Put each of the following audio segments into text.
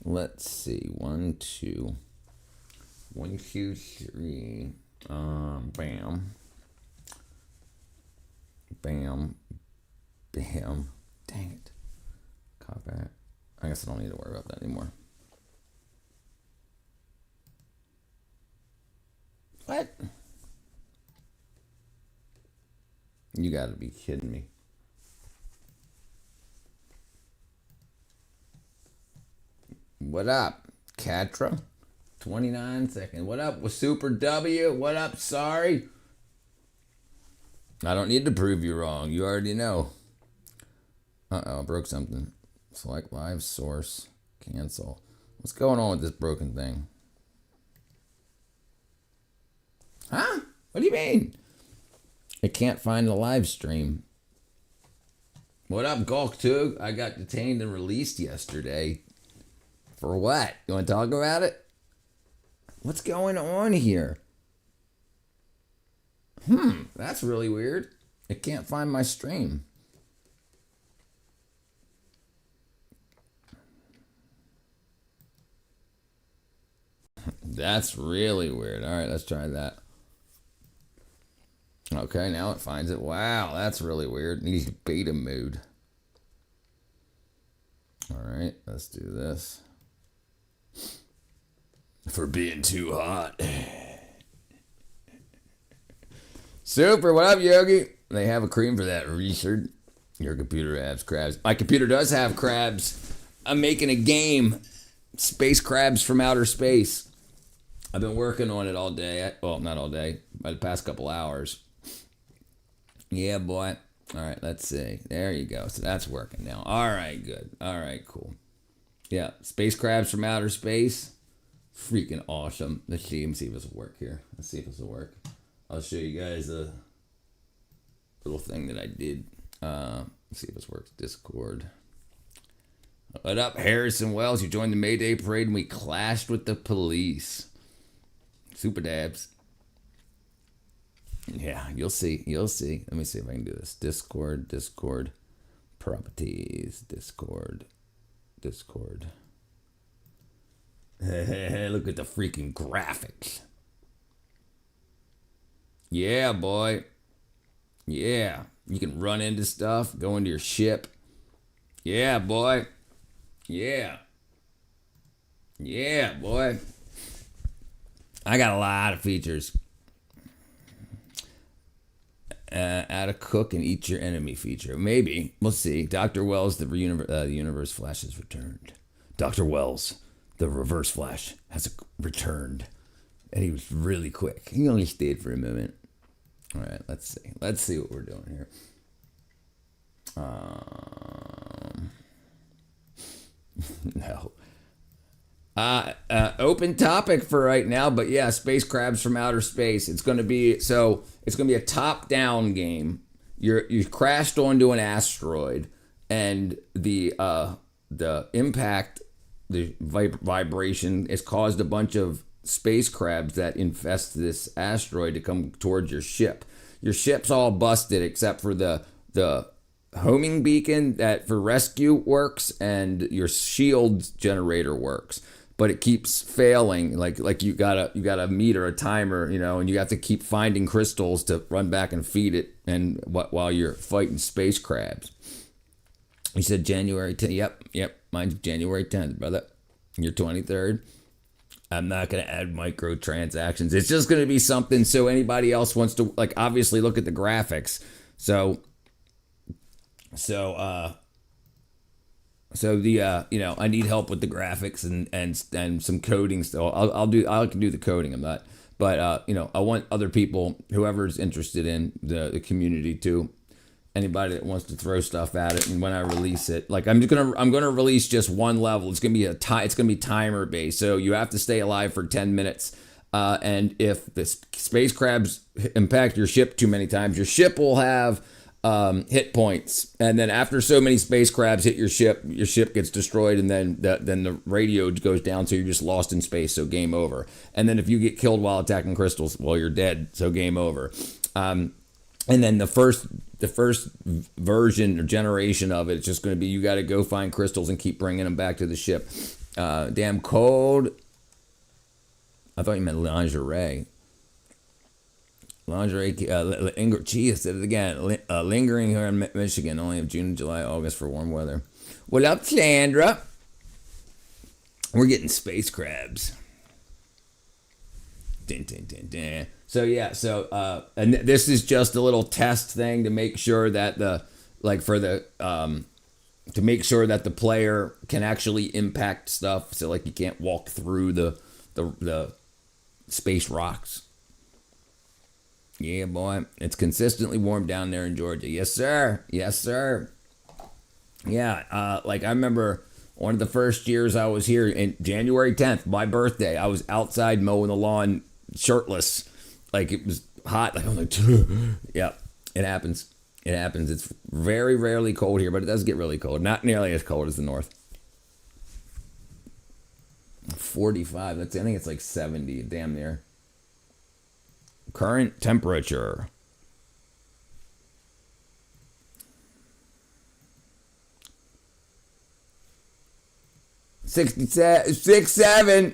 let's see. 1, 2. 1, 2, 3. Bam. Bam. Bam. Dang it. Copy. I guess I don't need to worry about that anymore. What? You gotta be kidding me. What up, Catra? 29 seconds. What up with Super W? What up, sorry? I don't need to prove you wrong. You already know. Uh-oh, I broke something. Select live source. Cancel. What's going on with this broken thing? Huh? What do you mean? It can't find the live stream. What up, Gawk2? I got detained and released yesterday. For what? You want to talk about it? What's going on here? That's really weird. It can't find my stream. That's really weird. All right, let's try that. Okay, now it finds it. Wow, that's really weird. Needs beta mode. All right, let's do this. For being too hot. Super, what up, Yogi? They have a cream for that, Richard. Your computer has crabs. My computer does have crabs. I'm making a game. Space crabs from outer space. I've been working on it all day. Well, not all day, but the past couple hours. Yeah, boy. All right, let's see. There you go. So that's working now. All right, good. All right, cool. Yeah, space crabs from outer space. Freaking awesome. Let's see if this will work here. Let's see if this will work. I'll show you guys a little thing that I did. Let's see if this works. Discord. What up, Harrison Wells? You joined the May Day parade and we clashed with the police. Super dabs. Yeah, you'll see. You'll see. Let me see if I can do this. Discord. Properties. Discord. Look at the freaking graphics. Yeah, boy. Yeah. You can run into stuff, go into your ship. Yeah, boy. Yeah. Yeah, boy. I got a lot of features. Add a cook and eat your enemy feature. Maybe. We'll see. Dr. Wells, the universe flash has returned. Dr. Wells, the reverse flash has returned. And he was really quick. He only stayed for a moment. All right, let's see. Let's see what we're doing here. No. Open topic for right now, but yeah, space crabs from outer space. It's gonna be a top-down game. You crashed onto an asteroid, and the impact, the vibration, has caused a bunch of space crabs that infest this asteroid to come towards your ship. Your ship's all busted except for the homing beacon that for rescue works, and your shield generator works. But it keeps failing. Like you got a meter, a timer, and you have to keep finding crystals to run back and feed it, and while you're fighting space crabs. You said January 10th. Yep. Mine's January 10th, brother. You're 23rd. I'm not going to add microtransactions. It's just going to be something so anybody else wants to, obviously look at the graphics. So I need help with the graphics and some coding still. I can do the coding. I'm not, but I want other people, whoever's interested in the community too. Anybody that wants to throw stuff at it, and when I release it, I'm gonna release just one level. It's gonna be timer based, so you have to stay alive for 10 minutes. And if the space crabs impact your ship too many times, your ship will have hit points, and then after so many space crabs hit your ship gets destroyed, and then the radio goes down, so you're just lost in space, so game over. And then if you get killed while attacking crystals, well, you're dead, so game over. And then the first version or generation of it, it's just going to be you got to go find crystals and keep bringing them back to the ship. Damn cold. I thought you meant lingerie. Lingerie, gee, I said it again. Lingering here in Michigan, only of June, July, August for warm weather. What up, Sandra? We're getting space crabs. Dun, dun, dun, dun. So yeah, and this is just a little test thing to make sure that to make sure that the player can actually impact stuff. So like you can't walk through the space rocks. Yeah, boy. It's consistently warm down there in Georgia. Yes, sir. Yes, sir. Yeah, like I remember one of the first years I was here in January 10th, my birthday, I was outside mowing the lawn shirtless. Like it was hot. Like I'm like, yeah, it happens. It happens. It's very rarely cold here, but it does get really cold. Not nearly as cold as the north. 45. I think it's like 70, damn near. Current temperature. 67.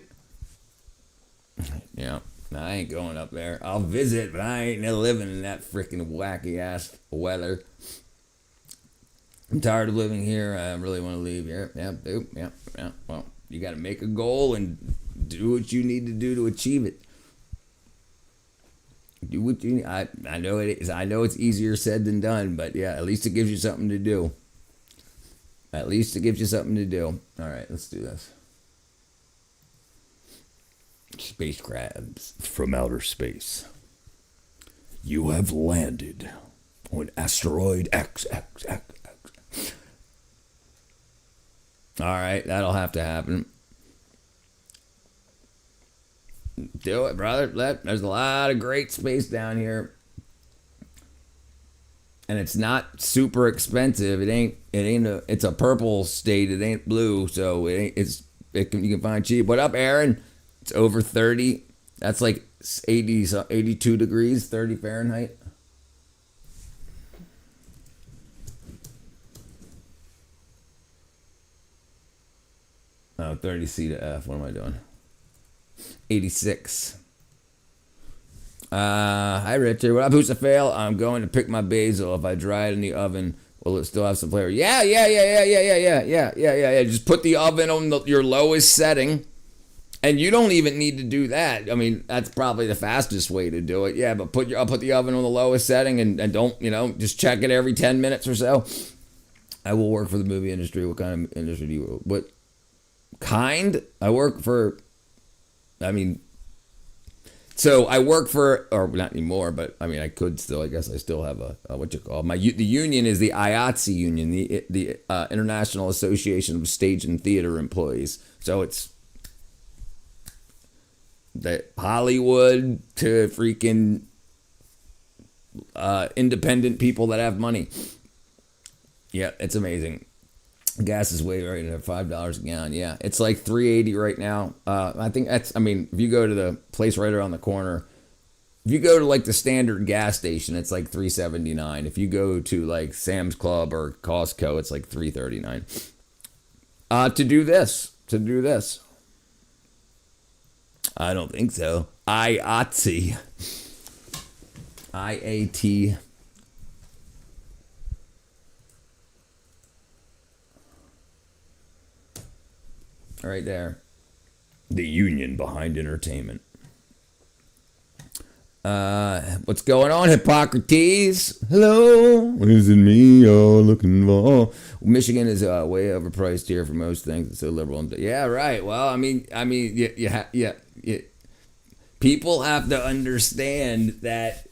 Yeah, I ain't going up there. I'll visit, but I ain't living in that freaking wacky ass weather. I'm tired of living here. I really want to leave here. Yeah, dude. Yeah. Well, you got to make a goal and do what you need to do to achieve it. Do what you need. I know it is. I know it's easier said than done, but yeah, at least it gives you something to do. At least it gives you something to do. All right, let's do this. Space crabs from outer space. You have landed on asteroid XXX. All right, that'll have to happen. Do it, brother. There's a lot of great space down here. And it's not super expensive. It's a purple state. It ain't blue, so you can find cheap. What up, Aaron? It's over 30. That's like 82 degrees, 30 Fahrenheit. Oh, 30 C to F. What am I doing? 86. Hi, Richard. What up, who's a fail? I'm going to pick my basil. If I dry it in the oven, will it still have some flavor? Yeah. Just put the oven on your lowest setting. And you don't even need to do that. I mean, that's probably the fastest way to do it. Yeah, but I'll put the oven on the lowest setting and don't, just check it every 10 minutes or so. I will work for the movie industry. What kind of industry do you? What kind? I work for, so I work for, or not anymore, but I could still, I guess I still have the union is the IATSE union, the International Association of Stage and Theater Employees. So it's the Hollywood to freaking independent people that have money. Yeah, it's amazing. Gas is way right at $5 a gallon. Yeah, it's like $3.80 right now. I think that's. If you go to the place right around the corner, if you go to like the standard gas station, it's like $3.79. If you go to like Sam's Club or Costco, it's like $3.39. To do this. I don't think so. IATSE. IAT. Right there. The union behind entertainment. What's going on, Hippocrates? Hello. Is it me you're looking for? Michigan is way overpriced here for most things. It's so liberal. Yeah, right. Well, yeah. People have to understand that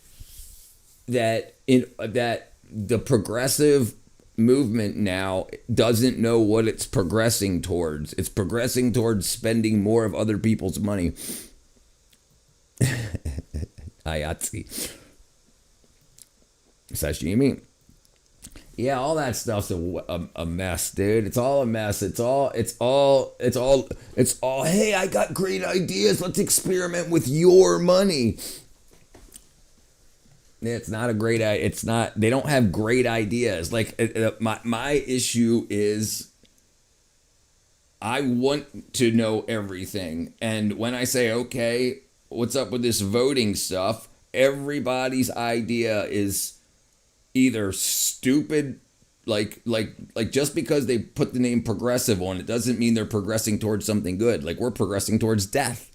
the progressive movement now doesn't know what it's progressing towards. It's progressing towards spending more of other people's money. Ayatsi. Sashimi. Yeah, all that stuff's a mess, dude. It's all a mess. It's all, hey, I got great ideas. Let's experiment with your money. It's not a great idea. It's not, they don't have great ideas. Like, my issue is I want to know everything. And when I say, okay, what's up with this voting stuff? Everybody's idea is either stupid, like just because they put the name progressive on it doesn't mean they're progressing towards something good. Like we're progressing towards death,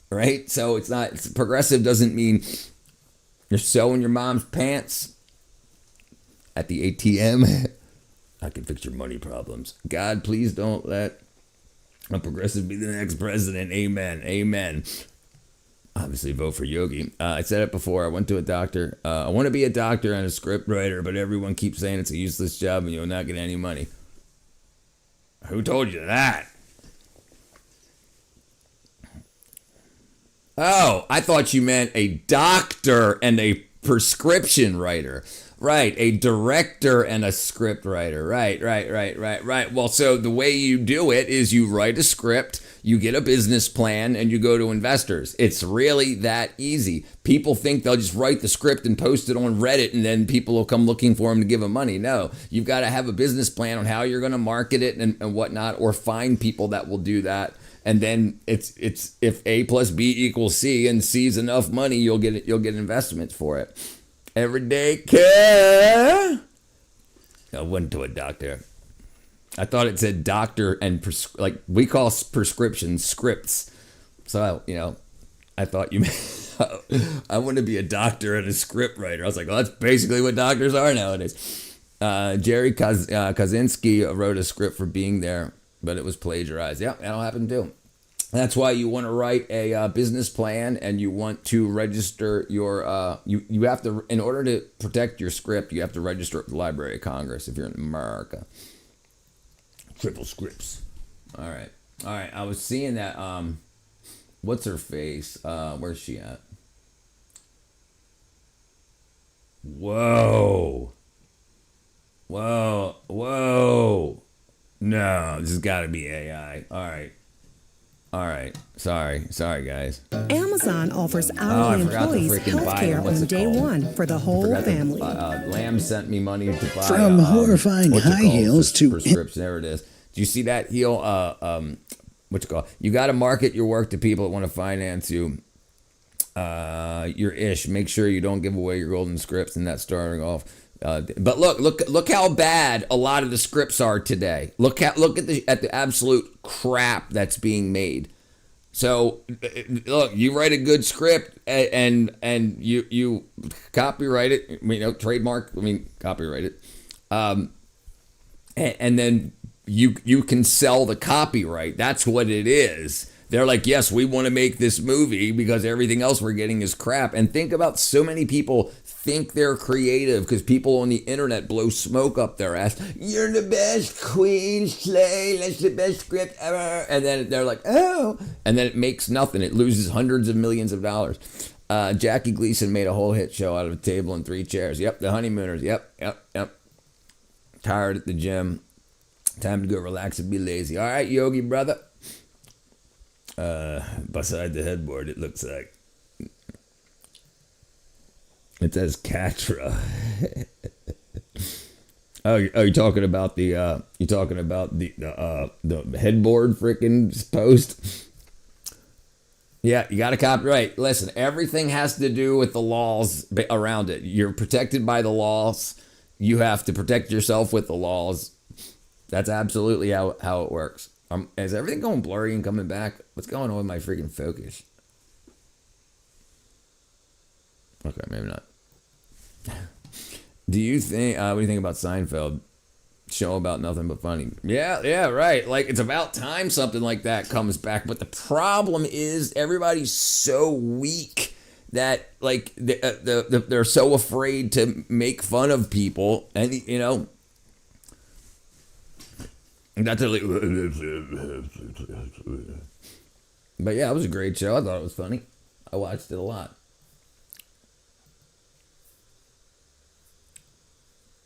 right? So progressive doesn't mean you're sewing your mom's pants at the ATM. I can fix your money problems. God, please don't let a progressive be the next president. Amen. Amen. Obviously, vote for Yogi. I said it before. I went to a doctor. I want to be a doctor and a script writer, but everyone keeps saying it's a useless job and you'll not get any money. Who told you that? Oh, I thought you meant a doctor and a prescription writer. Right, a director and a script writer. Right. Well, so the way you do it is you write a script, you get a business plan, and you go to investors. It's really that easy. People think they'll just write the script and post it on Reddit, and then people will come looking for them to give them money. No, you've got to have a business plan on how you're going to market it and whatnot, or find people that will do that. And then it's if A plus B equals C, and C's enough money, you'll get investments for it. Everyday care. I went to a doctor. I thought it said doctor and like we call prescriptions scripts. So I thought you meant I want to be a doctor and a script writer. I was like, well, that's basically what doctors are nowadays. Jerry Kaczynski wrote a script for Being There, but it was plagiarized. Yeah, that'll happen too. That's why you want to write a business plan, and you want to register your, you have to, in order to protect your script, you have to register at the Library of Congress if you're in America. Triple scripts. All right. I was seeing that, what's her face? Where's she at? Whoa. No, this has got to be AI. All right. Sorry, guys. Amazon offers hourly employees health care on day one for the whole family. Lamb sent me money to buy from horrifying high heels to prescription. There it is. Do you see that heel? You got to market your work to people that want to finance you. Your ish. Make sure you don't give away your golden scripts and that starting off. But look how bad a lot of the scripts are today. Look at the absolute crap that's being made. So look, you write a good script and you copyright it, trademark, copyright it. And then you can sell the copyright. That's what it is. They're like, yes, we want to make this movie because everything else we're getting is crap. And think about so many people think they're creative because people on the internet blow smoke up their ass. You're the best, Queen Slay. That's the best script ever. And then they're like, oh. And then it makes nothing. It loses hundreds of millions of dollars. Jackie Gleason made a whole hit show out of a table and 3 chairs. Yep, The Honeymooners. Yep. Tired at the gym. Time to go relax and be lazy. All right, Yogi brother. Beside the headboard, it looks like it says Catra. You're talking about the headboard freaking post. Yeah, you got to copyright. Listen, everything has to do with the laws around it. You're protected by the laws. You have to protect yourself with the laws. That's absolutely how it works. Is everything going blurry and coming back? What's going on with my freaking focus? Okay, maybe not. Do you think, what do you think about Seinfeld? Show about nothing but funny. Yeah, right. Like, it's about time something like that comes back. But the problem is everybody's so weak that, like, they're so afraid to make fun of people. And, that's really, but yeah, it was a great show. I thought it was funny. I watched it a lot.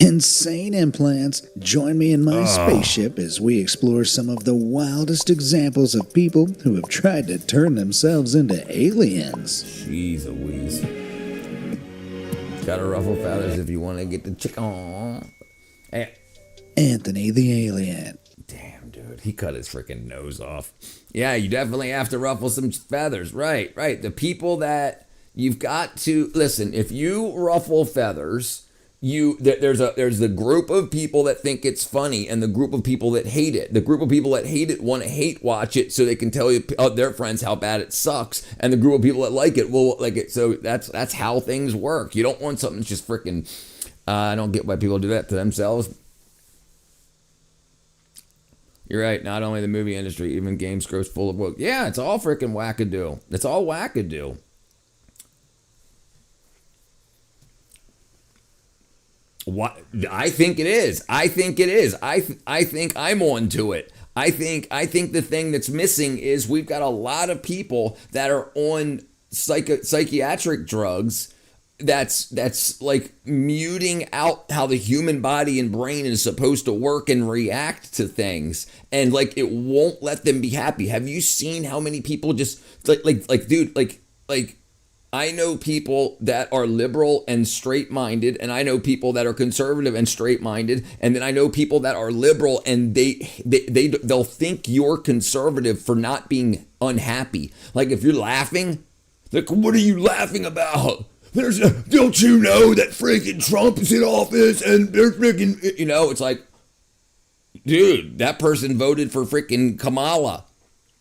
insane implants. Join me in my spaceship as we explore some of the wildest examples of people who have tried to turn themselves into aliens. Jeez Louise. Gotta ruffle feathers if you want to get the chicken. Hey. Anthony the Alien. Damn, dude. dude, he cut his freaking nose off. Yeah, you definitely have to ruffle some feathers. Right. The people that you've got to listen. If you ruffle feathers, there's the group of people that think it's funny and the group of people that hate it. The group of people that hate it want to hate watch it so they can tell their friends how bad it sucks, and the group of people that like it will like it. So that's how things work. You don't want something that's just freaking. I don't get why people do that to themselves. You're right. Not only the movie industry, even games grows full of woke. Yeah, it's all freaking wackadoo. It's all wackadoo. What I think it is. I think I'm on to it. I think the thing that's missing is we've got a lot of people that are on psychiatric drugs. That's like muting out how the human body and brain is supposed to work and react to things, and like it won't let them be happy. Have you seen how many people just like I know people that are liberal and straight-minded, and I know people that are conservative and straight-minded, and then I know people that are liberal and they'll think you're conservative for not being unhappy. Like if you're laughing, like what are you laughing about? Don't you know that freaking Trump is in office and they're freaking, it's like, dude, that person voted for freaking Kamala.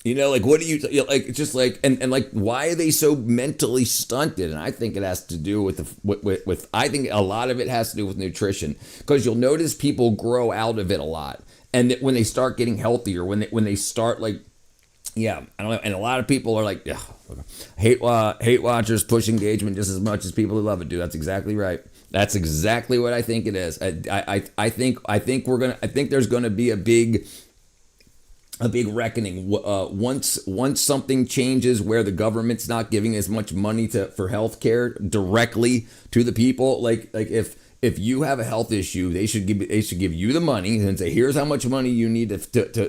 Like, what do you, like, it's just like, and like, why are they so mentally stunted? And I think it has to do with I think a lot of it has to do with nutrition, because you'll notice people grow out of it a lot. And that when they start getting healthier, when they start like, yeah, I don't know. And a lot of people are like, yeah, hate watchers push engagement just as much as people who love it do. That's exactly right. That's exactly what I think it is. I think there's gonna be a big reckoning once something changes where the government's not giving as much money for healthcare directly to the people. Like if you have a health issue, they should give you the money and say, here's how much money you need to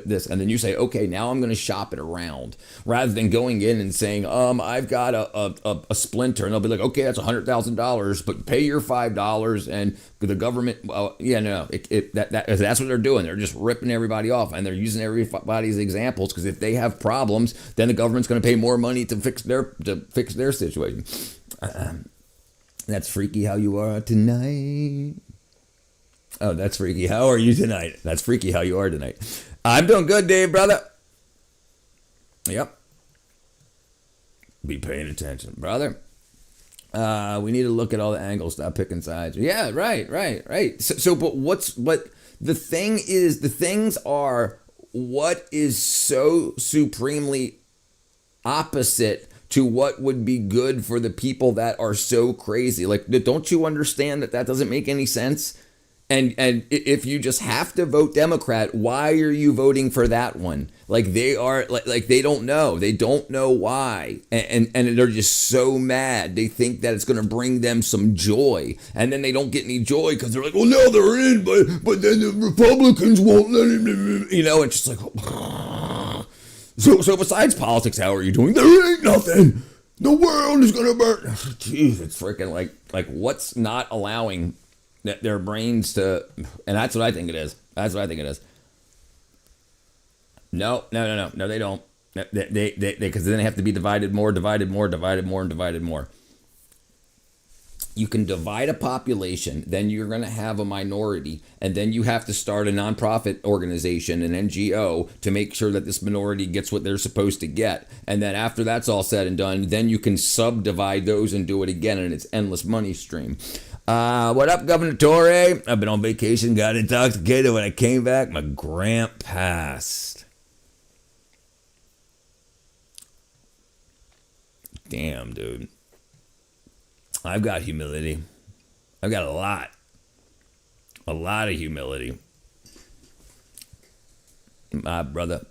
this, and then you say, okay, now I'm going to shop it around, rather than going in and saying, I've got a splinter, and they'll be like, okay, that's $100,000, but pay your $5, and the government, that's what they're doing. They're just ripping everybody off, and they're using everybody's examples, because if they have problems, then the government's going to pay more money to fix their situation. That's freaky how you are tonight. Oh, that's freaky. How are you tonight? That's freaky how you are tonight. I'm doing good, Dave, brother. Yep. Be paying attention, brother. We need to look at all the angles. Stop picking sides. Yeah, right. So, but the things are what is so supremely opposite to what would be good for the people that are so crazy. Like, don't you understand that doesn't make any sense? And if you just have to vote Democrat, why are you voting for that one? Like they are like they don't know. They don't know why. And they're just so mad. They think that it's going to bring them some joy. And then they don't get any joy because they're like, well, now they're in, but then the Republicans won't let him. It's just like, So besides politics, how are you doing? There ain't nothing. The world is gonna burn. Jeez, it's freaking like what's not allowing their brains to, and that's what I think it is. No, they don't. They because then they have to be divided more. You can divide a population, then you're going to have a minority, and then you have to start a nonprofit organization, an NGO, to make sure that this minority gets what they're supposed to get. And then after that's all said and done, then you can subdivide those and do it again, and it's endless money stream. What up, Governor Torre? I've been on vacation, got intoxicated. When I came back, my gramp passed. Damn, dude. I've got humility. I've got a lot of humility. My brother.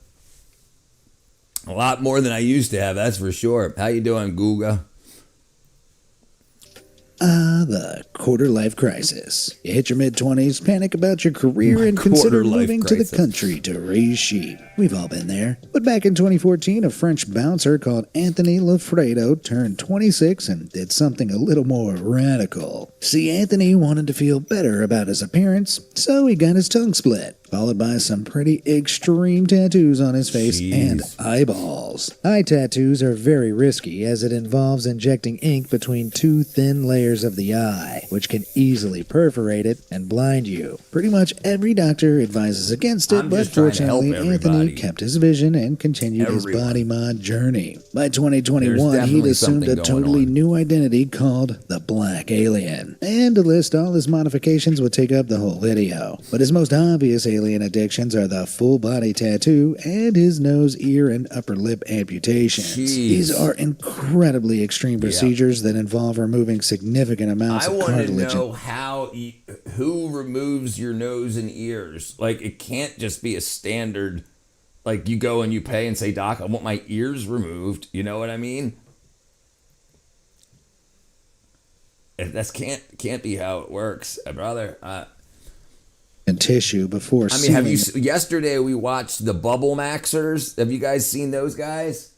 A lot more than I used to have, that's for sure. How you doing, Googa? The quarter-life crisis. You hit your mid-20s, panic about your career, and consider moving to the country to raise sheep. We've all been there. But back in 2014, a French bouncer called Anthony Lafredo turned 26 and did something a little more radical. See, Anthony wanted to feel better about his appearance, so he got his tongue split. followed by some pretty extreme tattoos on his face and eyeballs. Eye tattoos are very risky as it involves injecting ink between two thin layers of the eye, which can easily perforate it and blind you. Pretty much every doctor advises against it, but fortunately Anthony kept his vision and continued his body mod journey. By 2021, he'd assumed a totally new identity called the Black Alien. And to list all his modifications would take up the whole video. But his most obvious alien addictions are the full body tattoo and his nose, ear, and upper lip amputations. These are incredibly extreme procedures that involve removing significant amounts of cartilage. I want to know who removes your nose and ears. Like, it can't just be a standard, like, you go and you pay and say, Doc, I want my ears removed. You know what I mean? That can't be how it works, brother. And tissue before. I mean, yesterday we watched the Bubble Maxers. Have you guys seen those guys?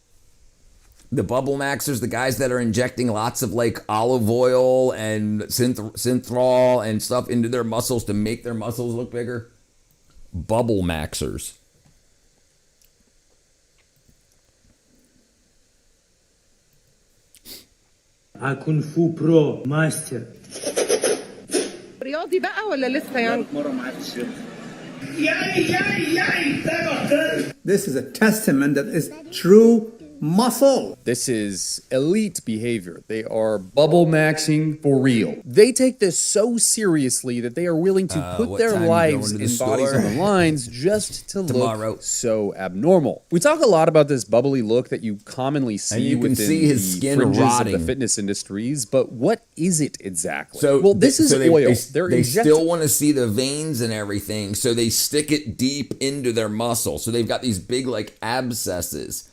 The Bubble Maxers, the guys that are injecting lots of like olive oil and synthol and stuff into their muscles to make their muscles look bigger. Bubble Maxers. كونغ فو برو ماستر رياضي بقى ولا لسه يعني؟ مرة معاك الشيخ. This is a testament that is true muscle. This is elite behavior. They are bubble maxing for real. They take this so seriously that they are willing to put their lives in bodies on the lines just to look so abnormal. We talk a lot about this bubbly look that you commonly see within the fringes of the fitness industries, but what is it exactly? So, this is oil. They still want to see the veins and everything, so they stick it deep into their muscle. So they've got these big like abscesses.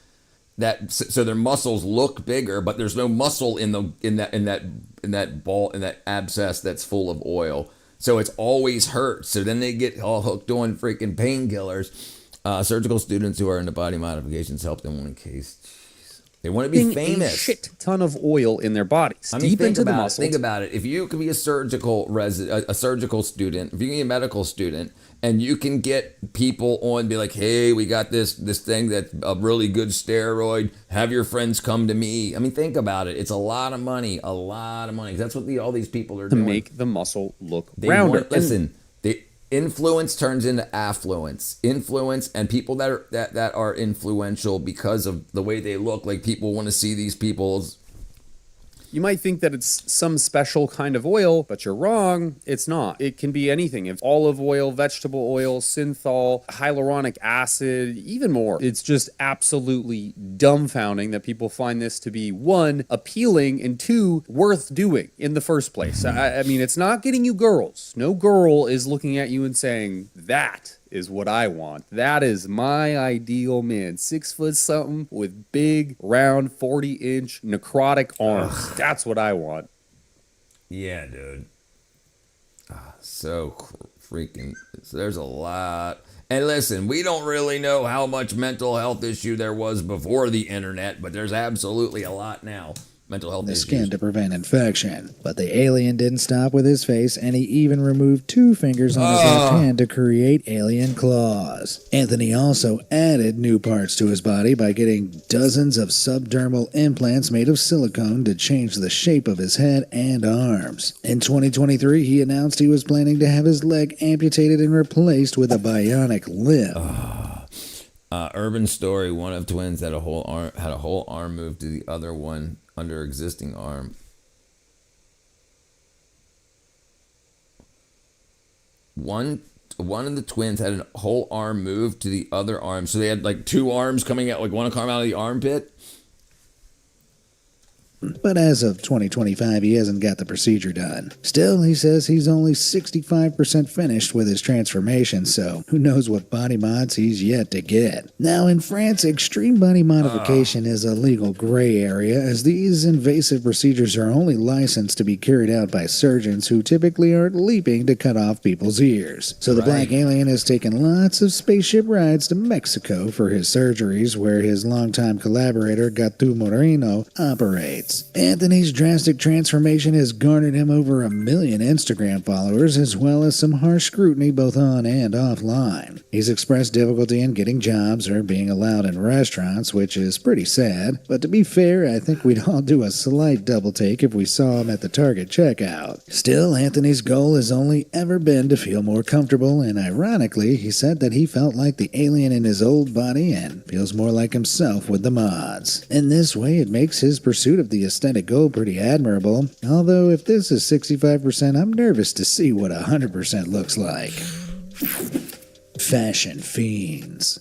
So their muscles look bigger, but there's no muscle in that abscess that's full of oil. So it's always hurt. So then they get all hooked on freaking painkillers. Surgical students who are into body modifications help them in case. They want to be famous. A shit ton of oil in their bodies, deep into the muscles. Think about it. If you could be a surgical student, if you can be a medical student, and you can get people on, be like, hey, we got this thing that's a really good steroid. Have your friends come to me. I mean, think about it. It's a lot of money. That's what all these people are doing. To make the muscle look rounder. The influence turns into affluence. Influence and people that are influential because of the way they look. Like, people want to see these people's. You might think that it's some special kind of oil, but you're wrong. It's not. It can be anything. If olive oil, vegetable oil, synthol, hyaluronic acid, even more. It's just absolutely dumbfounding that people find this to be, one, appealing, and two, worth doing in the first place. I mean, it's not getting you girls. No girl is looking at you and saying, that is what I want. That is my ideal man. 6 foot something with big, round, 40-inch necrotic arms. That's what I want. Yeah, dude. So freaking. There's a lot. And listen, we don't really know how much mental health issue there was before the internet, but there's absolutely a lot now. Mental health issues. Skin to prevent infection. But the alien didn't stop with his face, and he even removed 2 fingers on his left hand to create alien claws. Anthony also added new parts to his body by getting dozens of subdermal implants made of silicone to change the shape of his head and arms. In 2023, he announced he was planning to have his leg amputated and replaced with a bionic limb. Urban story: one of twins had a whole arm moved to the other one under existing arm. One of the twins had a whole arm moved to the other arm, so they had like 2 arms coming out, like one arm out of the armpit. But as of 2025, he hasn't got the procedure done. Still, he says he's only 65% finished with his transformation, so who knows what body mods he's yet to get. Now, in France, extreme body modification is a legal gray area, as these invasive procedures are only licensed to be carried out by surgeons who typically aren't leaping to cut off people's ears. So the Black Alien has taken lots of spaceship rides to Mexico for his surgeries, where his longtime collaborator, Gatu Moreno, operates. updates. Anthony's drastic transformation has garnered him over 1 million Instagram followers, as well as some harsh scrutiny both on and offline. He's expressed difficulty in getting jobs or being allowed in restaurants, which is pretty sad, but to be fair, I think we'd all do a slight double take if we saw him at the Target checkout. Still, Anthony's goal has only ever been to feel more comfortable, and ironically, he said that he felt like the alien in his old body and feels more like himself with the mods. In this way, it makes his pursuit of the aesthetic goal pretty admirable, although if this is 65%, I'm nervous to see what 100% looks like. Fashion fiends.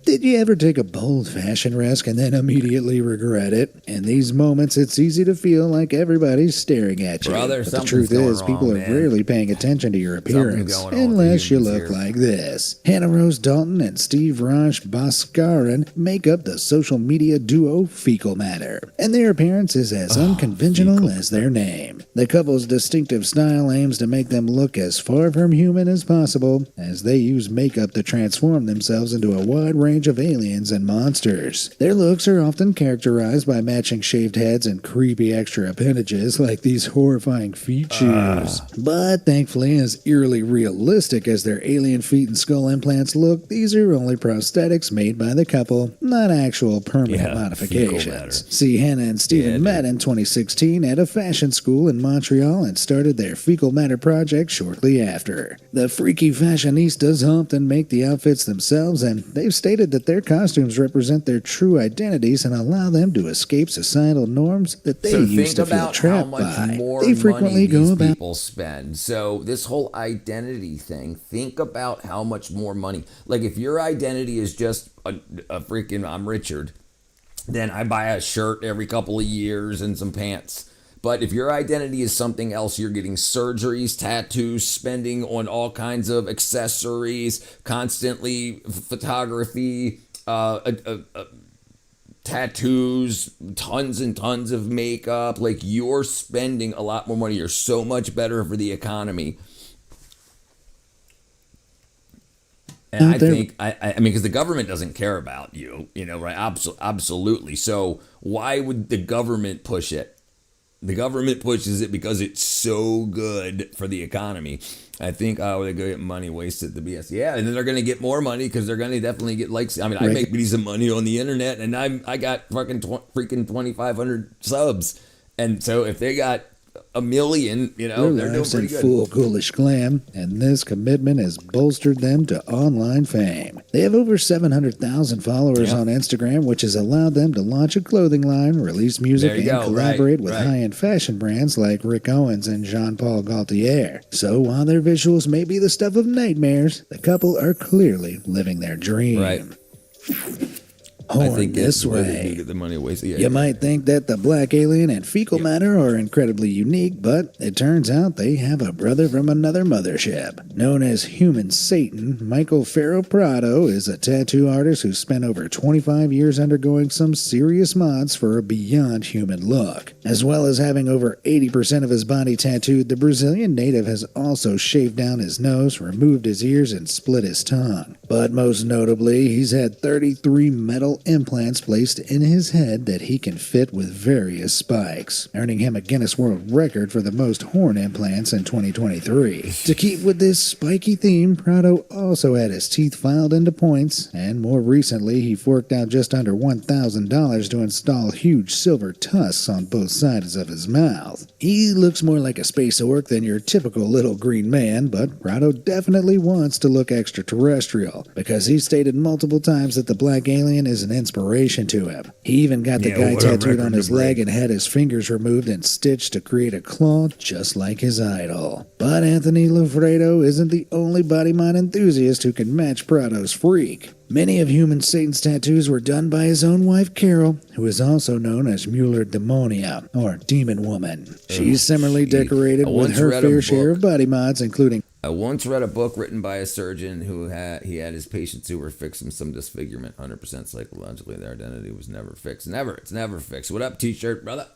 Did you ever take a bold fashion risk and then immediately regret it? In these moments, it's easy to feel like everybody's staring at you. Brother, but the truth is, people are rarely paying attention to your appearance, unless you look like this. Hannah Rose Dalton and Steve Raj Bhaskaran make up the social media duo Fecal Matter, and their appearance is as unconventional as their name. The couple's distinctive style aims to make them look as far from human as possible, as they use makeup to transform themselves into a wide range of aliens and monsters. Their looks are often characterized by matching shaved heads and creepy extra appendages like these horrifying feet shoes. But thankfully, as eerily realistic as their alien feet and skull implants look, these are only prosthetics made by the couple, not actual permanent modifications. See, Hannah and Steven met in 2016 at a fashion school in Montreal and started their Fecal Matter project shortly after. The freaky fashionistas often make the outfits themselves, and they've stated that their costumes represent their true identities and allow them to escape societal norms that they used to feel trapped by. They frequently go about people spend. So this whole identity thing, think about how much more money. Like if your identity is just a freaking I'm Richard, then I buy a shirt every couple of years and some pants. But if your identity is something else, you're getting surgeries, tattoos, spending on all kinds of accessories, constantly photography, tattoos, tons and tons of makeup. Like you're spending a lot more money. You're so much better for the economy. And I think, I mean, because the government doesn't care about you, right? Absolutely. So why would the government push it? The government pushes it because it's so good for the economy. I think, they're going to get money wasted, the BS. Yeah, and then they're going to get more money because they're going to definitely get likes. I mean, I make some money on the internet, and I got fucking freaking 2,500 subs. And so if they got 1 million, they're doing pretty good. Full ghoulish glam, and this commitment has bolstered them to online fame. They have over 700,000 followers on Instagram, which has allowed them to launch a clothing line, release music, and collaborate with high-end fashion brands like Rick Owens and Jean-Paul Gaultier. So while their visuals may be the stuff of nightmares, the couple are clearly living their dream. Right. I think this way. Get the money wasted. You might think that the black alien and Fecal Matter are incredibly unique, but it turns out they have a brother from another mothership. Known as Human Satan, Michael Ferro Prado is a tattoo artist who spent over 25 years undergoing some serious mods for a beyond human look. As well as having over 80% of his body tattooed, the Brazilian native has also shaved down his nose, removed his ears, and split his tongue. But most notably, he's had 33 metal implants placed in his head that he can fit with various spikes, earning him a Guinness World Record for the most horn implants in 2023. To keep with this spiky theme, Prado also had his teeth filed into points, and more recently he forked out just under $1,000 to install huge silver tusks on both sides of his mouth. He looks more like a space orc than your typical little green man, but Prado definitely wants to look extraterrestrial, because he stated multiple times that the black alien is an inspiration to him. He even got the guy tattooed on his leg and had his fingers removed and stitched to create a claw just like his idol. But Anthony Lofredo isn't the only body mod enthusiast who can match Prado's freak. Many of Human Satan's tattoos were done by his own wife Carol, who is also known as Mueller Demonia, or Demon Woman. She's similarly decorated with her fair share of body mods, including... I once read a book written by a surgeon who had his patients who were fixing some disfigurement, 100% psychologically. Their identity was never fixed. It's never fixed. What up, T-shirt, brother?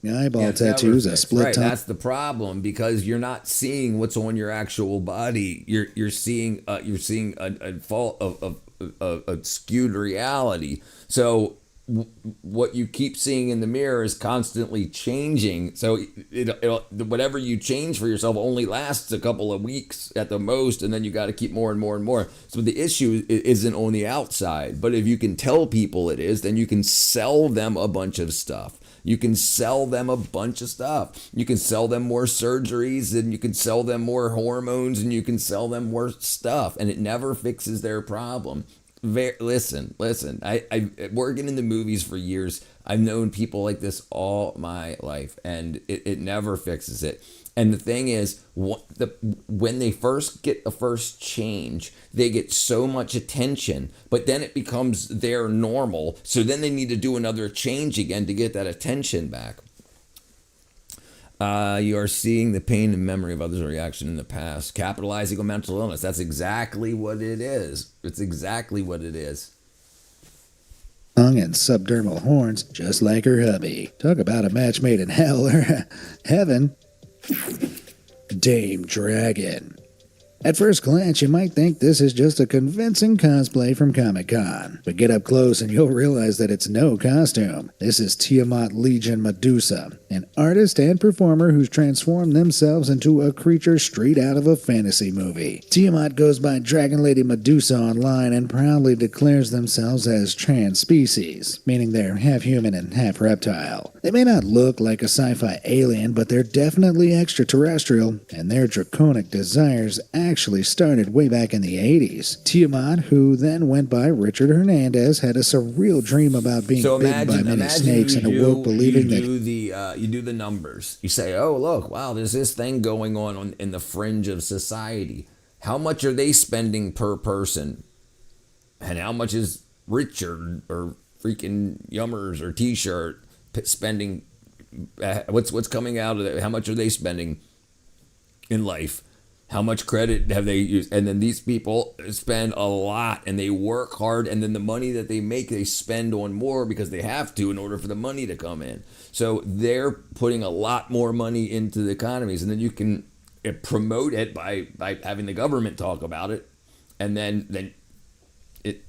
Eyeball tattoos, a split top. That's the problem, because you're not seeing what's on your actual body. You're seeing a fault of skewed reality. So what you keep seeing in the mirror is constantly changing. So whatever you change for yourself only lasts a couple of weeks at the most, and then you got to keep more and more and more. So the issue isn't on the outside, but if you can tell people it is, then you can sell them a bunch of stuff. You can sell them a bunch of stuff. You can sell them more surgeries, and you can sell them more hormones, and you can sell them more stuff, and it never fixes their problem. Listen. I working in the movies for years. I've known people like this all my life, and it never fixes it. And the thing is, when they first get a first change, they get so much attention, but then it becomes their normal. So then they need to do another change again to get that attention back. You are seeing the pain and memory of others' reaction in the past, capitalizing on mental illness. That's exactly what it is. It's exactly what it is. Tongue and subdermal horns, just like her hubby. Talk about a match made in hell or heaven. Dame Dragon. At first glance, you might think this is just a convincing cosplay from Comic-Con, but get up close and you'll realize that it's no costume. This is Tiamat Legion Medusa, an artist and performer who's transformed themselves into a creature straight out of a fantasy movie. Tiamat goes by Dragon Lady Medusa online and proudly declares themselves as trans species, meaning they're half human and half reptile. They may not look like a sci-fi alien, but they're definitely extraterrestrial, and their draconic desires actually started way back in the 80s. Tiamat, who then went by Richard Hernandez, had a surreal dream about being bitten by many snakes and awoke believing that you do the numbers. You say, oh, look, wow, there's this thing going on in the fringe of society. How much are they spending per person? And how much is Richard or freaking Yummers or T-shirt spending? What's coming out of it? How much are they spending in life? How much credit have they used? And then these people spend a lot and they work hard, and then the money that they make, they spend on more because they have to in order for the money to come in. So they're putting a lot more money into the economies, and then you can promote it by having the government talk about it, and then it's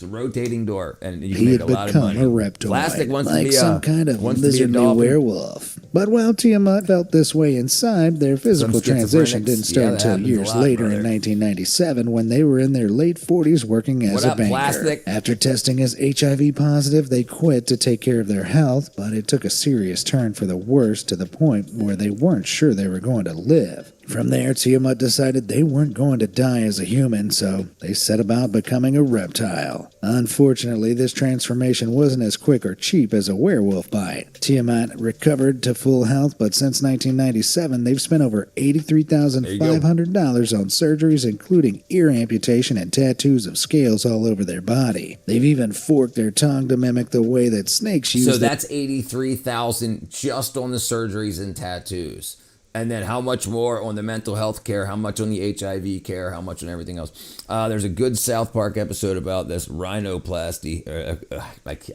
a rotating door, and you can make a lot of money. He had become a reptoid, Plastic wants like to be some kind of lizardly werewolf. But while Tiamat felt this way inside, their physical transition didn't start until years later in 1997, when they were in their late 40s working as a banker. Plastic? After testing as HIV positive, they quit to take care of their health, but it took a serious turn for the worse to the point where they weren't sure they were going to live. From there, Tiamat decided they weren't going to die as a human, so they set about becoming a reptile. Unfortunately, this transformation wasn't as quick or cheap as a werewolf bite. Tiamat recovered to full health, but since 1997, they've spent over $83,500 on surgeries, including ear amputation and tattoos of scales all over their body. They've even forked their tongue to mimic the way that snakes use. So that's $83,000 just on the surgeries and tattoos. And then how much more on the mental health care, how much on the HIV care, how much on everything else. There's a good South Park episode about this, rhinoplasty.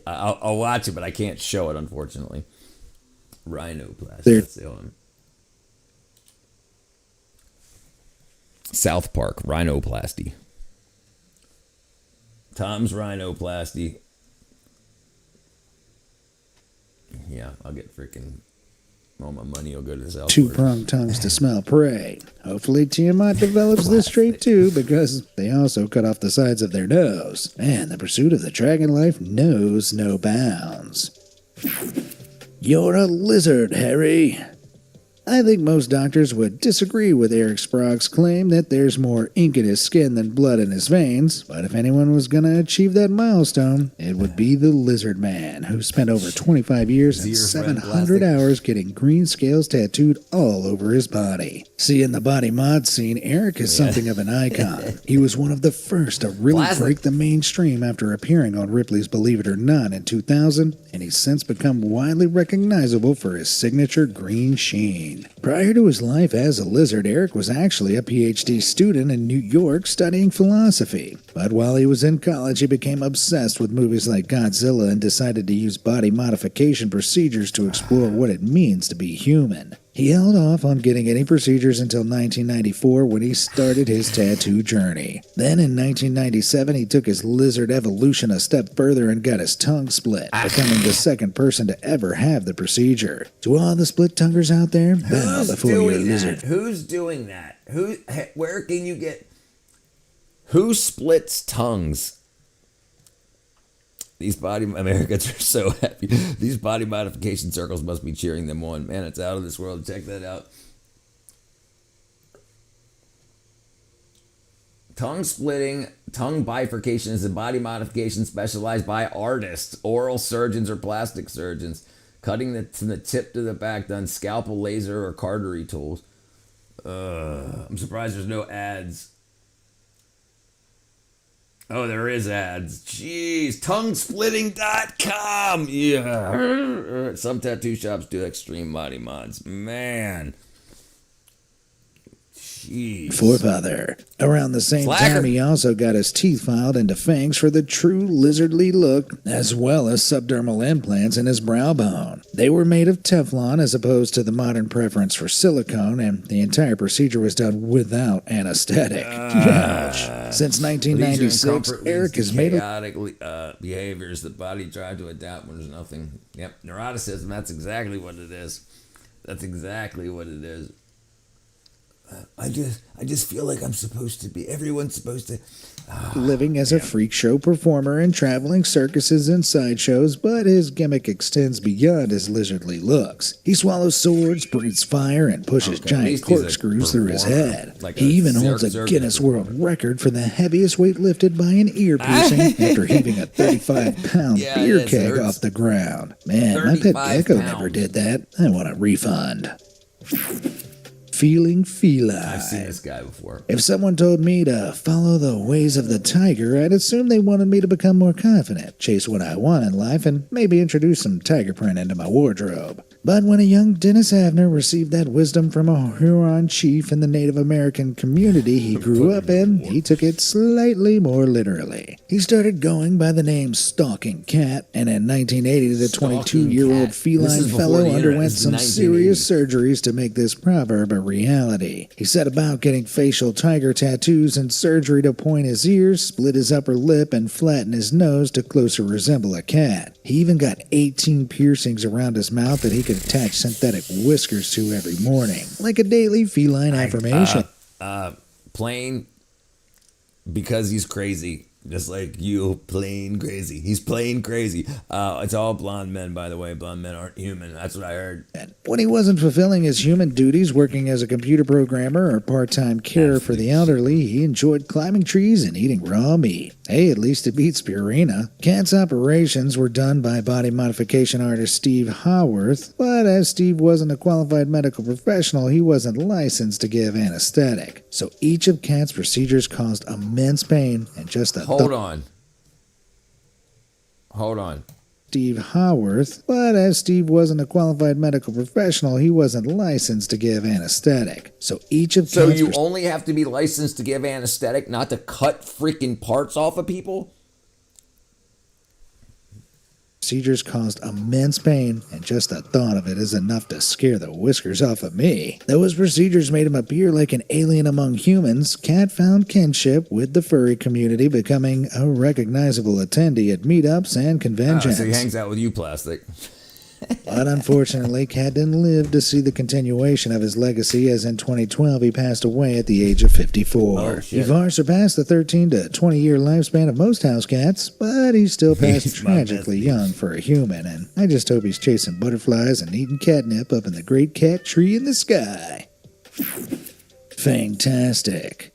I'll watch it, but I can't show it, unfortunately. Rhinoplasty. That's the one. South Park, rhinoplasty. Tom's rhinoplasty. Yeah, I'll get freaking... all my money will go to the South Park. Two-pronged tongues to smell prey. Hopefully Tiamat develops this trait too, because they also cut off the sides of their nose. And the pursuit of the dragon life knows no bounds. You're a lizard, Harry. I think most doctors would disagree with Eric Sprague's claim that there's more ink in his skin than blood in his veins, but if anyone was going to achieve that milestone, it would be the Lizard Man, who spent over 25 years and 700 hours getting green scales tattooed all over his body. See, in the body mod scene, Eric is something of an icon. He was one of the first to really break the mainstream after appearing on Ripley's Believe It or Not in 2000, and he's since become widely recognizable for his signature green sheen. Prior to his life as a lizard, Eric was actually a PhD student in New York studying philosophy. But while he was in college, he became obsessed with movies like Godzilla and decided to use body modification procedures to explore what it means to be human. He held off on getting any procedures until 1994 when he started his tattoo journey. Then in 1997, he took his lizard evolution a step further and got his tongue split, becoming the second person to ever have the procedure. To all the split-tonguers out there, bow before your lizard. Who's doing that? Where can you get... Who splits tongues? These body Americans are so happy. These body modification circles must be cheering them on. Man, it's out of this world. Check that out. Tongue splitting, tongue bifurcation is a body modification specialized by artists, oral surgeons, or plastic surgeons. Cutting from the tip to the back, done scalpel, laser, or cautery tools. I'm surprised there's no ads. Oh, there is ads. Jeez. Tonguesplitting.com. Yeah. Some tattoo shops do extreme body mods. Man. Jeez. Forefather. Around the same time, he also got his teeth filed into fangs for the true lizardly look, as well as subdermal implants in his brow bone. They were made of Teflon as opposed to the modern preference for silicone, and the entire procedure was done without anesthetic. Ouch. Since 1996, Eric has made chaotic behaviors the body tried to adapt when there's nothing. Yep, neuroticism, that's exactly what it is. That's exactly what it is. I just feel like I'm supposed to be. Everyone's supposed to... living as a freak show performer in traveling circuses and sideshows, but his gimmick extends beyond his lizardly looks. He swallows swords, breathes fire, and pushes giant corkscrews through his head. Like he even holds a Guinness World Record for the heaviest weight lifted by an ear piercing after heaving a 35-pound beer keg off the ground. Man, my pet gecko never did that. I want a refund. Feeling feline. I've seen this guy before. If someone told me to follow the ways of the tiger, I'd assume they wanted me to become more confident, chase what I want in life, and maybe introduce some tiger print into my wardrobe. But when a young Dennis Avner received that wisdom from a Huron chief in the Native American community he grew up in, he took it slightly more literally. He started going by the name Stalking Cat, and in 1980 the 22-year-old feline fellow underwent some serious surgeries to make this proverb a reality. He set about getting facial tiger tattoos and surgery to point his ears, split his upper lip, and flatten his nose to closer resemble a cat. He even got 18 piercings around his mouth that he could attach synthetic whiskers to every morning, like a daily feline affirmation. Plain because he's crazy. Just like you, plain crazy. He's plain crazy. It's all blonde men, by the way. Blonde men aren't human. That's what I heard. And when he wasn't fulfilling his human duties, working as a computer programmer or part-time carer for the elderly, he enjoyed climbing trees and eating raw meat. Hey, at least it beats Purina. Cat's operations were done by body modification artist Steve Haworth, but as Steve wasn't a qualified medical professional, he wasn't licensed to give anesthetic. So each of Cat's procedures caused immense pain and just a Hold on. Steve Haworth, but as Steve wasn't a qualified medical professional, he wasn't licensed to give anesthetic. So each of So you only have to be licensed to give anesthetic, not to cut freaking parts off of people? Procedures caused immense pain, and just the thought of it is enough to scare the whiskers off of me. Though his procedures made him appear like an alien among humans, Cat found kinship with the furry community, becoming a recognizable attendee at meetups and conventions. So he hangs out with you, Plastic. But unfortunately, Cat didn't live to see the continuation of his legacy, as in 2012 he passed away at the age of 54. Oh, He far surpassed the 13 to 20-year lifespan of most house cats, but he still passed tragically young for a human, and I just hope he's chasing butterflies and eating catnip up in the great cat tree in the sky. Fantastic.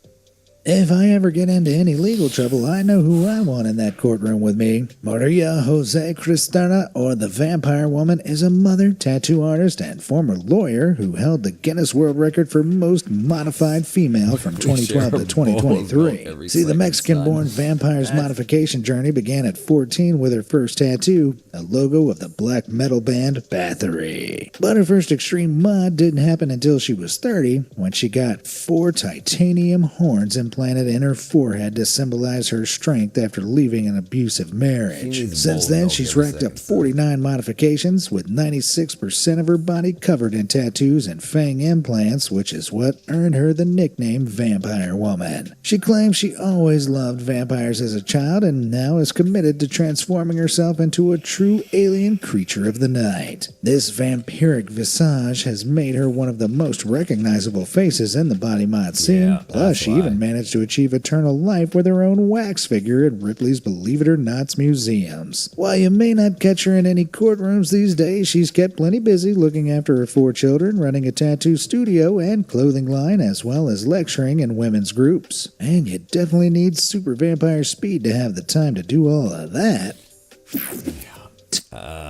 If I ever get into any legal trouble, I know who I want in that courtroom with me. Maria Jose Cristana, or the Vampire Woman, is a mother, tattoo artist, and former lawyer who held the Guinness World Record for most modified female from 2012 to 2023. See, the Mexican-born vampire's modification journey began at 14 with her first tattoo, a logo of the black metal band Bathory. But her first extreme mod didn't happen until she was 30, when she got 4 titanium horns implanted implanted in her forehead to symbolize her strength after leaving an abusive marriage. Since then, she's racked up 49 modifications, with 96% of her body covered in tattoos and fang implants, which is what earned her the nickname Vampire Woman. She claims she always loved vampires as a child and now is committed to transforming herself into a true alien creature of the night. This vampiric visage has made her one of the most recognizable faces in the body mod scene. Plus, she even managed to achieve eternal life with her own wax figure at Ripley's Believe It or Not's museums. While you may not catch her in any courtrooms these days, she's kept plenty busy looking after her 4 children, running a tattoo studio and clothing line, as well as lecturing in women's groups. And you definitely need super vampire speed to have the time to do all of that.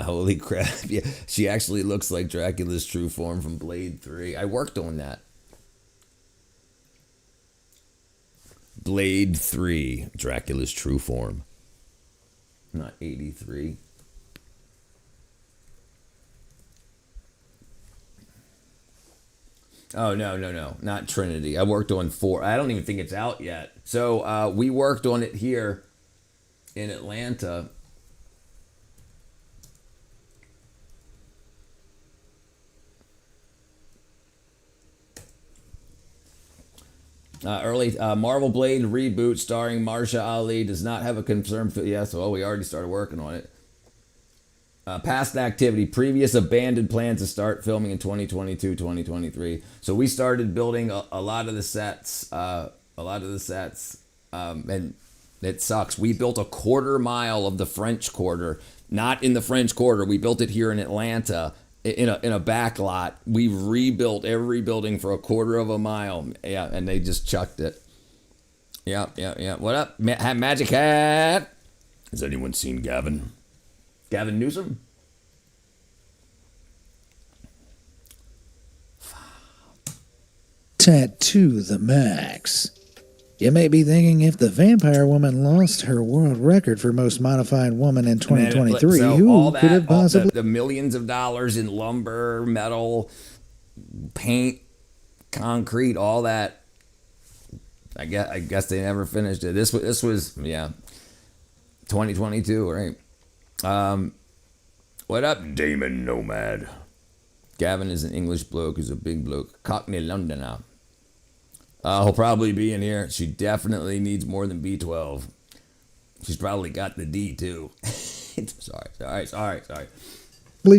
Holy crap. Yeah, she actually looks like Dracula's true form from Blade 3. I worked on that. Blade 3, Dracula's true form. Not 83. Oh, no. Not Trinity. I worked on 4. I don't even think it's out yet. So we worked on it here in Atlanta. Early Marvel Blade reboot starring Marsha Ali does not have a confirmed... Yes, well, we already started working on it. Past activity. Previous abandoned plan to start filming in 2022, 2023. So we started building a lot of the sets. And it sucks. We built a 1/4 mile of the French Quarter. Not in the French Quarter. We built it here in Atlanta. In a back lot. We rebuilt every building for a 1/4 mile. Yeah, and they just chucked it. Yeah. What up, Magic Hat? Has anyone seen Gavin? Gavin Newsom? Tattoo the max. You may be thinking, if the Vampire Woman lost her world record for most modified woman in 2023, who could have possibly... The millions of dollars in lumber, metal, paint, concrete, all that. I guess they never finished it. This was 2022, right? What up, Damon Nomad? Gavin is an English bloke who's a big bloke. Cockney Londoner. He'll probably be in here. She definitely needs more than B12. She's probably got the D too. Sorry.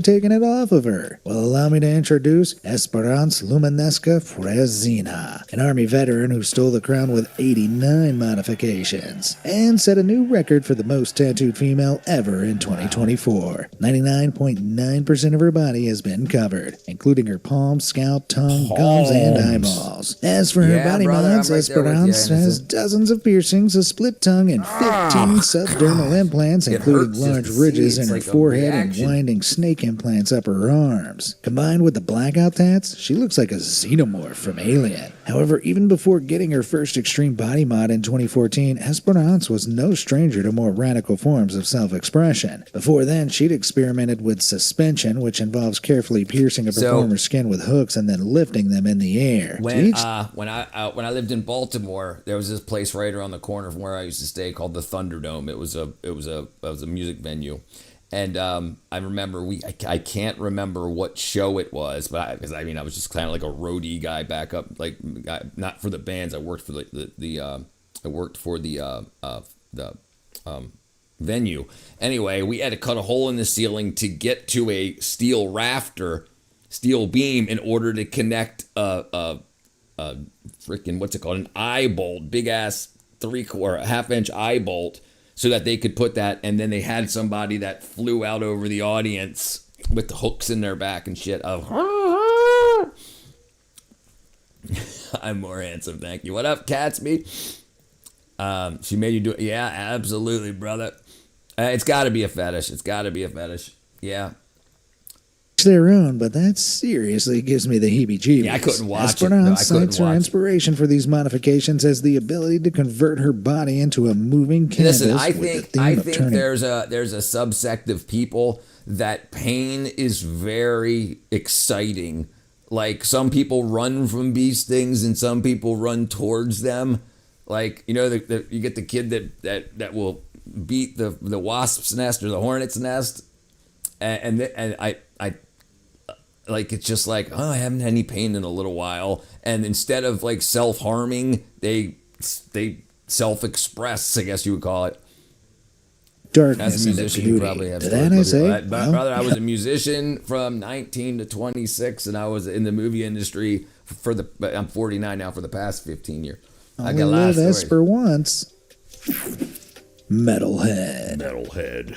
taking it off of her. Well, allow me to introduce Esperance Luminesca Frezina, an Army veteran who stole the crown with 89 modifications, and set a new record for the most tattooed female ever in 2024. 99.9% of her body has been covered, including her palms, scalp, tongue, gums, and eyeballs. As for her body mods, Esperance has dozens of piercings, a split tongue, and 15 subdermal implants, including large ridges in her forehead and winding snake implants up her arms. Combined with the blackout tats, she looks like a xenomorph from Alien. However, even before getting her first extreme body mod in 2014, Esperance was no stranger to more radical forms of self-expression. Before then, she'd experimented with suspension, which involves carefully piercing a performer's skin with hooks and then lifting them in the air. When I lived in Baltimore, there was this place right around the corner from where I used to stay called the Thunderdome. It was a music venue. And I remember I can't remember what show it was, but because I was just kind of like a roadie guy back up, like not for the bands. I worked for the venue. Anyway, we had to cut a hole in the ceiling to get to a steel beam in order to connect a freaking an eye bolt, big ass 3/4 inch eye bolt, so that they could put that, and then they had somebody that flew out over the audience with the hooks in their back and shit of I'm more handsome, thank you. What up, Catsby? She made you do it. Yeah, absolutely, brother. It's got to be a fetish. Yeah. Their own, but that seriously gives me the heebie-jeebies. Yeah, I couldn't watch Esperance cites her inspiration for these modifications as the ability to convert her body into a moving canvas. Listen, I think there's a subsect of people that pain is very exciting. Like, some people run from these things and some people run towards them. Like, you know, you get the kid that will beat the wasp's nest or the hornet's nest, and I like, it's just like, oh, I haven't had any pain in a little while, and instead of like self-harming, they self-express, I guess you would call it. Darkness As a musician, you probably have. Did I say? Brother, I was a musician from 19 to 26, and I was in the movie industry I'm 49 now, for the past 15 years. I got a lot of stories. Esper once. Metalhead.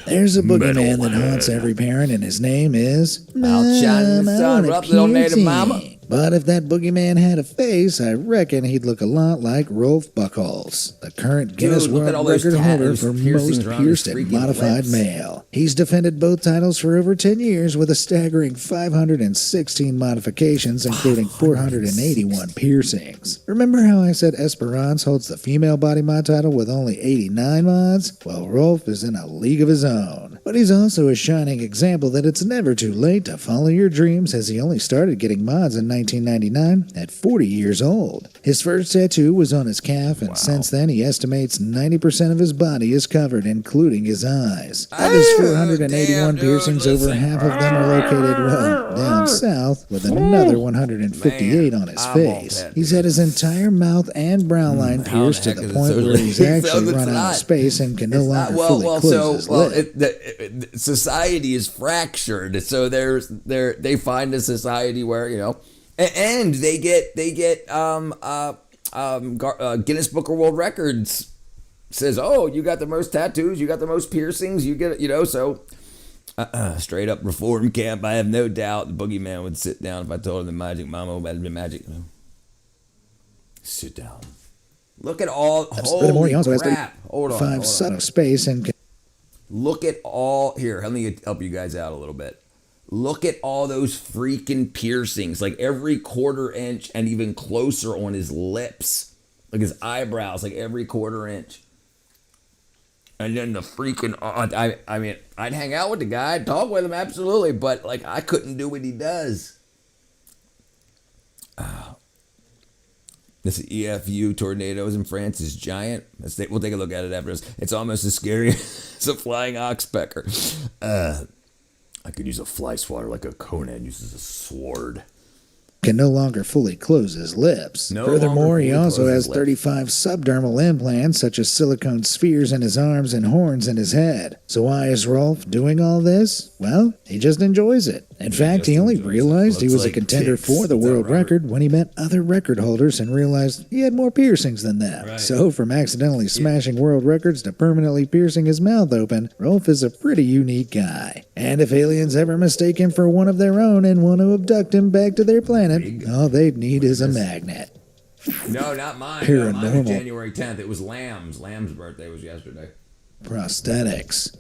There's a boogeyman that haunts every parent, and his name is Outshine the sun, rough little native mama. But if that boogeyman had a face, I reckon he'd look a lot like Rolf Buchholz, the current Guinness World Record holder for most pierced and modified male. He's defended both titles for over 10 years with a staggering 516 modifications, including 481 piercings. Remember how I said Esperance holds the female body mod title with only 89 mods? Well, Rolf is in a league of his own. But he's also a shining example that it's never too late to follow your dreams, as he only started getting mods in 1999 at 40 years old. His first tattoo was on his calf, and since then he estimates 90% of his body is covered, including his eyes. Of his 481 piercings, over half of them are located, well, down south, with another 158 on his face. He's had his entire mouth and brow line pierced to the point where he's actually run out of space and can no longer fully close his lip. Society is fractured, so they find a society where, you know, and they get Guinness Book of World Records says, oh, you got the most tattoos, you got the most piercings, you get it, you know. So straight up reform camp. I have no doubt the boogeyman would sit down if I told him the Magic Mama would have been magic. Sit down. Look at all. Holy crap! Hold on. 5 son of space and. Look at all, here, let me help you guys out a little bit. Look at all those freaking piercings, like every quarter inch and even closer on his lips. Like his eyebrows, like every quarter inch. And then the freaking, I mean, I'd hang out with the guy, I'd talk with him, absolutely, but like I couldn't do what he does. This EFU tornadoes in France is giant. We'll take a look at it after this. It's almost as scary as a flying oxpecker. I could use a fly swatter like a Conan uses a sword. Can no longer fully close his lips. Furthermore, he also has 35 subdermal implants, such as silicone spheres in his arms and horns in his head. So why is Rolf doing all this? Well, he just enjoys it. In fact, he only realized he was a contender for the world record when he met other record holders and realized he had more piercings than them. Right. So from accidentally smashing world records to permanently piercing his mouth open, Rolf is a pretty unique guy. And if aliens ever mistake him for one of their own and want to abduct him back to their planet, all they'd need is a magnet. No, not mine. Paranormal. No, mine was January 10th. It was Lamb's. Lamb's birthday was yesterday. Prosthetics.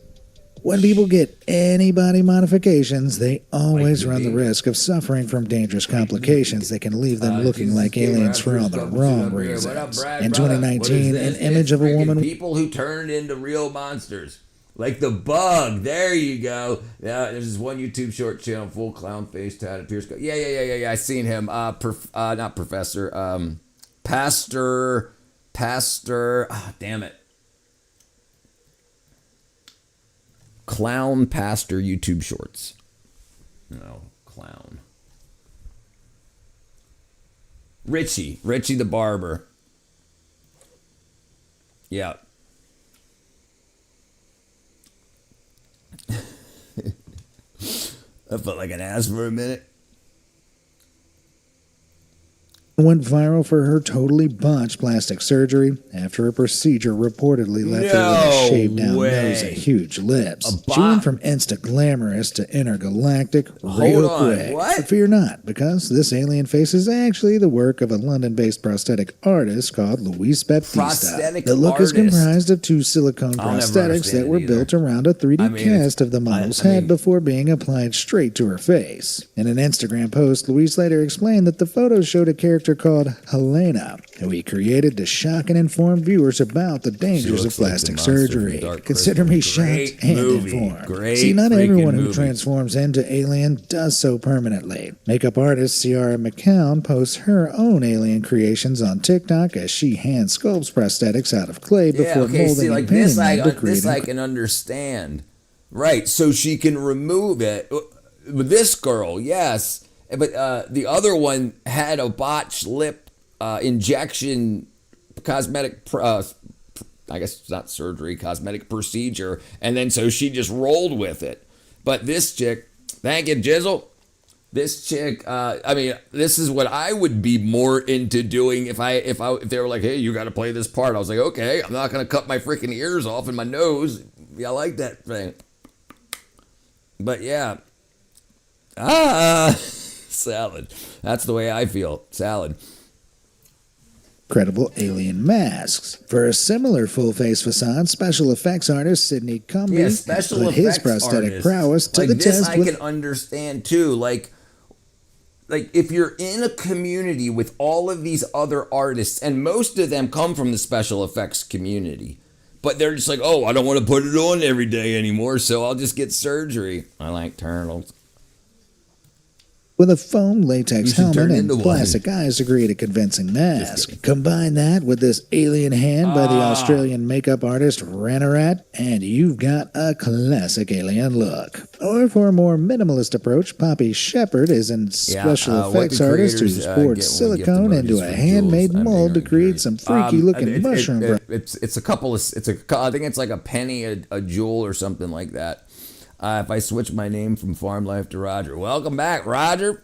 When people get any body modifications, they always run the risk of suffering from dangerous complications that can leave them looking like aliens for all the wrong reasons. In 2019, an image of a woman... People who turned into real monsters. Like the bug. There you go. Yeah, there's this one YouTube short channel, full clown face, tatted pierce. Yeah. I seen him. Not professor. Pastor. Damn it. Clown pastor YouTube shorts. No, clown. Richie the barber. Yeah. I felt like an ass for a minute. Went viral for her totally botched plastic surgery after a procedure reportedly left her with a shaved down nose and huge lips. She went from insta glamorous to intergalactic real quick. What? But fear not, because this alien face is actually the work of a London-based prosthetic artist called Luis Baptista. The look is comprised of 2 silicone prosthetics that were built around a 3D cast of the model's head before being applied straight to her face. In an Instagram post, Luis later explained that the photos showed a character character called Helena, who he created to shock and inform viewers about the dangers of plastic surgery. Consider me shocked and informed. See, not everyone who transforms into alien does so permanently. Makeup artist Ciara McCown posts her own alien creations on TikTok as she hand sculpts prosthetics out of clay before molding and painting them to create this I can understand. Right, so she can remove it. With this girl, yes. But the other one had a botched lip injection cosmetic, I guess it's not surgery, cosmetic procedure. And then so she just rolled with it. But this chick, thank you, Jizzle. This chick, this is what I would be more into doing if they were like, hey, you got to play this part. I was like, okay, I'm not going to cut my freaking ears off and my nose. Yeah, I like that thing. But yeah. Salad. That's the way I feel. Salad. Incredible alien masks. For a similar full-face facade, special effects artist Sidney Cumby put his prosthetic prowess to the test. I can understand too. Like if you're in a community with all of these other artists, and most of them come from the special effects community, but they're just like, oh, I don't want to put it on every day anymore, so I'll just get surgery. I like turtles. With a foam latex helmet and plastic eyes to create a convincing mask. Combine that with this alien hand by the Australian makeup artist Ranarat, and you've got a classic alien look. Or for a more minimalist approach, Poppy Shepherd is a special effects artist who's poured silicone into a handmade mold to create some freaky-looking mushroom. I think it's like a penny a jewel or something like that. If I switch my name from Farm Life to Roger. Welcome back, Roger.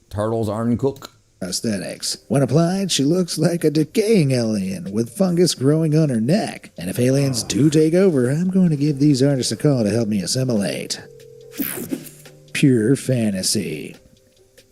Turtles aren't cook. Prosthetics. When applied, she looks like a decaying alien with fungus growing on her neck. And if aliens do take over, I'm going to give these artists a call to help me assimilate. Pure fantasy.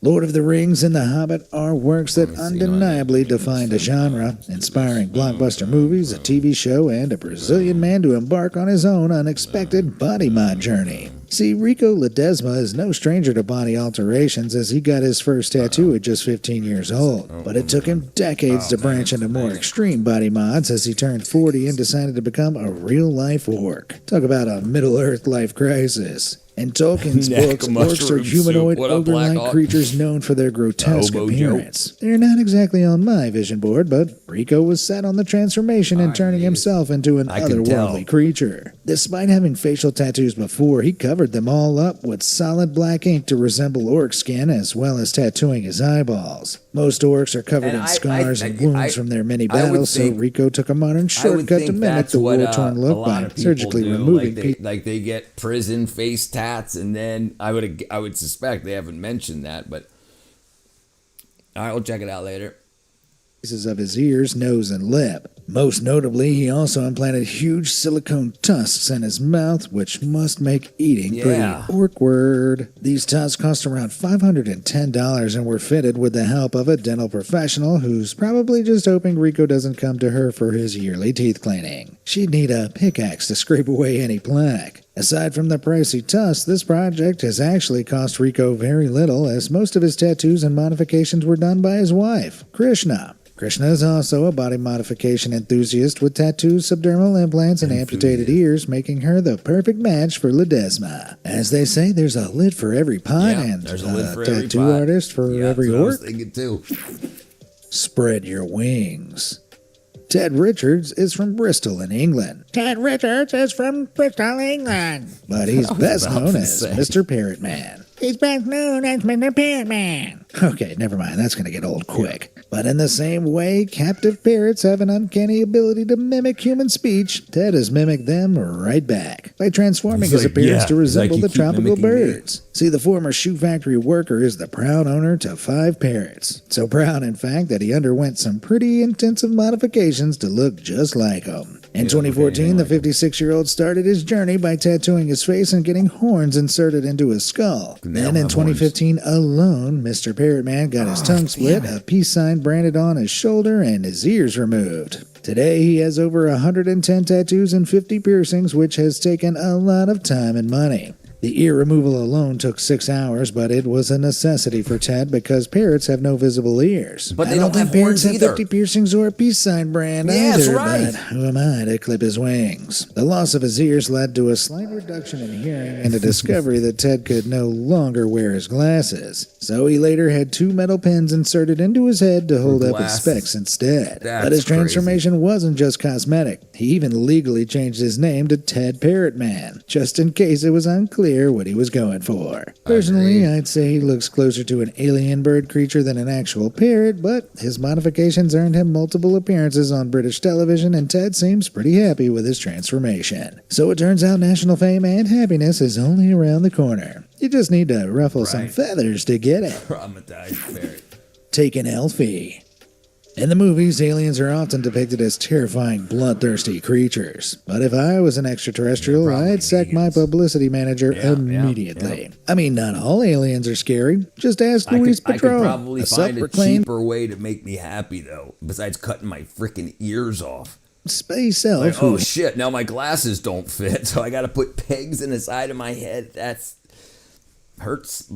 Lord of the Rings and The Hobbit are works that undeniably defined a genre, inspiring blockbuster movies, a TV show, and a Brazilian man to embark on his own unexpected body mod journey. See, Rico Ledesma is no stranger to body alterations, as he got his first tattoo at just 15 years old. But it took him decades to branch into more extreme body mods as he turned 40 and decided to become a real-life orc. Talk about a Middle-earth life crisis. In Tolkien's books, orcs are humanoid, ogre-like creatures known for their grotesque appearance. They're not exactly on my vision board, but Rico was set on the transformation and turning himself into an otherworldly creature. Despite having facial tattoos before, he covered them all up with solid black ink to resemble orc skin, as well as tattooing his eyeballs. Most orcs are covered in scars and wounds from their many battles, so Rico took a modern shortcut to mimic the war-torn look by surgically removing people. Like they get prison face tats, and then I would suspect they haven't mentioned that, but all right, we'll check it out later. Pieces of his ears, nose, and lip. Most notably, he also implanted huge silicone tusks in his mouth, which must make eating pretty awkward. These tusks cost around $510 and were fitted with the help of a dental professional who's probably just hoping Rico doesn't come to her for his yearly teeth cleaning. She'd need a pickaxe to scrape away any plaque. Aside from the pricey tusks, this project has actually cost Rico very little, as most of his tattoos and modifications were done by his wife, Krishna. Krishna is also a body modification enthusiast with tattoos, subdermal implants, and amputated ears, making her the perfect match for Ledesma. As they say, there's a lid for every pot, and there's a lid for tattoo every artist for every orc. I was thinking too. Spread your wings. Ted Richards is from Bristol in England. Ted Richards is from Bristol, England. But he's best known as Mr. Parrot Man. He's best known as Mr. Parrot Man. Okay, never mind. That's going to get old quick. But in the same way, captive parrots have an uncanny ability to mimic human speech, Ted has mimicked them right back by transforming his appearance to resemble the tropical birds. See, the former shoe factory worker is the proud owner to 5 parrots. So proud, in fact, that he underwent some pretty intensive modifications to look just like them. In 2014, the 56-year-old started his journey by tattooing his face and getting horns inserted into his skull. Then in 2015 alone, Mr. Parrot Man got his tongue split, a peace sign branded on his shoulder, and his ears removed. Today, he has over 110 tattoos and 50 piercings, which has taken a lot of time and money. The ear removal alone took 6 hours, but it was a necessity for Ted because parrots have no visible ears. But they I don't think have parrots horns have either. 50 piercings or a peace sign brand Yeah, that's either, right. but who am I to clip his wings? The loss of his ears led to a slight reduction in hearing and a discovery that Ted could no longer wear his glasses. So he later had 2 metal pins inserted into his head to hold up his glasses. specs instead. That's But his crazy. transformation wasn't just cosmetic. He even legally changed his name to Ted Parrot Man, just in case it was unclear what he was going for. Personally, I'd say he looks closer to an alien bird creature than an actual parrot, but his modifications earned him multiple appearances on British television, and Ted seems pretty happy with his transformation. So it turns out national fame and happiness is only around the corner. You just need to ruffle some feathers to get it. Traumatized parrot. Take an Elfie. In the movies, aliens are often depicted as terrifying, bloodthirsty creatures. But if I was an extraterrestrial, I'd sack my publicity manager immediately. I mean, not all aliens are scary. Just ask Luis I could Patron, probably a find a self-proclaimed cheaper way to make me happy, though, besides cutting my freaking ears off. space elf Like, who oh shit, now my glasses don't fit, so I gotta put pegs in the side of my head. That's hurts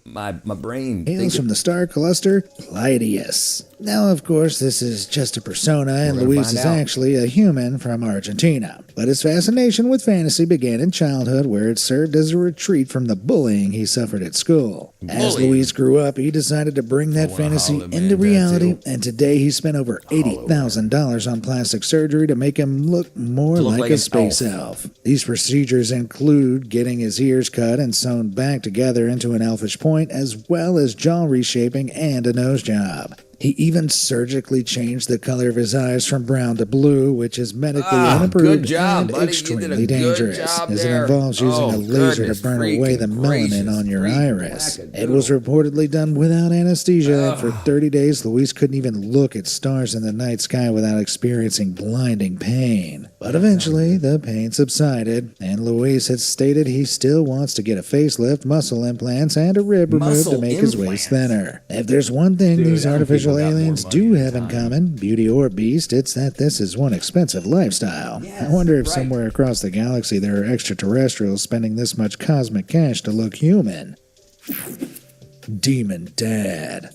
my brain. hails from the star cluster Pleiades. Now, of course, this is just a persona, and gonna Luis find is out. actually a human from Argentina. But his fascination with fantasy began in childhood, where it served as a retreat from the bullying he suffered at school. As Bullying. Luis grew up, he decided to bring that want a fantasy Hollow Man into reality, tattoo. and today he spent over $80,000 on plastic surgery to make him look more To look like like a an space elf. elf. These procedures include getting his ears cut and sewn back together into an elfish point, as well as jaw reshaping and a nose job. He even surgically changed the color of his eyes from brown to blue, which is medically unapproved good job, and buddy. You extremely did a good dangerous, job as there. it involves using a Oh, laser goodness to burn away the freaking melanin gracious, on your freaking iris. wackadoodle. It was reportedly done without anesthesia, and for 30 days, Luis couldn't even look at stars in the night sky without experiencing blinding pain. But eventually, the pain subsided, and Luis has stated he still wants to get a facelift, muscle implants, and a rib removed to Muscle make his waist implants. thinner. If there's one thing Dude, these young artificial people got more aliens money do than have in time. common, beauty or beast, it's that this is one expensive lifestyle. Yes, I wonder if right. somewhere across the galaxy there are extraterrestrials spending this much cosmic cash to look human. Demon Dad.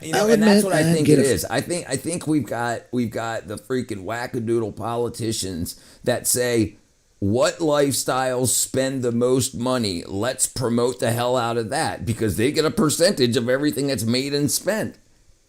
You know, I'll and that's admit what I I'd think get it a- is. I think we've got the freaking wackadoodle politicians that say, what lifestyles spend the most money? Let's promote the hell out of that, because they get a percentage of everything that's made and spent.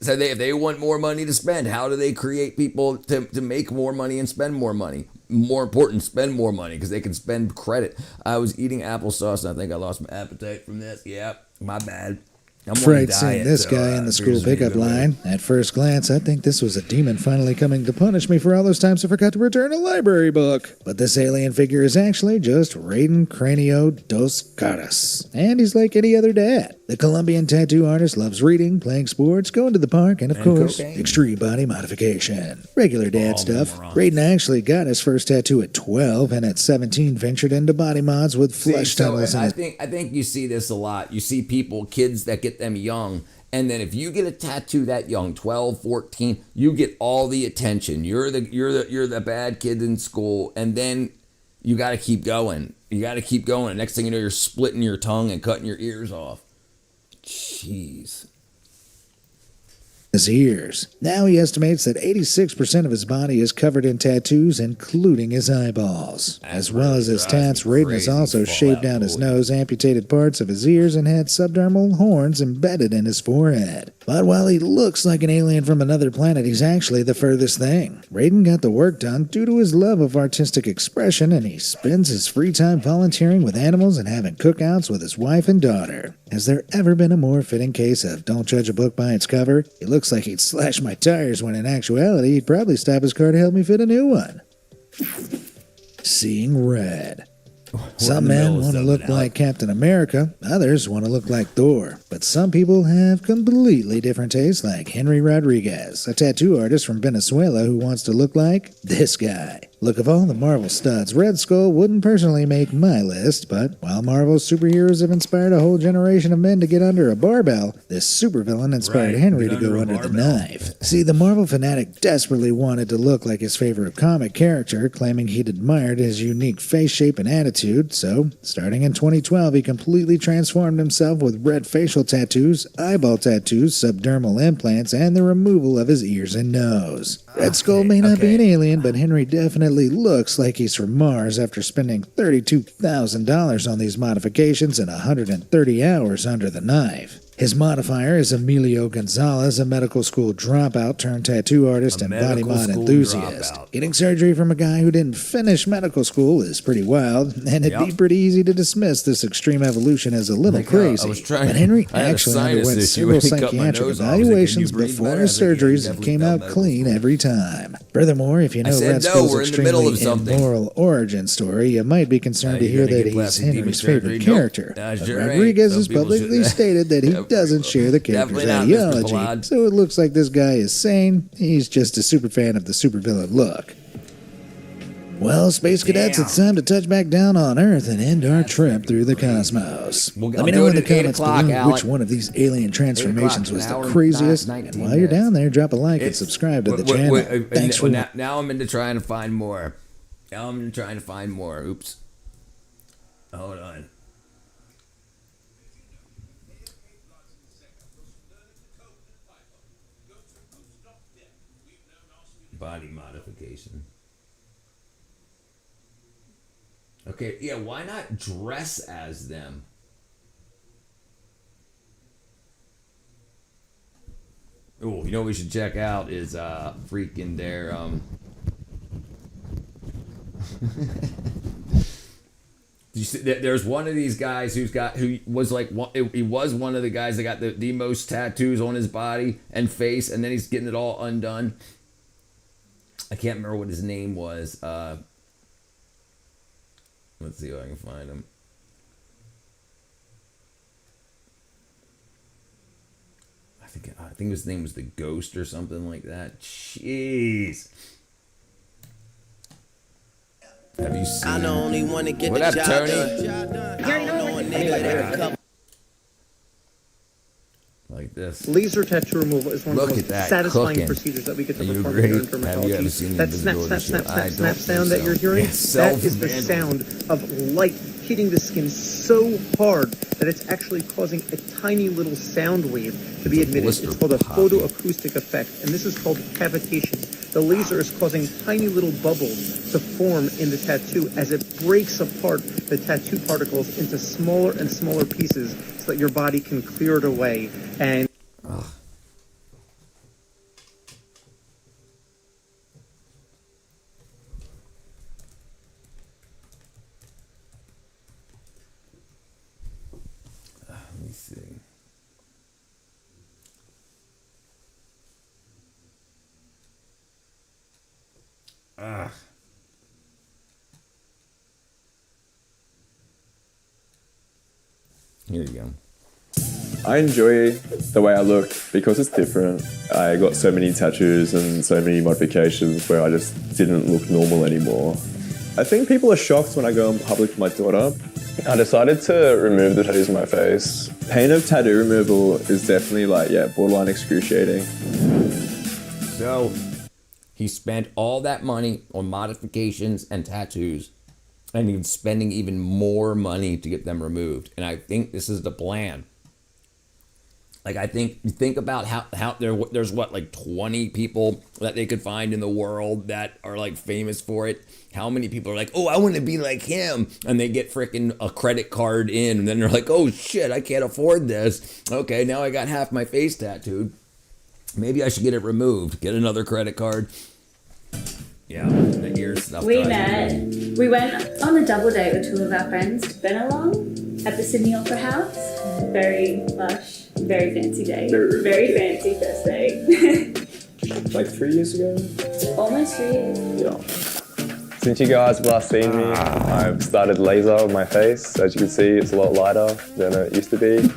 So if they want more money to spend, how do they create people to make more money and spend more money? More important, spend more money, because they can spend credit. I was eating applesauce and I think I lost my appetite from this. Yeah, my bad. I'm on a Fright seeing diet, this so, guy in the it school appears to be a pickup good way. line. At first glance, I think this was a demon finally coming to punish me for all those times I forgot to return a library book. But this alien figure is actually just Raiden Cranio dos Caras. And he's like any other dad. The Colombian tattoo artist loves reading, playing sports, going to the park, and of course, cocaine. extreme body modification. Regular dad stuff. morons. Raiden actually got his first tattoo at 12, and at 17 ventured into body mods with flesh tunnels in I his think you see this a lot. You see kids that get them young, and then if you get a tattoo that young, 12, 14, you get all the attention. You're the bad kid in school, and then you got to keep going. You got to keep going. Next thing you know, you're splitting your tongue and cutting your ears off. Jeez. his ears. Now he estimates that 86% of his body is covered in tattoos, including his eyeballs. As well as his tats, Raiden has also shaved down his nose, amputated parts of his ears, and had subdermal horns embedded in his forehead. But while he looks like an alien from another planet, he's actually the furthest thing. Raiden got the work done due to his love of artistic expression, and he spends his free time volunteering with animals and having cookouts with his wife and daughter. Has there ever been a more fitting case of don't judge a book by its cover? He looks like he'd slash my tires when in actuality he'd probably stop his car to help me fit a new one. Seeing red. Some men want to look like Captain America, others want to look like Thor. But some people have completely different tastes, like Henry Rodriguez, a tattoo artist from Venezuela who wants to look like this guy. Look, of all the Marvel studs, Red Skull wouldn't personally make my list, but while Marvel's superheroes have inspired a whole generation of men to get under a barbell, this supervillain inspired Henry to go under the knife. See, the Marvel fanatic desperately wanted to look like his favorite comic character, claiming he'd admired his unique face shape and attitude, so, starting in 2012, he completely transformed himself with red facial tattoos, eyeball tattoos, subdermal implants, and the removal of his ears and nose. Red Skull may not be an alien, but Henry definitely looks like he's from Mars after spending $32,000 on these modifications and 130 hours under the knife. His modifier is Emilio Gonzalez, a medical school dropout turned tattoo artist and body mod enthusiast. Getting surgery from a guy who didn't finish medical school is pretty wild, and it'd be pretty easy to dismiss this extreme evolution as a little crazy. But Henry actually underwent several psychiatric evaluations before his surgeries and came out clean every time. Furthermore, if you know Red Skull's extremely immoral origin story, you might be concerned to hear that he's Henry's favorite character. But Rodriguez has publicly stated that he doesn't share the character's ideology, so it looks like this guy is sane. He's just a super fan of the supervillain look. Well, Space Cadets, it's time to touch back down on Earth and end our trip through the cosmos. Let me know in the comments below which one of these alien transformations was the craziest, and while you're down there, drop a like and subscribe to the channel. Thanks for watching. Now I'm into trying to find more. Oops. Hold on. Body modification. Okay, yeah, why not dress as them? Oh, you know what we should check out is freaking their you see, there's one of these guys who was one of the guys that got the most tattoos on his body and face, and then he's getting it all undone. I can't remember what his name was. Let's see if I can find him. I think his name was the Ghost or something like that. Jeez. Have you seen? I only want to get what up, Tony? Like this. Laser tattoo removal is one of the most satisfying procedures that we get to perform here in dermatology. That snap, snap, snap, snap, snap sound that you're hearing, that is the sound of light hitting the skin so hard that it's actually causing a tiny little sound wave to be emitted. It's called a photoacoustic effect, and this is called cavitation. The laser is causing tiny little bubbles to form in the tattoo as it breaks apart the tattoo particles into smaller and smaller pieces so that your body can clear it away. And let me see. Here you go. I enjoy the way I look because it's different. I got so many tattoos and so many modifications where I just didn't look normal anymore. I think people are shocked when I go in public with my daughter. I decided to remove the tattoos on my face. Pain of tattoo removal is definitely borderline excruciating. So he spent all that money on modifications and tattoos, and he's spending even more money to get them removed. And I think this is the plan. Like, I think about how there's what, like 20 people that they could find in the world that are like famous for it. How many people are like, oh, I want to be like him, and they get freaking a credit card in, and then they're like, oh shit, I can't afford this. Okay, now I got half my face tattooed. Maybe I should get it removed. Get another credit card. Yeah, the ear stuff. We went on a double date with two of our friends to Benelong at the Sydney Opera House. Very lush, very fancy day. Very fancy first date. Like 3 years ago? Almost 3 years. Yeah. Since you guys have last seen me, I've started laser on my face. As you can see, it's a lot lighter than it used to be.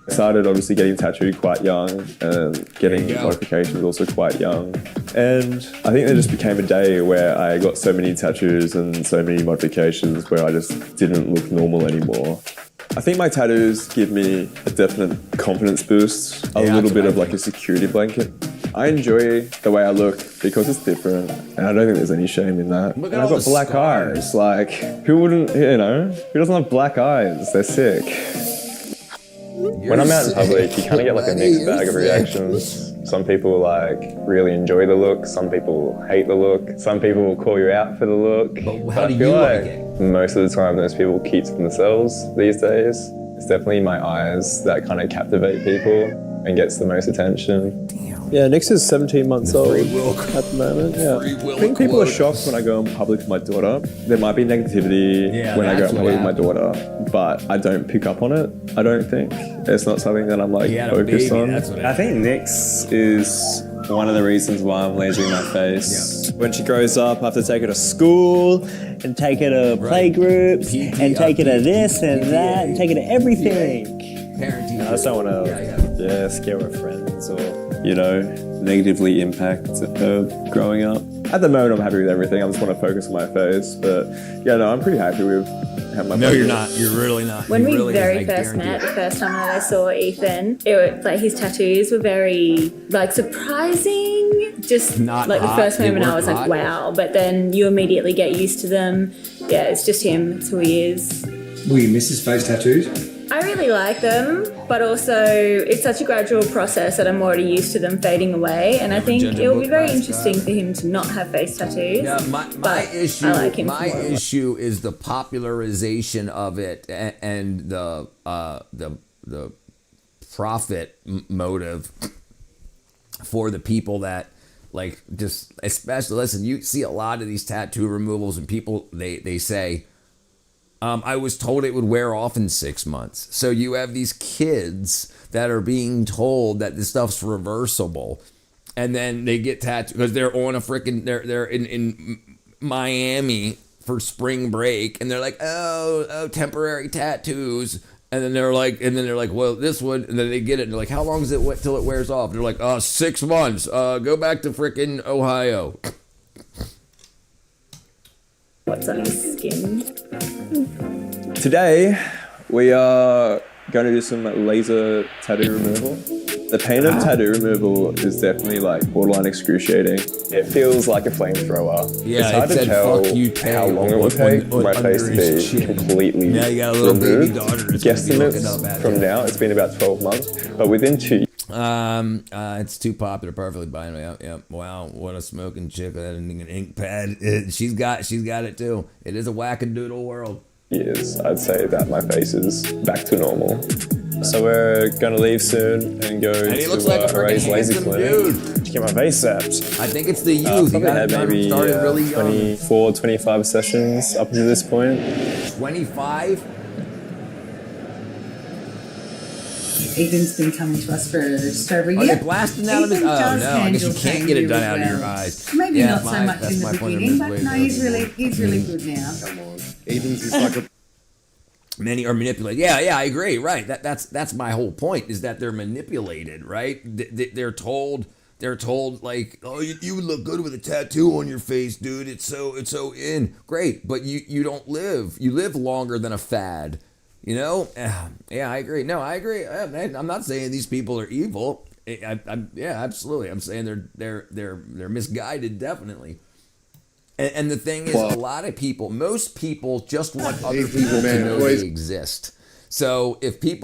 Started obviously getting tattooed quite young, and getting modification was also quite young. And I think there just became a day where I got so many tattoos and so many modifications where I just didn't look normal anymore. I think my tattoos give me a definite confidence boost, a little bit of like a security blanket. I enjoy the way I look because it's different, and I don't think there's any shame in that. And I've got black eyes. Like, who wouldn't, who doesn't have black eyes? They're sick. When I'm out in public, you kind of get like a mixed bag of reactions. Some people like really enjoy the look, some people hate the look, some people will call you out for the look. But how do you like it? Most of the time those people keep to themselves these days. It's definitely my eyes that kind of captivate people and gets the most attention. Yeah, Nix is 17 months old at the moment. Yeah, I think people are shocked when I go in public with my daughter. There might be negativity when I go in public with my daughter, but I don't pick up on it. I don't think it's not something that I'm like focused on. I think Nix is one of the reasons why I'm lasering my face. When she grows up, I have to take her to school and take her to play groups and take her to this and that and take her to everything. Parenting. I just don't want to scare her friends or negatively impact her growing up. At the moment, I'm happy with everything. I just want to focus on my face. But I'm pretty happy with how my. No, you're not. You're really not. When we very first met, the first time I saw Ethan, it was like his tattoos were very like surprising. Just not like hot. The first moment I was hot. like, wow. But then you immediately get used to them. Yeah, it's just him. It's who he is. Will you miss his face tattoos? I really like them, but also it's such a gradual process that I'm already used to them fading away, and I think it will be very interesting for him to not have face tattoos. Yeah, my issue is the popularization of it and the profit motive for the people that like just especially listen. You see a lot of these tattoo removals, and people they say. I was told it would wear off in 6 months. So you have these kids that are being told that this stuff's reversible, and then they get tattooed because they're on a freaking they're in Miami for spring break, and they're like, oh, temporary tattoos, and then they're like, well, this one, and then they get it, and they're like, how long is it till it wears off? And they're like, 6 months. Go back to freaking Ohio. What's on his skin? Today, we are going to do some laser tattoo removal. The pain of tattoo removal is definitely like borderline excruciating. It feels like a flamethrower. Yeah, it's hard to tell how long it will take for my face to be completely now you got a little removed. baby daughter. Guesstimates from now, it's been about 12 months, but within 2 years. It's too popular, perfectly by me. Yep. Wow, what a smoking chick with an ink pad. She's got it too. It is a wackadoodle world. Years, I'd say that my face is back to normal. So we're gonna leave soon and go to Array's Laser Clinic to get my face zapped. I think it's the youth. Probably had maybe 24, 25 sessions up to this point. 25? Ethan's been coming to us for just over a year. Are they blasting out of his? Oh no, I guess you can't get it done out of your eyes. Maybe not so much in the beginning, but no, he's really good now. Come on, Ethan's is like a. Many are manipulated. Yeah, I agree. Right. That's my whole point is that they're manipulated. Right. They're told like, oh, you would look good with a tattoo on your face, dude. It's so in. Great, but you don't live. You live longer than a fad. You know? Yeah, I agree. No, I agree. I'm not saying these people are evil. Yeah, absolutely. I'm saying they're misguided, definitely. And the thing is, a lot of people, most people just want other people to know they exist. So if they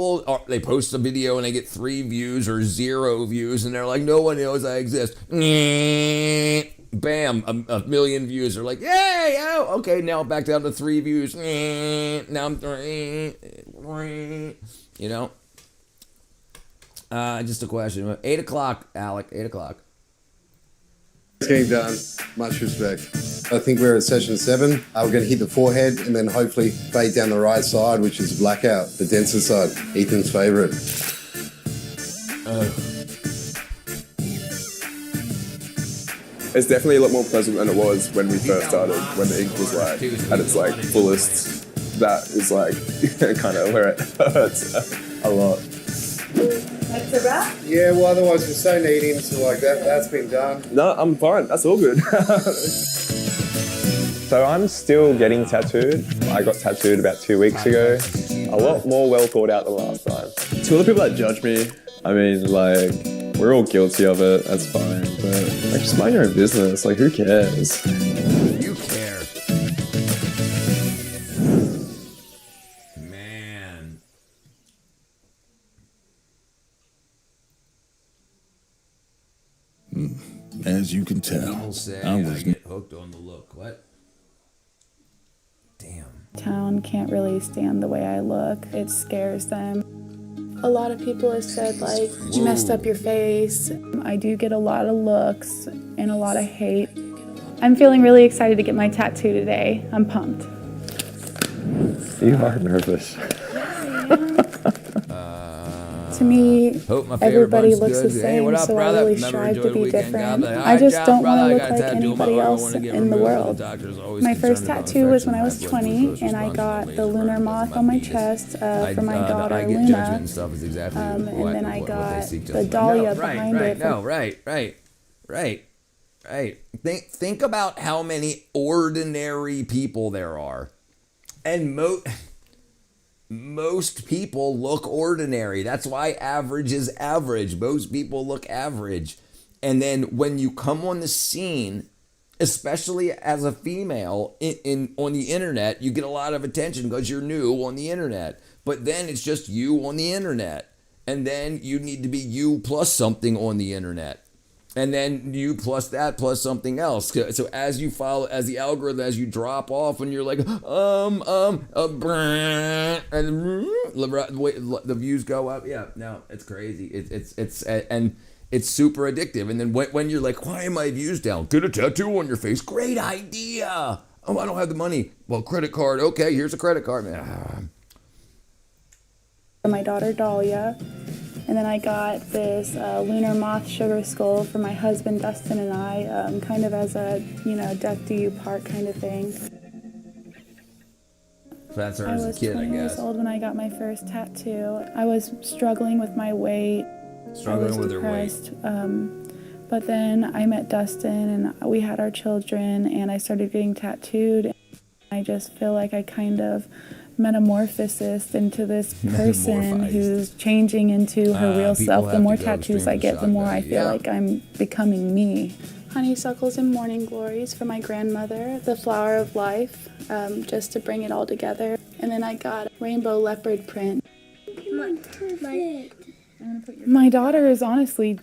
post a video and they get 3 views or 0 views, and they're like, no one knows I exist. Bam, a million views. They're like, yay, oh, okay, now back down to 3 views. Now I'm, you know. Just a question. 8 o'clock, Alec. 8 o'clock. It's getting done. Much respect. I think we're at session 7. We're going to hit the forehead and then hopefully fade down the right side, which is blackout, the denser side. Ethan's favourite. It's definitely a lot more pleasant than it was when we first started, when the ink was like at its like fullest. That is like kind of where it hurts a lot. That's a wrap? Yeah, well, otherwise we're so needing, so like that's been done. No, I'm fine. That's all good. So I'm still getting tattooed. I got tattooed about 2 weeks ago. A lot more well thought out than last time. To all the people that judge me, I mean, like, we're all guilty of it. That's fine. But like, just mind your own business. Like, who cares? You care. Man. As you can tell, People say I I was get hooked on the look. What? Damn. Town can't really stand the way I look. It scares them. A lot of people have said, like, you messed up your face. I do get a lot of looks and a lot of hate. I'm feeling really excited to get my tattoo today. I'm pumped. You are nervous. To me, everybody looks the Hey, same, what up, so brother? I really Remember, strive enjoy to the be weekend, different. God bless. I just Alright, don't want brother, to I look got a like tattoo of my anybody arm. I else wanna get in the removed. world. The doctor's always My first concerned about tattoo was when I infections. was My blood 20, glucose and I response got is the amazing. lunar Right, moth that's on my biggest. chest for my daughter, I get Luna. judgment and stuff is exactly And then I what got they seek the just dahlia no, right, behind right, it. No, right. Think about how many ordinary people there are. And most people look ordinary. That's why average is average. Most people look average. And then when you come on the scene, especially as a female on the internet, you get a lot of attention because you're new on the internet. But then it's just you on the internet. And then you need to be you plus something on the internet. And then you plus that plus something else. So as you follow, as the algorithm, as you drop off, and you're like, and the views go up. Yeah, no, it's crazy. And it's super addictive. And then when you're like, why are my views down? Get a tattoo on your face. Great idea. Oh, I don't have the money. Well, credit card. Okay, here's a credit card. For my daughter, Dahlia. And then I got this lunar moth sugar skull for my husband, Dustin, and I, kind of as a, death do you part kind of thing. That's her as a kid, I guess. I was 20 years old when I got my first tattoo. I was struggling with my weight. Struggling with her weight. But then I met Dustin, and we had our children, and I started getting tattooed. I just feel like I kind of metamorphosis into this person who's changing into her real self. The more tattoos I get, the more I feel like I'm becoming me. Honeysuckles and morning glories for my grandmother, the flower of life, just to bring it all together. And then I got rainbow leopard print. My daughters honestly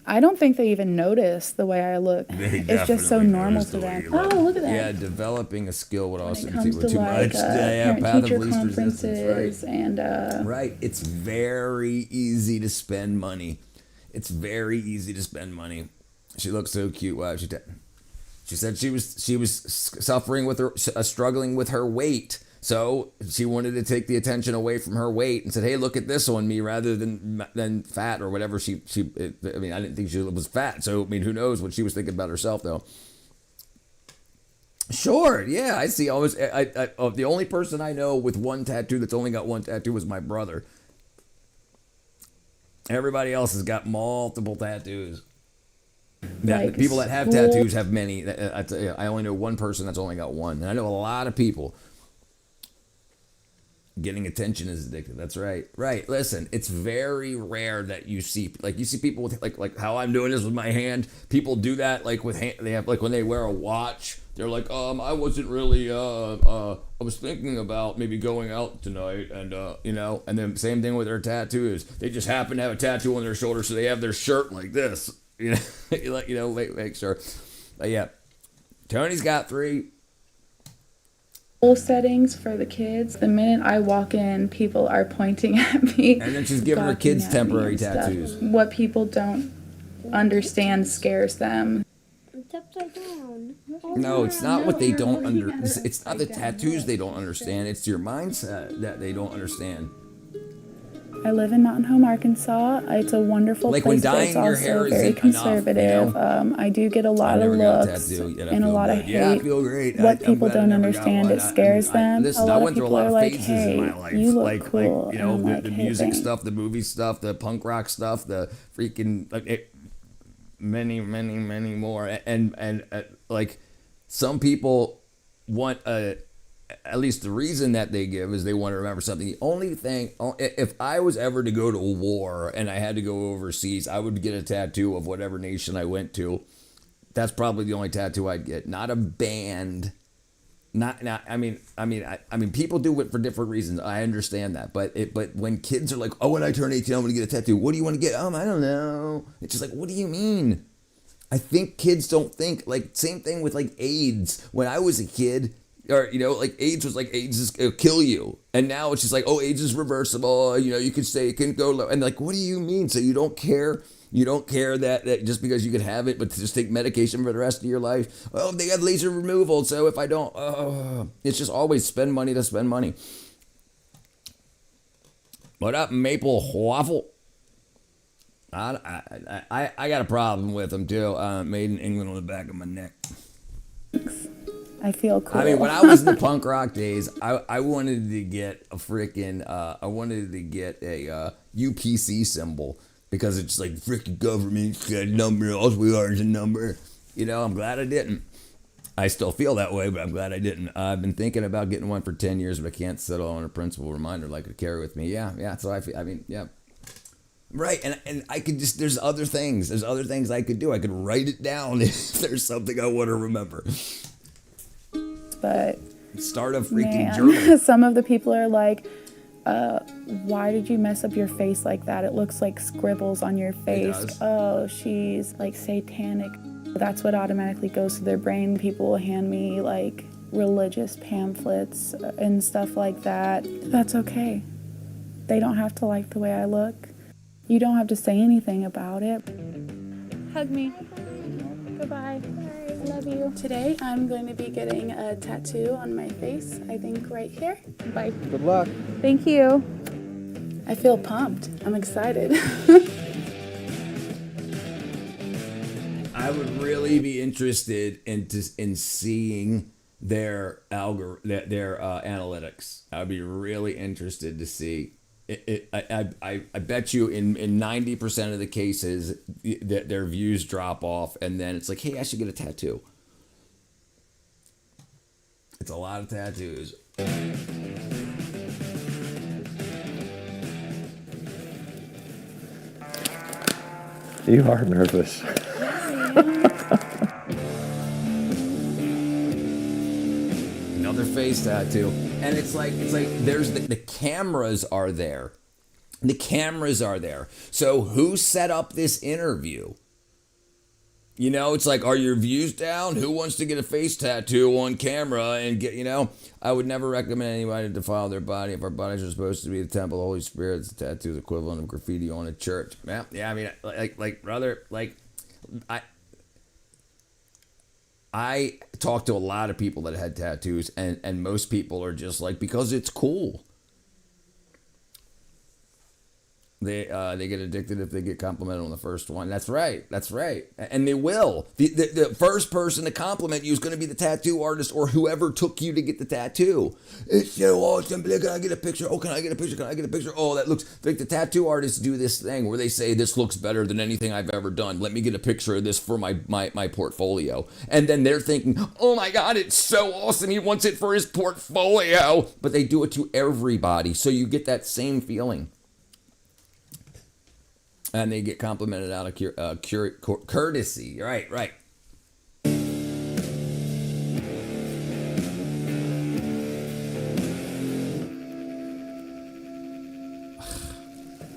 I don't think they even notice the way I look. It's just so normal to them. Oh, look at that. Yeah, developing a skill would also be too much. Parent-teacher conferences and right. It's very easy to spend money. She looks so cute. Wow, she said she was suffering with struggling with her weight. So she wanted to take the attention away from her weight and said, "Hey, look at this on me," rather than fat or whatever. I didn't think she was fat. So who knows what she was thinking about herself though. Sure, yeah, I see. Almost, the only person I know with one tattoo that's only got one tattoo was my brother. Everybody else has got multiple tattoos. Like people that have tattoos have many. I only know one person that's only got one, and I know a lot of people. Getting attention is addictive. That's right. Right. Listen, it's very rare that you see people with like how I'm doing this with my hand. People do that with hand. They have when they wear a watch. They're like, I wasn't really. I was thinking about maybe going out tonight, and and then same thing with their tattoos. They just happen to have a tattoo on their shoulder, so they have their shirt like this. Make sure. But yeah, Tony's got 3. Settings for the kids. The minute I walk in, people are pointing at me. And then she's giving her kids temporary tattoos. What people don't understand scares them. It's upside down. No, it's not what they don't understand. It's not the tattoos they don't understand. It's your mindset that they don't understand. I live in Mountain Home, Arkansas. It's a wonderful Like place, when but it's dyeing your also hair very isn't conservative. enough, you know? I do get a lot of looks and a lot of hate. Yeah, I feel great. What I'm people glad I don't never got understand, one. it scares them. Listen, a I lot went of through a people lot are of like, phases hey, in my life. you look like, cool. you know, and I'm the like, music hey, thanks. stuff, the movie stuff, the punk rock stuff, the freaking many more. And like some people want at least the reason that they give is they want to remember something. The only thing, if I was ever to go to a war and I had to go overseas, I would get a tattoo of whatever nation I went to. That's probably the only tattoo I'd get. Not a band. I mean, people do it for different reasons. I understand that, but when kids are like, oh, when I turn 18, I'm gonna get a tattoo. What do you want to get? I don't know. It's just like, what do you mean? I think kids don't think like same thing with like AIDS. When I was a kid. Or, you know, like AIDS was like, AIDS is it'll kill you. And now it's just like, oh, AIDS is reversible. You know, you can say it can go low. And like, what do you mean? So you don't care? You don't care that just because you could have it, but to just take medication for the rest of your life? Oh, they got laser removal. So if I don't, it's just always spend money to spend money. What up, Maple Waffle? I got a problem with them too. Made in England on the back of my neck. I feel cool. I mean, when I was in the punk rock days, I wanted to get a freaking, I wanted to get a UPC symbol because it's like freaking government got a number, all we are is a number. You know, I'm glad I didn't. I still feel that way, but I'm glad I didn't. I've been thinking about getting one for 10 years, but I can't settle on a principal reminder like to carry with me. Yeah. So I feel, I mean, yeah. Right, and I could just, there's other things I could do. I could write it down if there's something I want to remember. But start a freaking journal. Some of the people are like, why did you mess up your face like that? It looks like scribbles on your face. Oh, she's like satanic. That's what automatically goes to their brain. People will hand me like religious pamphlets and stuff like that. That's okay. They don't have to like the way I look. You don't have to say anything about it. Hug me. Goodbye. I love you. Today I'm going to be getting a tattoo on my face, I think right here. Bye. Good luck. Thank you. I feel pumped. I'm excited. I would really be interested in seeing their analytics. I would be really interested to see. I bet you in 90% of the cases that their views drop off, and then it's like, hey, I should get a tattoo. It's a lot of tattoos. You are nervous. Another face tattoo. And it's like there's the cameras are there. The cameras are there. So who set up this interview? You know, it's like, are your views down? Who wants to get a face tattoo on camera and get, you know? I would never recommend anybody to defile their body. If our bodies are supposed to be the temple of the Holy Spirit, it's a tattoo is equivalent of graffiti on a church. Yeah, I mean, brother, I talked to a lot of people that had tattoos, and most people are just like, because it's cool. They get addicted if they get complimented on the first one. That's right. And they will. The first person to compliment you is going to be the tattoo artist or whoever took you to get the tattoo. It's so awesome. Can I get a picture? Oh, can I get a picture? Can I get a picture? Oh, that looks like the tattoo artists do this thing where they say, this looks better than anything I've ever done. Let me get a picture of this for my portfolio. And then they're thinking, oh my God, it's so awesome. He wants it for his portfolio. But they do it to everybody. So you get that same feeling. And they get complimented out of courtesy. Right.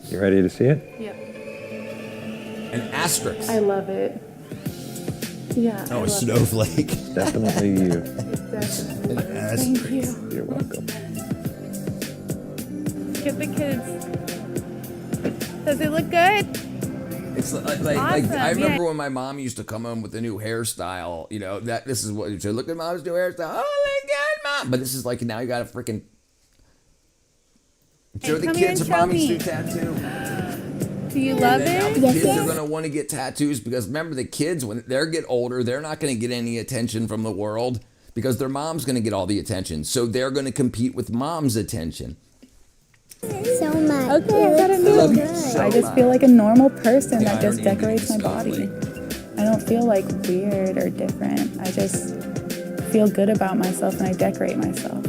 You ready to see it? Yep. An asterisk. I love it. Yeah. Oh, a snowflake. Definitely you. Definitely. An asterisk. Thank you. You're welcome. Get the kids. Does it look good? It's like I remember when my mom used to come home with a new hairstyle. You know that this is what you say. Look at mom's new hairstyle. Oh my God, mom! But this is like now you got a freaking Show the kids a mommy's new tattoo. Do you love it? The kids are going to want to get tattoos because remember the kids, when they get older, they're not going to get any attention from the world because their mom's going to get all the attention. So they're going to compete with mom's attention. So much. Okay, I gotta move. I just feel like a normal person that just decorates my body. I don't feel like weird or different. I just feel good about myself and I decorate myself.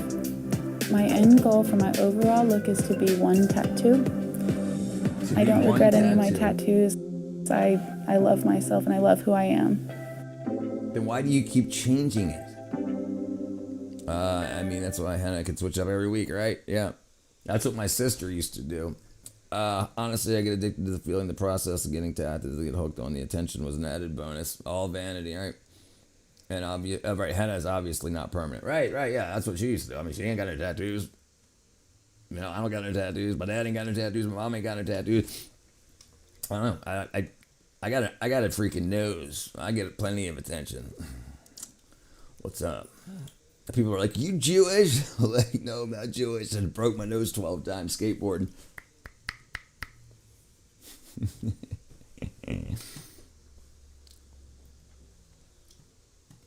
My end goal for my overall look is to be one tattoo. I don't regret any of my tattoos. I love myself and I love who I am. Then why do you keep changing it? I mean, that's why Hannah can switch up every week, right? Yeah. That's what my sister used to do. Honestly, I get addicted to the feeling, the process of getting tattoos, to get hooked on the attention was an added bonus. All vanity, right? And right, Hannah's obviously not permanent. Right, yeah, that's what she used to do. I mean, she ain't got no tattoos. You know, I don't got no tattoos. My dad ain't got no tattoos. My mom ain't got no tattoos. I don't know. I got a freaking nose. I get plenty of attention. What's up? People are like, you Jewish? Like, no, I'm not Jewish. I broke my nose 12 times skateboarding.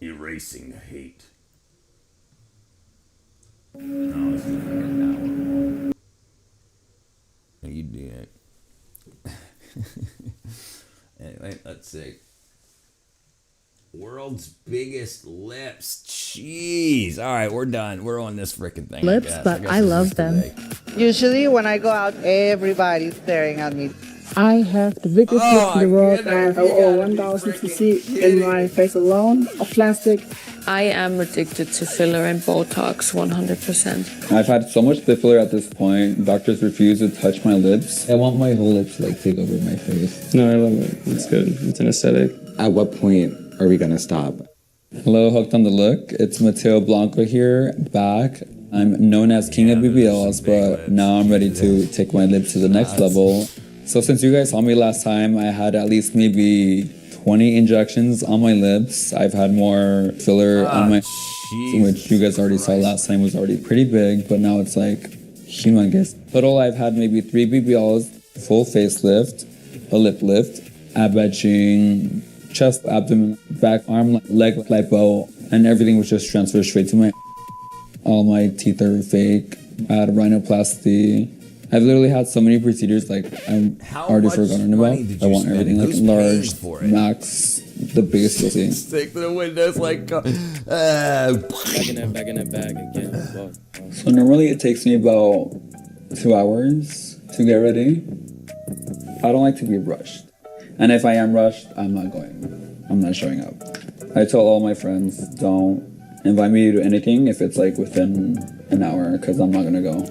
Erasing hate. No, this is fucking that one. You do it. Anyway, let's see. World's biggest lips. Jeez. All right, we're done. We're on this freaking thing. Lips, but I love them. Usually when I go out, everybody's staring at me. I have the biggest lips in the world. I have over 1,000 cc in my face alone of plastic. I am addicted to filler and Botox 100%. I've had so much filler at this point. Doctors refuse to touch my lips. I want my whole lips to like take over my face. No, I love it. It's good. It's an aesthetic. At what point are we gonna stop? Hello, Hooked on the Look. It's Mateo Blanco here, back. I'm known as King of BBLs, but now I'm ready to take my lips to the next level. So since you guys saw me last time, I had at least maybe 20 injections on my lips. I've had more filler on my, which you guys already saw last time was already pretty big, but now it's like humongous. Total, I've had maybe 3 BBLs, full facelift, a lip lift, ab etching, chest, abdomen, back, arm, leg, lipo, and everything was just transferred straight to my. All my teeth are fake. I had rhinoplasty. I've literally had so many procedures, like I'm already forgotten about. I want everything like large, max, the base you'll see. Stick to the windows like. Back in that bag again. So normally it takes me about 2 hours to get ready. I don't like to be rushed. And if I am rushed, I'm not going. I'm not showing up. I tell all my friends, don't invite me to anything if it's like within an hour, because I'm not gonna go.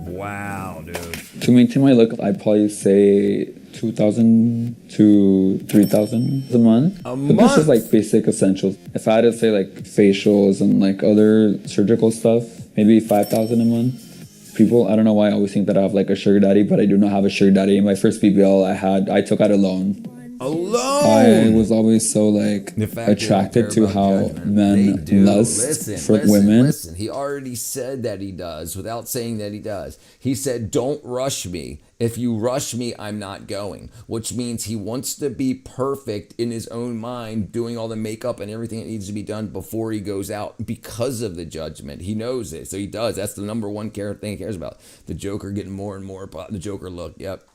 Wow, dude. To maintain my look, I'd probably say 2,000 to 3,000 a month. But this is like basic essentials. If I had to say like facials and like other surgical stuff, maybe 5,000 a month. People, I don't know why I always think that I have like a sugar daddy, but I do not have a sugar daddy. My first BBL I took out a loan. I was always so like attracted to how men lust for women. Listen, he already said that he does without saying that he does. He said, don't rush me. If you rush me, I'm not going. Which means he wants to be perfect in his own mind, doing all the makeup and everything that needs to be done before he goes out because of the judgment. He knows it, so he does. That's the number one thing he cares about. The Joker getting more and more, the Joker look, yep.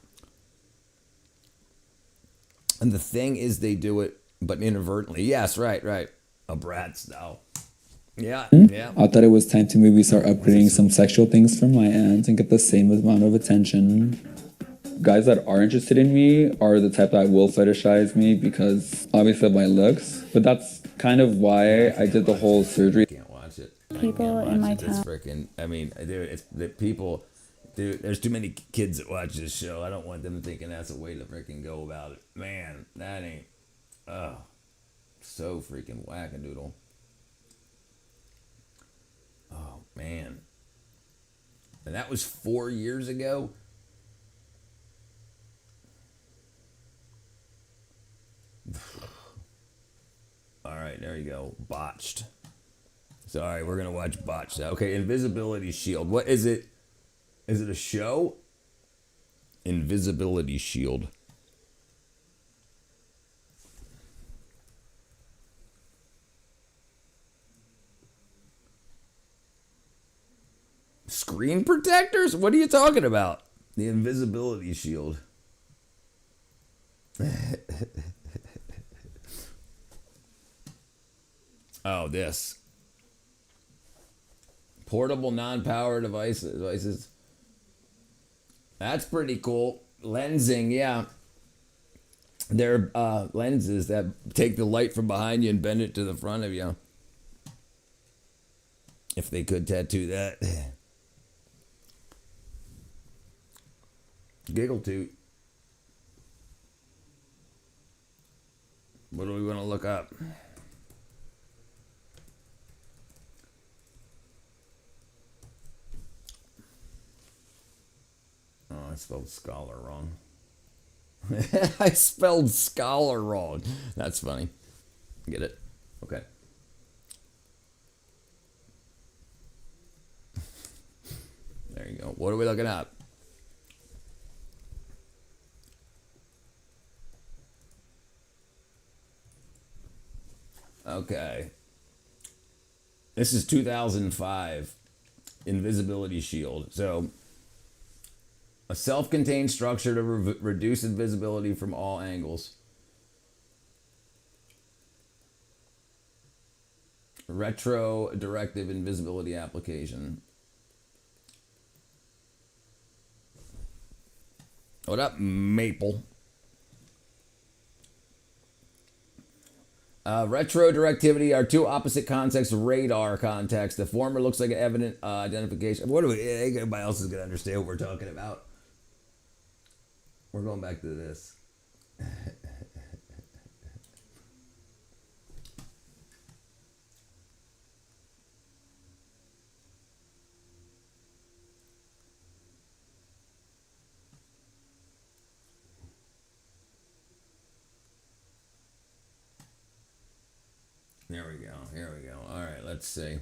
And the thing is, they do it, but inadvertently. Yes, right. A brat style. Yeah. I thought it was time to maybe start upgrading some sexual things from my end and get the same amount of attention. Guys that are interested in me are the type that will fetishize me because obviously of my looks. But that's kind of why I did the whole surgery. Can't watch it. People in my town. I mean, dude, it's the people. Dude, there's too many kids that watch this show. I don't want them thinking that's a way to freaking go about it. Man, that ain't, so freaking wackadoodle. Oh, man. And that was 4 years ago? All right, there you go. Botched. Sorry, we're going to watch Botched. Okay, Invisibility Shield. What is it? Is it a show? Invisibility shield. Screen protectors? What are you talking about? The invisibility shield. Oh, this. Portable non-power devices. That's pretty cool. Lensing, yeah. They're lenses that take the light from behind you and bend it to the front of you. If they could tattoo that. Giggle toot. What do we want to look up? Oh, I spelled scholar wrong. I spelled scholar wrong. That's funny. Get it? Okay. There you go. What are we looking up? Okay. This is 2005. Invisibility shield. So, a self-contained structure to reduce invisibility from all angles. Retro-directive invisibility application. What up, Maple? Retro directivity are two opposite contexts of radar context. The former looks like an evident identification. What do we? Everybody else is going to understand what we're talking about. We're going back to this. There we go. Here we go. All right, let's see.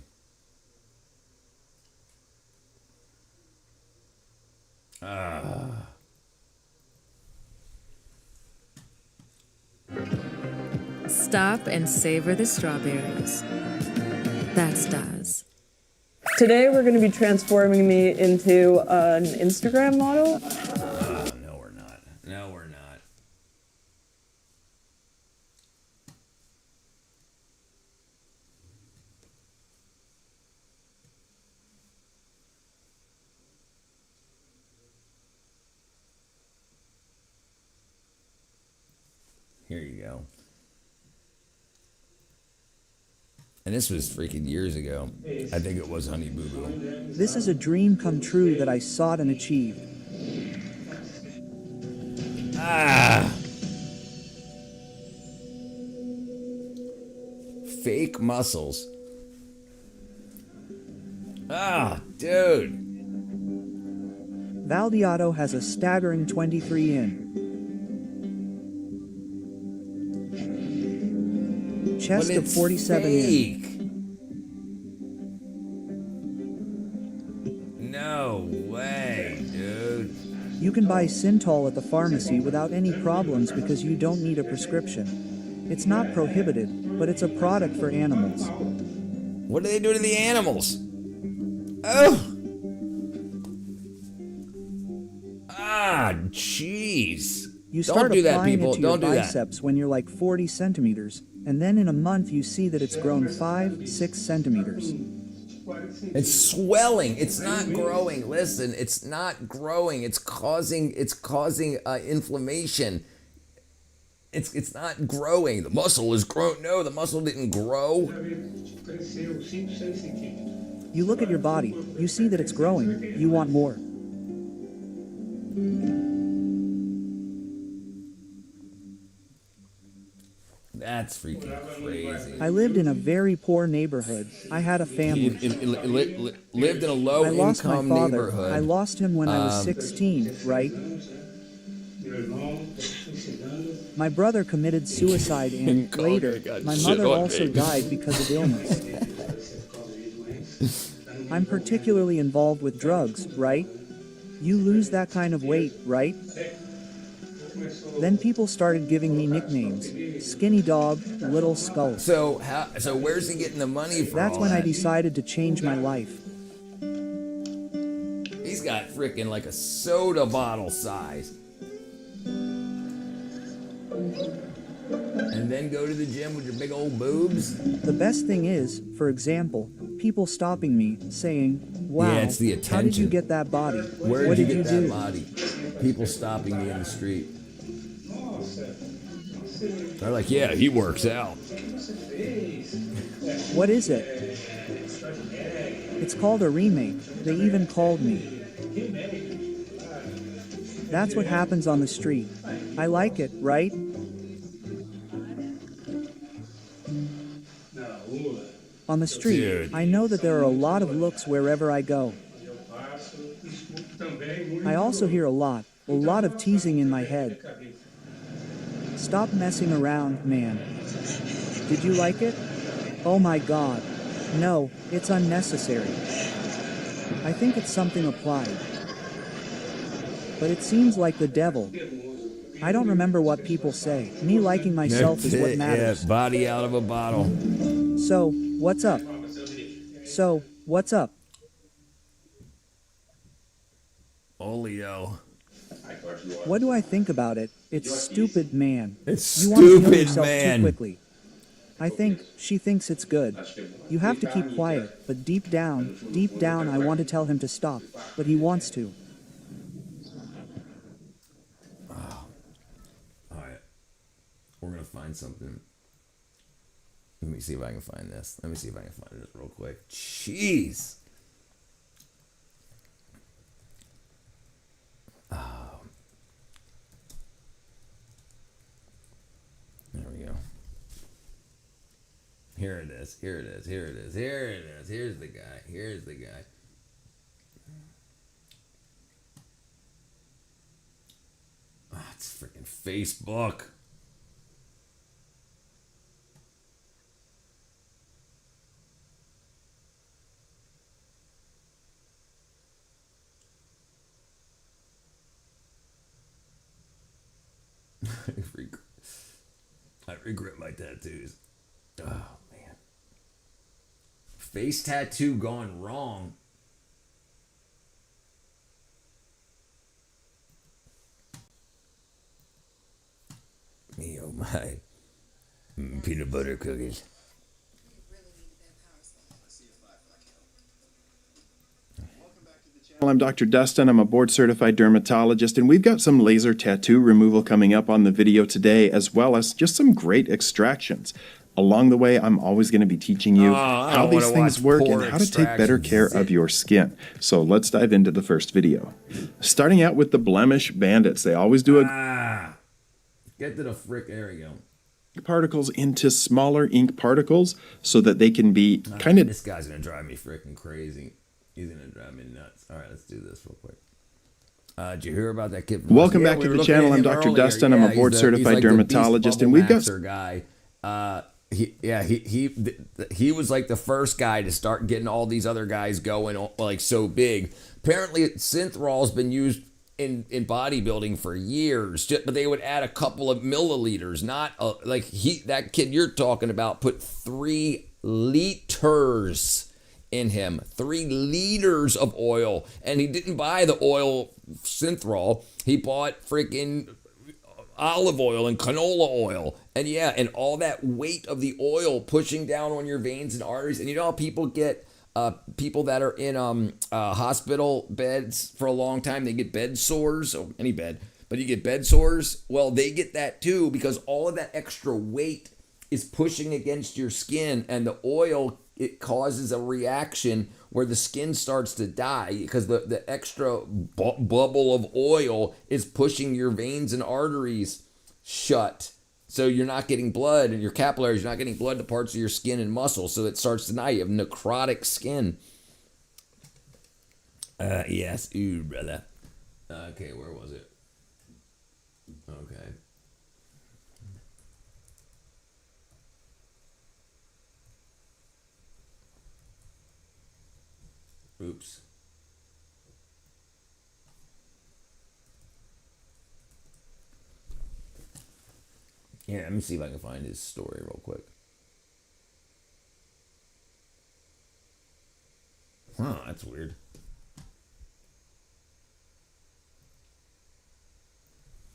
Stop and savor the strawberries. That's Daz. Today we're going to be transforming me into an Instagram model. No, we're not. No, we're not. Here you go. And this was freaking years ago. I think it was Honey Boo Boo. This is a dream come true that I sought and achieved. Fake muscles. Dude. Valdiato has a staggering 23 in. Chest of 47 fake. in. No way, dude. You can buy synthol at the pharmacy without any problems because you don't need a prescription. It's not prohibited, but it's a product for animals. What do they do to the animals? Oh! Jeez. You start Don't do that, applying people. it to Don't your do that. biceps when you're like 40 centimeters, and then in a month you see that it's grown 5-6 centimeters. It's swelling. It's not growing. Listen, it's not growing. It's causing inflammation. It's not growing. The muscle is grown. No, the muscle didn't grow. You look at your body, you see that it's growing, you want more. That's freaking crazy. I lived in a very poor neighborhood. I had a family. Lived in a low-income neighborhood. I lost him when I was 16, right? My brother committed suicide and later, my mother also died because of illness. I'm particularly involved with drugs, right? You lose that kind of weight, right? Then people started giving me nicknames. Skinny Dog, Little Skull. So where's he getting the money for That's all when I that? decided to change my life. He's got freaking like a soda bottle size. And then go to the gym with your big old boobs? The best thing is, for example, people stopping me, saying, wow, Yeah, it's the how did you attention. get that body? Where What did did you you get that do? body? People stopping me in the street. They're like, yeah, he works out. What is it? It's called a remake. They even called me. That's what happens on the street. I like it, right? On the street, Dude. I know that there are a lot of looks wherever I go. I also hear a lot of teasing in my head. Stop messing around, man. Did you like it? Oh my god. No, it's unnecessary. I think it's something applied. But it seems like the devil. I don't remember what people say. Me liking myself is what matters. Yeah, body out of a bottle. So, what's up? Olio. What do I think about it? It's stupid, man. It's You want to know stupid, yourself man. too quickly. I think she thinks it's good. You have to keep quiet, but deep down, I want to tell him to stop, but he wants to. Alright. We're gonna find something. Let me see if I can find this. Let me see if I can find this real quick. Jeez. Oh. There we go. Here it is. Here it is. Here it is. Here it is. Here's the guy. Here's the guy. Ah, it's freaking Facebook. I regret my tattoos. Oh, man. Face tattoo gone wrong. Me, oh my. Peanut butter cookies. Well, I'm Dr. Dustin. I'm a board-certified dermatologist, and we've got some laser tattoo removal coming up on the video today, as well as just some great extractions. Along the way, I'm always going to be teaching you how these things work and how to take better care of your skin. So let's dive into the first video. Starting out with the blemish bandits. They always do Get to the frick. There we go. particles into smaller ink particles so that they can be kind of... This guy's going to drive me freaking crazy. He's going to drive me nuts. All right, let's do this real quick. Did you hear about that kid? Welcome back to the channel. I'm Dr. Dustin. I'm a board-certified dermatologist, and we've got... guy. He was like the first guy to start getting all these other guys going like so big. Apparently, synthol's been used in bodybuilding for years, but they would add a couple of milliliters, not that kid you're talking about put 3 liters in him, 3 liters of oil, and he didn't buy the oil synthol. He bought freaking olive oil and canola oil, and all that weight of the oil pushing down on your veins and arteries. And you know how people get people that are in hospital beds for a long time, they get bed sores, or any bed, but you get bed sores. Well, they get that too because all of that extra weight is pushing against your skin, and the oil, it causes a reaction where the skin starts to die because the extra bubble of oil is pushing your veins and arteries shut. So you're not getting blood in your capillaries, you're not getting blood to parts of your skin and muscles, so it starts to die. You have necrotic skin. Yes, ooh, brother. Okay, where was it? Okay. Oops. Here, let me see if I can find his story real quick. Huh, that's weird.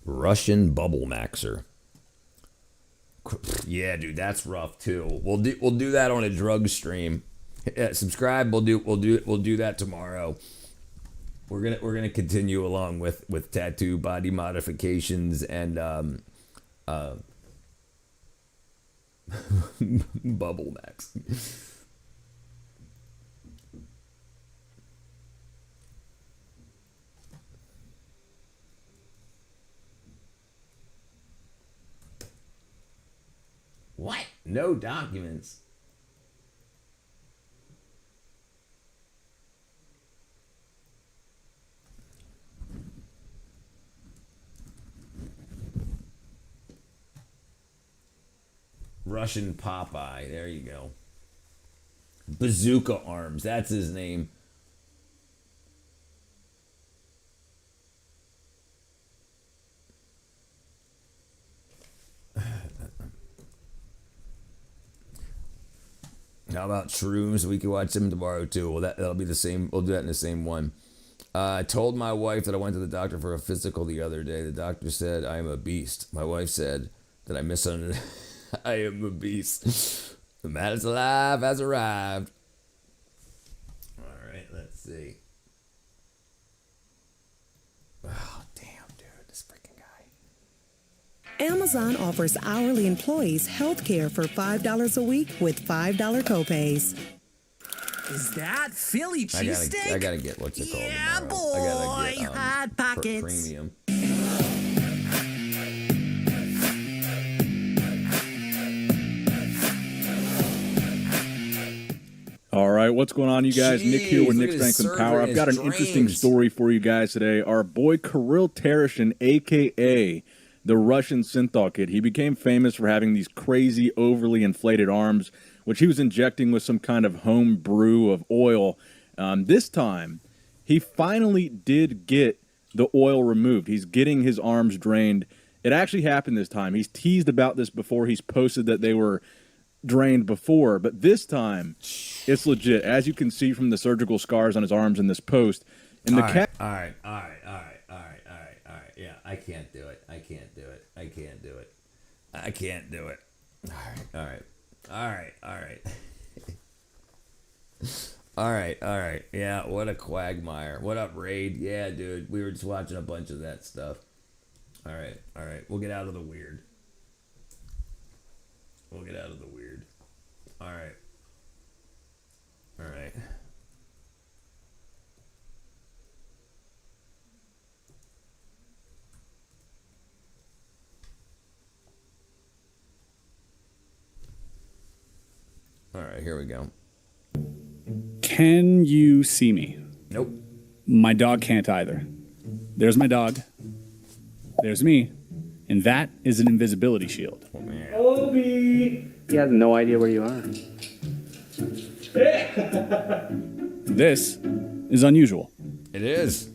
Russian bubble maxer. Yeah, dude, that's rough too. We'll do that on a drug stream. Subscribe. We'll do that tomorrow. We're gonna continue along with tattoo body modifications and bubble max. What? No documents. Russian Popeye. There you go. Bazooka Arms. That's his name. How about shrooms? We can watch them tomorrow too. Well, that'll be the same. We'll do that in the same one. I told my wife that I went to the doctor for a physical the other day. The doctor said I am a beast. My wife said that I misunderstood. I am a beast. The man is alive has arrived. All right, let's see. Oh, damn, dude, this freaking guy. Amazon offers hourly employees health care for $5 a week with $5 copays. Is that Philly cheesesteak? I gotta get what's it called? Yeah, tomorrow. boy, I gotta get Hot Pockets. Premium. All right, what's going on, you guys? Nick here with Nick Strength and Power. I've got an interesting story for you guys today. Our boy Kirill Tereshin, a.k.a. the Russian synthol kid, he became famous for having these crazy, overly inflated arms, which he was injecting with some kind of home brew of oil. This time, he finally did get the oil removed. He's getting his arms drained. It actually happened this time. He's teased about this before. He's posted that they were drained before, but this time it's legit, as you can see from the surgical scars on his arms in this post. And the all right. Yeah, I can't do it. All right. Yeah, what a quagmire. What up, Raid? Yeah, dude, we were just watching a bunch of that stuff. All right. We'll get out of the weird. All right. All right, here we go. Can you see me? Nope. My dog can't either. There's my dog. There's me. And that is an invisibility shield. Oh, man. Obi! He has no idea where you are. This is unusual. It is.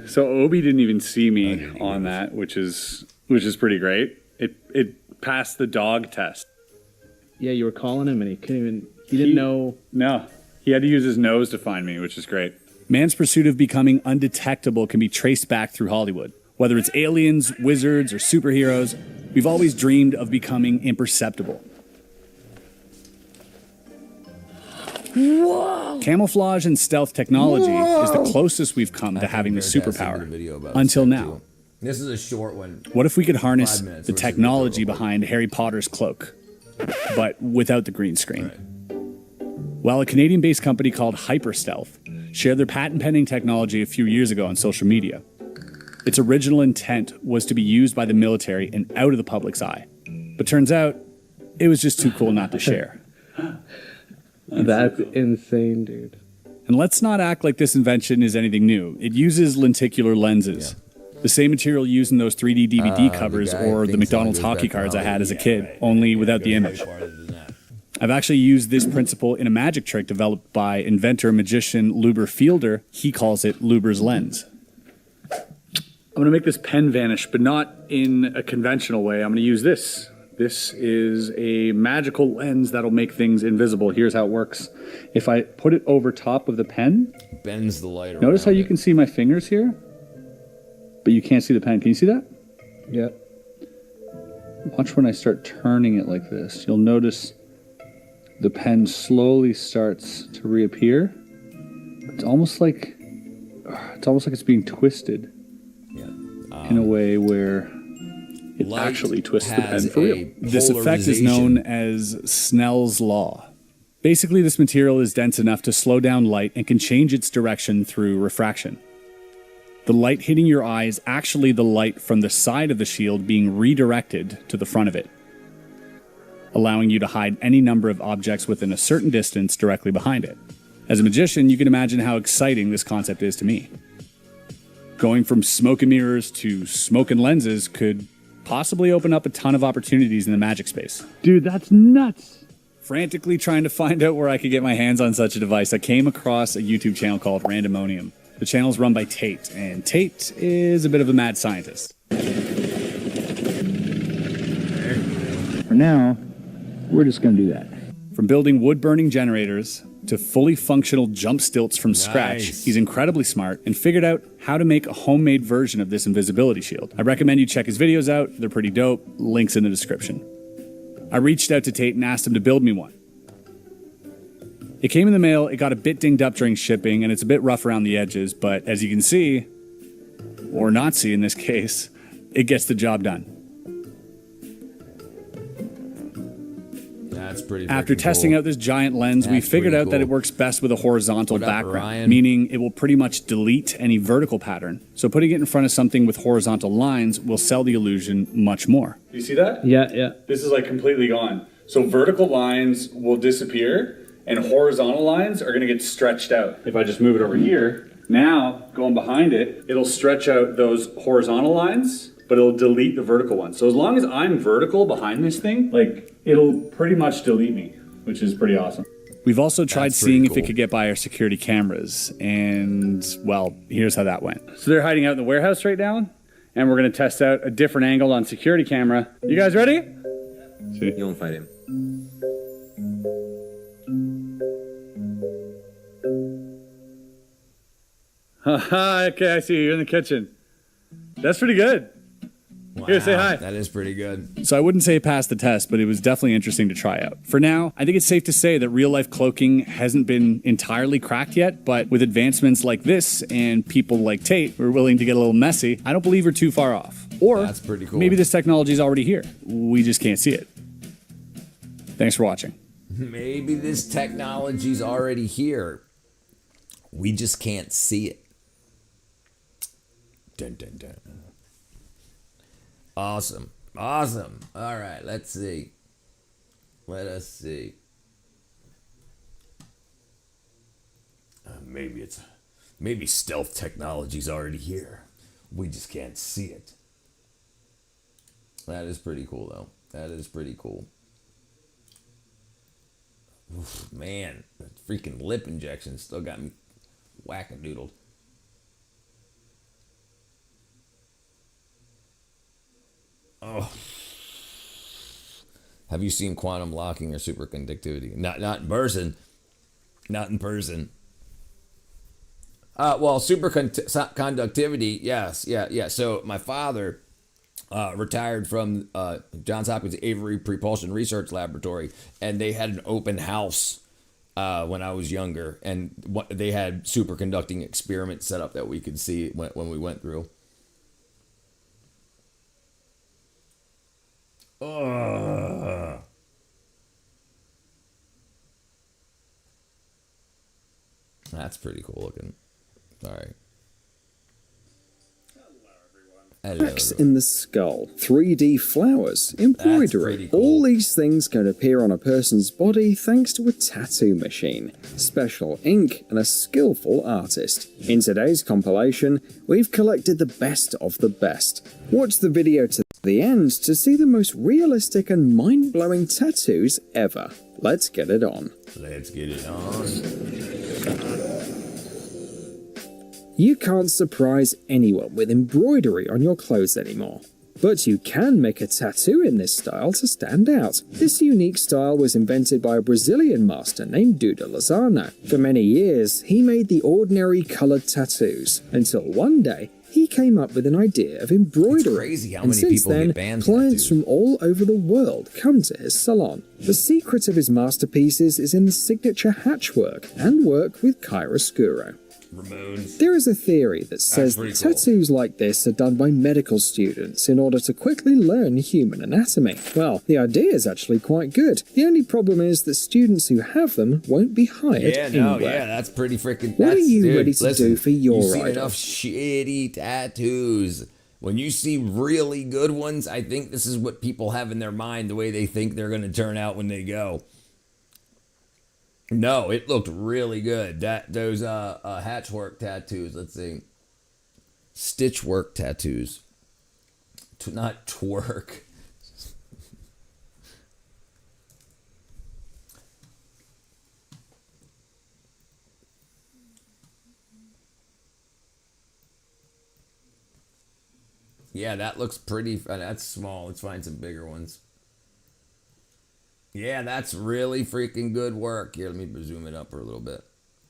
So Obi didn't even see me on that, which is pretty great. It passed the dog test. Yeah, you were calling him and he didn't know. No, he had to use his nose to find me, which is great. Man's pursuit of becoming undetectable can be traced back through Hollywood. Whether it's aliens, wizards, or superheroes, we've always dreamed of becoming imperceptible. Whoa! Camouflage and stealth technology is the closest we've come to having this superpower until now. This is a short one. What if we could harness 5 minutes. the technology behind Harry Potter's cloak, but without the green screen? Well, a Canadian-based company called Hyperstealth shared their patent-pending technology a few years ago on social media. Its original intent was to be used by the military and out of the public's eye. But turns out, it was just too cool not to share. That's insane, dude. And let's not act like this invention is anything new. It uses lenticular lenses. The same material used in those 3D DVD covers or the McDonald's hockey cards I had as a kid, only without the image. I've actually used this principle in a magic trick developed by inventor magician Luber Fielder. He calls it Luber's lens. I'm gonna make this pen vanish, but not in a conventional way. I'm gonna use this. This is a magical lens that'll make things invisible. Here's how it works. If I put it over top of the pen, bends the light around. Notice how you can see my fingers here, but you can't see the pen. Can you see that? Yeah. Watch when I start turning it like this. You'll notice the pen slowly starts to reappear. It's almost like it's being twisted in a way where it actually twists the pen for real. This effect is known as Snell's law. Basically, this material is dense enough to slow down light and can change its direction through refraction. The light hitting your eye is actually the light from the side of the shield being redirected to the front of it, allowing you to hide any number of objects within a certain distance directly behind it. As a magician, you can imagine how exciting this concept is to me. Going from smoke and mirrors to smoke and lenses could possibly open up a ton of opportunities in the magic space. Dude, that's nuts! Frantically trying to find out where I could get my hands on such a device, I came across a YouTube channel called Randomonium. The channel is run by Tate, and Tate is a bit of a mad scientist. For now, we're just going to do that. From building wood-burning generators to fully functional jump stilts from scratch, he's incredibly smart and figured out how to make a homemade version of this invisibility shield. I recommend you check his videos out. They're pretty dope. Links in the description. I reached out to Tate and asked him to build me one. It came in the mail, it got a bit dinged up during shipping, and it's a bit rough around the edges, but as you can see, or not see in this case, it gets the job done. That's pretty After testing out this giant lens, we figured out that it works best with a horizontal background, meaning it will pretty much delete any vertical pattern. So putting it in front of something with horizontal lines will sell the illusion much more. Do you see that? Yeah. This is like completely gone. So vertical lines will disappear, and horizontal lines are going to get stretched out. If I just move it over here, now going behind it, it'll stretch out those horizontal lines, but it'll delete the vertical ones. So as long as I'm vertical behind this thing, like, it'll pretty much delete me, which is pretty awesome. We've also tried seeing if it could get by our security cameras, and, well, here's how that went. So they're hiding out in the warehouse right now, and we're going to test out a different angle on security camera. You guys ready? You won't fight him. Okay, I see you. You're in the kitchen. That's pretty good. Wow, here, say hi. That is pretty good. So I wouldn't say it passed the test, but it was definitely interesting to try out. For now, I think it's safe to say that real-life cloaking hasn't been entirely cracked yet, but with advancements like this and people like Tate who are willing to get a little messy, I don't believe we're too far off. Or that's pretty cool. Maybe this technology is already here. We just can't see it. Thanks for watching. Maybe this technology's already here. We just can't see it. Dun, dun, dun. Awesome. Awesome. All right, let's see. Let us see. Maybe stealth technology's already here. We just can't see it. That is pretty cool, though. That is pretty cool. Oof, man, that freaking lip injection still got me whack-a-doodled. Oh. Have you seen quantum locking or superconductivity? Not in person. Not in person. Well, superconductivity, yes, yeah. So my father retired from Johns Hopkins Avery Propulsion Research Laboratory, and they had an open house when I was younger, and they had superconducting experiments set up that we could see when we went through. That's pretty cool looking. All right. Cracks in the skull, 3D flowers, embroidery. Cool. All these things can appear on a person's body thanks to a tattoo machine, special ink, and a skillful artist. In today's compilation, we've collected the best of the best. Watch the video to the end to see the most realistic and mind-blowing tattoos ever. Let's get it on. Let's get it on. You can't surprise anyone with embroidery on your clothes anymore. But you can make a tattoo in this style to stand out. This unique style was invented by a Brazilian master named Duda Lozano. For many years, he made the ordinary coloured tattoos, until one day, he came up with an idea of embroidery. It's crazy how and many since people then, get band clients tattoos. from all over the world come to his salon. The secret of his masterpieces is in the signature hatchwork and work with chiaroscuro. Ramones. There is a theory that says that tattoos like this are done by medical students in order to quickly learn human anatomy. Well, the idea is actually quite good. The only problem is that students who have them won't be hired anywhere. That's pretty freaking... What are you ready to do for your You've seen idol? enough shitty tattoos. When you see really good ones, I think this is what people have in their mind, the way they think they're going to turn out when they go. No, it looked really good. Those hatchwork tattoos. Let's see, stitchwork tattoos. Not twerk. Yeah, that looks pretty. That's small. Let's find some bigger ones. Yeah, that's really freaking good work. Here, let me zoom it up a little bit.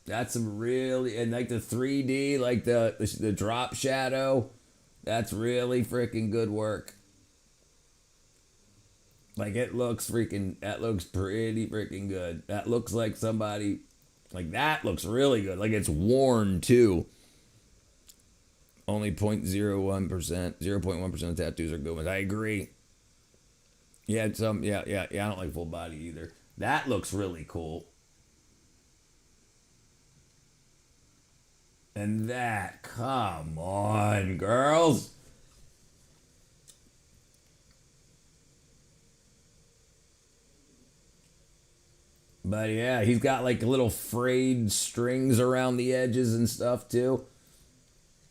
That's some really, and like the 3D, like the drop shadow, that's really freaking good work. Like that looks pretty freaking good. That looks like somebody, like that looks really good. Like it's worn too. Only 0.1% of tattoos are good ones. I agree. Yeah, I don't like full body either. That looks really cool. And that, come on, girls. But yeah, he's got like little frayed strings around the edges and stuff too.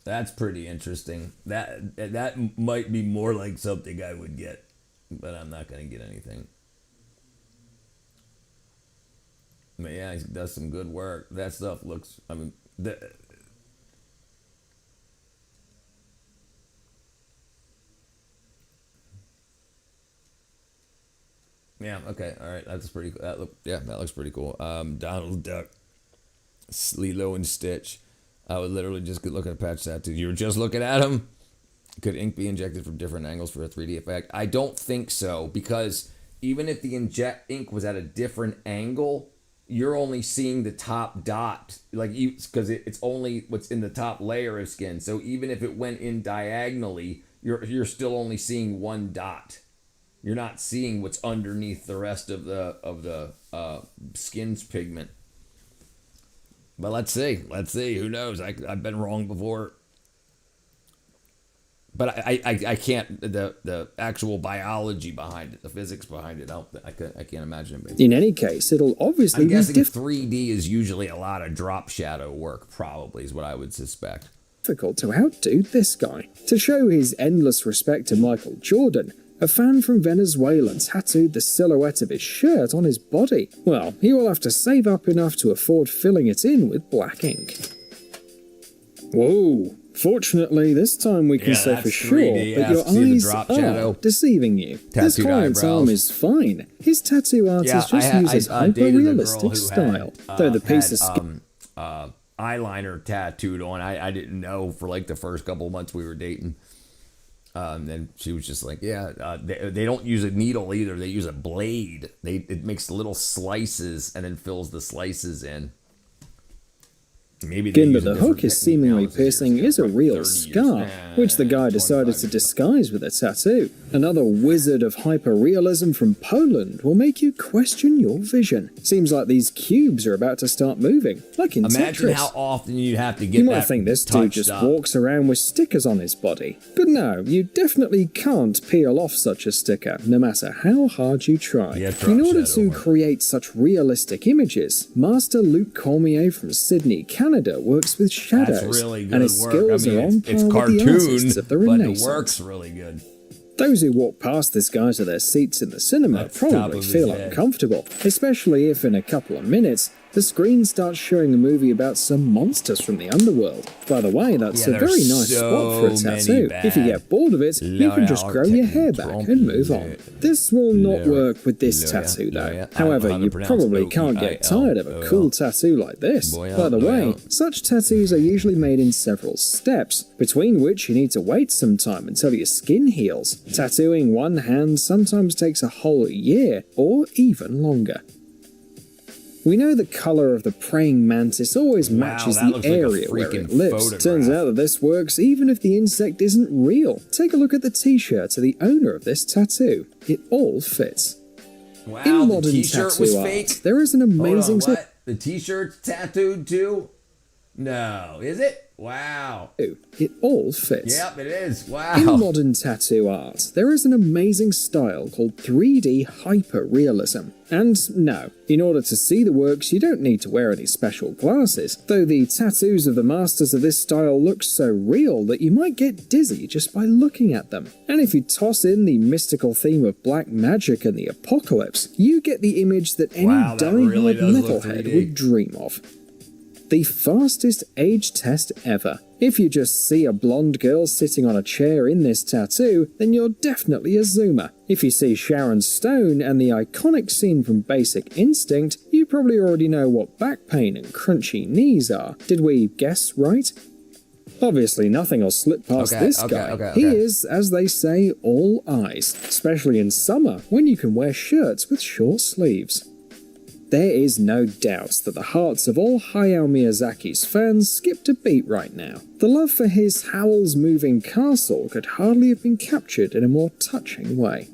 That's pretty interesting. That might be more like something I would get. But I'm not going to get anything. But yeah, he does some good work. That stuff looks, I mean, yeah, okay, all right, that's pretty, that looks pretty cool. Donald Duck, Lilo and Stitch. I would literally just look at a patch tattoo. You were just looking at him. Could ink be injected from different angles for a 3D effect? I don't think so, because even if the ink was at a different angle, you're only seeing the top dot, like because it's only what's in the top layer of skin. So even if it went in diagonally, you're still only seeing one dot. You're not seeing what's underneath the rest of the skin's pigment. But let's see. Who knows? I've been wrong before. But I can't, the actual biology behind it, the physics behind it, I can't imagine it. In any case, it'll obviously be I'm guessing 3D is usually a lot of drop shadow work, probably, is what I would suspect. difficult to outdo this guy. To show his endless respect to Michael Jordan, a fan from Venezuela tattooed the silhouette of his shirt on his body. Well, he will have to save up enough to afford filling it in with black ink. Whoa. Fortunately, this time we can say for sure that your eyes are deceiving you. This client's arm is fine. His tattoo artist just uses hyper-realistic style. Though the piece of skin... eyeliner tattooed on. I didn't know for like the first couple of months we were dating. Then she was just like, they don't use a needle either. They use a blade. It makes little slices and then fills the slices in. Skin but the hook is seemingly piercing is a real scar, which the guy decided to disguise with a tattoo. Another wizard of hyper-realism from Poland will make you question your vision. Seems like these cubes are about to start moving, like in Imagine Tetris. how often you'd have to get You might think this dude just walks around with stickers on his body. But no, you definitely can't peel off such a sticker, no matter how hard you try. In order to create such realistic images, Master Luc Cormier from Sydney, Canada works with shadows, That's really good and his work. skills I mean, are on it's par with the artists cartoon, of the but Renaissance. it works really good. Those who walk past this guy to their seats in the cinema probably feel uncomfortable, especially if in a couple of minutes the screen starts showing a movie about some monsters from the underworld. By the way, that's a very nice spot for a tattoo. If you get bored of it, you can just grow your hair back and move on. This will not work with this tattoo though. However, you probably can't get tired of a cool tattoo like this. By the way, such tattoos are usually made in several steps, between which you need to wait some time until your skin heals. Tattooing one hand sometimes takes a whole year, or even longer. We know the colour of the praying mantis always matches the area where it lives. Turns out that this works even if the insect isn't real. Take a look at the t-shirt to the owner of this tattoo. It all fits. Wow, in modern the t-shirt tattoo was art, fake? there is an amazing... Hold on, what? The t-shirt's tattooed too? No, is it? Wow. It all fits. Yep, it is. Wow. In modern tattoo art, there is an amazing style called 3D hyper-realism. And no, in order to see the works, you don't need to wear any special glasses, though the tattoos of the masters of this style look so real that you might get dizzy just by looking at them. And if you toss in the mystical theme of black magic and the apocalypse, you get the image that any die-hard metalhead would dream of. The fastest age test ever. If you just see a blonde girl sitting on a chair in this tattoo, then you're definitely a zoomer. If you see Sharon Stone and the iconic scene from Basic Instinct, you probably already know what back pain and crunchy knees are. Did we guess right? Obviously nothing will slip past this guy. He is, as they say, all eyes, especially in summer when you can wear shirts with short sleeves. There is no doubt that the hearts of all Hayao Miyazaki's fans skipped a beat right now. The love for his Howl's Moving Castle could hardly have been captured in a more touching way.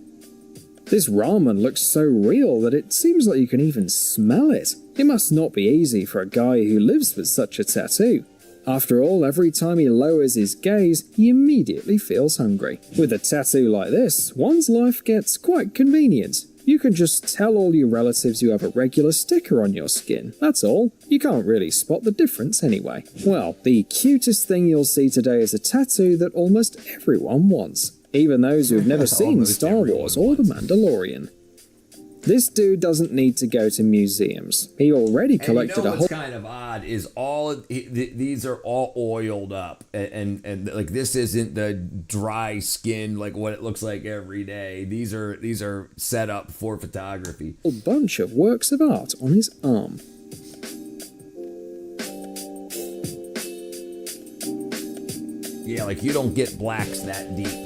This ramen looks so real that it seems like you can even smell it. It must not be easy for a guy who lives with such a tattoo. After all, every time he lowers his gaze, he immediately feels hungry. With a tattoo like this, one's life gets quite convenient. You can just tell all your relatives you have a regular sticker on your skin, that's all. You can't really spot the difference anyway. Well, the cutest thing you'll see today is a tattoo that almost everyone wants, even those who've never seen Star Wars or The Mandalorian. This dude doesn't need to go to museums. He already collected a whole... what's kind of odd is these are all oiled up, and like this isn't the dry skin like what it looks like every day. These are set up for photography. A bunch of works of art on his arm. Yeah, like you don't get blacks that deep.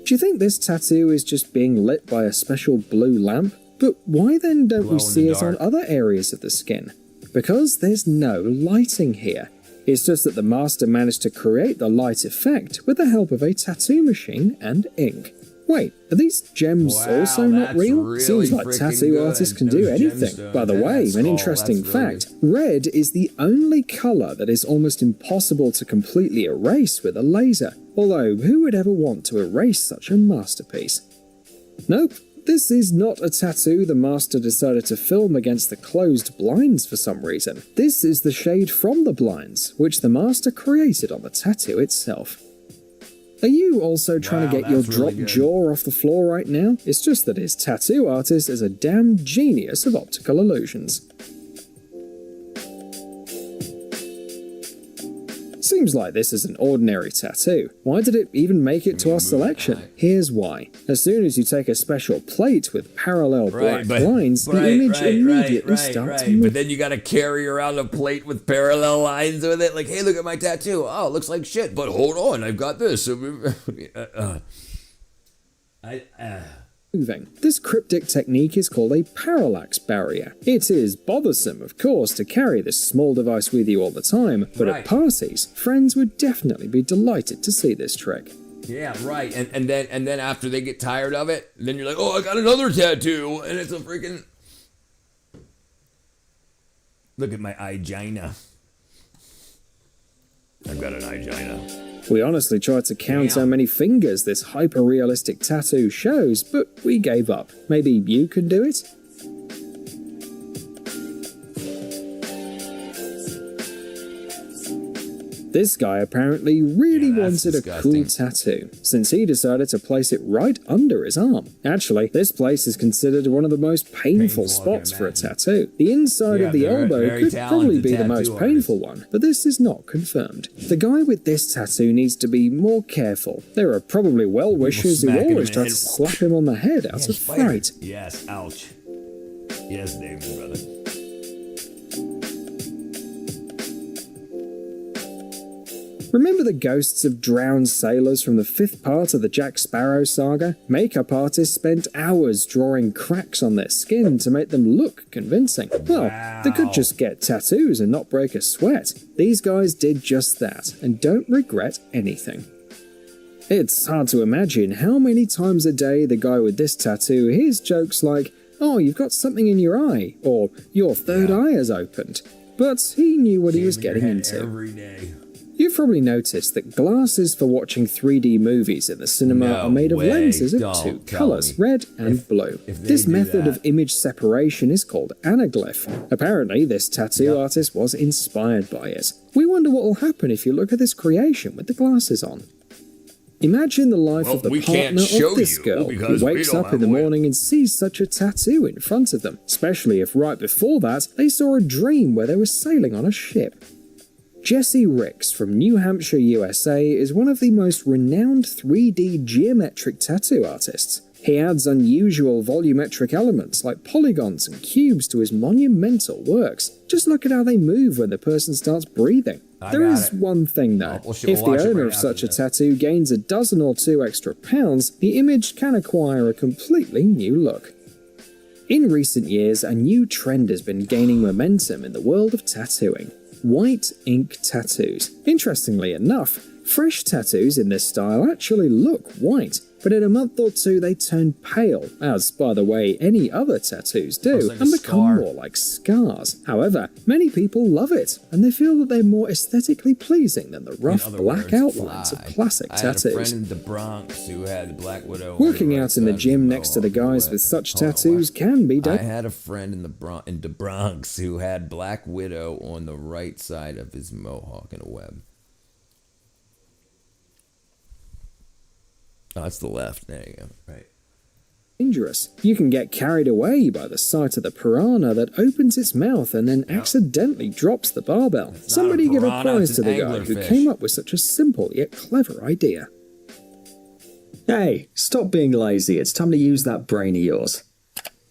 Do you think this tattoo is just being lit by a special blue lamp? But why then don't we see it on other areas of the skin? Because there's no lighting here. It's just that the master managed to create the light effect with the help of a tattoo machine and ink. Wait, are these gems also not real? Really Seems like tattoo artists can do anything. By the way, an interesting fact, red is the only colour that is almost impossible to completely erase with a laser. Although, who would ever want to erase such a masterpiece? Nope, this is not a tattoo the master decided to film against the closed blinds for some reason. This is the shade from the blinds, which the master created on the tattoo itself. Are you also trying to get your dropped jaw off the floor right now? It's just that his tattoo artist is a damn genius of optical illusions. Seems like this is an ordinary tattoo. Why did it even make it to our selection? Here's why. As soon as you take a special plate with parallel black lines, the image immediately starts moving. But then you gotta carry around a plate with parallel lines with it. Like, hey, look at my tattoo. Oh, it looks like shit. But hold on, I've got this. Moving. This cryptic technique is called a parallax barrier. It is bothersome, of course, to carry this small device with you all the time, but at parties, friends would definitely be delighted to see this trick. Yeah, right. And then after they get tired of it, then you're like, oh, I got another tattoo, and it's a freaking... Look at my igina. I've got an igina. We honestly tried to count how many fingers this hyper-realistic tattoo shows, but we gave up. Maybe you can do it? This guy apparently really wanted a cool tattoo, since he decided to place it right under his arm. Actually, this place is considered one of the most painful spots for a tattoo. The inside of the elbow could probably be the most painful one, but this is not confirmed. The guy with this tattoo needs to be more careful. There are probably well-wishers who always try to slap him on the head out of fright. Yes, ouch. Yes, David, brother. Remember the ghosts of drowned sailors from the 5th part of the Jack Sparrow saga? Makeup artists spent hours drawing cracks on their skin to make them look convincing. Well, they could just get tattoos and not break a sweat. These guys did just that, and don't regret anything. It's hard to imagine how many times a day the guy with this tattoo hears jokes like, "Oh, you've got something in your eye," or "Your third eye has opened." But he knew what he was getting into. Every day. You've probably noticed that glasses for watching 3D movies in the cinema are made of lenses of two colours, red and blue. This method of image separation is called anaglyph. Apparently, this tattoo artist was inspired by it. We wonder what will happen if you look at this creation with the glasses on. Imagine the life of the partner of this girl who wakes up in the morning and sees such a tattoo in front of them, especially if right before that they saw a dream where they were sailing on a ship. Jesse Ricks from New Hampshire, USA is one of the most renowned 3D geometric tattoo artists. He adds unusual volumetric elements like polygons and cubes to his monumental works. Just look at how they move when the person starts breathing. There is one thing though, if the owner of such a tattoo gains a dozen or two extra pounds, the image can acquire a completely new look. In recent years, a new trend has been gaining momentum in the world of tattooing. White ink tattoos. Interestingly enough, fresh tattoos in this style actually look white, but in a month or two they turn pale, as, by the way, any other tattoos do, and become more like scars. However, many people love it, and they feel that they're more aesthetically pleasing than the rough black outlines of classic tattoos. I had a friend in the Bronx who had Black Widow. Working out in the gym next to the guys with such tattoos can be I had a friend in the Bronx who had Black Widow on the right side of his mohawk in a web. Oh, that's the left. There you go. Right. Dangerous. You can get carried away by the sight of the piranha that opens its mouth and then accidentally drops the barbell. Somebody give a prize to the guy who came up with such a simple yet clever idea. Hey, stop being lazy. It's time to use that brain of yours.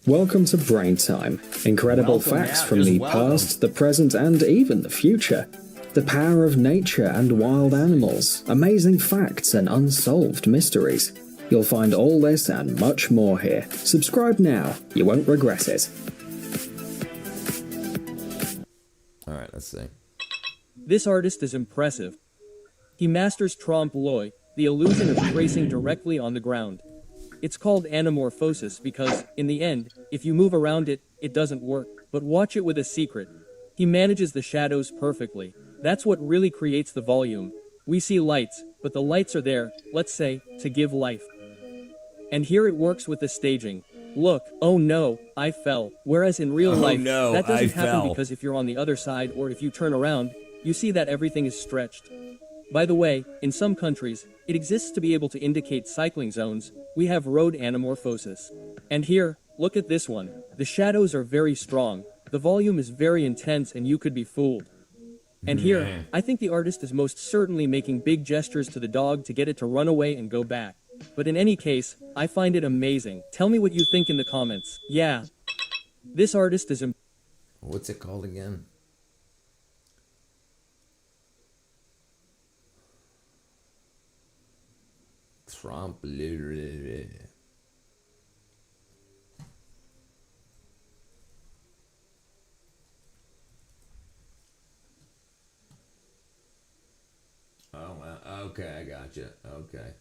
Welcome to Brain Time. Incredible facts from the past, the present, and even the future. The power of nature and wild animals, amazing facts and unsolved mysteries. You'll find all this and much more here. Subscribe now, you won't regret it. Alright, let's see. This artist is impressive. He masters trompe l'oeil, the illusion of tracing directly on the ground. It's called anamorphosis because, in the end, if you move around it, it doesn't work. But watch it with a secret. He manages the shadows perfectly. That's what really creates the volume. We see lights, but the lights are there, let's say, to give life. And here it works with the staging. Look, oh no, I fell. Whereas in real life, that doesn't happen because if you're on the other side or if you turn around, you see that everything is stretched. By the way, in some countries, it exists to be able to indicate cycling zones. We have road anamorphosis. And here, look at this one. The shadows are very strong. The volume is very intense and you could be fooled. And here, I think the artist is most certainly making big gestures to the dog to get it to run away and go back. But in any case, I find it amazing. Tell me what you think in the comments. Yeah. This artist is What's it called again? Trump. Oh, okay, I gotcha. Okay.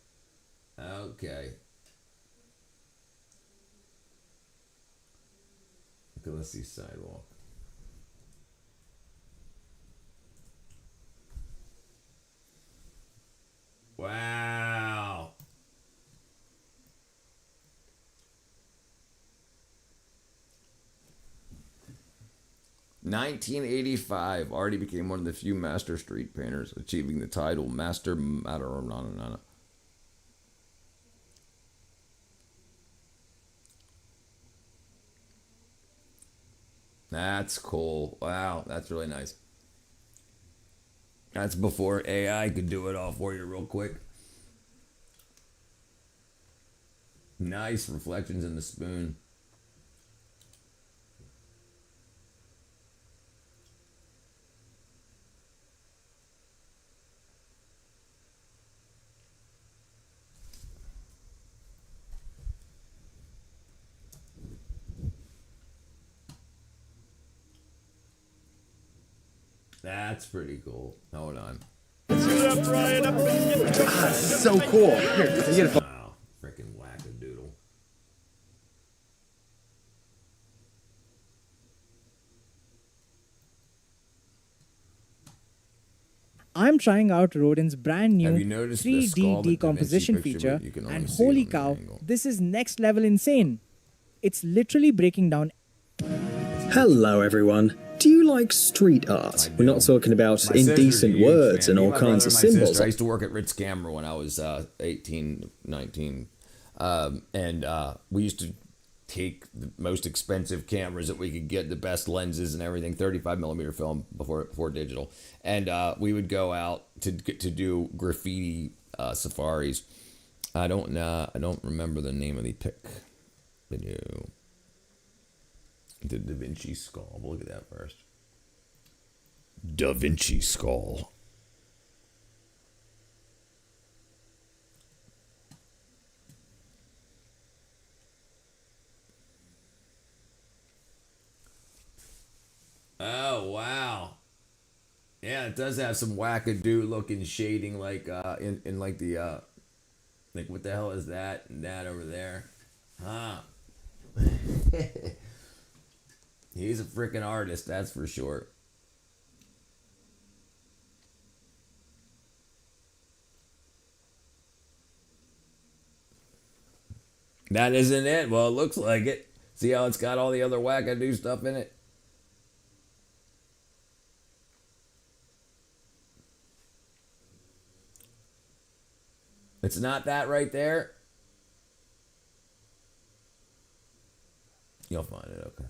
Okay, let's see sidewalk. Wow. 1985, already became one of the few master street painters, achieving the title Master Matter. That's cool. Wow, that's really nice. That's before AI could do it all for you real quick. Nice reflections in the spoon. That's pretty cool. Hold on. So cool. Here, you get a Wow, freaking wackadoodle. I'm trying out Rodin's brand new Have you noticed the 3D skull, the decomposition Da Vinci picture, feature, but you can only and see it holy on the cow, angle. this is next level insane. It's literally breaking down. Hello everyone. Do you like street art? We're not talking about My sister's a indecent huge words fan. and Me, all my kinds brother, of and my symbols. sister. I used to work at Ritz Camera when I was 18, 19. We used to take the most expensive cameras that we could get, the best lenses and everything, 35 millimeter film before digital. And we would go out to do graffiti safaris. I don't remember the name of the pic video. The Da Vinci skull. We'll look at that first. Da Vinci skull. Oh wow. Yeah, it does have some wackadoo looking shading, like in like the like what the hell is that and that over there? Huh. He's a freaking artist, that's for sure. That isn't it? Well, it looks like it. See how it's got all the other wackadoo stuff in it? It's not that right there? You'll find it, okay.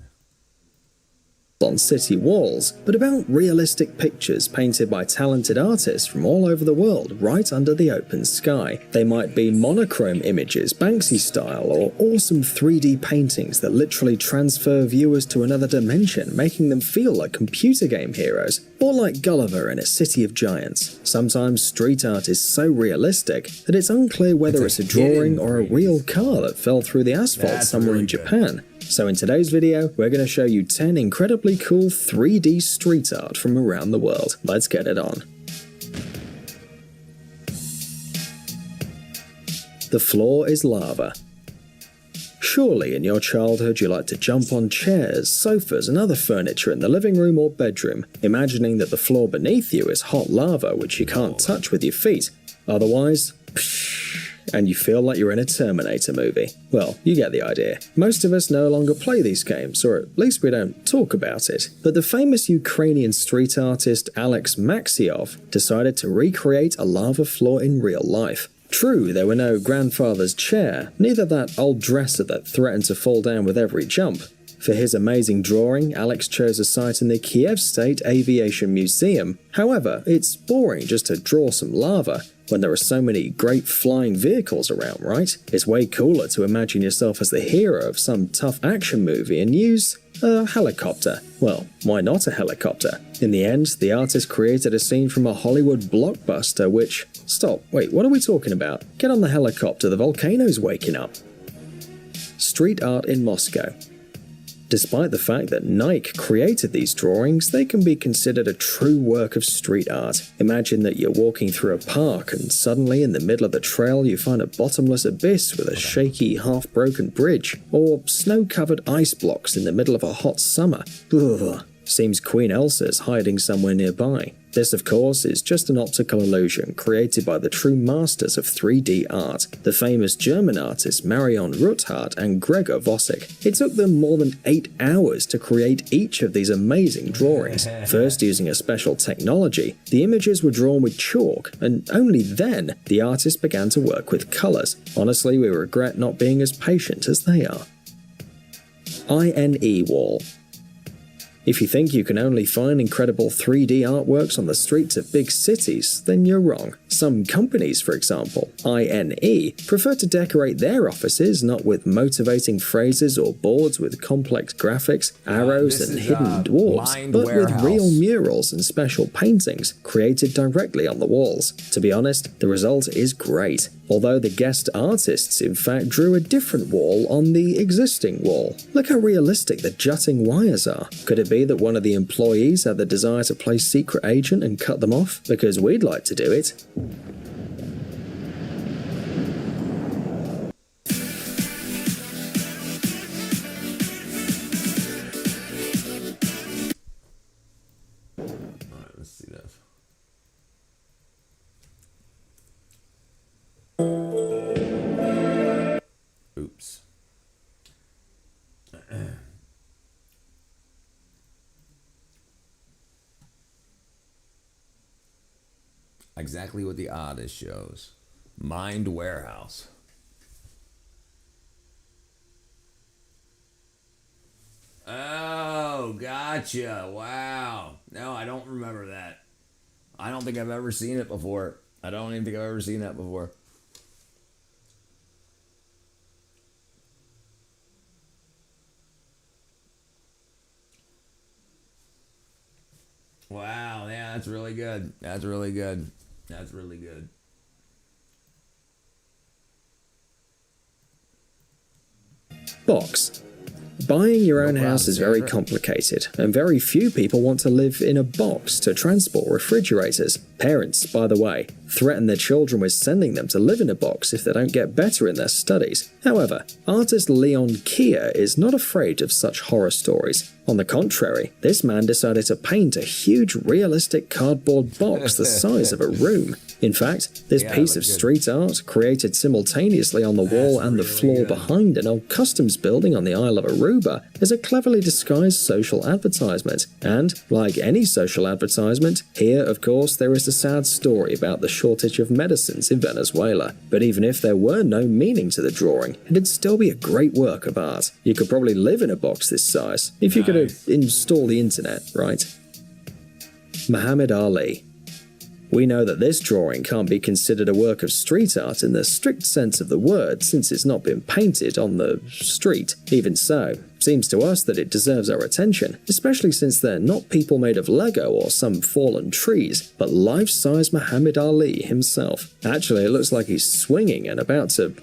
On city walls, but about realistic pictures painted by talented artists from all over the world right under the open sky. They might be monochrome images, Banksy style, or awesome 3D paintings that literally transfer viewers to another dimension, making them feel like computer game heroes, or like Gulliver in a city of giants. Sometimes street art is so realistic that it's unclear whether it's a drawing or a real car that fell through the asphalt somewhere in Japan. So in today's video, we're going to show you 10 incredibly cool 3D street art from around the world. Let's get it on. The floor is lava. Surely in your childhood you like to jump on chairs, sofas and other furniture in the living room or bedroom, imagining that the floor beneath you is hot lava which you can't touch with your feet. Otherwise, and you feel like you're in a Terminator movie. Well, you get the idea. Most of us no longer play these games, or at least we don't talk about it. But the famous Ukrainian street artist Alex Maxiov decided to recreate a lava floor in real life. True, there were no grandfather's chair, neither that old dresser that threatened to fall down with every jump. For his amazing drawing, Alex chose a site in the Kiev State Aviation Museum. However, it's boring just to draw some lava when there are so many great flying vehicles around, right? It's way cooler to imagine yourself as the hero of some tough action movie and use a helicopter. Well, why not a helicopter? In the end, the artist created a scene from a Hollywood blockbuster which... Stop, wait, what are we talking about? Get on the helicopter, the volcano's waking up. Street art in Moscow. Despite the fact that Nike created these drawings, they can be considered a true work of street art. Imagine that you're walking through a park and suddenly in the middle of the trail you find a bottomless abyss with a shaky, half-broken bridge, or snow-covered ice blocks in the middle of a hot summer. Ugh. Seems Queen Elsa's hiding somewhere nearby. This, of course, is just an optical illusion created by the true masters of 3D art, the famous German artists Marion Ruthard and Gregor Vossig. It took them more than 8 hours to create each of these amazing drawings. First, using a special technology, the images were drawn with chalk, and only then the artist began to work with colours. Honestly, we regret not being as patient as they are. INE wall. If you think you can only find incredible 3D artworks on the streets of big cities, then you're wrong. Some companies, for example, INE, prefer to decorate their offices not with motivating phrases or boards with complex graphics, arrows, and hidden dwarfs, but with real murals and special paintings created directly on the walls. To be honest, the result is great, although the guest artists in fact drew a different wall on the existing wall. Look how realistic the jutting wires are. Could it be that one of the employees had the desire to play secret agent and cut them off? Because we'd like to do it. Alright, let's see this. Oops. Exactly what the artist shows. Mind Warehouse. Oh, gotcha. Wow. No, I don't remember that. I don't think I've ever seen it before. I don't even think I've ever seen that before. Wow, yeah, that's really good. That's really good. That's really good. Box. Buying your own house is very complicated, and very few people want to live in a box to transport refrigerators. Parents, by the way, threaten their children with sending them to live in a box if they don't get better in their studies. However, artist Leon Kia is not afraid of such horror stories. On the contrary, this man decided to paint a huge realistic cardboard box the size of a room. In fact, this piece of street art, created simultaneously on the wall and the floor behind an old customs building on the Isle of Aruba, is a cleverly disguised social advertisement. And, like any social advertisement, here, of course, there is a sad story about the shortage of medicines in Venezuela. But even if there were no meaning to the drawing, it'd still be a great work of art. You could probably live in a box this size, if you could install the internet, right? Muhammad Ali. We know that this drawing can't be considered a work of street art in the strict sense of the word, since it's not been painted on the street. Even so, seems to us that it deserves our attention, especially since they're not people made of Lego or some fallen trees, but life-size Muhammad Ali himself. Actually, it looks like he's swinging and about to...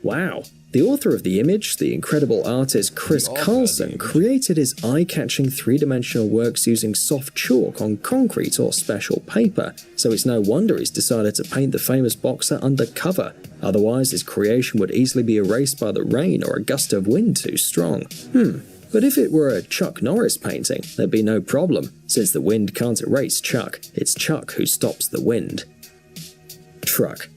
Wow. The author of the image, the incredible artist Chris Carlson, created his eye-catching three-dimensional works using soft chalk on concrete or special paper, so it's no wonder he's decided to paint the famous boxer undercover. Otherwise, his creation would easily be erased by the rain or a gust of wind too strong. But if it were a Chuck Norris painting, there'd be no problem, since the wind can't erase Chuck. It's Chuck who stops the wind. Truck.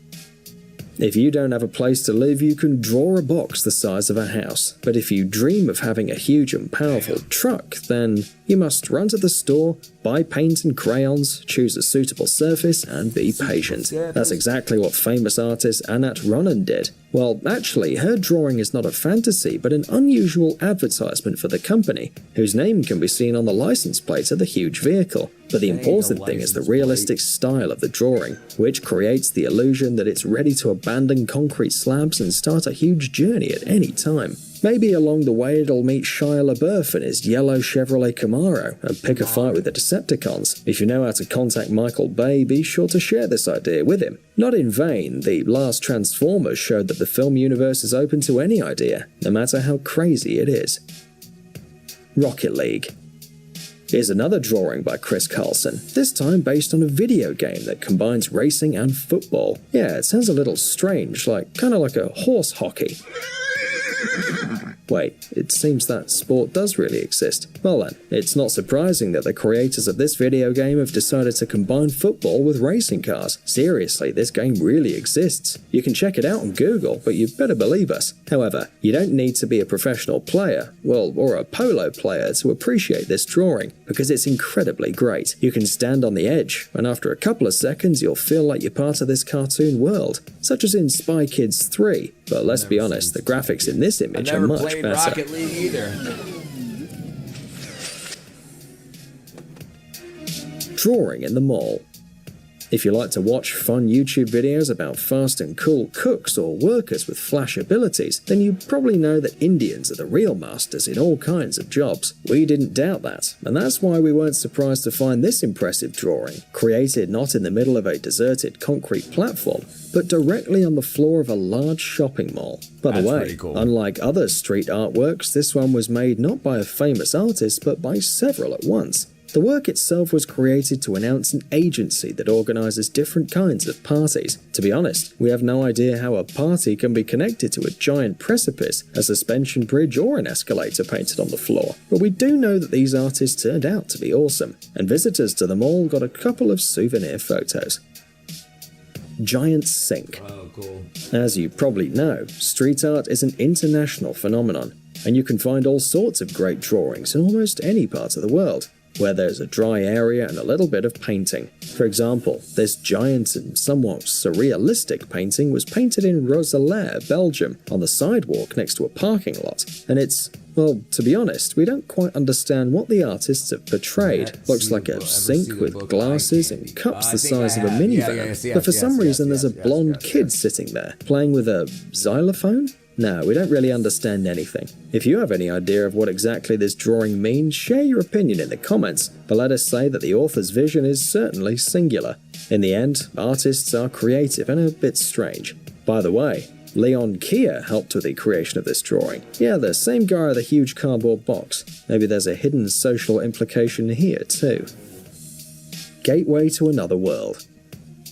If you don't have a place to live, you can draw a box the size of a house. But if you dream of having a huge and powerful truck, then you must run to the store, buy paint and crayons, choose a suitable surface, and be patient. That's exactly what famous artist Anat Ronan did. Well, actually, her drawing is not a fantasy, but an unusual advertisement for the company, whose name can be seen on the license plate of the huge vehicle. But the important thing is the realistic style of the drawing, which creates the illusion that it's ready to abandon concrete slabs and start a huge journey at any time. Maybe along the way it'll meet Shia LaBeouf in his yellow Chevrolet Camaro and pick a fight with the Decepticons. If you know how to contact Michael Bay, be sure to share this idea with him. Not in vain, the last Transformers showed that the film universe is open to any idea, no matter how crazy it is. Rocket League. Here's another drawing by Chris Carlson, this time based on a video game that combines racing and football. Yeah, it sounds a little strange, kinda like a horse hockey. Wait, it seems that sport does really exist. Well then, it's not surprising that the creators of this video game have decided to combine football with racing cars. Seriously, this game really exists. You can check it out on Google, but you better believe us. However, you don't need to be a professional player, well, or a polo player to appreciate this drawing, because it's incredibly great. You can stand on the edge, and after a couple of seconds you'll feel like you're part of this cartoon world, such as in Spy Kids 3. But let's be honest, the graphics in this image are much better. Rocket League either. Drawing in the mall. If you like to watch fun YouTube videos about fast and cool cooks or workers with flash abilities, then you probably know that Indians are the real masters in all kinds of jobs. We didn't doubt that, and that's why we weren't surprised to find this impressive drawing, created not in the middle of a deserted concrete platform, but directly on the floor of a large shopping mall. By the way, unlike other street artworks, this one was made not by a famous artist, but by several at once. The work itself was created to announce an agency that organises different kinds of parties. To be honest, we have no idea how a party can be connected to a giant precipice, a suspension bridge or an escalator painted on the floor. But we do know that these artists turned out to be awesome, and visitors to the mall got a couple of souvenir photos. Giant sink. Oh, cool. As you probably know, street art is an international phenomenon, and you can find all sorts of great drawings in almost any part of the world, where there's a dry area and a little bit of painting. For example, this giant and somewhat surrealistic painting was painted in Roeselare, Belgium, on the sidewalk next to a parking lot. And it's, well, to be honest, we don't quite understand what the artists have portrayed. Looks like a sink with glasses and cups the size of a minivan. But for some reason there's a blonde kid sitting there, playing with a xylophone? No, we don't really understand anything. If you have any idea of what exactly this drawing means, share your opinion in the comments, but let us say that the author's vision is certainly singular. In the end, artists are creative and a bit strange. By the way, Leon Kia helped with the creation of this drawing. Yeah, the same guy with a huge cardboard box. Maybe there's a hidden social implication here too. Gateway to another world.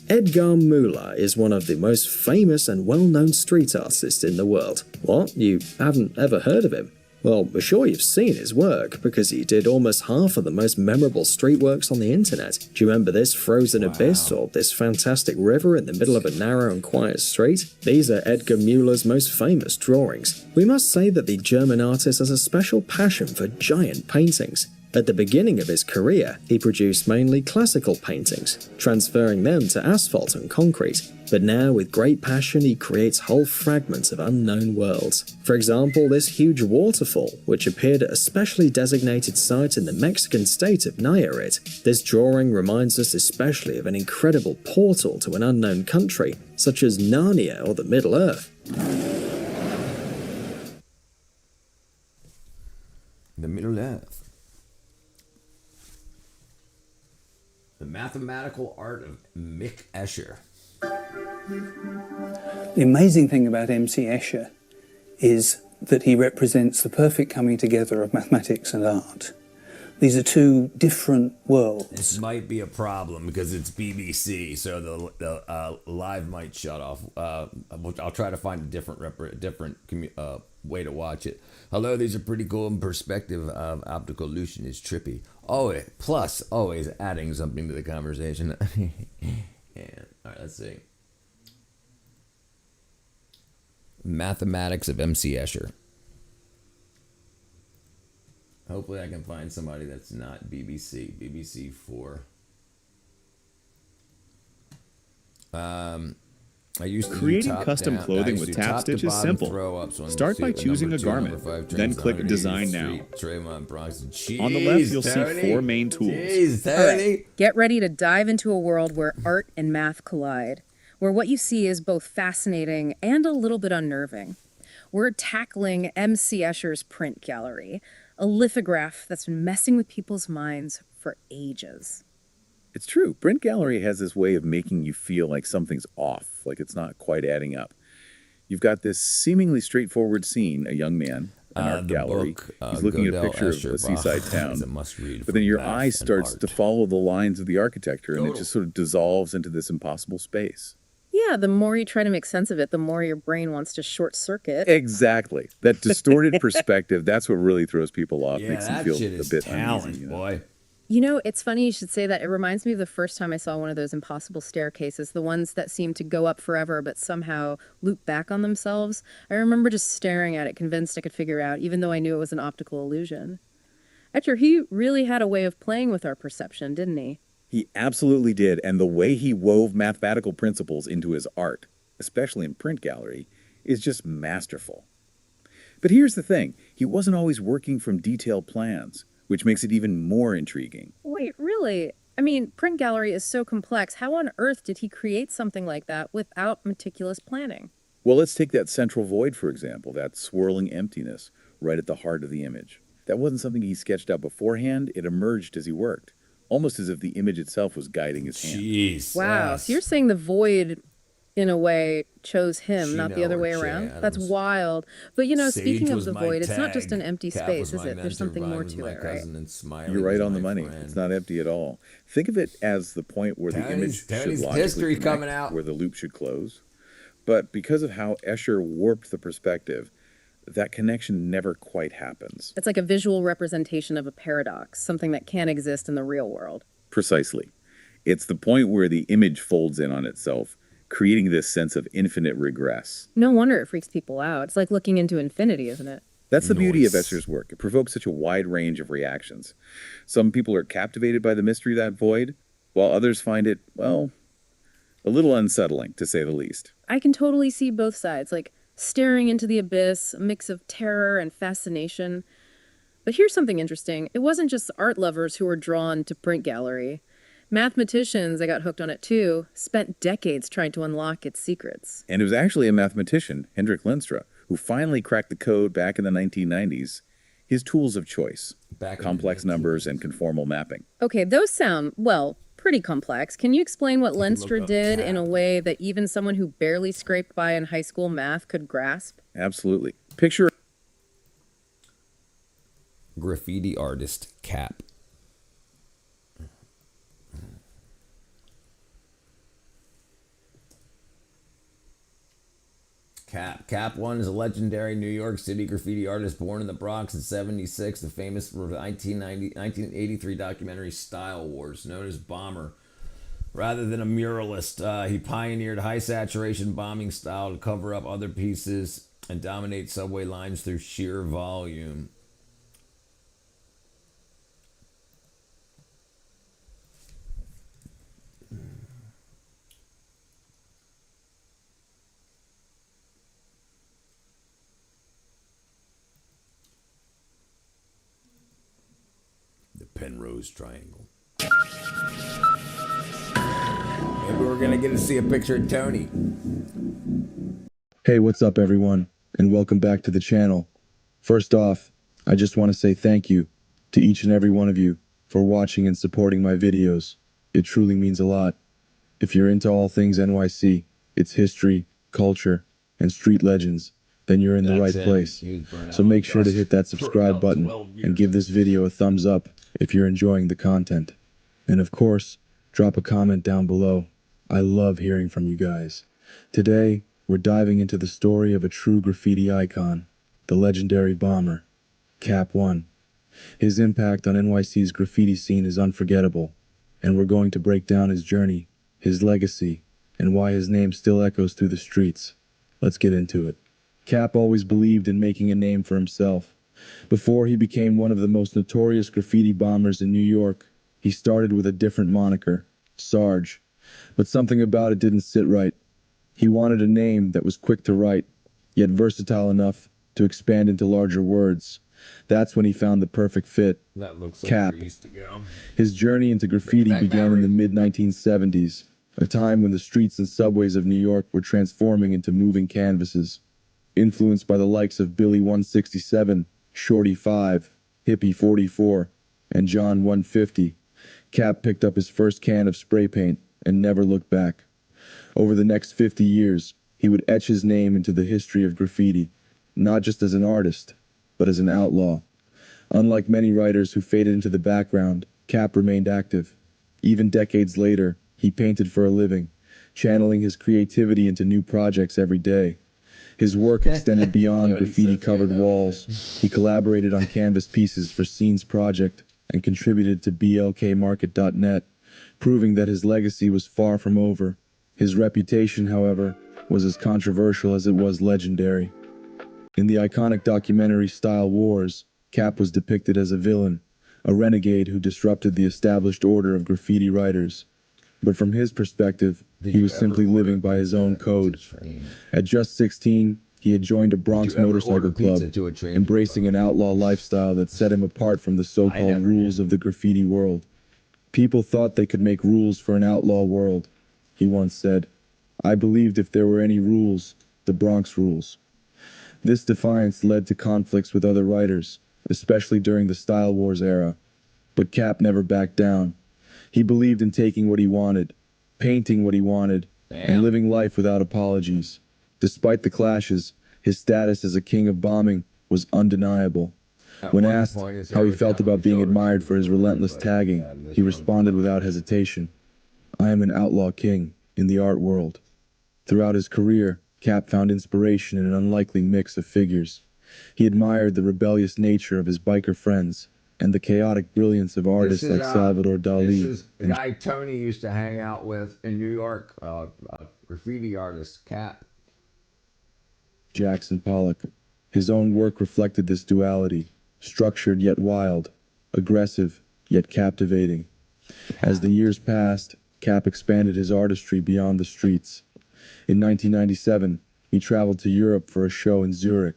Edgar Müller is one of the most famous and well-known street artists in the world. What? You haven't ever heard of him? Well, we're sure you've seen his work, because he did almost half of the most memorable street works on the internet. Do you remember this frozen abyss, or this fantastic river in the middle of a narrow and quiet street? These are Edgar Müller's most famous drawings. We must say that the German artist has a special passion for giant paintings. At the beginning of his career, he produced mainly classical paintings, transferring them to asphalt and concrete. But now, with great passion, he creates whole fragments of unknown worlds. For example, this huge waterfall, which appeared at a specially designated site in the Mexican state of Nayarit. This drawing reminds us especially of an incredible portal to an unknown country, such as Narnia or the Middle Earth. The Middle Earth. The mathematical art of Mick Escher. The amazing thing about MC Escher is that he represents the perfect coming together of mathematics and art. These are two different worlds. This might be a problem because it's BBC, so the live might shut off. I'll try to find a different way to watch it. Although these are pretty cool in perspective of optical illusion is trippy. Oh, plus always adding something to the conversation. Yeah. All right, let's see. Mathematics of MC Escher. Hopefully I can find somebody that's not BBC. BBC 4. I used to Creating custom clothing with tap stitch is simple. Start by choosing a garment, then click Design Now. On the left, you'll see 4 main tools. All right, get ready to dive into a world where art and math collide, where what you see is both fascinating and a little bit unnerving. We're tackling MC Escher's print gallery, a lithograph that's been messing with people's minds for ages. It's true. Print gallery has this way of making you feel like something's off, like it's not quite adding up. You've got this seemingly straightforward scene, a young man, an art gallery. He's looking at a picture of a seaside town. But then your eye starts to follow the lines of the architecture, and it just sort of dissolves into this impossible space. Yeah, the more you try to make sense of it, the more your brain wants to short circuit. Exactly. That distorted perspective, that's what really throws people off, Yeah, makes them that feel shit a is bit talent, uneasy. You know? boy. You know, it's funny you should say that. It reminds me of the first time I saw one of those impossible staircases, the ones that seem to go up forever but somehow loop back on themselves. I remember just staring at it, convinced I could figure it out, even though I knew it was an optical illusion. Escher, he really had a way of playing with our perception, didn't he? He absolutely did, and the way he wove mathematical principles into his art, especially in print gallery, is just masterful. But here's the thing, he wasn't always working from detailed plans, which makes it even more intriguing. Wait, really? I mean, print gallery is so complex. How on earth did he create something like that without meticulous planning? Well, let's take that central void, for example, that swirling emptiness right at the heart of the image. That wasn't something he sketched out beforehand, it emerged as he worked, almost as if the image itself was guiding his hand. Jeez. Wow, Yes. so you're saying the void, in a way, chose him, not the other way Chino or around? Che That's Adams. wild. But, you know, Sage speaking of was the my void, it's not just tag. an empty Cap space, was is my it? There's mentor, something Vine more was to my it, right? cousin, and Smiley You're right was on the my money. friend. It's not empty at all. Think of it as the point where the image should Tony's logically history connect, coming out. where the loop should close. But because of how Escher warped the perspective, that connection never quite happens. It's like a visual representation of a paradox, something that can't exist in the real world. Precisely. It's the point where the image folds in on itself, creating this sense of infinite regress. No wonder it freaks people out. It's like looking into infinity, isn't it? That's the beauty of Escher's work. It provokes such a wide range of reactions. Some people are captivated by the mystery of that void, while others find it, well, a little unsettling, to say the least. I can totally see both sides, like staring into the abyss, a mix of terror and fascination. But here's something interesting. It wasn't just art lovers who were drawn to print gallery. Mathematicians, I got hooked on it too, spent decades trying to unlock its secrets. And it was actually a mathematician, Hendrik Lenstra, who finally cracked the code back in the 1990s. His tools of choice, complex numbers and conformal mapping. Okay, those sound, well, pretty complex. Can you explain what Lenstra did in a way that even someone who barely scraped by in high school math could grasp? Absolutely. Picture graffiti artist Cap. Cap 1 is a legendary New York City graffiti artist born in the Bronx in 1976, the famous 1983 documentary Style Wars, known as Bomber. Rather than a muralist, he pioneered high-saturation bombing style to cover up other pieces and dominate subway lines through sheer volume. Penrose Triangle. Maybe we're gonna get to see a picture of Tony. Hey, what's up everyone, and welcome back to the channel. First off, I just want to say thank you to each and every one of you for watching and supporting my videos. It truly means a lot. If you're into all things NYC, its history, culture, and street legends, then you're in the right place. So make sure to hit that subscribe button and give this video a thumbs up if you're enjoying the content. And of course, drop a comment down below. I love hearing from you guys. Today, we're diving into the story of a true graffiti icon, the legendary bomber, Cap 1. His impact on NYC's graffiti scene is unforgettable, and we're going to break down his journey, his legacy, and why his name still echoes through the streets. Let's get into it. Cap always believed in making a name for himself. Before he became one of the most notorious graffiti bombers in New York, he started with a different moniker, Sarge. But something about it didn't sit right. He wanted a name that was quick to write, yet versatile enough to expand into larger words. That's when he found the perfect fit, That looks Cap. like used to go. His journey into graffiti began in the mid-1970s, a time when the streets and subways of New York were transforming into moving canvases. Influenced by the likes of Billy 167, Shorty 5, Hippie 44, and John 150, Cap picked up his first can of spray paint and never looked back. Over the next 50 years, he would etch his name into the history of graffiti, not just as an artist, but as an outlaw. Unlike many writers who faded into the background, Cap remained active. Even decades later, he painted for a living, channeling his creativity into new projects every day. His work extended beyond graffiti-covered walls. He collaborated on canvas pieces for Scenes Project and contributed to blkmarket.net, proving that his legacy was far from over. His reputation, however, was as controversial as it was legendary. In the iconic documentary Style Wars, Cap was depicted as a villain, a renegade who disrupted the established order of graffiti writers. But from his perspective, he was simply living by his own code. At just 16, he had joined a Bronx motorcycle club, embracing an outlaw lifestyle that set him apart from the so-called rules of the graffiti world. People thought they could make rules for an outlaw world, he once said. I believed if there were any rules, the Bronx rules. This defiance led to conflicts with other writers, especially during the Style Wars era. But Cap never backed down. He believed in taking what he wanted, painting what he wanted, and living life without apologies. Despite the clashes, his status as a king of bombing was undeniable. When asked how he felt about being admired for his relentless tagging, he responded without hesitation, I am an outlaw king in the art world. Throughout his career, Cap found inspiration in an unlikely mix of figures. He admired the rebellious nature of his biker friends and the chaotic brilliance of artists like Salvador Dali. This is the guy Tony used to hang out with in New York, graffiti artist, Cap. Jackson Pollock. His own work reflected this duality, structured yet wild, aggressive yet captivating. As the years passed, Cap expanded his artistry beyond the streets. In 1997, he traveled to Europe for a show in Zurich,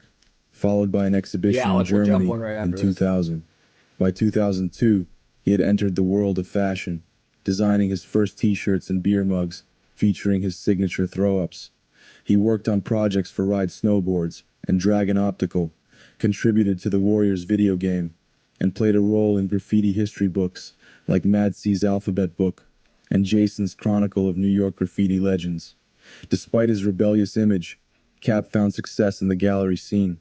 followed by an exhibition in Germany in 2000. By 2002, he had entered the world of fashion, designing his first t-shirts and beer mugs, featuring his signature throw-ups. He worked on projects for Ride Snowboards and Dragon Optical, contributed to the Warriors video game, and played a role in graffiti history books like Mad C's Alphabet Book and Jason's Chronicle of New York Graffiti Legends. Despite his rebellious image, Cap found success in the gallery scene.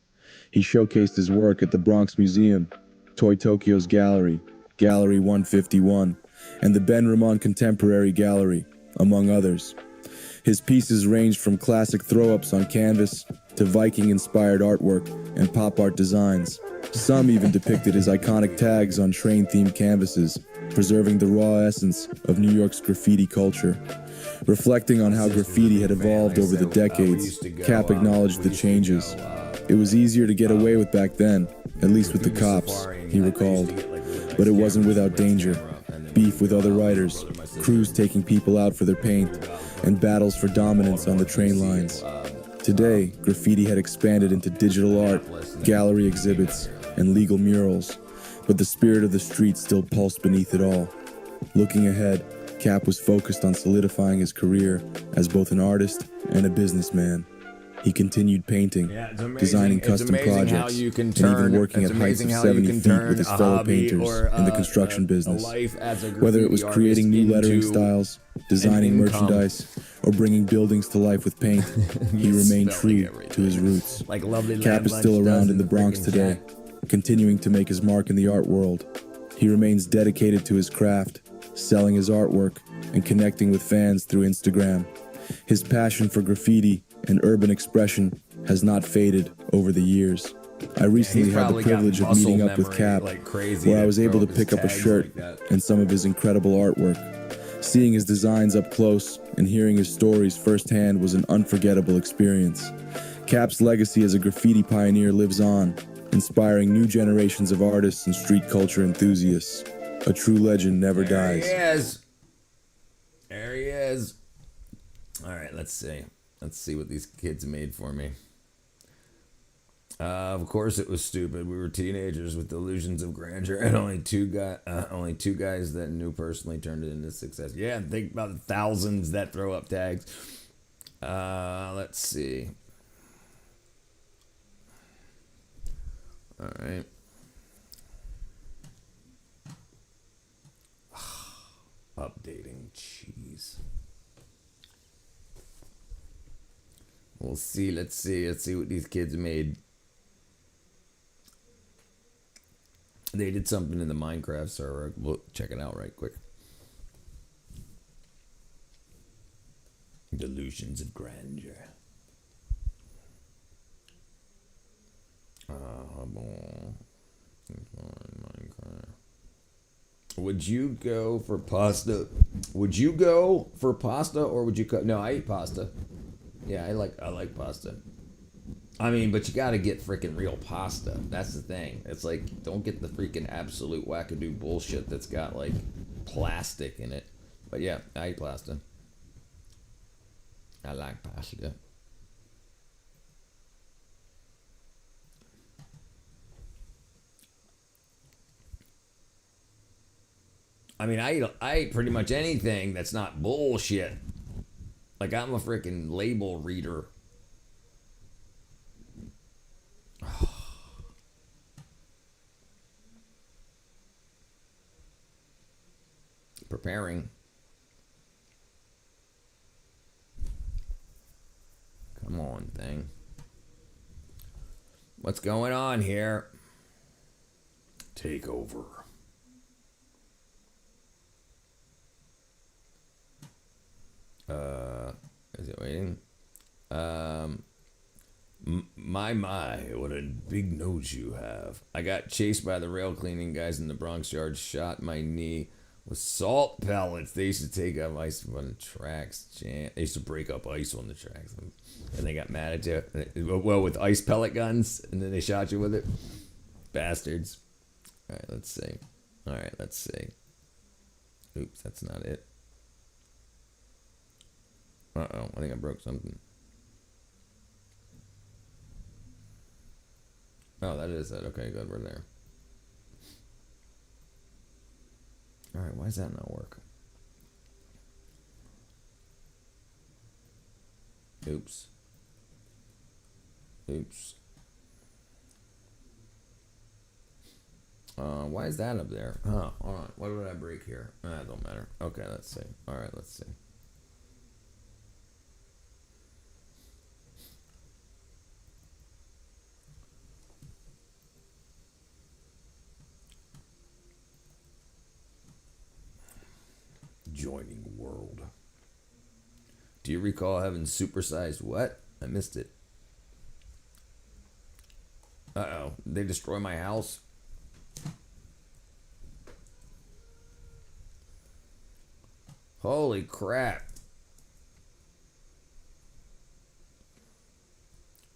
He showcased his work at the Bronx Museum, Toy Tokyo's Gallery, Gallery 151, and the Ben Ramon Contemporary Gallery, among others. His pieces ranged from classic throw-ups on canvas to Viking-inspired artwork and pop art designs. Some even depicted his iconic tags on train-themed canvases, preserving the raw essence of New York's graffiti culture. Reflecting on how graffiti had evolved over the decades, Cap acknowledged the changes. It was easier to get away with back then, at least with the cops, he recalled. But it wasn't without danger. Beef with other writers, crews taking people out for their paint, and battles for dominance on the train lines. Today, graffiti had expanded into digital art, gallery exhibits, and legal murals, but the spirit of the street still pulsed beneath it all. Looking ahead, Cap was focused on solidifying his career as both an artist and a businessman. He continued painting, designing custom projects, and even working at heights of 70 feet with his fellow painters in the construction business. Whether it was creating new lettering styles, designing merchandise, or bringing buildings to life with paint, he remained true to his roots. Cap is still around in the Bronx today, continuing to make his mark in the art world. He remains dedicated to his craft, selling his artwork, and connecting with fans through Instagram. His passion for graffiti and urban expression has not faded over the years. I recently had the privilege of meeting up with Cap, where I was able to pick up a shirt and some of his incredible artwork. Seeing his designs up close and hearing his stories firsthand was an unforgettable experience. Cap's legacy as a graffiti pioneer lives on, inspiring new generations of artists and street culture enthusiasts. A true legend never dies. There he is. There he is. All right, let's see. Let's see what these kids made for me. Of course, it was stupid. We were teenagers with delusions of grandeur, and only two guys that knew personally turned it into success. Yeah, and think about the thousands that throw up tags. Let's see. All right. Updating, jeez. We'll see. Let's see what these kids made. They did something in the Minecraft server. We'll check it out right quick. illusions of grandeur. Would you go for pasta? Would you go for pasta or would you no, I eat pasta. Yeah, I like pasta. I mean, but you gotta get freaking real pasta. That's the thing. It's like, don't get the freaking absolute wackadoo bullshit that's got like plastic in it. But yeah, I eat pasta. I like pasta. I mean, I eat pretty much anything that's not bullshit. Like, I'm a freaking label reader. Preparing. Come on, thing. What's going on here? Take over. Is it waiting? My, what a big nose you have. I got chased by the rail cleaning guys in the Bronx yard, shot my knee with salt pellets. They used to take up ice on the tracks. They used to break up ice on the tracks. And they got mad at you. Well, with ice pellet guns, and then they shot you with it. Bastards. Alright, let's see. Oops, that's not it. Uh-oh, I think I broke something. Oh, that is it. Okay, good, we're there. Alright, why does that not work? Oops. Why is that up there? Huh, hold on. What did I break here? It don't matter. Okay, let's see. Alright, let's see. Joining world. Do you recall having supersized what? I missed it. Uh-oh. They destroy my house? Holy crap.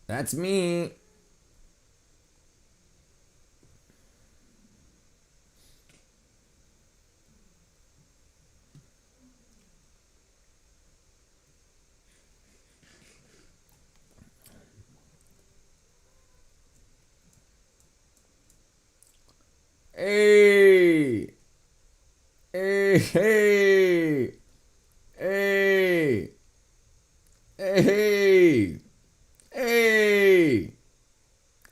That's me. Hey! Hey! Hey! Hey! Hey! Hey!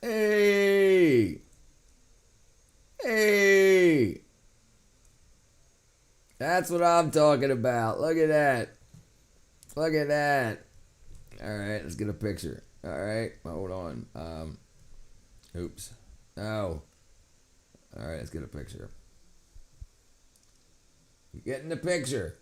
Hey! Hey! That's what I'm talking about. Look at that. Look at that. Alright, let's get a picture. Alright, hold on. Oops. No. Alright, let's get a picture. Get in the picture.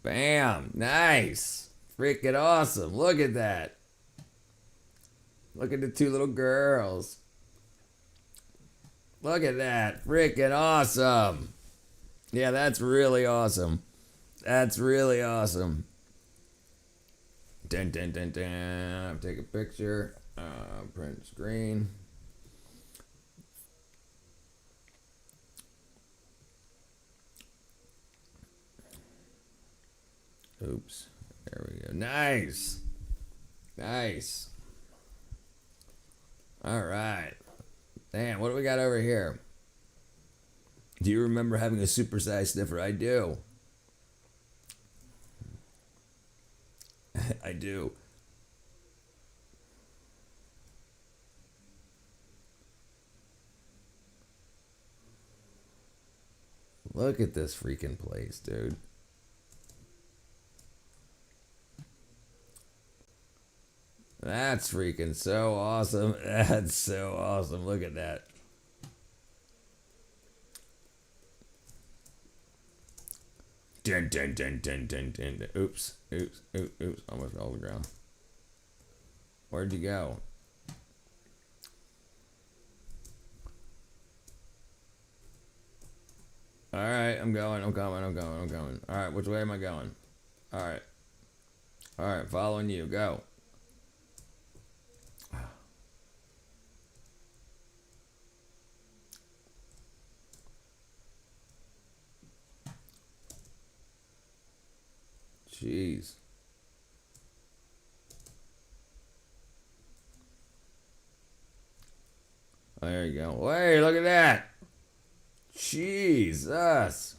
Bam. Nice. Freaking awesome. Look at that. Look at the two little girls. Look at that. Freaking awesome. Yeah, that's really awesome. That's really awesome. Dun, dun, dun, dun. Take a picture. Print screen. Oops. There we go. Nice. Nice. All right. Damn, what do we got over here? Do you remember having a supersized sniffer? I do. I do. Look at this freaking place, dude. That's freaking so awesome. That's so awesome. Look at that. Dun, dun, dun, dun, dun, dun, dun. Oops. Oops. Oops. Oops. Almost fell to the ground. Where'd you go? Alright, I'm going. I'm going. Alright, which way am I going? Alright. Alright, following you. Go. Jeez. There you go. Hey, look at that. Jesus.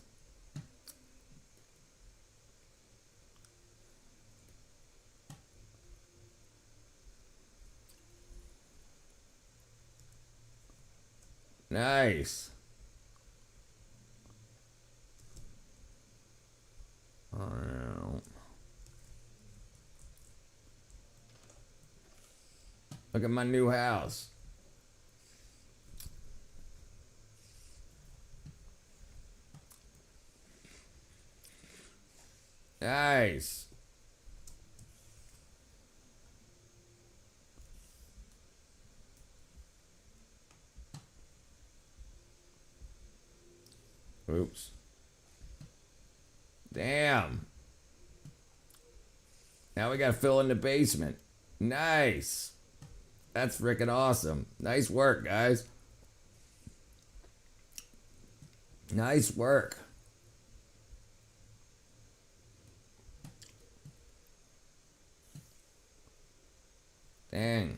Nice. Oh, no. Look at my new house. Nice. Oops. Damn. Now we gotta fill in the basement. Nice. That's freaking awesome. Nice work, guys. Nice work. Dang.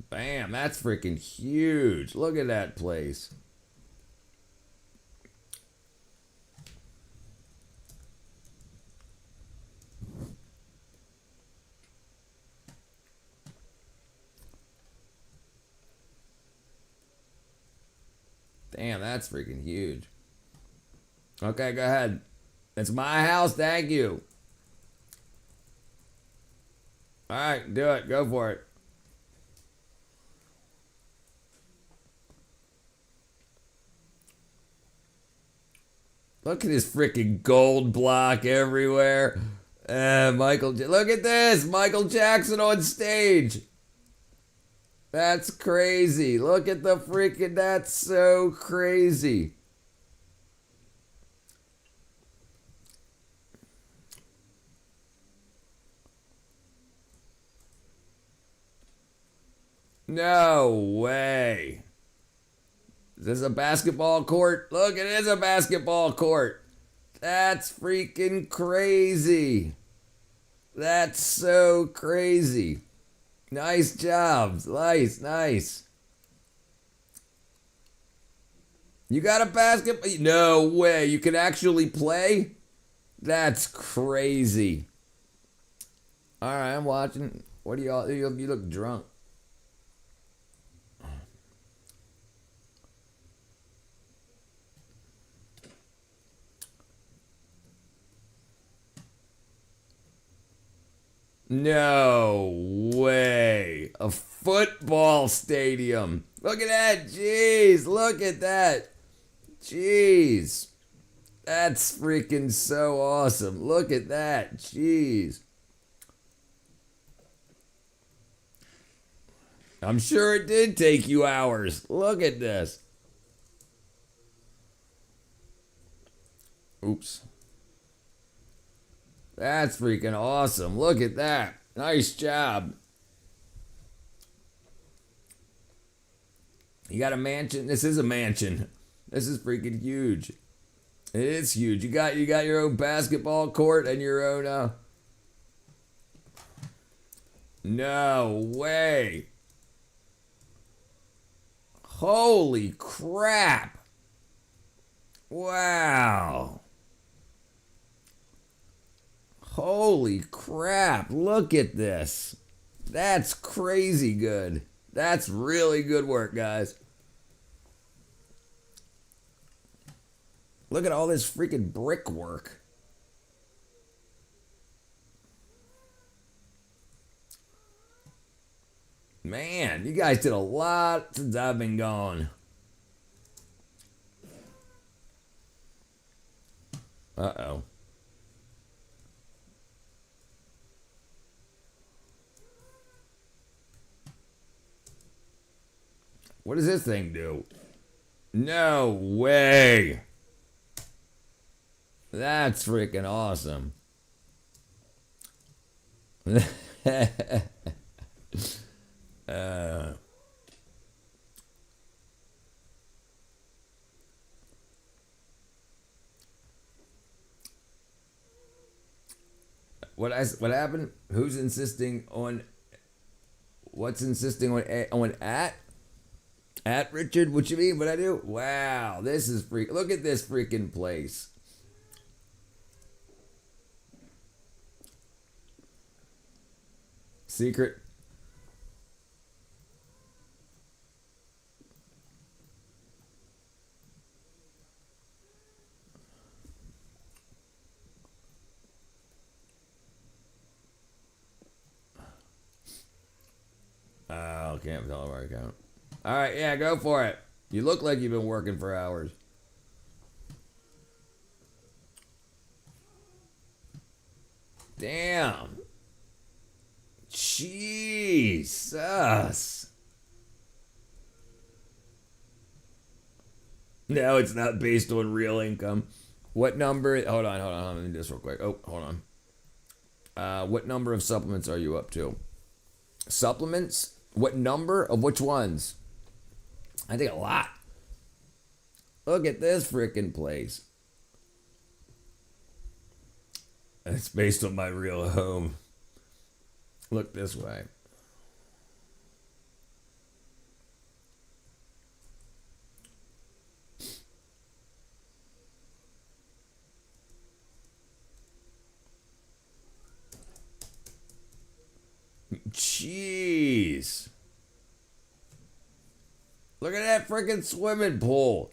Bam, that's freaking huge. Look at that place. Damn, that's freaking huge. Okay, go ahead. It's my house, thank you. Alright, do it. Go for it. Look at this freaking gold block everywhere. Look at this. Michael Jackson on stage. That's crazy. Look at the freaking, that's so crazy. No way. Is this a basketball court? Look, it is a basketball court. That's freaking crazy. That's so crazy. Nice job. Nice, nice. You got a basketball? No way. You can actually play? That's crazy. All right, I'm watching. What do y'all? You look drunk. No way. A football stadium. Look at that. Jeez. Look at that. Jeez. That's freaking so awesome. Look at that. Jeez. I'm sure it did take you hours. Look at this. Oops. That's freaking awesome. Look at that. Nice job. You got a mansion? This is a mansion. This is freaking huge. It is huge. You got your own basketball court and your own No way. Holy crap. Wow. Holy crap, look at this. That's crazy good. That's really good work, guys. Look at all this freaking brickwork. Man, you guys did a lot since I've been gone. Uh-oh. What does this thing do? No way. That's freaking awesome. What happened? Who's insisting on? What's insisting on at Richard? What you mean? What I do? Wow, this is freak. Look at this freaking place. Secret. Oh, can't tell where I count. All right, yeah, go for it. You look like you've been working for hours. Damn. Jesus. No, it's not based on real income. What number? Hold on. Let me do this real quick. Oh, hold on. What number of supplements are you up to? Supplements? What number of which ones? I think a lot. Look at this freaking place. It's based on my real home. Look this way. Jeez. Look at that freaking swimming pool.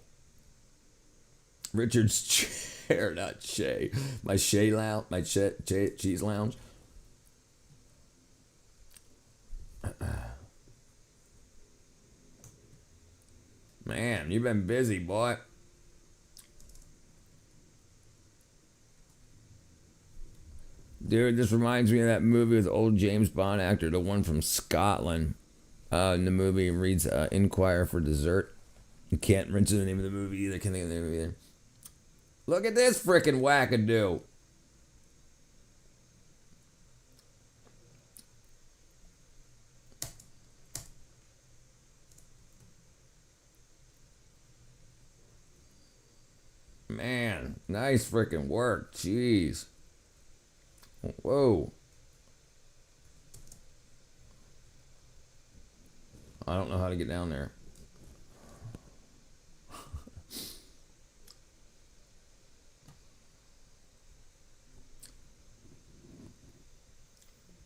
Richard's chair, not Shay. My Shay lounge, my cheese lounge. Man, you've been busy, boy. Dude, this reminds me of that movie with the old James Bond actor, the one from Scotland. In the movie, he reads Inquire for Dessert. You can't mention the name of the movie either. Can't think of the name either. Look at this frickin' wackadoo. Man, nice freaking work. Jeez. Whoa. I don't know how to get down there.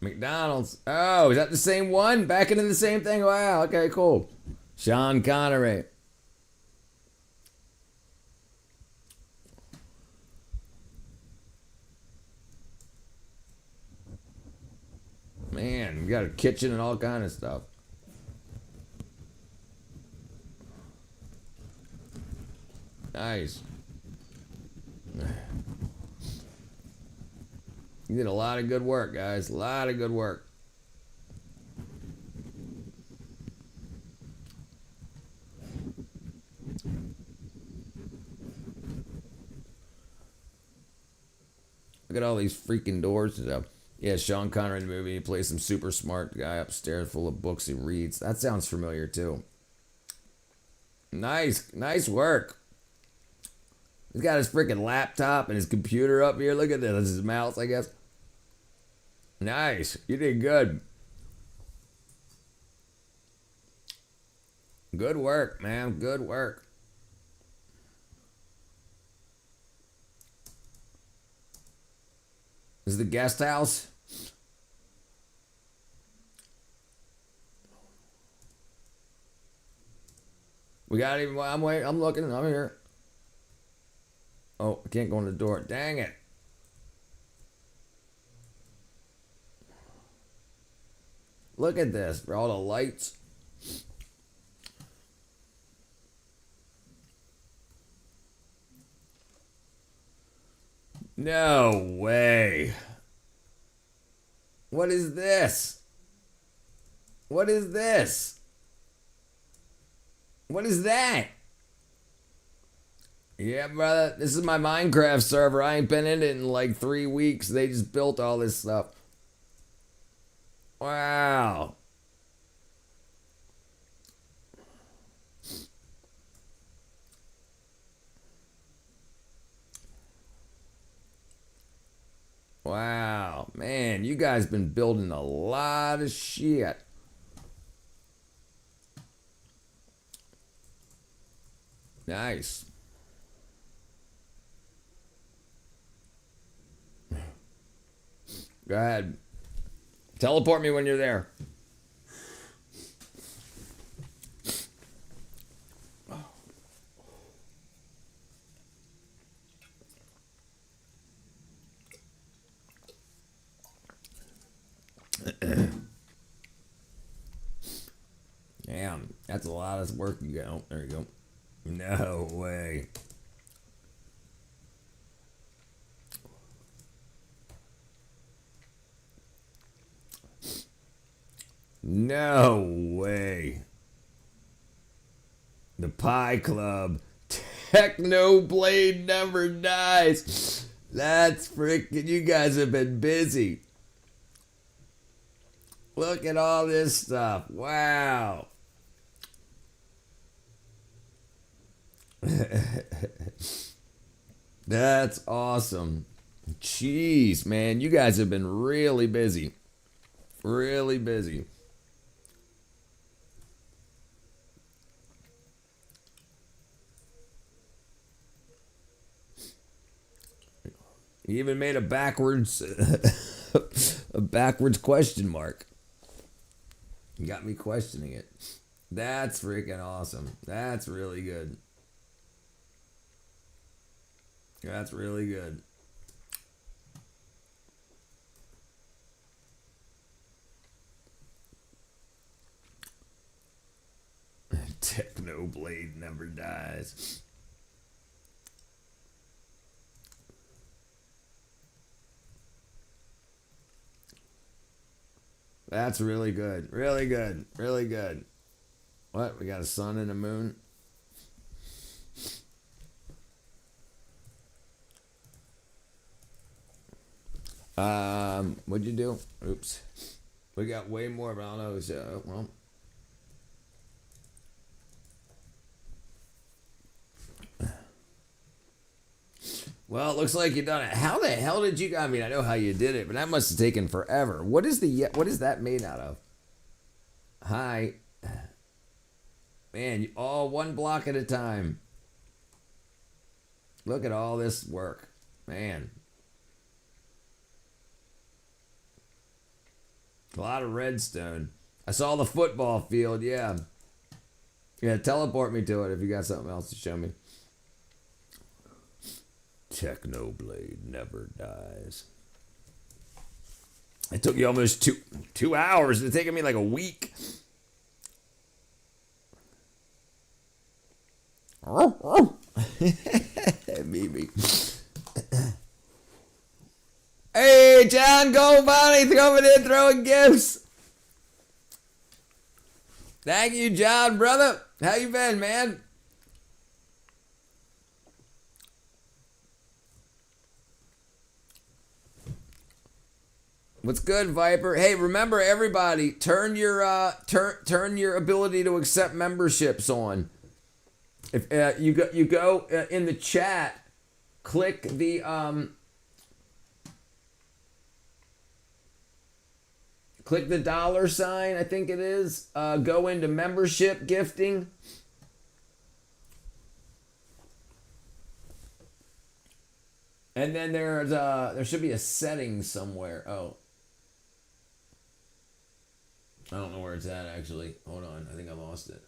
McDonald's. Oh, is that the same one? Back into the same thing? Wow. Okay, cool. Sean Connery. Man, we got a kitchen and all kind of stuff. Nice. You did a lot of good work, guys. A lot of good work. Look at all these freaking doors and stuff. Yeah, Sean Connery in the movie. He plays some super smart guy upstairs full of books he reads. That sounds familiar, too. Nice. Nice work. He's got his freaking laptop and his computer up here. Look at this. That's his mouse, I guess. Nice. You did good. Good work, man. Good work. This is the guest house. We got even. I'm waiting. I'm looking. I'm here. Oh, I can't go in the door. Dang it. Look at this, for all the lights. No way. What is this? What is this? What is that? Yeah, brother, this is my Minecraft server. I ain't been in it in like 3 weeks. They just built all this stuff. Wow. Wow, man, you guys been building a lot of shit. Nice. Go ahead. Teleport me when you're there. Damn, that's a lot of work you got. Oh, there you go. No way. No way. The Pie Club. Technoblade never dies. That's freaking, you guys have been busy. Look at all this stuff. Wow. That's awesome. Jeez, man. You guys have been really busy. Really busy. He even made a backwards a backwards question mark. You got me questioning it. That's freaking awesome. That's really good. That's really good. Technoblade never dies. That's really good. Really good. Really good. What? We got a sun and a moon? What'd you do? Oops. We got way more, but I don't know. So, well, it looks like you done it. How the hell did you? I mean, I know how you did it, but that must have taken forever. What is that made out of? Hi, man. All one block at a time. Look at all this work, man. A lot of redstone. I saw the football field. Yeah. Yeah. Teleport me to it if you got something else to show me. Technoblade never dies. It took you almost two hours. It's taking me like a week. Mimi. Hey, John Goldbody coming in throwing gifts. Thank you, John, brother. How you been, man? What's good, Viper? Hey, remember everybody, turn your ability to accept memberships on. If you go in the chat, click the $, I think it is. Go into membership gifting. And then there should be a setting somewhere. Oh. I don't know where it's at, actually. Hold on. I think I lost it.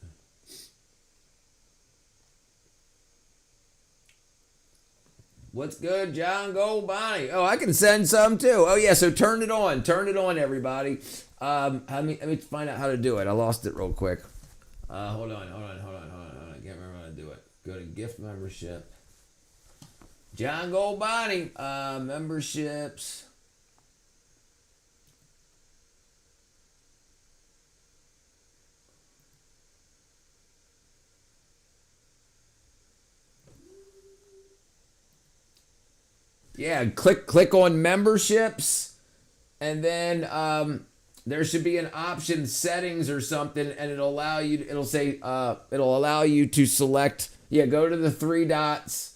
What's good, John Gold Bonnie? Oh, I can send some too. Oh yeah, so turn it on. Turn it on, everybody. Let me find out how to do it. I lost it real quick. Hold on. I can't remember how to do it. Go to gift membership. John Gold Bonnie, memberships. Yeah, click on memberships, and then there should be an option settings or something, and it'll allow you. It'll say it'll allow you to select. Yeah, go to the 3 dots,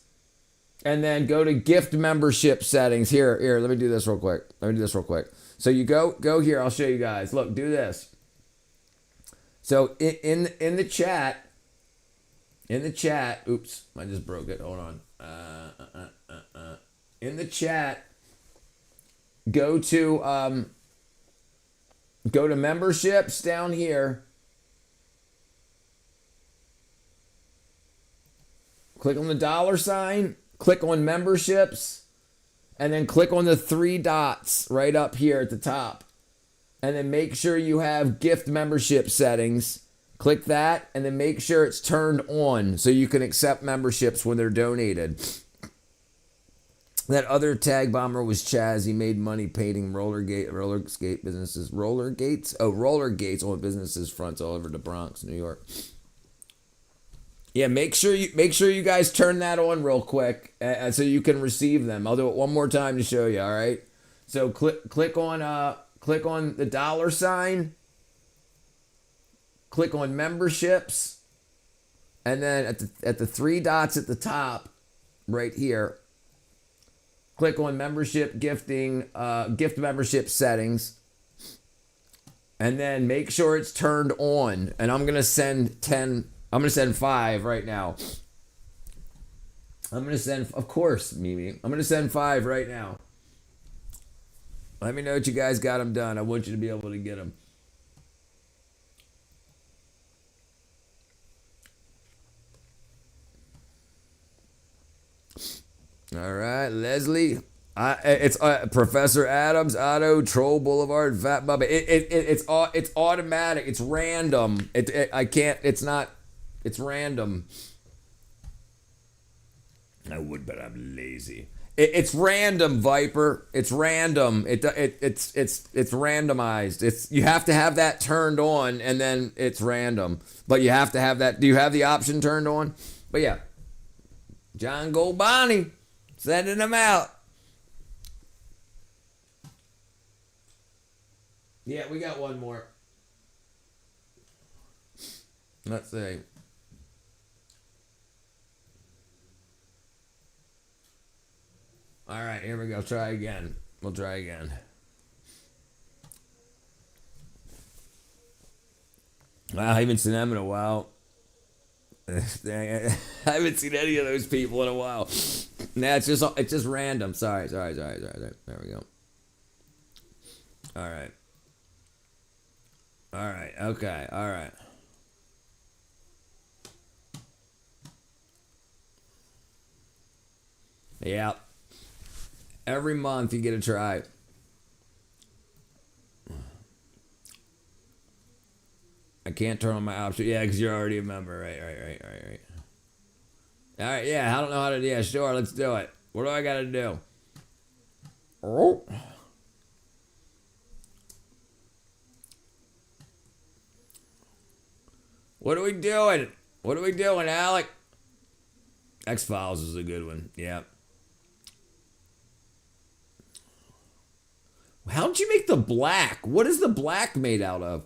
and then go to gift membership settings. Here. Let me do this real quick. So you go here. I'll show you guys. Look, do this. So in the chat. Oops, I just broke it. Hold on. In the chat, go to memberships down here. Click on the $sign, click on memberships, and then click on the 3 dots right up here at the top. And then make sure you have gift membership settings. Click that, and then make sure it's turned on so you can accept memberships when they're donated. That other tag bomber was Chaz. He made money painting roller skate businesses. Roller gates on businesses fronts all over the Bronx, New York. Yeah, make sure you guys turn that on real quick so you can receive them. I'll do it one more time to show you. All right. So click on the $sign. Click on memberships, and then at the 3 dots at the top, right here. Click on membership gifting, gift membership settings, and then make sure it's turned on. And I'm gonna send 5 right now. I'm gonna send, of course, Mimi. I'm gonna send 5 right now. Let me know what you guys got them done. I want you to be able to get them. All right, Leslie. It's Professor Adams, Otto, Troll Boulevard, Fat Bubba. It's automatic. It's random. It's random. I would, but I'm lazy. It's random, Viper. It's random. It's randomized. You have to have that turned on, and then it's random. But you have to have that. Do you have the option turned on? But yeah, John Gold Bonnie. Sending them out. Yeah, we got one more. Let's see. All right, here we go. Try again. We'll try again. Wow, I haven't seen them in a while. I haven't seen any of those people in a while. Nah, it's just random. Sorry. There we go. All right. Okay. All right. Yeah. Every month you get a try. I can't turn on my option. Yeah, because you're already a member. Right. All right, yeah, I don't know how to... Yeah, sure, let's do it. What do I got to do? Oh. What are we doing? Alec? X-Files is a good one. Yeah. How did you make the black? What is the black made out of?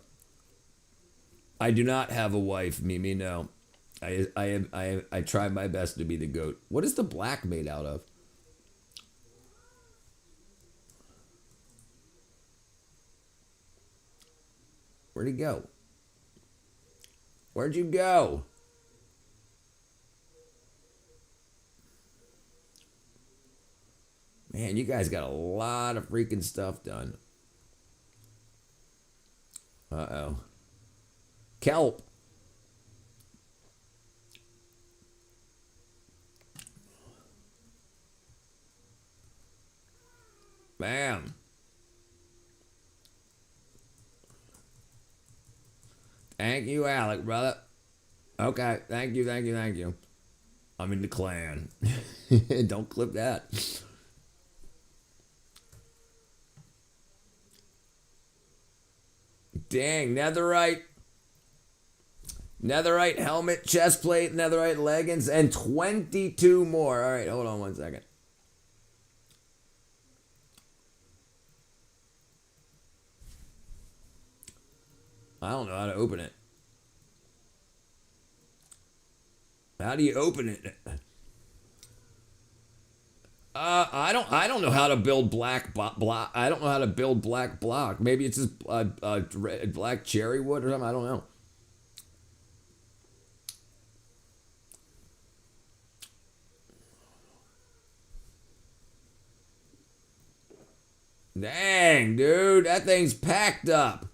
I do not have a wife, Mimi, no. I try my best to be the goat. What is the black made out of? Where'd he go? Where'd you go? Man, you guys got a lot of freaking stuff done. Uh-oh. Kelp. Bam. Thank you, Alec, brother. Okay, thank you, thank you, thank you. I'm in the clan. Don't clip that. Dang, netherite. Netherite helmet, chest plate, netherite leggings, and 22 more. All right, hold on one second. I don't know how to open it. How do you open it? I don't know how to build black block. I don't know how to build black block. Maybe it's just black cherry wood or something. I don't know. Dang, dude, that thing's packed up.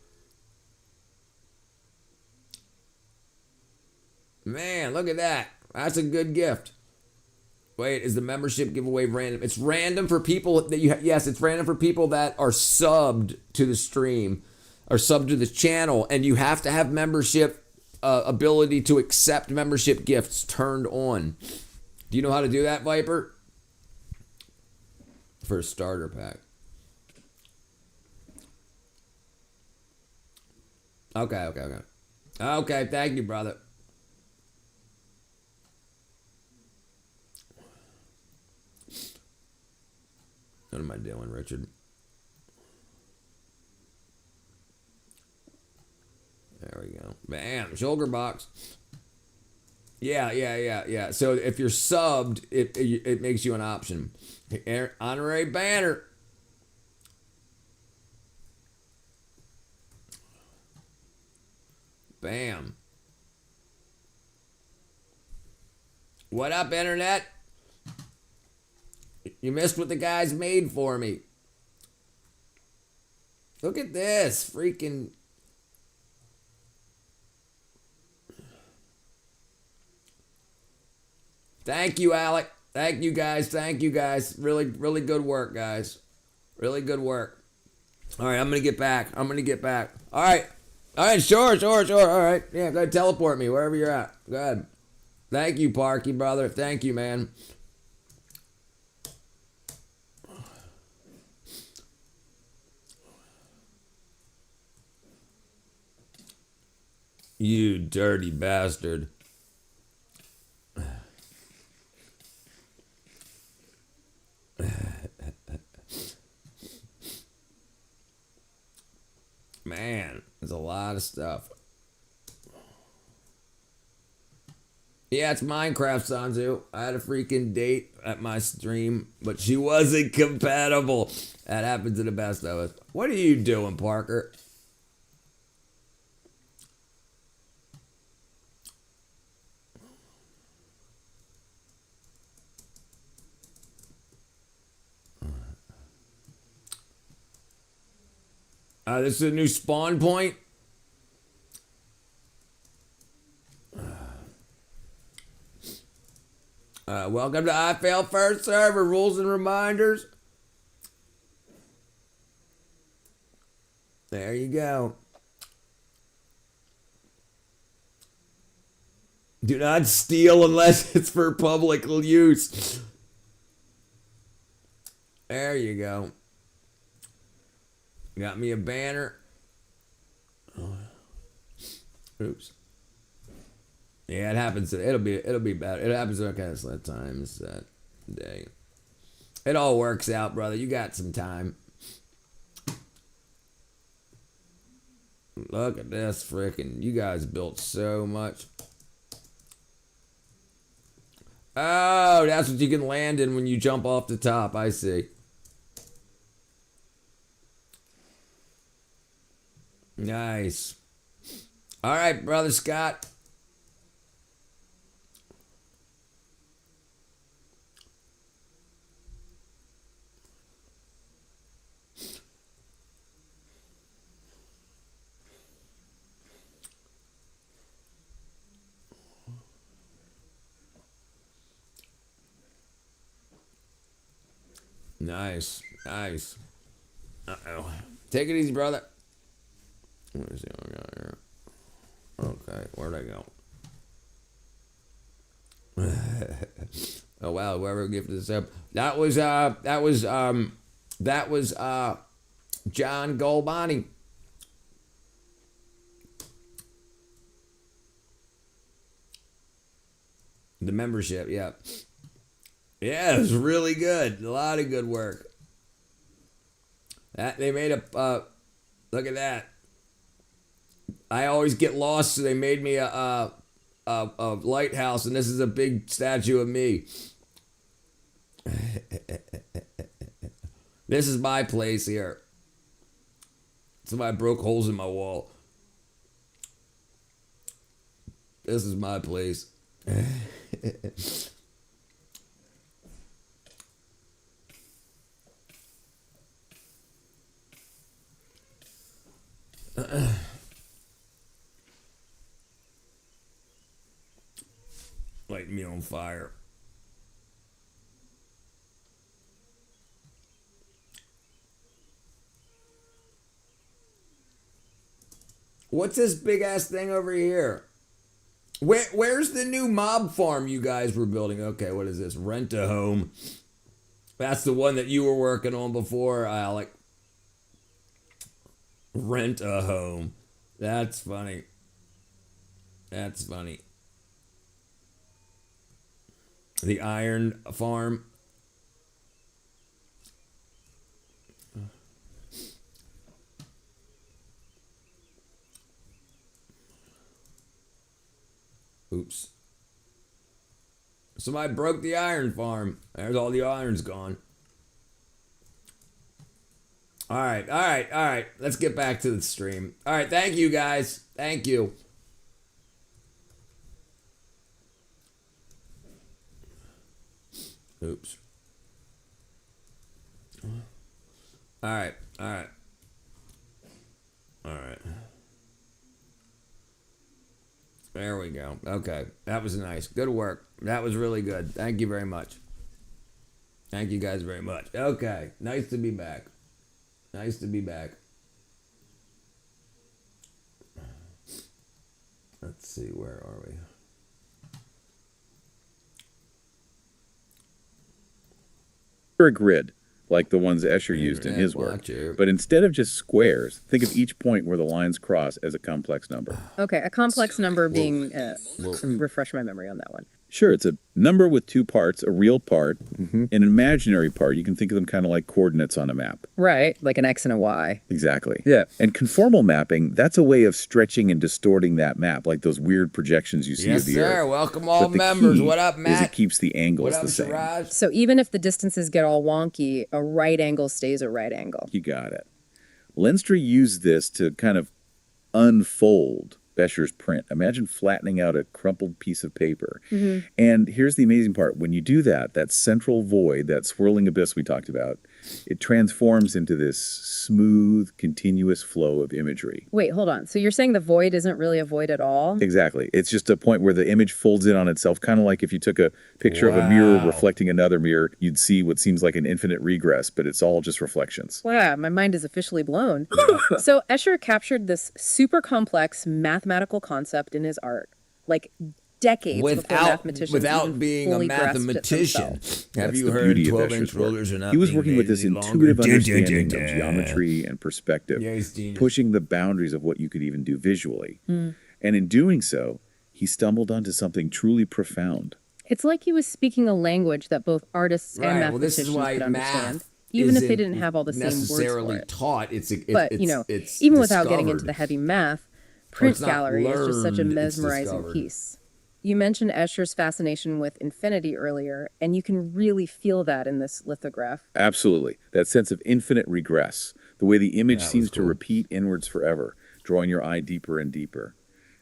Man, look at that. That's a good gift. Wait, is the membership giveaway random? It's random for people that you yes, it's random for people that are subbed to the stream or subbed to the channel, and you have to have membership ability to accept membership gifts turned on. Do you know how to do that, Viper? For a starter pack. Okay. Okay, thank you, brother. What am I doing, Richard? There we go. Bam, shoulder box. Yeah. So if you're subbed, it makes you an option. Honorary banner. Bam. What up, internet? You missed what the guys made for me. Look at this. Freaking. Thank you, Alec. Thank you, guys. Thank you, guys. Really, really good work, guys. Really good work. All right, I'm going to get back. All right. Sure. All right. Yeah, go ahead, teleport me wherever you're at. Go ahead. Thank you, Parky, brother. Thank you, man. You dirty bastard. Man, there's a lot of stuff. Yeah, it's Minecraft, Sanzu. I had a freaking date at my stream, but she wasn't compatible. That happens to the best of us. What are you doing, Parker? This is a new spawn point. Welcome to I Fail First server. Rules and reminders. There you go. Do not steal unless it's for public use. There you go. Got me a banner. Oops. Yeah, it happens. It'll be better. It happens at kind of times that day. It all works out, brother. You got some time. Look at this freaking. You guys built so much. Oh, that's what you can land in when you jump off the top. I see. Nice. All right, brother Scott. Nice. Uh-oh. Take it easy, brother. Let me see what we got here. Okay, where'd I go? Oh wow, whoever gifted this up. That was John Golbani. The membership, yeah. Yeah, it was really good. A lot of good work. That they made a look at that. I always get lost, so they made me a lighthouse, and this is a big statue of me. This is my place here. Somebody broke holes in my wall. This is my place. Light me on fire. What's this big ass thing over here? Where's the new mob farm you guys were building? Okay, what is this? Rent a home. That's the one that you were working on before, Alec. Rent a home. That's funny. That's funny. The iron farm. Oops. Somebody broke the iron farm. There's all the iron's gone. All right. Let's get back to the stream. All right, thank you guys. Thank you. Oops. All right. There we go. Okay. That was nice. Good work. That was really good. Thank you very much. Thank you guys very much. Okay. Nice to be back. Nice to be back. Let's see. Where are we? A grid, like the ones Escher used in his work. But instead of just squares, think of each point where the lines cross as a complex number. Okay, a complex number being, refresh my memory on that one. Sure, it's a number with two parts, a real part, and an imaginary part. You can think of them kind of like coordinates on a map. Right, like an X and a Y. Exactly. Yeah. And conformal mapping, that's a way of stretching and distorting that map, like those weird projections you see of the Earth. Yes, sir. Welcome all members. What up, Matt? It keeps the angles the same. Siraj? So even if the distances get all wonky, a right angle stays a right angle. You got it. Lenstra used this to kind of unfold Escher's print. Imagine flattening out a crumpled piece of paper. Mm-hmm. And here's the amazing part. When you do that, that central void, that swirling abyss we talked about, it transforms into this smooth, continuous flow of imagery. Wait, hold on. So you're saying the void isn't really a void at all? Exactly. It's just a point where the image folds in on itself, kind of like if you took a picture of a mirror reflecting another mirror, you'd see what seems like an infinite regress, but it's all just reflections. Wow, my mind is officially blown. So Escher captured this super complex mathematical concept in his art, like decades before mathematicians without being a mathematician. Have you heard 12-inch rulers are not? He was working with this intuitive understanding of geometry and perspective, pushing the boundaries of what you could even do visually. And in doing so, he stumbled onto something truly profound. It's like he was speaking a language that both artists and mathematicians could understand, even if they didn't have all the same words for it. Taught. But even without getting into the heavy math, Print Gallery is just such a mesmerizing piece. You mentioned Escher's fascination with infinity earlier, and you can really feel that in this lithograph. Absolutely. That sense of infinite regress, the way the image seems to repeat inwards forever, drawing your eye deeper and deeper.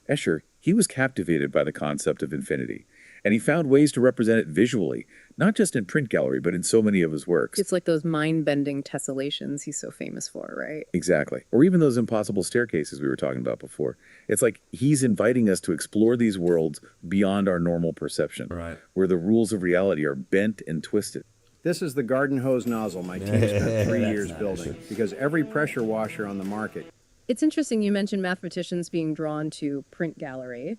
Escher, he was captivated by the concept of infinity, and he found ways to represent it visually, not just in Print Gallery, but in so many of his works. It's like those mind-bending tessellations he's so famous for, right? Exactly. Or even those impossible staircases we were talking about before. It's like he's inviting us to explore these worlds beyond our normal perception, where the rules of reality are bent and twisted. This is the garden hose nozzle my team spent 3 years building, because every pressure washer on the market. It's interesting you mentioned mathematicians being drawn to print gallery.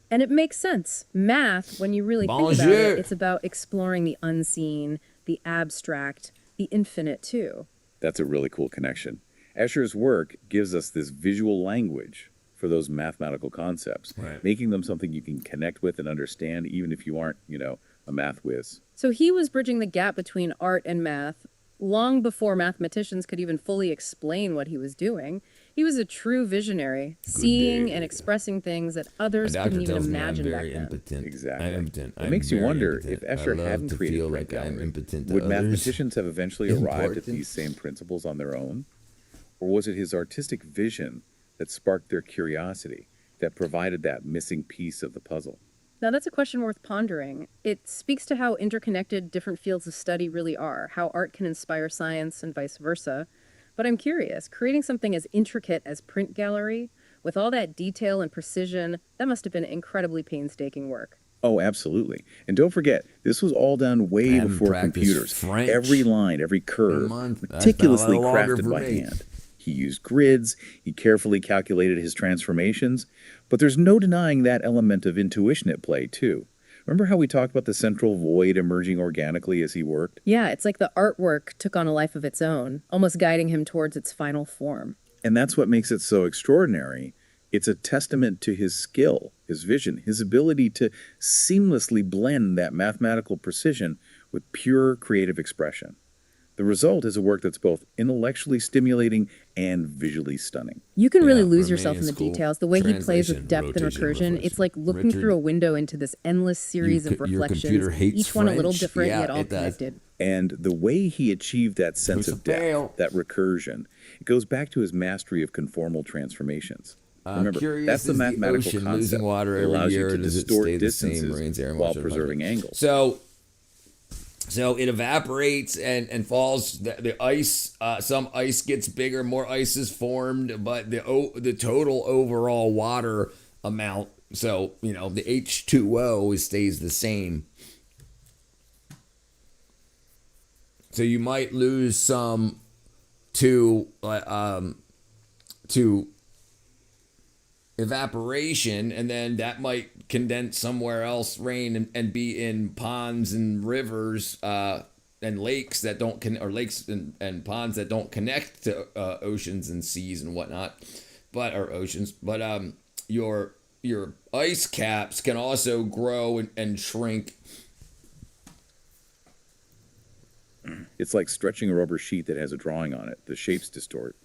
And it makes sense. Math, when you really think about it, it's about exploring the unseen, the abstract, the infinite too. That's a really cool connection. Escher's work gives us this visual language for those mathematical concepts, making them something you can connect with and understand, even if you aren't, a math whiz. So he was bridging the gap between art and math long before mathematicians could even fully explain what he was doing. He was a true visionary, seeing and expressing things that others couldn't even imagine back then. Impotent. Exactly. I'm impotent. It makes you wonder if Escher hadn't created print gallery, would mathematicians have eventually arrived at these same principles on their own? Or was it his artistic vision that sparked their curiosity, that provided that missing piece of the puzzle? Now that's a question worth pondering. It speaks to how interconnected different fields of study really are, how art can inspire science and vice versa. But I'm curious, creating something as intricate as print gallery, with all that detail and precision, that must have been incredibly painstaking work. Oh, absolutely. And don't forget, this was all done way before computers. French. Every line, every curve, meticulously crafted by hand. He used grids, he carefully calculated his transformations, but there's no denying that element of intuition at play, too. Remember how we talked about the central void emerging organically as he worked? Yeah, it's like the artwork took on a life of its own, almost guiding him towards its final form. And that's what makes it so extraordinary. It's a testament to his skill, his vision, his ability to seamlessly blend that mathematical precision with pure creative expression. The result is a work that's both intellectually stimulating and visually stunning. You can really lose yourself in the details. The way he plays with depth and recursion, it's like looking through a window into this endless series of reflections, each one a little different, yet all connected. And the way he achieved that sense of depth, that recursion, it goes back to his mastery of conformal transformations. Remember, that's the mathematical concept that allows you to distort distances while preserving angles. So it evaporates and falls. The ice, some ice gets bigger, more ice is formed, but the total overall water amount, so the H2O stays the same. So you might lose some to evaporation, and then that might condense somewhere else, rain, and be in ponds and rivers and lakes that don't lakes and ponds that don't connect to oceans and seas and whatnot, but your ice caps can also grow and shrink. It's like stretching a rubber sheet that has a drawing on it. The shapes distort,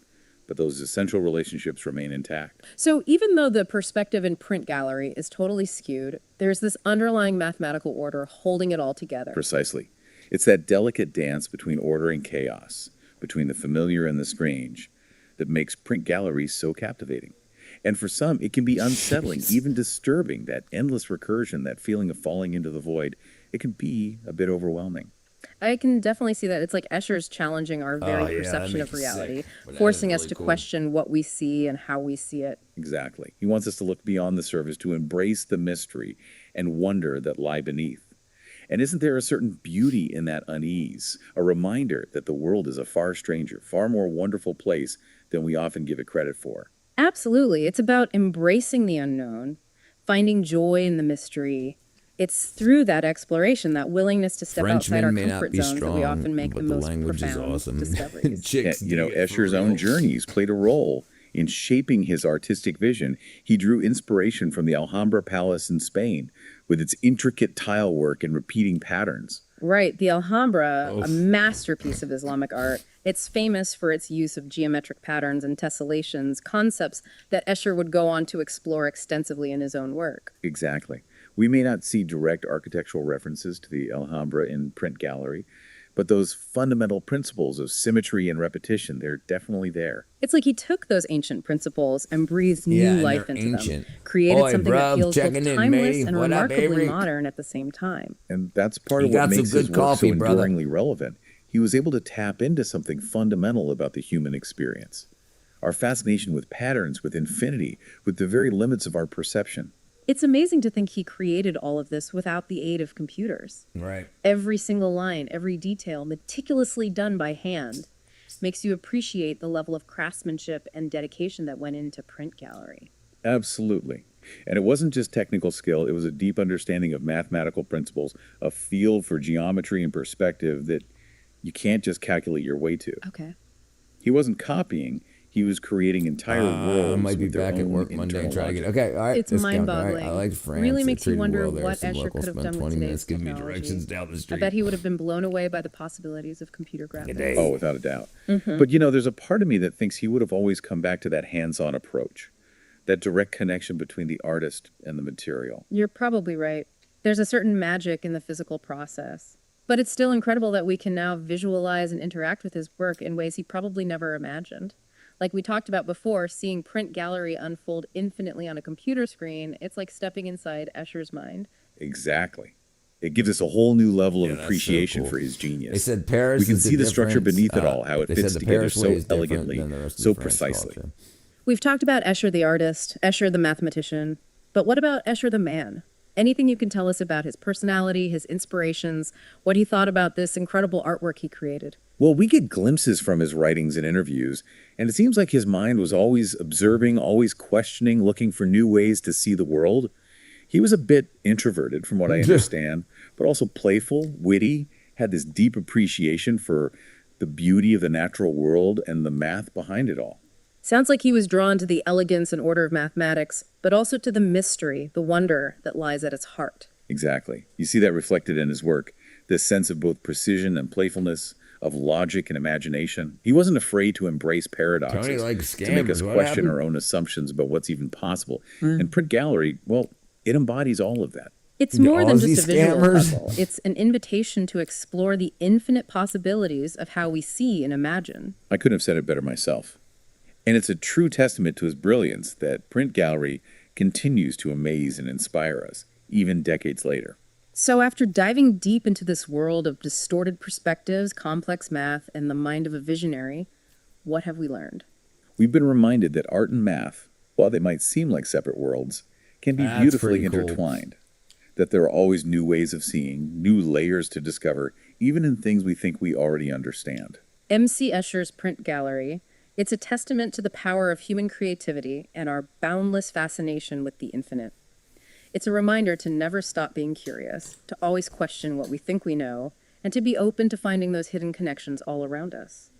but those essential relationships remain intact. So even though the perspective in print gallery is totally skewed, there's this underlying mathematical order holding it all together. Precisely. It's that delicate dance between order and chaos, between the familiar and the strange, that makes print galleries so captivating. And for some, it can be unsettling, even disturbing, that endless recursion, that feeling of falling into the void. It can be a bit overwhelming. I can definitely see that. It's like Escher's challenging our very perception of reality, forcing us to question what we see and how we see it. Exactly. He wants us to look beyond the surface, to embrace the mystery and wonder that lie beneath. And isn't there a certain beauty in that unease, a reminder that the world is a far stranger, far more wonderful place than we often give it credit for? Absolutely. It's about embracing the unknown, finding joy in the mystery. It's through that exploration, that willingness to step outside our comfort zones, that we often make the most profound discoveries. Escher's own journeys played a role in shaping his artistic vision. He drew inspiration from the Alhambra Palace in Spain, with its intricate tile work and repeating patterns. Right, the Alhambra, a masterpiece of Islamic art. It's famous for its use of geometric patterns and tessellations, concepts that Escher would go on to explore extensively in his own work. Exactly. We may not see direct architectural references to the Alhambra in print gallery, but those fundamental principles of symmetry and repetition, they're definitely there. It's like he took those ancient principles and breathed new life into them, created something that feels both timeless and remarkably modern at the same time. And that's part of what makes his work so enduringly relevant. He was able to tap into something fundamental about the human experience. Our fascination with patterns, with infinity, with the very limits of our perception. It's amazing to think he created all of this without the aid of computers. Right. Every single line, every detail, meticulously done by hand, makes you appreciate the level of craftsmanship and dedication that went into Print Gallery. Absolutely. And it wasn't just technical skill, it was a deep understanding of mathematical principles, a feel for geometry and perspective that you can't just calculate your way to. Okay. He wasn't copying, he was creating entire worlds. I might be with their back at own work Monday and try to get. internal Okay, all right. It's let's go. mind-boggling. All right, I like France. Really I makes you treated wonder well there. what Some Escher locals could have spent done 20 with minutes today's giving me technology. directions down the street. I bet he would have been blown away by the possibilities of computer graphics. Oh, without a doubt. Mhm. But you know, there's a part of me that thinks he would have always come back to that hands-on approach, that direct connection between the artist and the material. You're probably right. There's a certain magic in the physical process. But it's still incredible that we can now visualize and interact with his work in ways he probably never imagined. Like we talked about before, seeing Print Gallery unfold infinitely on a computer screen, it's like stepping inside Escher's mind. Exactly. It gives us a whole new level of Yeah, that's so appreciation cool. for his genius. They said Paris We can is the see the structure difference. beneath it all, how it They fits said the together Paris way so is different elegantly, than the rest of so the French precisely. culture. We've talked about Escher the artist, Escher the mathematician, but what about Escher the man? Anything you can tell us about his personality, his inspirations, what he thought about this incredible artwork he created? Well, we get glimpses from his writings and interviews, and it seems like his mind was always observing, always questioning, looking for new ways to see the world. He was a bit introverted, from what I understand, but also playful, witty, had this deep appreciation for the beauty of the natural world and the math behind it all. Sounds like he was drawn to the elegance and order of mathematics, but also to the mystery, the wonder that lies at its heart. Exactly. You see that reflected in his work, this sense of both precision and playfulness, of logic and imagination. He wasn't afraid to embrace paradoxes, Tony likes to make us scammers. What question happened? our own assumptions about what's even possible. And Print Gallery, well, it embodies all of that. It's more than just a visual scammers. puzzle. It's an invitation to explore the infinite possibilities of how we see and imagine. I couldn't have said it better myself. And it's a true testament to his brilliance that Print Gallery continues to amaze and inspire us, even decades later. So after diving deep into this world of distorted perspectives, complex math, and the mind of a visionary, what have we learned? We've been reminded that art and math, while they might seem like separate worlds, can be That's beautifully pretty cool. intertwined. That there are always new ways of seeing, new layers to discover, even in things we think we already understand. M.C. Escher's Print Gallery, it's a testament to the power of human creativity and our boundless fascination with the infinite. It's a reminder to never stop being curious, to always question what we think we know, and to be open to finding those hidden connections all around us.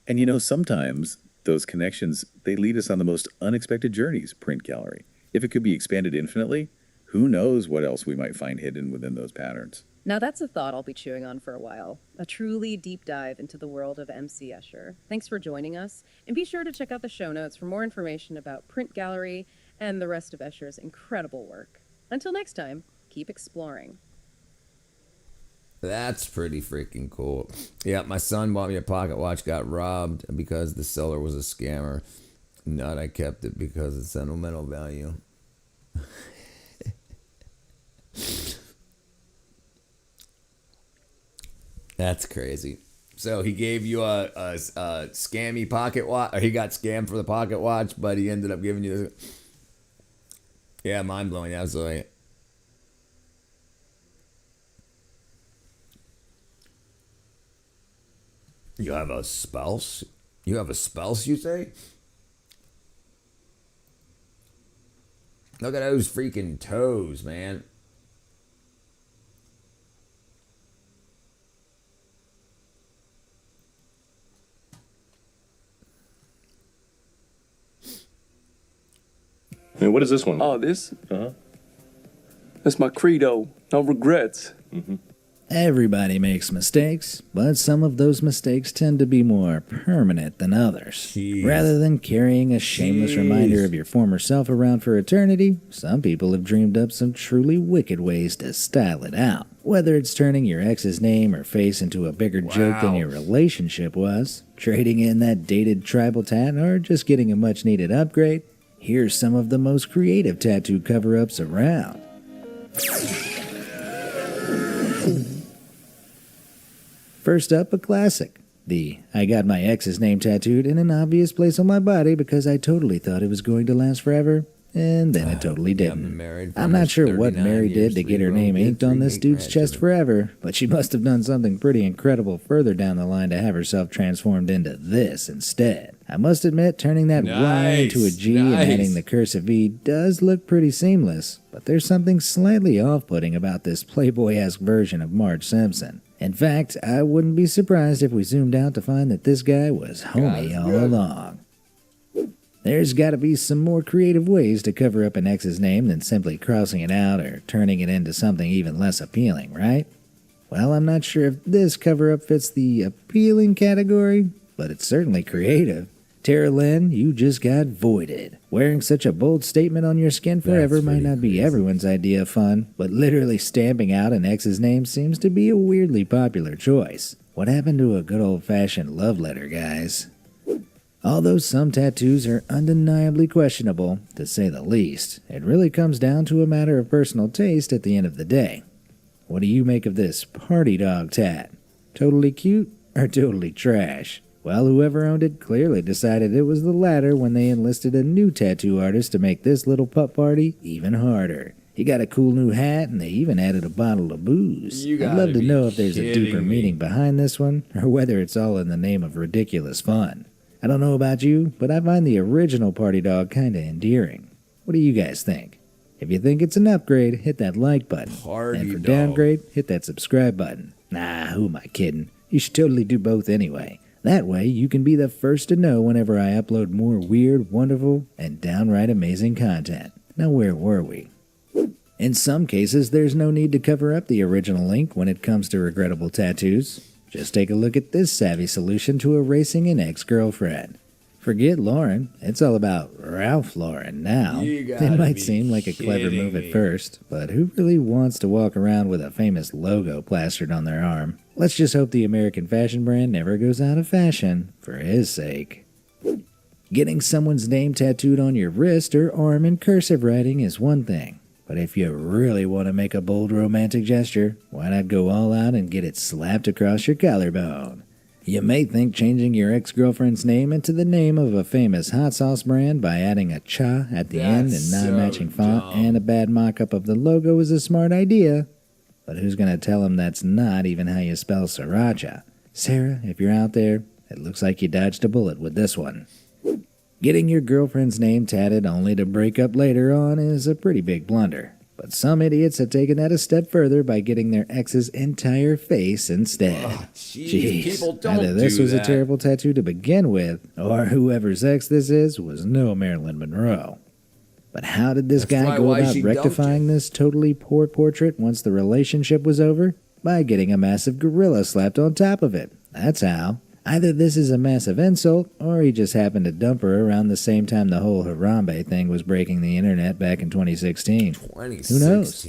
And you know, sometimes those connections, they lead us on the most unexpected journeys, Print Gallery. If it could be expanded infinitely, who knows what else we might find hidden within those patterns. Now that's a thought I'll be chewing on for a while. A truly deep dive into the world of M.C. Escher. Thanks for joining us, and be sure to check out the show notes for more information about Print Gallery and the rest of Escher's incredible work. Until next time, keep exploring. That's pretty freaking cool. Yeah, my son bought me a pocket watch, got robbed because the seller was a scammer. Not I kept it because of sentimental value. That's crazy. So he gave you a scammy pocket watch, or he got scammed for the pocket watch, but he ended up giving you the... Yeah, mind blowing, absolutely. You have a spouse? You have a spouse, you say? Look at those freaking toes, man. Hey, what is this one? Oh, this? Uh-huh. That's my credo. No regrets. Mm-hmm. Everybody makes mistakes, but some of those mistakes tend to be more permanent than others. Jeez. Rather than carrying a shameless reminder of your former self around for eternity, some people have dreamed up some truly wicked ways to style it out. Whether it's turning your ex's name or face into a bigger joke than your relationship was, trading in that dated tribal tat, or just getting a much-needed upgrade, here's some of the most creative tattoo cover-ups around. First up, a classic. The I got my ex's name tattooed in an obvious place on my body because I totally thought it was going to last forever. and then it totally didn't. married I'm not sure what 39 Mary did years, to get three her name grown inked kids, on three this dude's chest forever, but she must have done something pretty incredible further down the line to have herself transformed into this instead. I must admit, turning that Y into a G and adding the cursive E does look pretty seamless, but there's something slightly off-putting about this Playboy-esque version of Marge Simpson. In fact, I wouldn't be surprised if we zoomed out to find that this guy was homie all along. There's gotta be some more creative ways to cover up an ex's name than simply crossing it out or turning it into something even less appealing, right? Well, I'm not sure if this cover-up fits the appealing category, but it's certainly creative. Tara Lynn, you just got voided. Wearing such a bold statement on your skin forever might not be everyone's idea of fun, but literally stamping out an ex's name seems to be a weirdly popular choice. What happened to a good old-fashioned love letter, guys? Although some tattoos are undeniably questionable, to say the least, it really comes down to a matter of personal taste at the end of the day. What do you make of this party dog tat? Totally cute or totally trash? Well, whoever owned it clearly decided it was the latter when they enlisted a new tattoo artist to make this little pup party even harder. He got a cool new hat, and they even added a bottle of booze. I'd love to know if there's a deeper meaning behind this one, or whether it's all in the name of ridiculous fun. I don't know about you, but I find the original party dog kinda endearing. What do you guys think? If you think it's an upgrade, hit that like button. And for downgrade, hit that subscribe button. Nah, who am I kidding? You should totally do both anyway. That way, you can be the first to know whenever I upload more weird, wonderful, and downright amazing content. Now where were we? In some cases, there's no need to cover up the original ink when it comes to regrettable tattoos. Just take a look at this savvy solution to erasing an ex-girlfriend. Forget Lauren, it's all about Ralph Lauren now. It might seem like a clever move at first, but who really wants to walk around with a famous logo plastered on their arm? Let's just hope the American fashion brand never goes out of fashion, for his sake. Getting someone's name tattooed on your wrist or arm in cursive writing is one thing. But if you really want to make a bold romantic gesture, why not go all out and get it slapped across your collarbone? You may think changing your ex-girlfriend's name into the name of a famous hot sauce brand by adding a cha at the end and non-matching font and a bad mock-up of the logo is a smart idea. But who's going to tell him that's not even how you spell sriracha? Sarah, if you're out there, it looks like you dodged a bullet with this one. Getting your girlfriend's name tatted only to break up later on is a pretty big blunder. But some idiots have taken that a step further by getting their ex's entire face instead. Jeez, either this was a terrible tattoo to begin with, or whoever's ex this is was no Marilyn Monroe. But how did this guy go about rectifying this totally poor portrait once the relationship was over? By getting a massive gorilla slapped on top of it. That's how. Either this is a massive insult, or he just happened to dump her around the same time the whole Harambe thing was breaking the internet back in 2016. Who knows?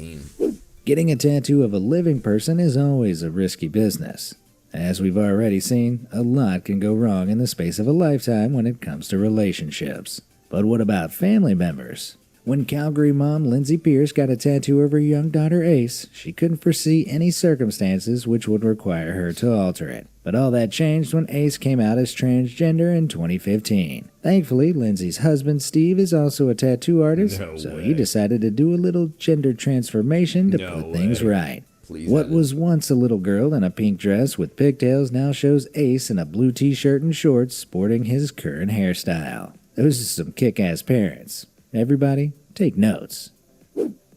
Getting a tattoo of a living person is always a risky business. As we've already seen, a lot can go wrong in the space of a lifetime when it comes to relationships. But what about family members? When Calgary mom Lindsay Pierce got a tattoo of her young daughter Ace, she couldn't foresee any circumstances which would require her to alter it. But all that changed when Ace came out as transgender in 2015. Thankfully, Lindsay's husband Steve is also a tattoo artist, so he decided to do a little gender transformation to put things right. What was once a little girl in a pink dress with pigtails now shows Ace in a blue t-shirt and shorts sporting his current hairstyle. Those are some kick-ass parents. Everybody, take notes.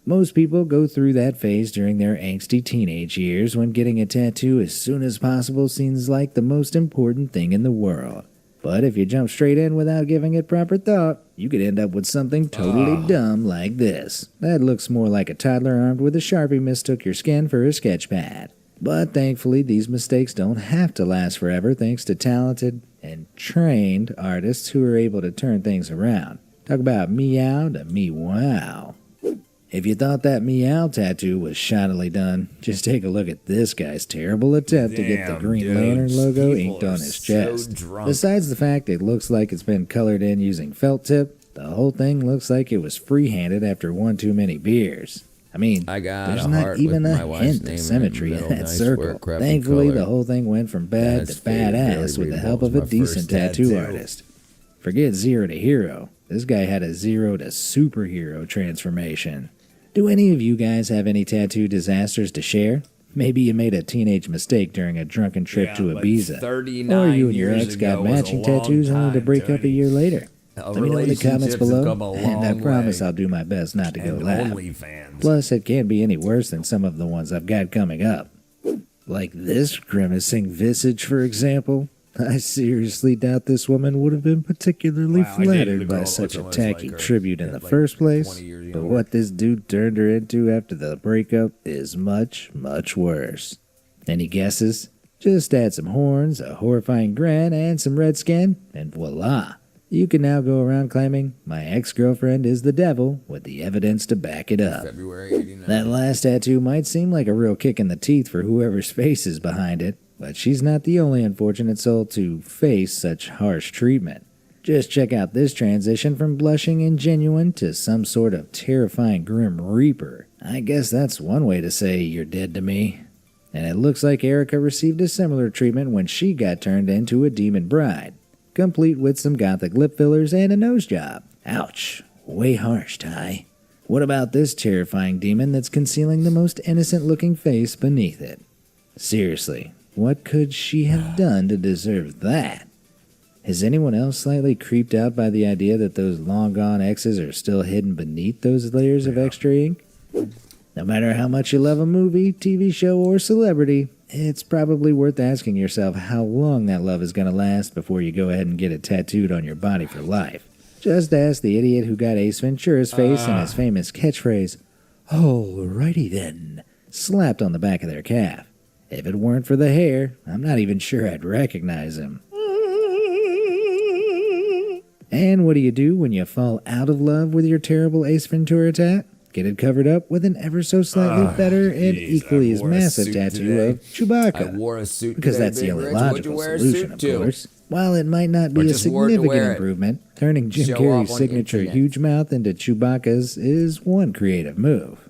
Most people go through that phase during their angsty teenage years when getting a tattoo as soon as possible seems like the most important thing in the world. But if you jump straight in without giving it proper thought, you could end up with something totally dumb like this. That looks more like a toddler armed with a Sharpie mistook your skin for a sketch pad. But thankfully, these mistakes don't have to last forever thanks to talented and trained artists who are able to turn things around. Talk about meow to me wow. If you thought that meow tattoo was shoddily done, just take a look at this guy's terrible attempt to get the Green Lantern logo inked on his chest. Besides the fact it looks like it's been colored in using felt tip, the whole thing looks like it was free-handed after one too many beers. I mean, there's not even a hint of symmetry in that circle. Thankfully, the whole thing went from bad to badass with the help of a decent tattoo artist. Forget 0 to hero. This guy had a 0 to superhero transformation. Do any of you guys have any tattoo disasters to share? Maybe you made a teenage mistake during a drunken trip to Ibiza. Or you and your ex got matching tattoos only to break up a year later. Let me know in the comments below, and I promise I'll do my best not to go loud. Plus, it can't be any worse than some of the ones I've got coming up. Like this grimacing visage, for example. I seriously doubt this woman would have been particularly flattered by such a tacky tribute in the first place, but what this dude turned her into after the breakup is much, much worse. Any guesses? Just add some horns, a horrifying grin, and some red skin, and voila! You can now go around claiming, my ex-girlfriend is the devil, with the evidence to back it up. That last tattoo might seem like a real kick in the teeth for whoever's face is behind it, but she's not the only unfortunate soul to face such harsh treatment. Just check out this transition from blushing and genuine to some sort of terrifying grim reaper. I guess that's one way to say you're dead to me. And it looks like Erica received a similar treatment when she got turned into a demon bride, complete with some gothic lip fillers and a nose job. Ouch. Way harsh, Ty. What about this terrifying demon that's concealing the most innocent-looking face beneath it? Seriously, what could she have done to deserve that? Is anyone else slightly creeped out by the idea that those long-gone exes are still hidden beneath those layers of extra ink? No matter how much you love a movie, TV show, or celebrity, it's probably worth asking yourself how long that love is going to last before you go ahead and get it tattooed on your body for life. Just ask the idiot who got Ace Ventura's face and his famous catchphrase, "Alrighty then," slapped on the back of their calf. If it weren't for the hair, I'm not even sure I'd recognize him. And what do you do when you fall out of love with your terrible Ace Ventura tat? Get it covered up with an ever so slightly better and equally as massive tattoo of Chewbacca. I wore a suit because today, that's the Big only Rich. What'd logical you wear a solution, suit of to? course. While it might not be Or a just wore it to significant wear it. improvement, turning Jim Show off Carrey's on signature internet. huge mouth into Chewbacca's is one creative move.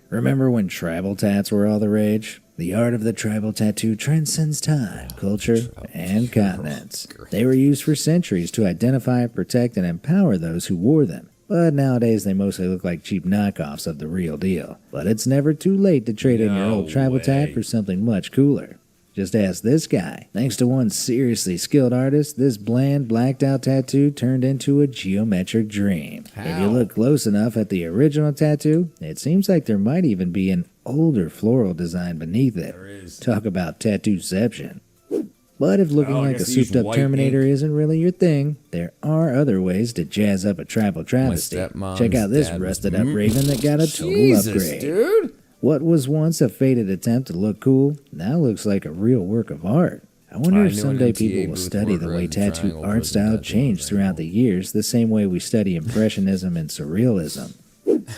Remember when tribal tats were all the rage? The art of the tribal tattoo transcends time, culture, and continents. They were used for centuries to identify, protect, and empower those who wore them. But nowadays they mostly look like cheap knockoffs of the real deal. But it's never too late to trade in your old tribal tat for something much cooler. Just ask this guy. Thanks to one seriously skilled artist, this bland, blacked-out tattoo turned into a geometric dream. If you look close enough at the original tattoo, it seems like there might even be an older floral design beneath it. Talk about tattooception. But if looking like a souped-up Terminator isn't really your thing, there are other ways to jazz up a tribal travesty. Check out this rusted-up raven that got a total upgrade. Dude. What was once a faded attempt to look cool, now looks like a real work of art. I wonder I if knew someday an MTA people will booth study the worker way in tattoo Triangle art Prison style tattoo changed throughout the years, the same way we study Impressionism and Surrealism.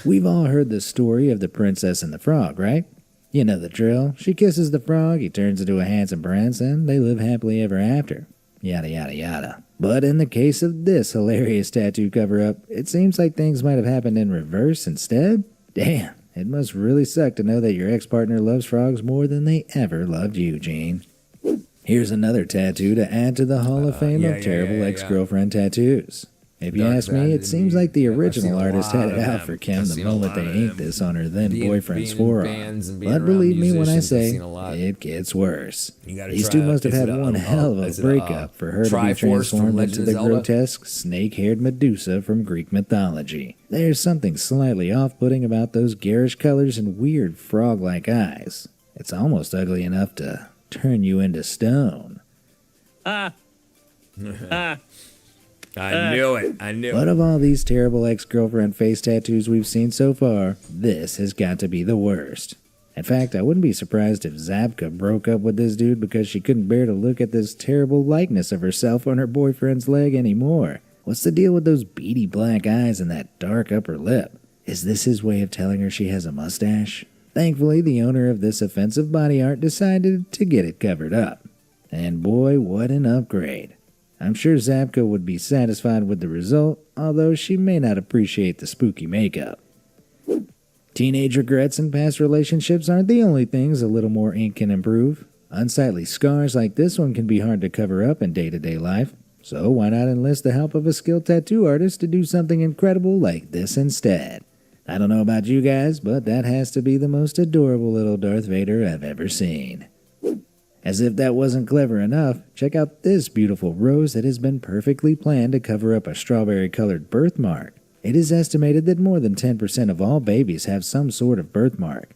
We've all heard the story of the Princess and the Frog, right? You know the drill. She kisses the frog, he turns into a handsome prince, and they live happily ever after. Yada yada yada. But in the case of this hilarious tattoo cover-up, it seems like things might have happened in reverse instead. Damn, it must really suck to know that your ex-partner loves frogs more than they ever loved you, Gene. Here's another tattoo to add to the Hall of Fame of terrible ex-girlfriend tattoos. If you ask me, it seems like the original artist had it out for Kim the moment they inked this on her then-boyfriend's forearm. But believe me when I say, it gets worse. These two must have had one hell of a breakup for her to be transformed into the grotesque, snake-haired Medusa from Greek mythology. There's something slightly off-putting about those garish colors and weird frog-like eyes. It's almost ugly enough to turn you into stone. I knew it. I knew But it. of all these terrible ex-girlfriend face tattoos we've seen so far, this has got to be the worst. In fact, I wouldn't be surprised if Zabka broke up with this dude because she couldn't bear to look at this terrible likeness of herself on her boyfriend's leg anymore. What's the deal with those beady black eyes and that dark upper lip? Is this his way of telling her she has a mustache? Thankfully, the owner of this offensive body art decided to get it covered up. And boy, what an upgrade. I'm sure Zabka would be satisfied with the result, although she may not appreciate the spooky makeup. Teenage regrets and past relationships aren't the only things a little more ink can improve. Unsightly scars like this one can be hard to cover up in day-to-day life. So why not enlist the help of a skilled tattoo artist to do something incredible like this instead? I don't know about you guys, but that has to be the most adorable little Darth Vader I've ever seen. As if that wasn't clever enough, check out this beautiful rose that has been perfectly planned to cover up a strawberry-colored birthmark. It is estimated that more than 10% of all babies have some sort of birthmark.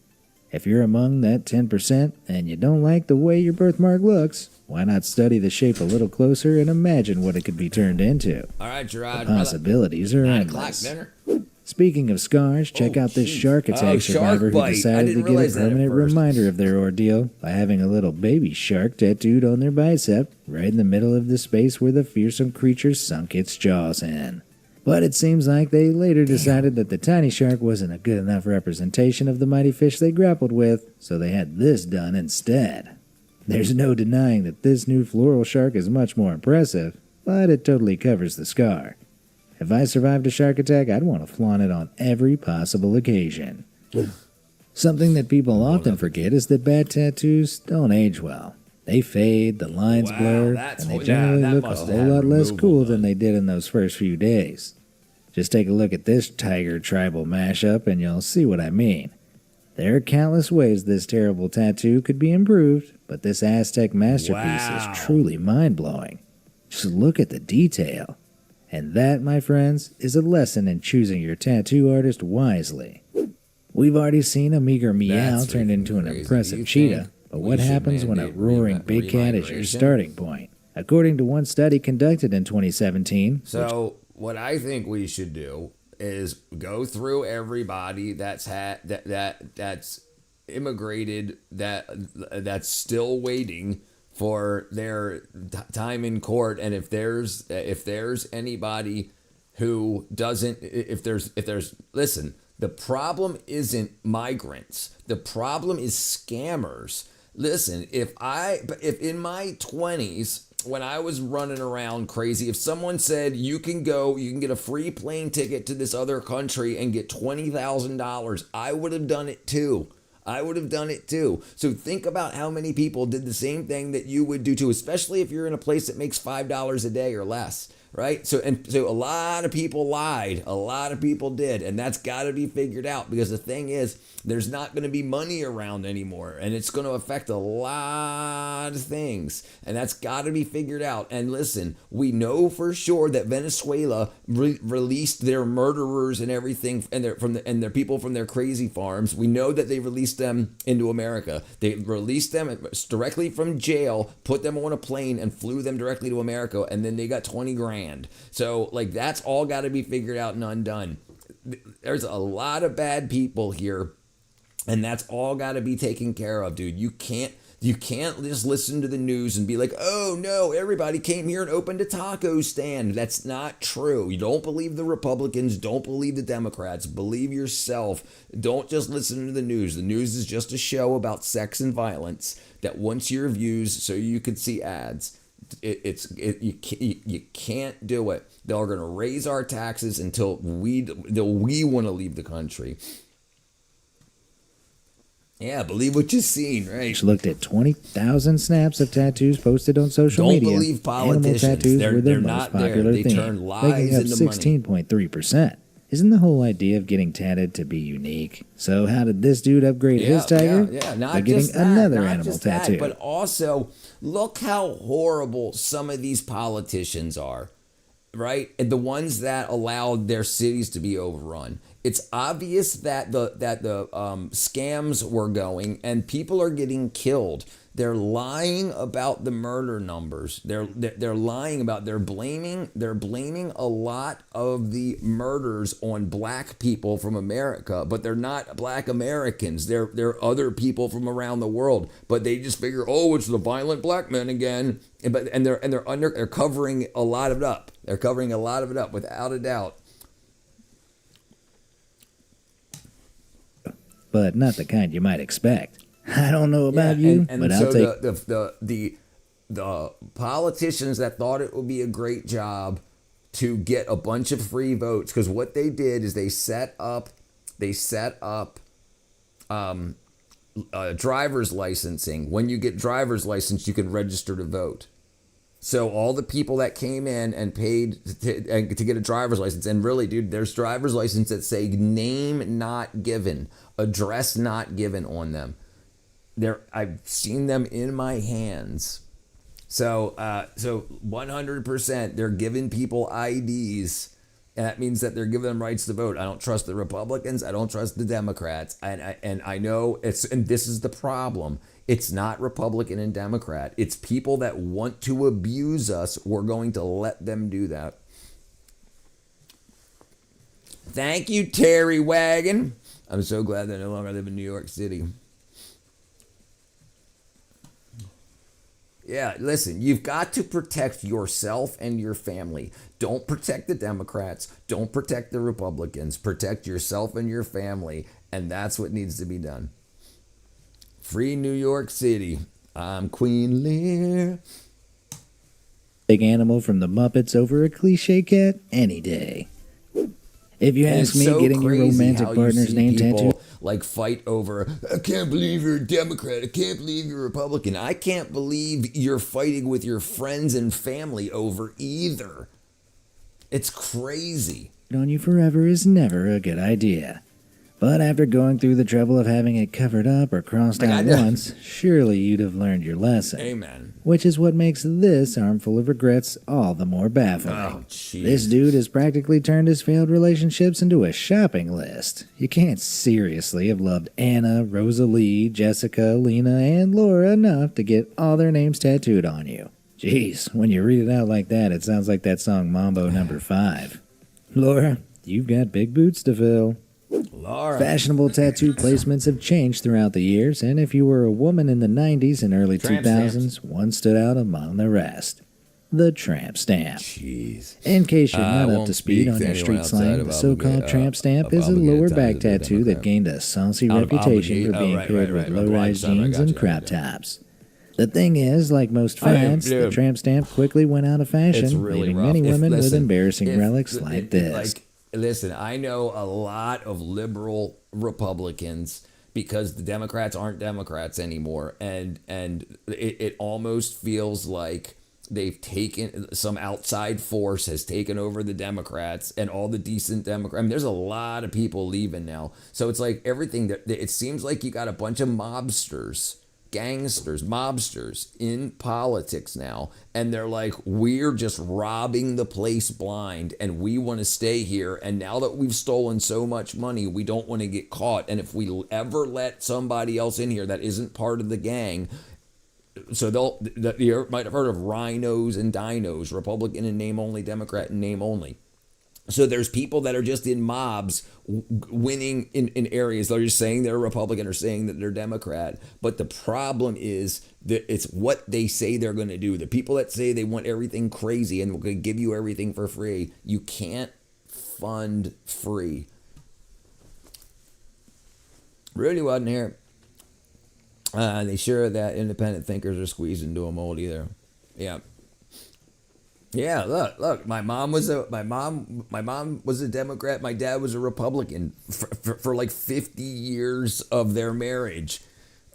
If you're among that 10% and you don't like the way your birthmark looks, why not study the shape a little closer and imagine what it could be turned into? All right, Gerard. The possibilities are 9 o'clock endless. dinner. Speaking of scars, check out this shark attack survivor who decided to get a permanent reminder of their ordeal by having a little baby shark tattooed on their bicep, right in the middle of the space where the fearsome creature sunk its jaws in. But it seems like they later decided that the tiny shark wasn't a good enough representation of the mighty fish they grappled with, so they had this done instead. There's no denying that this new floral shark is much more impressive, but it totally covers the scar. If I survived a shark attack, I'd want to flaunt it on every possible occasion. Something that people often forget is that bad tattoos don't age well. They fade, the lines blur, and they generally look a whole lot less cool than they did in those first few days. Just take a look at this tiger tribal mashup and you'll see what I mean. There are countless ways this terrible tattoo could be improved, but this Aztec masterpiece is truly mind-blowing. Just look at the detail. And that, my friends, is a lesson in choosing your tattoo artist wisely. We've already seen a meager meow turned into an impressive cheetah, but what happens when a roaring big cat is your starting point? According to one study conducted in 2017... So, what I think we should do is go through everybody that's that's immigrated, that's still waiting for their time in court, and if there's anybody who doesn't, if there's listen, the problem isn't migrants, the problem is scammers. Listen, if in my 20s when I was running around crazy, if someone said you can get a free plane ticket to this other country and get $20,000, I would have done it too. So think about how many people did the same thing that you would do too, especially if you're in a place that makes $5 a day or less, right? So a lot of people lied. A lot of people did. And that's got to be figured out, because the thing is, there's not going to be money around anymore, and it's going to affect a lot of things, and that's got to be figured out. And listen, we know for sure that Venezuela released their murderers and everything, and their people from their crazy farms. We know that they released them into America. They released them directly from jail, put them on a plane, and flew them directly to America, and then they got 20 grand. So like, that's all got to be figured out and undone. There's a lot of bad people here, and that's all got to be taken care of, dude. You can't just listen to the news and be like, oh no, everybody came here and opened a taco stand. That's not true. You don't believe the Republicans, don't believe the Democrats, believe yourself. Don't just listen to the news. The news is just a show about sex and violence that wants your views so you can see ads. You can't do it. They're going to raise our taxes until we want to leave the country. Yeah, believe what you've seen, right? She looked at 20,000 snaps of tattoos posted on social media. Don't believe politicians. Animal tattoos were their they're most not popular there. They theme, turn lies making up into money. 16.3%. Isn't the whole idea of getting tatted to be unique? So how did this dude upgrade his tiger? Not by getting just that, another not animal just that, tattoo. but also, look how horrible some of these politicians are, right? And the ones that allowed their cities to be overrun. It's obvious that the scams were going and people are getting killed. They're lying about the murder numbers. They're blaming a lot of the murders on black people from America, but they're not black Americans. They're other people from around the world. But they just figure, oh, it's the violent black men again. They're covering a lot of it up. They're covering a lot of it up without a doubt. But not the kind you might expect. I don't know about you, but so I'll take... the politicians that thought it would be a great job to get a bunch of free votes, because what they did is they set up driver's licensing. When you get driver's license, you can register to vote. So all the people that came in and paid to get a driver's license, and really, dude, there's driver's license that say name not given, address not given on them. I've seen them in my hands. So 100%, they're giving people IDs, and that means that they're giving them rights to vote. I don't trust the Republicans. I don't trust the Democrats. And I know and this is the problem. It's not Republican and Democrat. It's people that want to abuse us. We're going to let them do that. Thank you, Terry Wagon. I'm so glad that I no longer live in New York City. Yeah, listen, you've got to protect yourself and your family. Don't protect the Democrats. Don't protect the Republicans. Protect yourself and your family. And that's what needs to be done. Free New York City. I'm Queen Lear. Big animal from the Muppets over a cliche cat any day. If you ask me, getting your romantic partner's name tattooed, like fight over, I can't believe you're a Democrat, I can't believe you're a Republican, I can't believe you're fighting with your friends and family over either. It's crazy. On you forever is never a good idea. But after going through the trouble of having it covered up or crossed out once, surely you'd have learned your lesson. Amen. Which is what makes this armful of regrets all the more baffling. Oh, jeez. This dude has practically turned his failed relationships into a shopping list. You can't seriously have loved Anna, Rosalie, Jessica, Lena, and Laura enough to get all their names tattooed on you. Jeez, when you read it out like that, it sounds like that song Mambo No. 5. Laura, you've got big boots to fill. Laura. Fashionable tattoo placements have changed throughout the years, and if you were a woman in the 90s and early 2000s, one stood out among the rest. The tramp stamp. Jeez. In case you're not up to speed on your street slang, the so-called tramp stamp is a lower back tattoo that gained a saucy reputation for being paired with low-rise jeans and crop tops. The thing is, like most fads, the tramp stamp quickly went out of fashion, leaving many women with embarrassing relics like this. Listen, I know a lot of liberal Republicans because the Democrats aren't Democrats anymore. And it almost feels like they've taken, some outside force has taken over the Democrats and all the decent Democrats. I mean, there's a lot of people leaving now. So it's like everything, it seems like you got a bunch of mobsters, gangsters, mobsters in politics now, and they're like, we're just robbing the place blind and we want to stay here, and now that we've stolen so much money, we don't want to get caught, and if we ever let somebody else in here that isn't part of the gang, so you might have heard of rhinos and dinos, Republican in name only, Democrat in name only. So there's people that are just in mobs winning in areas. They're just saying they're Republican or saying that they're Democrat. But the problem is that it's what they say they're going to do. The people that say they want everything crazy and we're going to give you everything for free, you can't fund free. Rudy wasn't here. They sure that independent thinkers are squeezed into a mold either. Yeah. Yeah, look. My mom was a Democrat. My dad was a Republican for like 50 years of their marriage,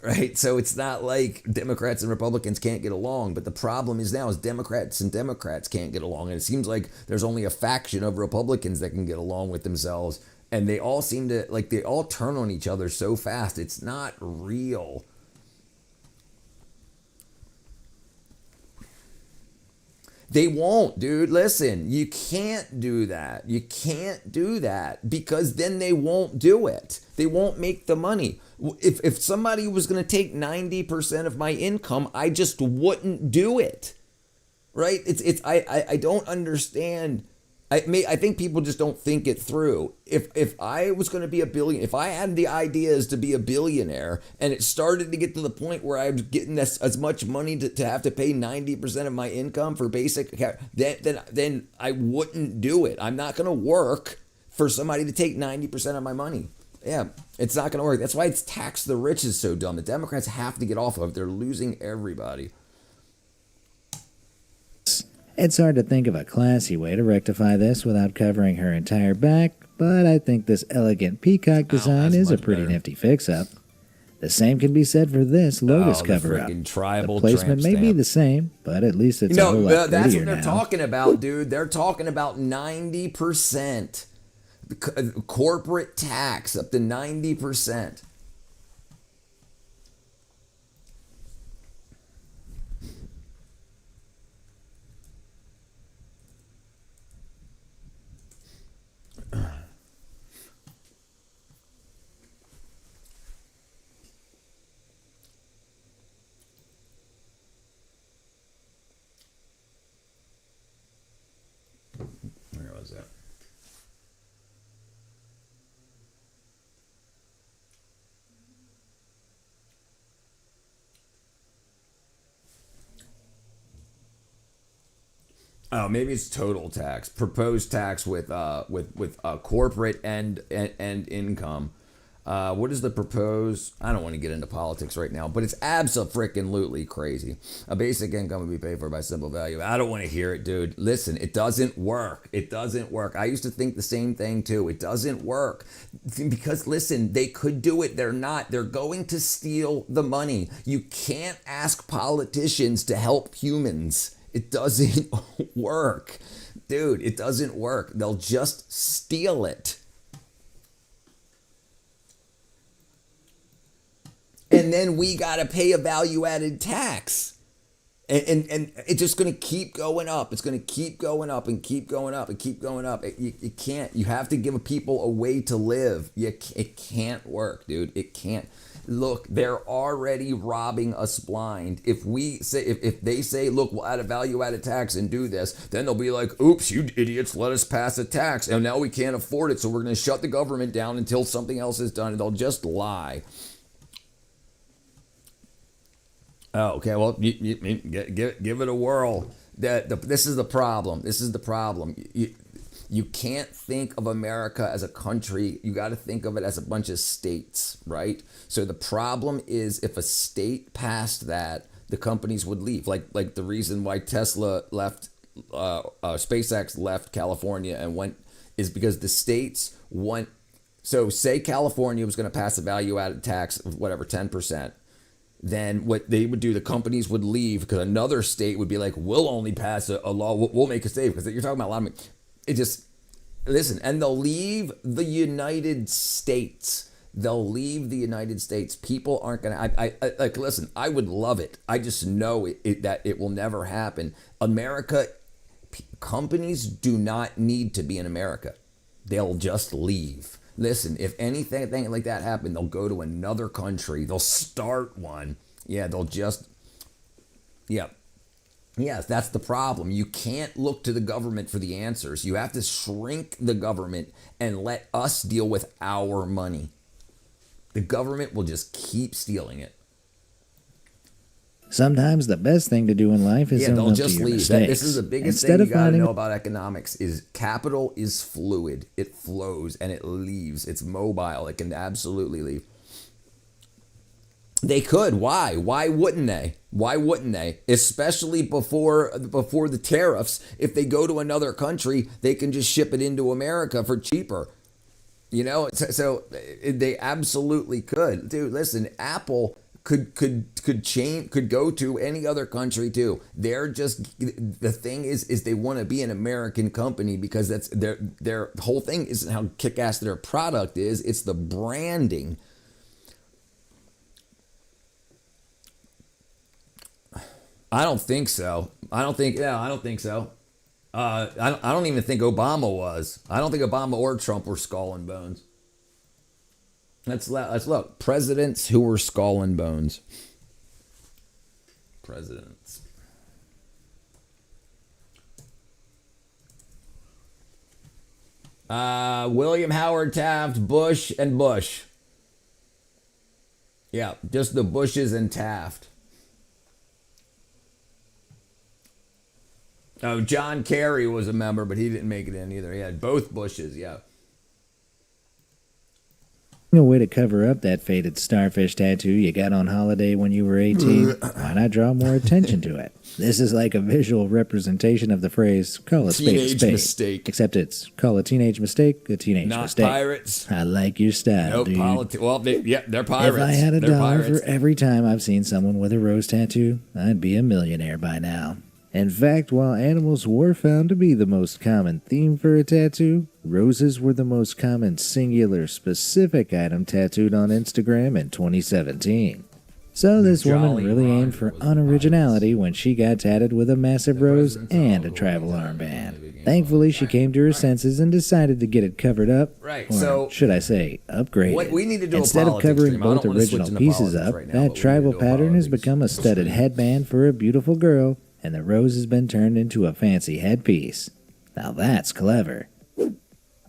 right? So it's not like Democrats and Republicans can't get along. But the problem is now is Democrats and Democrats can't get along, and it seems like there's only a faction of Republicans that can get along with themselves, and they all seem to they all turn on each other so fast. It's not real. They won't, dude. Listen, you can't do that. You can't do that because then they won't do it. They won't make the money. If somebody was going to take 90% of my income, I just wouldn't do it. Right? I don't understand. I think people just don't think it through. If I was going to be a billionaire, if I had the ideas to be a billionaire and it started to get to the point where I was getting as much money to have to pay 90% of my income for basic, then I wouldn't do it. I'm not going to work for somebody to take 90% of my money. Yeah, it's not going to work. That's why it's tax the rich is so dumb. The Democrats have to get off of it. They're losing everybody. It's hard to think of a classy way to rectify this without covering her entire back, but I think this elegant peacock design is a pretty nifty fix-up. The same can be said for this Lotus cover-up. The placement may be the same, but at least it's a whole lot that's what prettier they're now. talking about, dude. They're talking about 90%. Corporate tax up to 90%. Where was that? Oh, maybe it's total tax, proposed tax with corporate and income. What is the proposed? I don't want to get into politics right now, but it's abso-freaking-lutely crazy. A basic income would be paid for by simple value. I don't want to hear it, dude. Listen, it doesn't work. It doesn't work. I used to think the same thing too. It doesn't work because listen, they could do it. They're not. They're going to steal the money. You can't ask politicians to help humans. It doesn't work. Dude, it doesn't work. They'll just steal it. And then we got to pay a value-added tax. And it's just going to keep going up. It's going to keep going up and keep going up and keep going up. You can't. You have to give people a way to live. It can't work, dude. It can't. Look, they're already robbing us blind. If we say, if they say, look, we'll add a value-added tax and do this, then they'll be like, oops, you idiots, let us pass a tax. And now we can't afford it, so we're going to shut the government down until something else is done. And they'll just lie. Oh, okay. Well, give it a whirl. This is the problem. This is the problem. You can't think of America as a country. You got to think of it as a bunch of states, right? So the problem is if a state passed that, the companies would leave. Like the reason why Tesla left, SpaceX left California and went is because the states want. So say California was going to pass a value-added tax of whatever 10%. Then what they would do, the companies would leave because another state would be like, we'll only pass a law, we'll make a state, because you're talking about a lot of money. It just, listen, and they'll leave the United States. They'll leave the United States. People aren't going to, I listen, I would love it. I just know that it will never happen. America, companies do not need to be in America. They'll just leave. Listen, if anything like that happened, they'll go to another country. They'll start one. Yeah, they'll just, yeah. Yes, that's the problem. You can't look to the government for the answers. You have to shrink the government and let us deal with our money. The government will just keep stealing it. Sometimes the best thing to do in life is own they'll up just to your leave. mistakes. This is the biggest Instead thing you of got to finding know about economics is capital is fluid. It flows and it leaves. It's mobile. It can absolutely leave. They could. Why? Why wouldn't they? Why wouldn't they? Especially before the tariffs. If they go to another country, they can just ship it into America for cheaper. You know, so they absolutely could. Dude, listen, Apple could go to any other country too. They're just, the thing is they want to be an American company because that's their whole thing isn't how kick-ass their product is, it's the branding. I don't think so. I don't think so. I don't even think Obama was. I don't think Obama or Trump were skull and bones. Let's look. Presidents who were skull and bones. Presidents. William Howard Taft, Bush, and Bush. Yeah, just the Bushes and Taft. Oh, John Kerry was a member, but he didn't make it in either. He had both Bushes, yeah. A way to cover up that faded starfish tattoo you got on holiday when you were 18, why not draw more attention to it? This is like a visual representation of the phrase, call a spade a Teenage spade. mistake. Except it's, call a teenage mistake a teenage Not mistake. pirates. I like your style, dude. Well, they're pirates. If I had a They're dollar pirates. for every time I've seen someone with a rose tattoo, I'd be a millionaire by now. In fact, while animals were found to be the most common theme for a tattoo, roses were the most common singular specific item tattooed on Instagram in 2017. So this woman really aimed for unoriginality when she got tatted with a massive rose and a travel armband. Thankfully, she came to her senses and decided to get it covered up, Right, or so should I say, upgraded. What we need to do a Instead of politics covering stream. I don't both wanna switch original into pieces politics up, right now, that but we tribal need to do a pattern has politics become a studded headband for a beautiful girl, and the rose has been turned into a fancy headpiece. Now that's clever.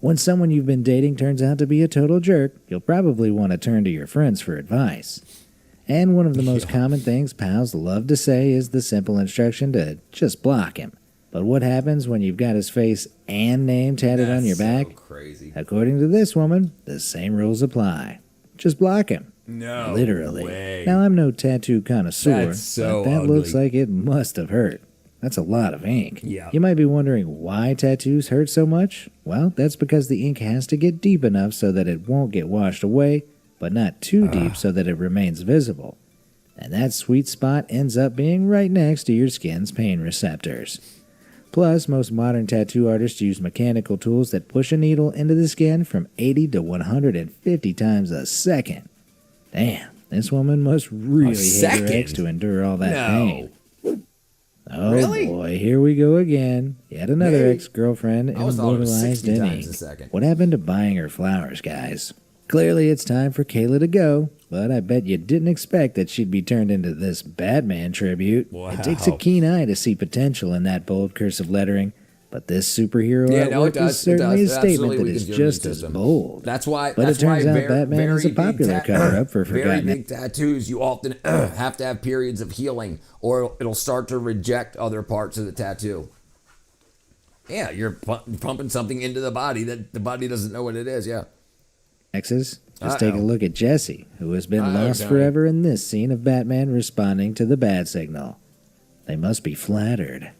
When someone you've been dating turns out to be a total jerk, you'll probably want to turn to your friends for advice. And one of the most common things pals love to say is the simple instruction to just block him. But what happens when you've got his face and name tatted on your back? Crazy. According to this woman, the same rules apply. Just block him. No Literally. way. Now, I'm no tattoo connoisseur, That's so but that ugly. looks like it must have hurt. That's a lot of ink. Yeah. You might be wondering why tattoos hurt so much. Well, that's because the ink has to get deep enough so that it won't get washed away, but not too deep so that it remains visible. And that sweet spot ends up being right next to your skin's pain receptors. Plus, most modern tattoo artists use mechanical tools that push a needle into the skin from 80 to 150 times a second. Damn, this woman must really hate her ex to endure all that pain. Oh Really? boy, here we go again. Yet another Maybe. ex-girlfriend I always thought it was immortalized 60 in times ink. a second. What happened to buying her flowers, guys? Clearly it's time for Kayla to go, but I bet you didn't expect that she'd be turned into this Batman tribute. Wow. It takes a keen eye to see potential in that bold cursive lettering, but this superhero Yeah, no, it artwork does. is certainly it a does. statement Absolutely, that we is can do just it as system. bold. That's why. But that's it turns why out Batman is a very popular big cover-up for very forgotten. big tattoos. You often have to have periods of healing, or it'll start to reject other parts of the tattoo. Yeah, you're pumping something into the body that the body doesn't know what it is. Yeah. Exes, just take a look at Jesse, who has been lost Johnny. forever in this scene of Batman responding to the bat signal. They must be flattered.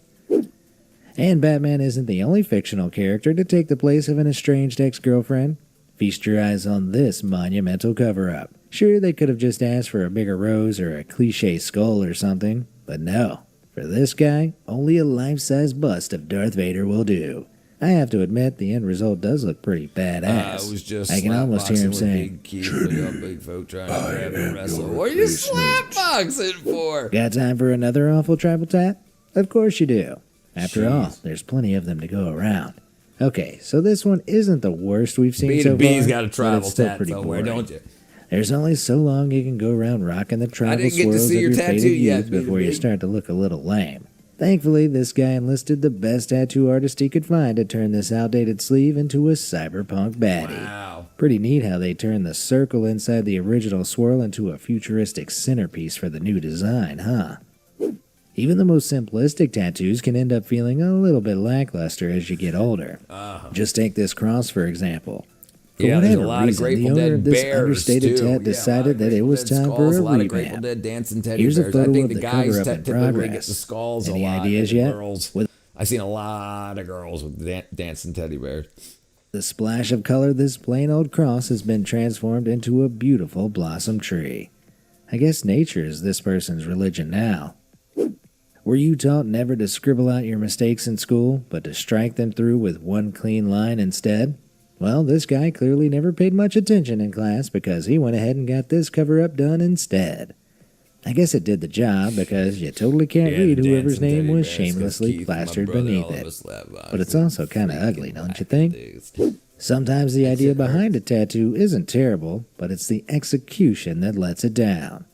And Batman isn't the only fictional character to take the place of an estranged ex-girlfriend. Feast your eyes on this monumental cover-up. Sure, they could have just asked for a bigger rose or a cliche skull or something, but no. For this guy, only a life-size bust of Darth Vader will do. I have to admit, the end result does look pretty badass. It was just I can almost hear him saying, Big folk trying to grab and wrestle. What are you slapboxing for? got time for another awful tribal tat? Of course you do. After all, there's plenty of them to go around. Okay, so this one isn't the worst we've seen so far. B2B's got a but tribal it's still tat pretty somewhere, boring. don't you? There's only so long you can go around rocking the tribal didn't get to swirls see of your your tattoo faded yet, youth before you B2B. start to look a little lame. Thankfully, this guy enlisted the best tattoo artist he could find to turn this outdated sleeve into a cyberpunk baddie. Wow. Pretty neat how they turned the circle inside the original swirl into a futuristic centerpiece for the new design, huh? Even the most simplistic tattoos can end up feeling a little bit lackluster as you get older. Just take this cross, for example. For Yeah, there's a whatever lot of reason, the Grateful owner Dead of this bears, understated too. tat decided that it was Dead time skulls, for a a lot of Grateful revamp. Dead dancing teddy Here's a bears. I photo think of the the guys cover-up in typically get progress. the skulls Any a lot. ideas and the yet? Girls. I've seen a lot of girls with dancing teddy bears. The splash of color, this plain old cross has been transformed into a beautiful blossom tree. I guess nature is this person's religion now. Were you taught never to scribble out your mistakes in school, but to strike them through with one clean line instead? Well, this guy clearly never paid much attention in class because he went ahead and got this cover-up done instead. I guess it did the job because you totally can't Yeah, read the whoever's dancing name teddy was bears, 'cause shamelessly Keith, my plastered brother, beneath all of it. us love But it's also kind of ugly, don't you think? Sometimes the idea behind a tattoo isn't terrible, but it's the execution that lets it down.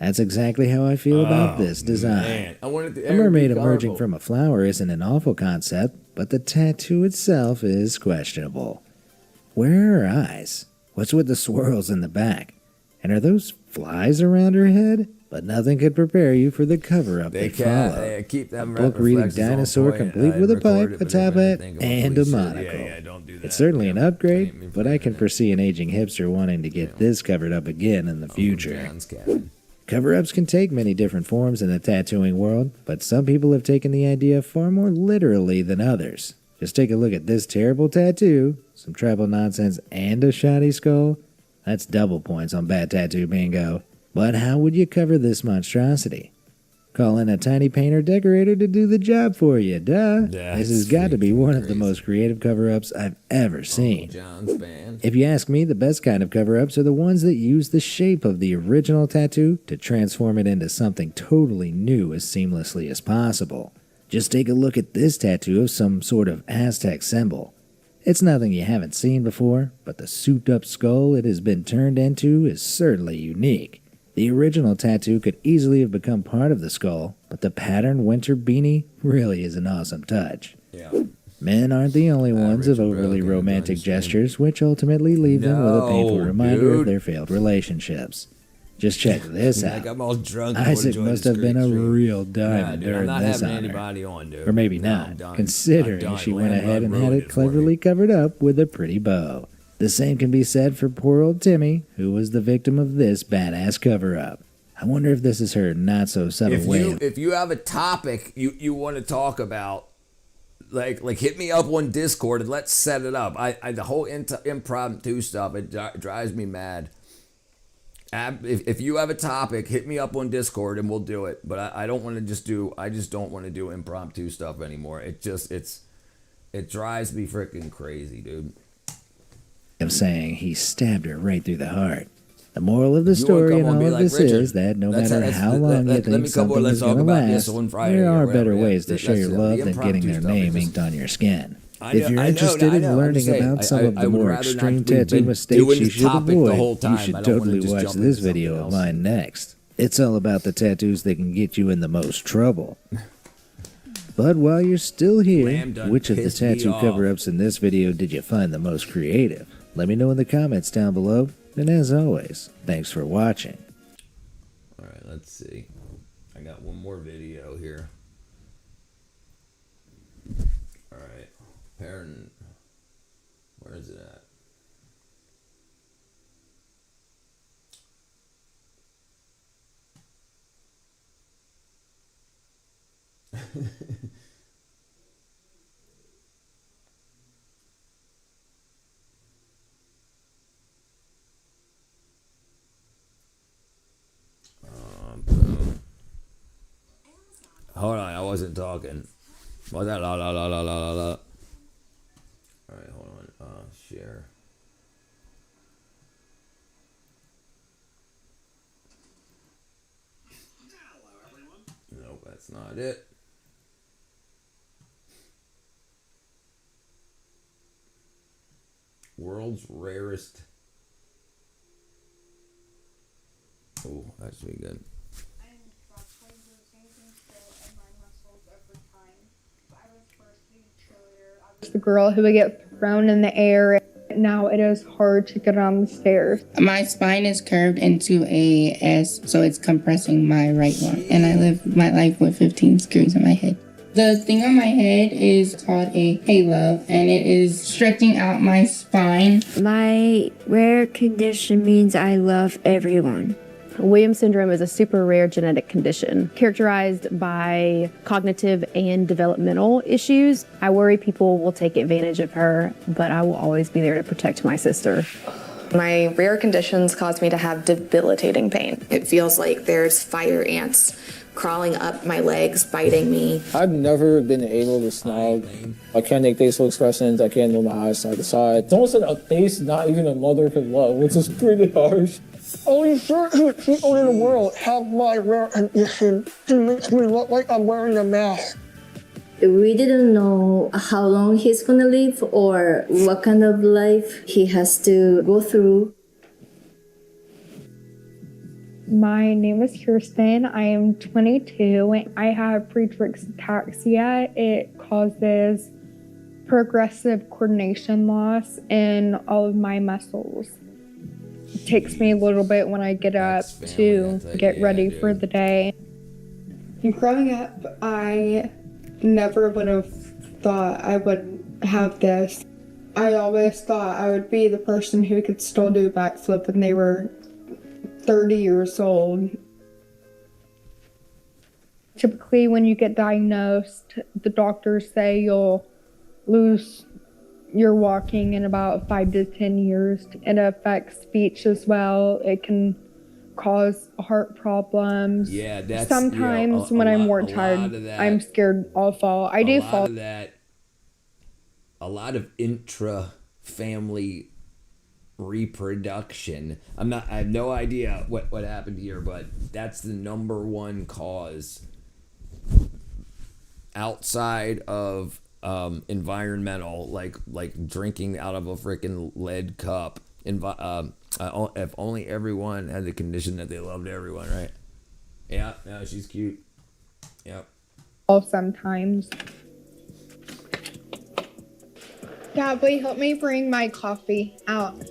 That's exactly how I feel about this design. Man, I wanted the A mermaid emerging from a flower isn't an awful concept, but the tattoo itself is questionable. Where are her eyes? What's with the swirls in the back? And are those flies around her head? But nothing could prepare you for the cover-up They that can't followed. keep them A book-reading reflexes on dinosaur point. complete I with a recorded pipe, it, a but top then I hat, think of and a police shit. monocle. Yeah, don't do It's certainly an upgrade, but I can foresee an aging hipster wanting to get this covered up again in the future. Cover-ups can take many different forms in the tattooing world, but some people have taken the idea far more literally than others. Just take a look at this terrible tattoo, some tribal nonsense, and a shoddy skull. That's double points on bad tattoo bingo. But how would you cover this monstrosity? Call in a tiny painter decorator to do the job for you, duh. This has got to be one of the most creative cover-ups I've ever seen. If you ask me, the best kind of cover-ups are the ones that use the shape of the original tattoo to transform it into something totally new as seamlessly as possible. Just take a look at this tattoo of some sort of Aztec symbol. It's nothing you haven't seen before, but the souped-up skull it has been turned into is certainly unique. The original tattoo could easily have become part of the skull, but the patterned winter beanie really is an awesome touch. Men aren't the only ones of overly romantic gestures, which ultimately leave them with a painful reminder of their failed relationships. Just check this out. I'm all drunk. Isaac must have been a real diamond during this honor. Or maybe not, considering she went ahead and had it cleverly covered up with a pretty bow. The same can be said for poor old Timmy, who was the victim of this badass cover-up. I wonder if this is her not-so-subtle way of... If you have a topic you want to talk about, like hit me up on Discord and let's set it up. The whole impromptu stuff, it drives me mad. If you have a topic, hit me up on Discord and we'll do it. But I don't want to I just don't want to do impromptu stuff anymore. It drives me freaking crazy, dude. Of saying he stabbed her right through the heart. The moral of the story in all of this is that no matter how long you think something is going to last, there are better ways to show your love than getting their name inked on your skin. If you're interested in learning about some of the more extreme tattoo mistakes you should avoid, you should totally watch this video of mine next. It's all about the tattoos that can get you in the most trouble. But while you're still here, which of the tattoo cover-ups in this video did you find the most creative? Let me know in the comments down below. And as always, thanks for watching. Alright, let's see. I got one more video here. Alright. Parent. Where is it at? Hold on, I wasn't talking. What's that? La la la la la la la. Alright, hold on. Share. Nope, that's not it. World's rarest. Oh, that should be good. The girl who would get thrown in the air. Now it is hard to get on the stairs. My spine is curved into a S, so it's compressing my right one. And I live my life with 15 screws in my head. The thing on my head is called a halo, and it is stretching out my spine. My rare condition means I love everyone. Williams syndrome is a super rare genetic condition characterized by cognitive and developmental issues. I worry people will take advantage of her, but I will always be there to protect my sister. My rare conditions cause me to have debilitating pain. It feels like there's fire ants crawling up my legs, biting me. I've never been able to snag. I can't make facial expressions. I can't move my eyes side to side. Someone said a face not even a mother could love, which is pretty harsh. Only certain people in the world have my rare condition. It makes me look like I'm wearing a mask. We didn't know how long he's gonna live or what kind of life he has to go through. My name is Kirsten. I am 22. I have Friedreich's ataxia. It causes progressive coordination loss in all of my muscles. It takes me a little bit when I get up to get ready for the day. Growing up, I never would have thought I would have this. I always thought I would be the person who could still do a backflip when they were 30 years old. Typically, when you get diagnosed, the doctors say you'll lose your walking in about 5 to 10 years. It affects speech as well. It can cause heart problems. Yeah, that's sometimes when I'm more tired, I'm scared I'll fall. I do fall. A lot of intra-family reproduction. I have no idea what happened here, but that's the number one cause outside of environmental, like drinking out of a freaking lead cup. If only everyone had the condition that they loved everyone, right? Yeah, no, she's cute. Yep. Sometimes. Dad, will you help me bring my coffee out?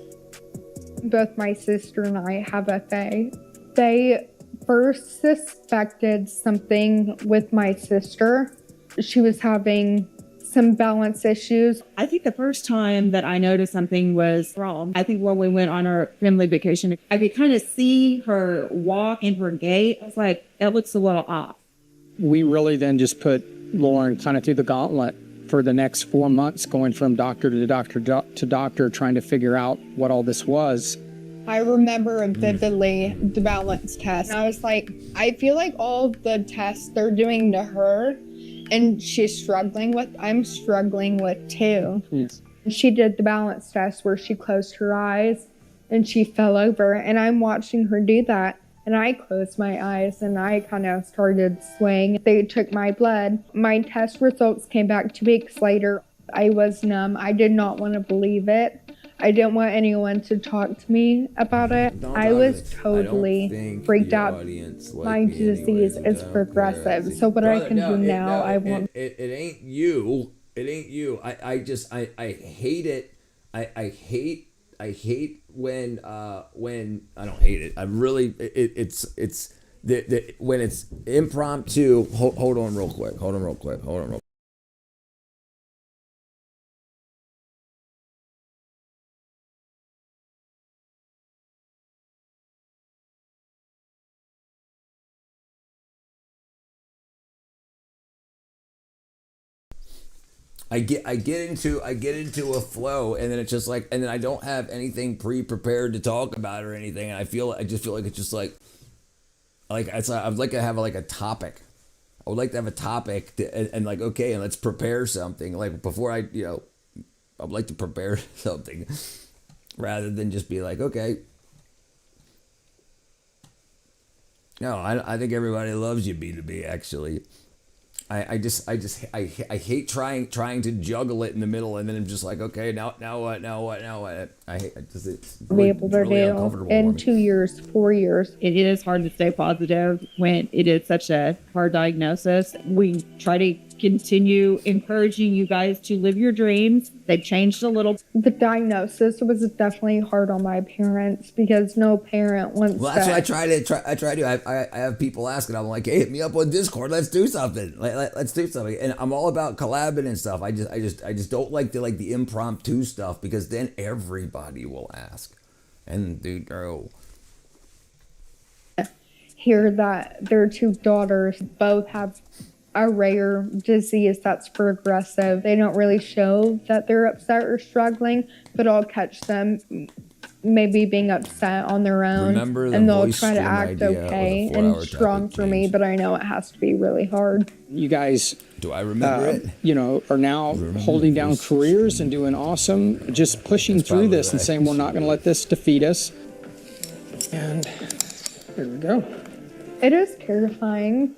Both my sister and I have FA. They first suspected something with my sister. She was having some balance issues. I think the first time that I noticed something was wrong. I think when we went on our family vacation, I could kind of see her walk and her gait. I was like, that looks a little off. We really then just put Lauren kind of through the gauntlet for the next 4 months, going from doctor to doctor to doctor, trying to figure out what all this was. I remember vividly the balance test. I was like, I feel like all the tests they're doing to her and she's struggling with, I'm struggling with too. Yes. She did the balance test where she closed her eyes and she fell over, and I'm watching her do that. And I closed my eyes and I kind of started swaying. They took my blood. My test results came back 2 weeks later. I was numb. I did not want to believe it. I didn't want anyone to talk to me about it. I was totally freaked out. My disease is progressive. So what I can do now, I won't. It ain't you. It ain't you. I hate it. I hate when I don't hate it. I really it's when it's impromptu. Hold on real quick. I get into a flow, and then it's just like, and then I don't have anything pre-prepared to talk about or anything. And I just feel like it's just like it's I'd like to have like a topic. I would like to have a topic and like, okay, and let's prepare something. Like before I'd like to prepare something rather than just be like, okay. No, I think everybody loves you, B2B, actually. I hate trying to juggle it in the middle, and then I'm just like, okay, now what? I hate it. It's be able to do in 2 years, 4 years. It is hard to stay positive when it is such a hard diagnosis. We try to continue encouraging you guys to live your dreams. They've changed a little. The diagnosis was definitely hard on my parents because no parent wants. Well, that's what I try to. I have people asking. I'm like, hey, hit me up on Discord. Let's do something. Let's do something. And I'm all about collabing and stuff. I just don't like the impromptu stuff, because then everybody will ask. And dude, girl. Hear that their 2 daughters both have a rare disease that's progressive. They don't really show that they're upset or struggling, but I'll catch them maybe being upset on their own, and they'll try to act okay and strong for me, but I know it has to be really hard. You guys, do I remember it? Are now holding down careers and doing awesome, just pushing through this and saying, we're not going to let this defeat us. And here we go. It is terrifying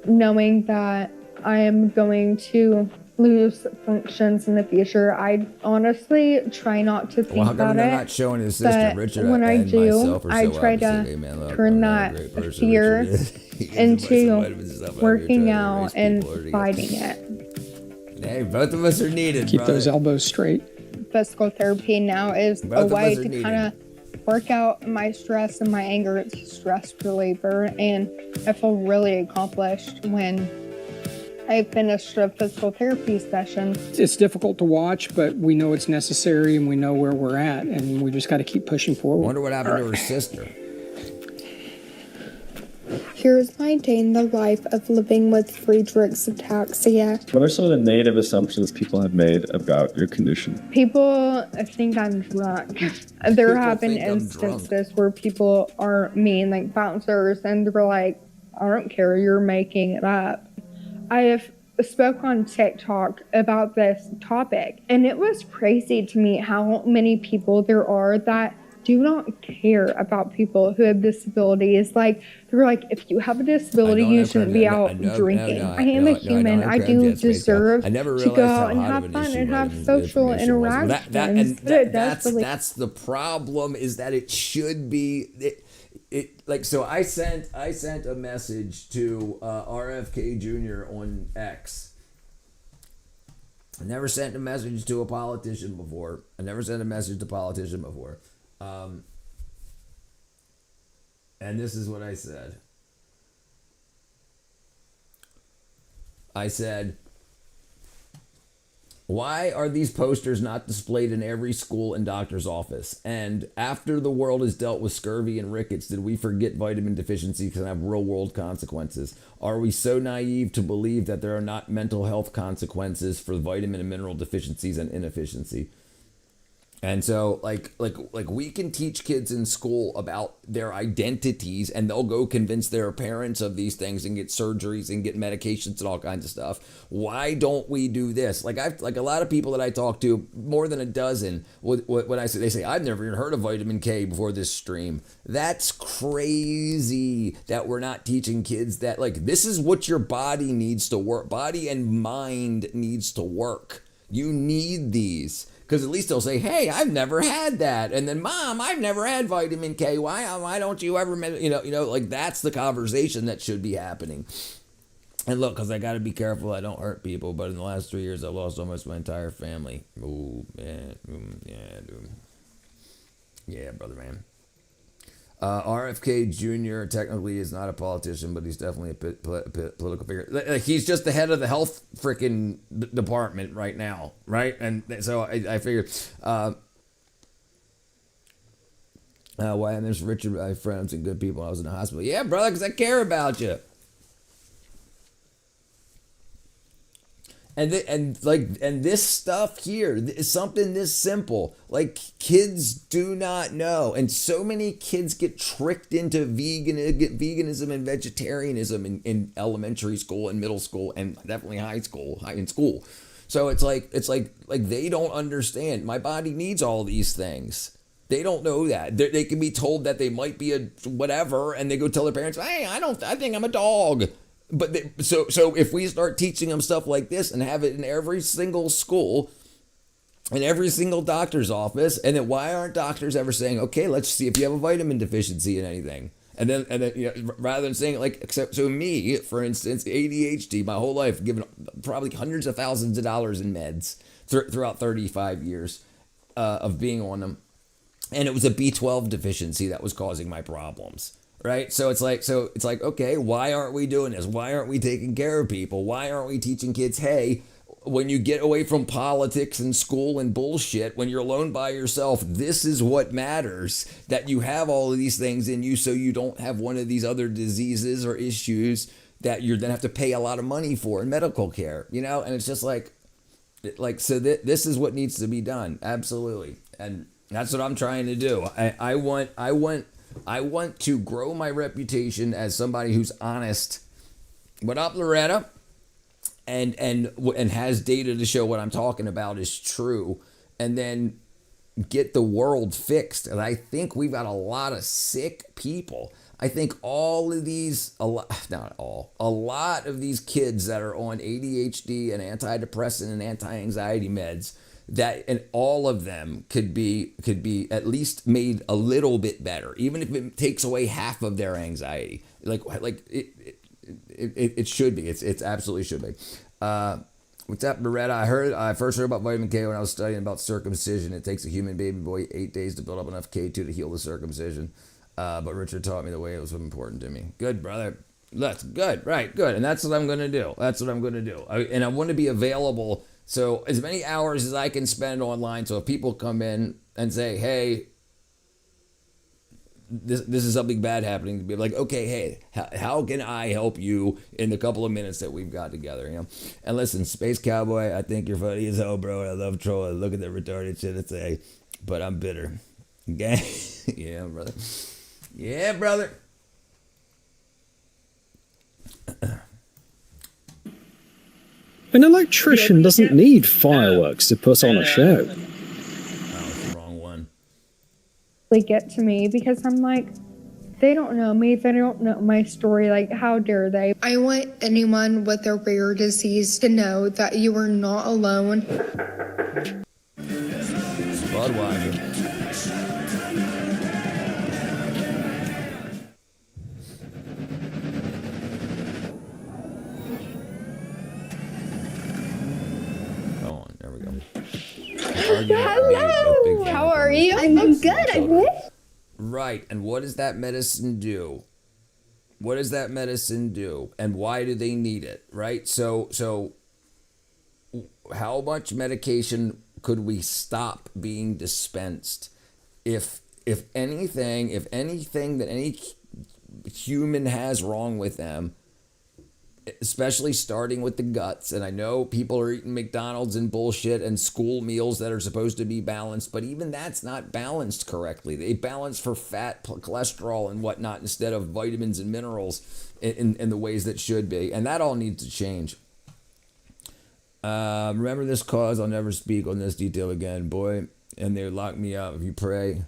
knowing that I am going to lose functions in the future. I honestly try not to think about it. Not showing his sister Richard, when I do, I try to turn that fear into working out and fighting it. Hey, both of us are needed. Keep those elbows straight. Physical therapy now is a way to kind of work out my stress and my anger. It's a stress reliever, and I feel really accomplished when I finished a physical therapy session. It's difficult to watch, but we know it's necessary and we know where we're at, and we just got to keep pushing forward. Wonder what happened to her sister. Here's my day in the life of living with Friedreich's ataxia. What are some of the negative assumptions people have made about your condition? People think I'm drunk. There have been instances where people are mean, like bouncers, and they're like, I don't care, you're making it up. I have spoke on TikTok about this topic, and it was crazy to me how many people there are that do not care about people who have disabilities. Like, they're like, if you have a disability, you shouldn't be out drinking. I am a human. I do deserve to go out and have fun and have social interactions. That's the problem, is that it should be... So I sent a message to RFK Jr. on X. I never sent a message to a politician before. And this is what I said. I said, why are these posters not displayed in every school and doctor's office? And after the world has dealt with scurvy and rickets, did we forget vitamin deficiency can have real world consequences? Are we so naive to believe that there are not mental health consequences for vitamin and mineral deficiencies and inefficiency? And so, like we can teach kids in school about their identities, and they'll go convince their parents of these things and get surgeries and get medications and all kinds of stuff. Why don't we do this? Like a lot of people that I talk to, more than a dozen, when I say, they say, I've never even heard of vitamin K before this stream. That's crazy that we're not teaching kids that, like, this is what your body needs to work. Body and mind needs to work. You need these. Because at least they'll say, hey, I've never had that. And then, Mom, I've never had vitamin K. Why don't you ever, like, that's the conversation that should be happening. And look, because I got to be careful I don't hurt people. But in the last 3 years, I've lost almost my entire family. Ooh, man. Yeah, dude. Yeah, brother, man. RFK Jr. technically is not a politician, but he's definitely a political figure. Like, he's just the head of the health freaking department right now, right? And so I figured, why? And there's Richard, my friends and good people. I was in the hospital. Yeah, brother, because I care about you. And this stuff here is something this simple. Like, kids do not know. And so many kids get tricked into veganism and vegetarianism in elementary school and middle school and definitely high school. So it's like they don't understand. My body needs all these things. They don't know that. They can be told that they might be a whatever, and they go tell their parents, hey, I think I'm a dog. But so if we start teaching them stuff like this and have it in every single school, in every single doctor's office, and then why aren't doctors ever saying, okay, let's see if you have a vitamin deficiency in anything? And then rather than saying, like, so me, for instance, ADHD, my whole life, given probably hundreds of thousands of dollars in meds throughout 35 years of being on them. And it was a B12 deficiency that was causing my problems. Right. So it's like, OK, why aren't we doing this? Why aren't we taking care of people? Why aren't we teaching kids, hey, when you get away from politics and school and bullshit, when you're alone by yourself, this is what matters, that you have all of these things in you so you don't have one of these other diseases or issues that you're going to have to pay a lot of money for in medical care, And it's just so this is what needs to be done. Absolutely. And that's what I'm trying to do. I want to grow my reputation as somebody who's honest. What up, Loretta? And has data to show what I'm talking about is true, and then get the world fixed. And I think we've got a lot of sick people. I think all of these, a lot of these kids that are on ADHD and antidepressant and anti-anxiety meds, and all of them could be at least made a little bit better, even if it takes away half of their anxiety. It should be. It's absolutely should be. What's up, Beretta? I first heard about vitamin K when I was studying about circumcision. It takes a human baby boy 8 days to build up enough K2 to heal the circumcision. But Richard taught me the way it was important to me. Good, brother. That's good, right? Good, and that's what I'm gonna do. That's what I'm gonna do. And I want to be available. So as many hours as I can spend online. So if people come in and say, "Hey, this is something bad happening," to be like, "Okay, hey, how can I help you in the couple of minutes that we've got together?" You know. And listen, Space Cowboy, I think you're funny as hell, bro. I love trolling. Look at the retarded shit I say, but I'm bitter. Okay, yeah, brother. Yeah, brother. An electrician doesn't need fireworks to put on a show. That was the wrong one. They get to me because I'm like, they don't know me, they don't know my story, like how dare they? I want anyone with a rare disease to know that you are not alone. Budweiser. Oh, there we go. Hello! How are you? I'm good, I'm good. Right, and what does that medicine do? What does that medicine do? And why do they need it? Right? So how much medication could we stop being dispensed if anything that any human has wrong with them, especially starting with the guts. And I know people are eating McDonald's and bullshit and school meals that are supposed to be balanced, but even that's not balanced correctly. They balance for fat, cholesterol, and whatnot instead of vitamins and minerals in the ways that should be. And that all needs to change. Remember this cause, I'll never speak on this detail again, boy. And they locked me up. If you pray,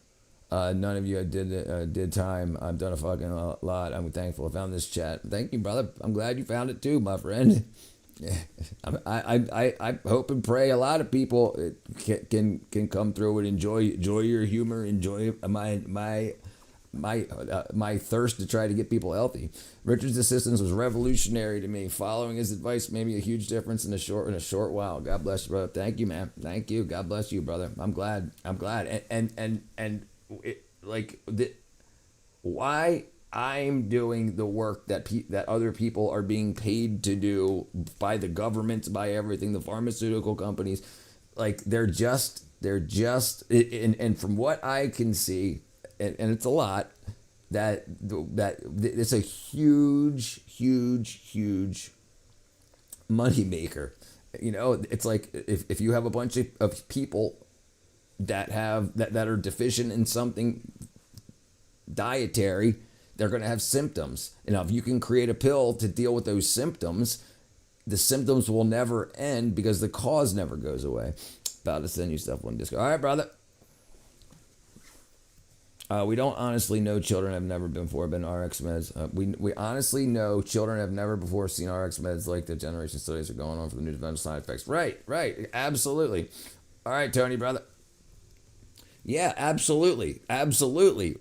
none of you did time. I've done a fucking lot. I'm thankful I found this chat. Thank you, brother. I'm glad you found it too, my friend. I hope and pray a lot of people can come through and enjoy your humor, enjoy my thirst to try to get people healthy. Richard's assistance was revolutionary to me. Following his advice made me a huge difference in a short while. God bless you, brother. Thank you, man. Thank you. God bless you, brother. I'm glad. And why I'm doing the work that other people are being paid to do by the government, by everything, the pharmaceutical companies, like they're just and from what I can see, and it's a lot, that it's a huge money maker. You know, it's like if you have a bunch of people that are deficient in something dietary, they're going to have symptoms. And if you can create a pill to deal with those symptoms, the symptoms will never end because the cause never goes away. About to send you stuff on Discord. All right, brother. We don't honestly know children have never before been RX meds. We honestly know children have never before seen RX meds like the generation studies are going on for the new developmental side effects. Right, absolutely. All right, Tony, brother. Yeah, absolutely.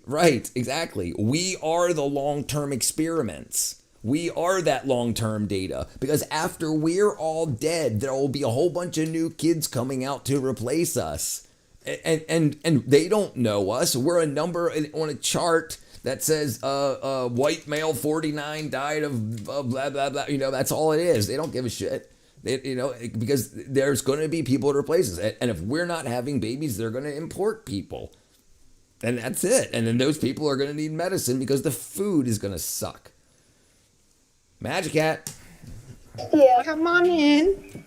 Right, exactly. We are the long-term experiments. We are that long-term data. Because after we're all dead, there will be a whole bunch of new kids coming out to replace us. And they don't know us. We're a number on a chart that says white male 49 died of blah, blah, blah. You know, that's all it is. They don't give a shit. Because there's going to be people to replace us. And if we're not having babies, they're going to import people. And that's it. And then those people are going to need medicine because the food is going to suck. Magic Cat. Yeah, come on in.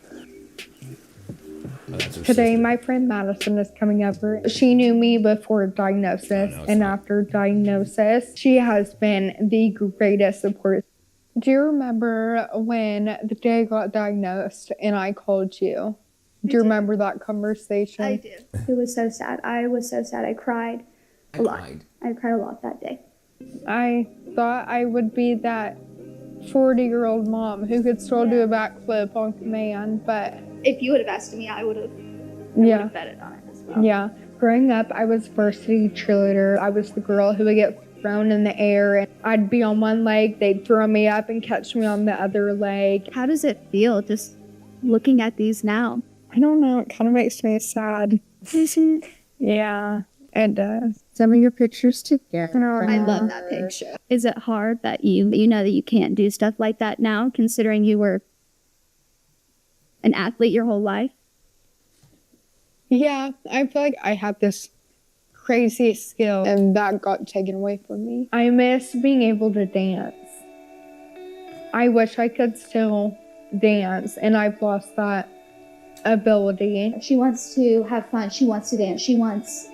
Today, my friend Madison is coming over. She knew me before diagnosis, and after diagnosis, she has been the greatest support. Do you remember when the day I got diagnosed and I called you? Do you remember that conversation? I do. It was so sad. I was so sad. I cried a lot. I cried a lot that day. I thought I would be that 40-year-old mom who could still do a backflip on command, but if you would have asked me, I would have betted on it as well. Yeah. Growing up, I was varsity cheerleader. I was the girl who would get thrown in the air, and I'd be on one leg, they'd throw me up and catch me on the other leg. How does it feel just looking at these now? I don't know. It kind of makes me sad. Yeah. And some of your pictures together. I love that picture. Is it hard that you know that you can't do stuff like that now, considering you were an athlete your whole life? Yeah, I feel like I had this crazy skill and that got taken away from me. I miss being able to dance. I wish I could still dance, and I've lost that ability. She wants to have fun. She wants to dance. She wants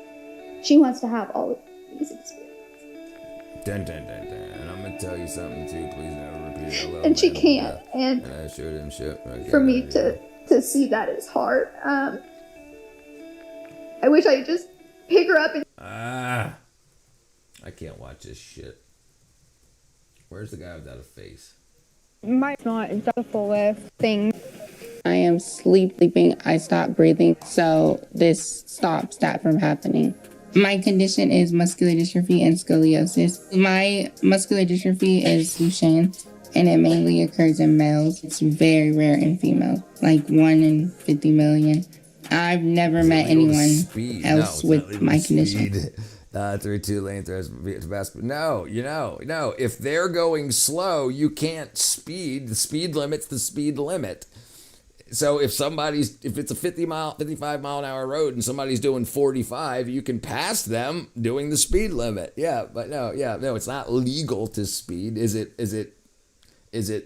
to have all of these experiences. Dun, dun, dun, dun. And I'm gonna tell you something too. Please never repeat it. And she can't. And I showed him shit. Okay, for me to see that is hard. I wish I could just pick her up and. I can't watch this shit. Where's the guy without a face? My not the fullest thing. I am sleeping. I stop breathing. So this stops that from happening. My condition is muscular dystrophy and scoliosis. My muscular dystrophy is Duchenne, and it mainly occurs in males. It's very rare in females, like 1 in 50 million. I've never met anyone else with my condition. 3-2 lane throws basketball. No, no. If they're going slow, you can't speed. The speed limit's the speed limit. So if it's a 55 mile an hour road and somebody's doing 45, you can pass them doing the speed limit. Yeah, but no, it's not legal to speed. Is it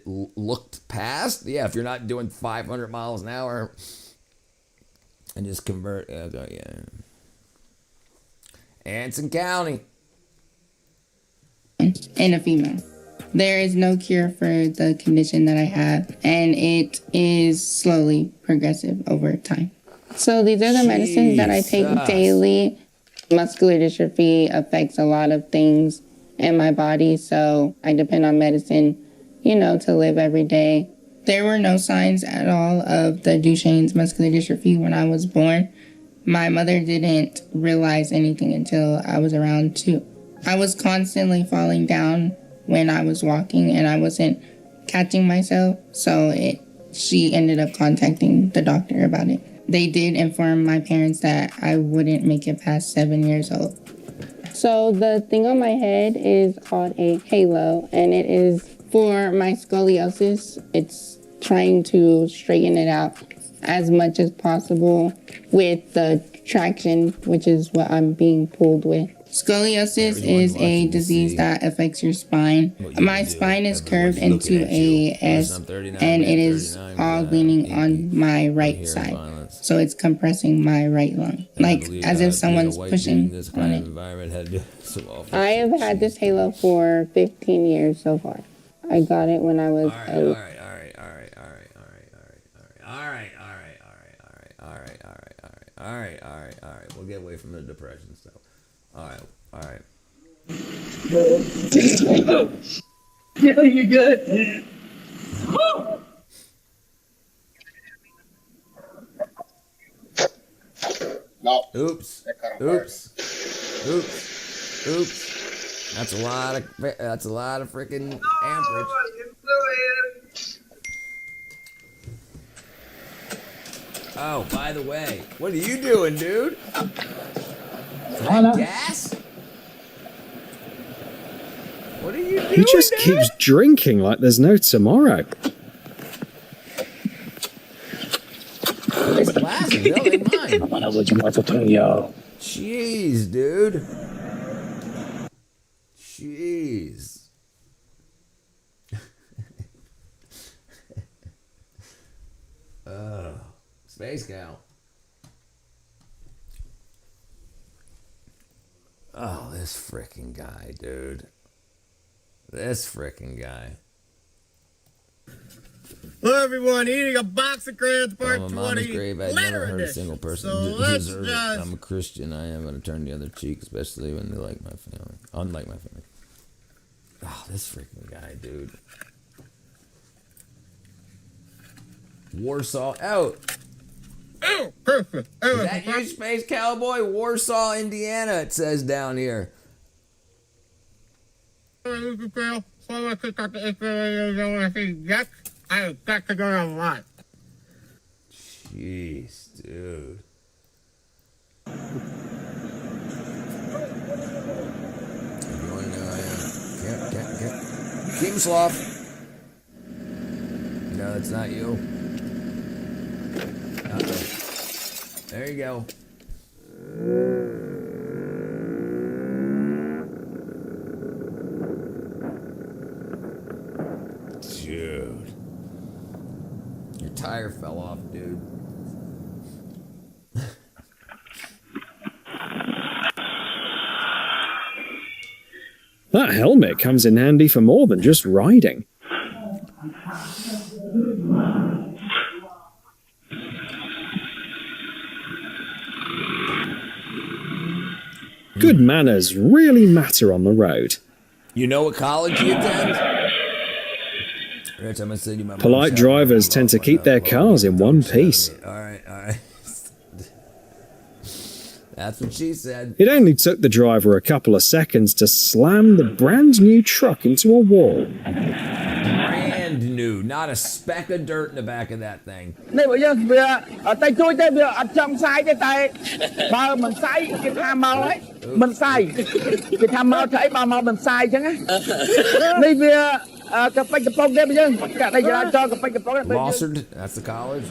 looked past? Yeah, if you're not doing 500 miles an hour and just convert. Yeah. Anson County. And a female. There is no cure for the condition that I have, and it is slowly progressive over time. So these are the medicines that I take daily. Muscular dystrophy affects a lot of things in my body, so I depend on medicine, to live every day. There were no signs at all of the Duchenne's muscular dystrophy when I was born. My mother didn't realize anything until I was around 2. I was constantly falling down when I was walking, and I wasn't catching myself, so she ended up contacting the doctor about it. They did inform my parents that I wouldn't make it past 7 years old. So the thing on my head is called a halo, and it is for my scoliosis. It's trying to straighten it out as much as possible with the traction, which is what I'm being pulled with. Scoliosis is a disease that affects your spine. My spine is curved into a S, and it is all leaning on my right side. So it's compressing my right lung, like as if someone's pushing on it. I have had this halo for 15 years so far. I got it when I was 8. All right. We'll get away from the depression stuff. All right. Yeah, you good? No. Oops. That's a lot of freaking amperage. Oh, by the way, what are you doing, dude? Gas? What are you doing? He just keeps drinking like there's no tomorrow. These glasses, they're mine. Jeez, dude. Jeez. Space Cow. Oh, this freaking guy, dude. This freaking guy. Hello, everyone. Eating a box of crabs, part 20. Mama's grave. I've never heard a single person deserve it. I'm a Christian. I am going to turn the other cheek, especially when they like my family. Unlike my family. Oh, this freaking guy, dude. Warsaw out. Oh, perfect. Is that you, Space Cowboy? Warsaw, Indiana, it says down here. I've got to go online. Jeez, dude. Keep him sloth. No, it's not you. Uh-oh. There you go. Dude. Your tire fell off, dude. That helmet comes in handy for more than just riding. Good manners really matter on the road. You know what college you attend? Rich, I'm gonna send you my Polite drivers tend to keep their cars in one piece. Alright. That's what she said. It only took the driver a couple of seconds to slam the brand new truck into a wall. Brand new, not a speck of dirt in the back of that thing. Này bây giờ tay chui tay bây giờ chậm sai cái tay mà mình sai cái tham mau ấy mình sai cái tham mau thấy mà mình sai chứ á này bây giờ cái bánh cái bông đây bây giờ cả đây giờ cho cái bánh cái bông đây. Mossard, that's the college.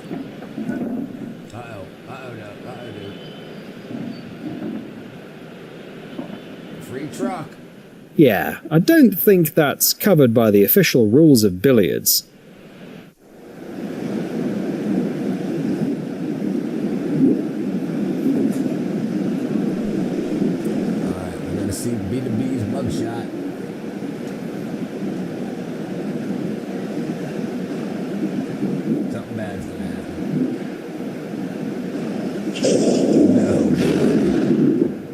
Free truck. Yeah, I don't think that's covered by the official rules of billiards. Alright, we're gonna see B2B's mugshot. Something bad's gonna happen. No.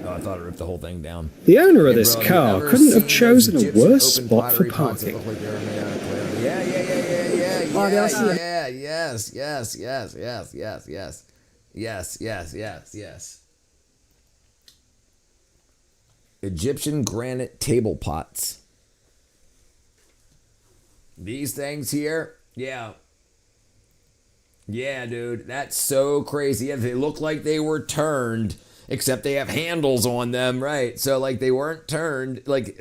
Oh, I thought it ripped the whole thing down. The owner of this car couldn't have chosen a worse spot for parking. Yeah, yes. Egyptian granite table pots. These things here, yeah. Yeah, dude, that's so crazy. Yeah, they look like they were turned, except they have handles on them, right? So like they weren't turned, like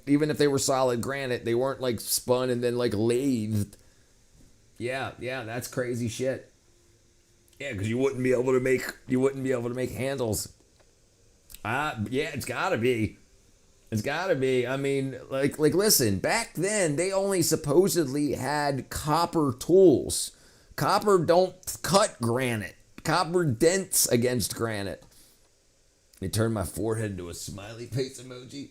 even if they were solid granite, they weren't like spun and then like lathed. Yeah, that's crazy shit. Yeah, because you wouldn't be able to make handles. Yeah, it's gotta be. I mean, like listen, back then they only supposedly had copper tools. Copper don't cut granite. Copper dents against granite. They turned my forehead into a smiley face emoji.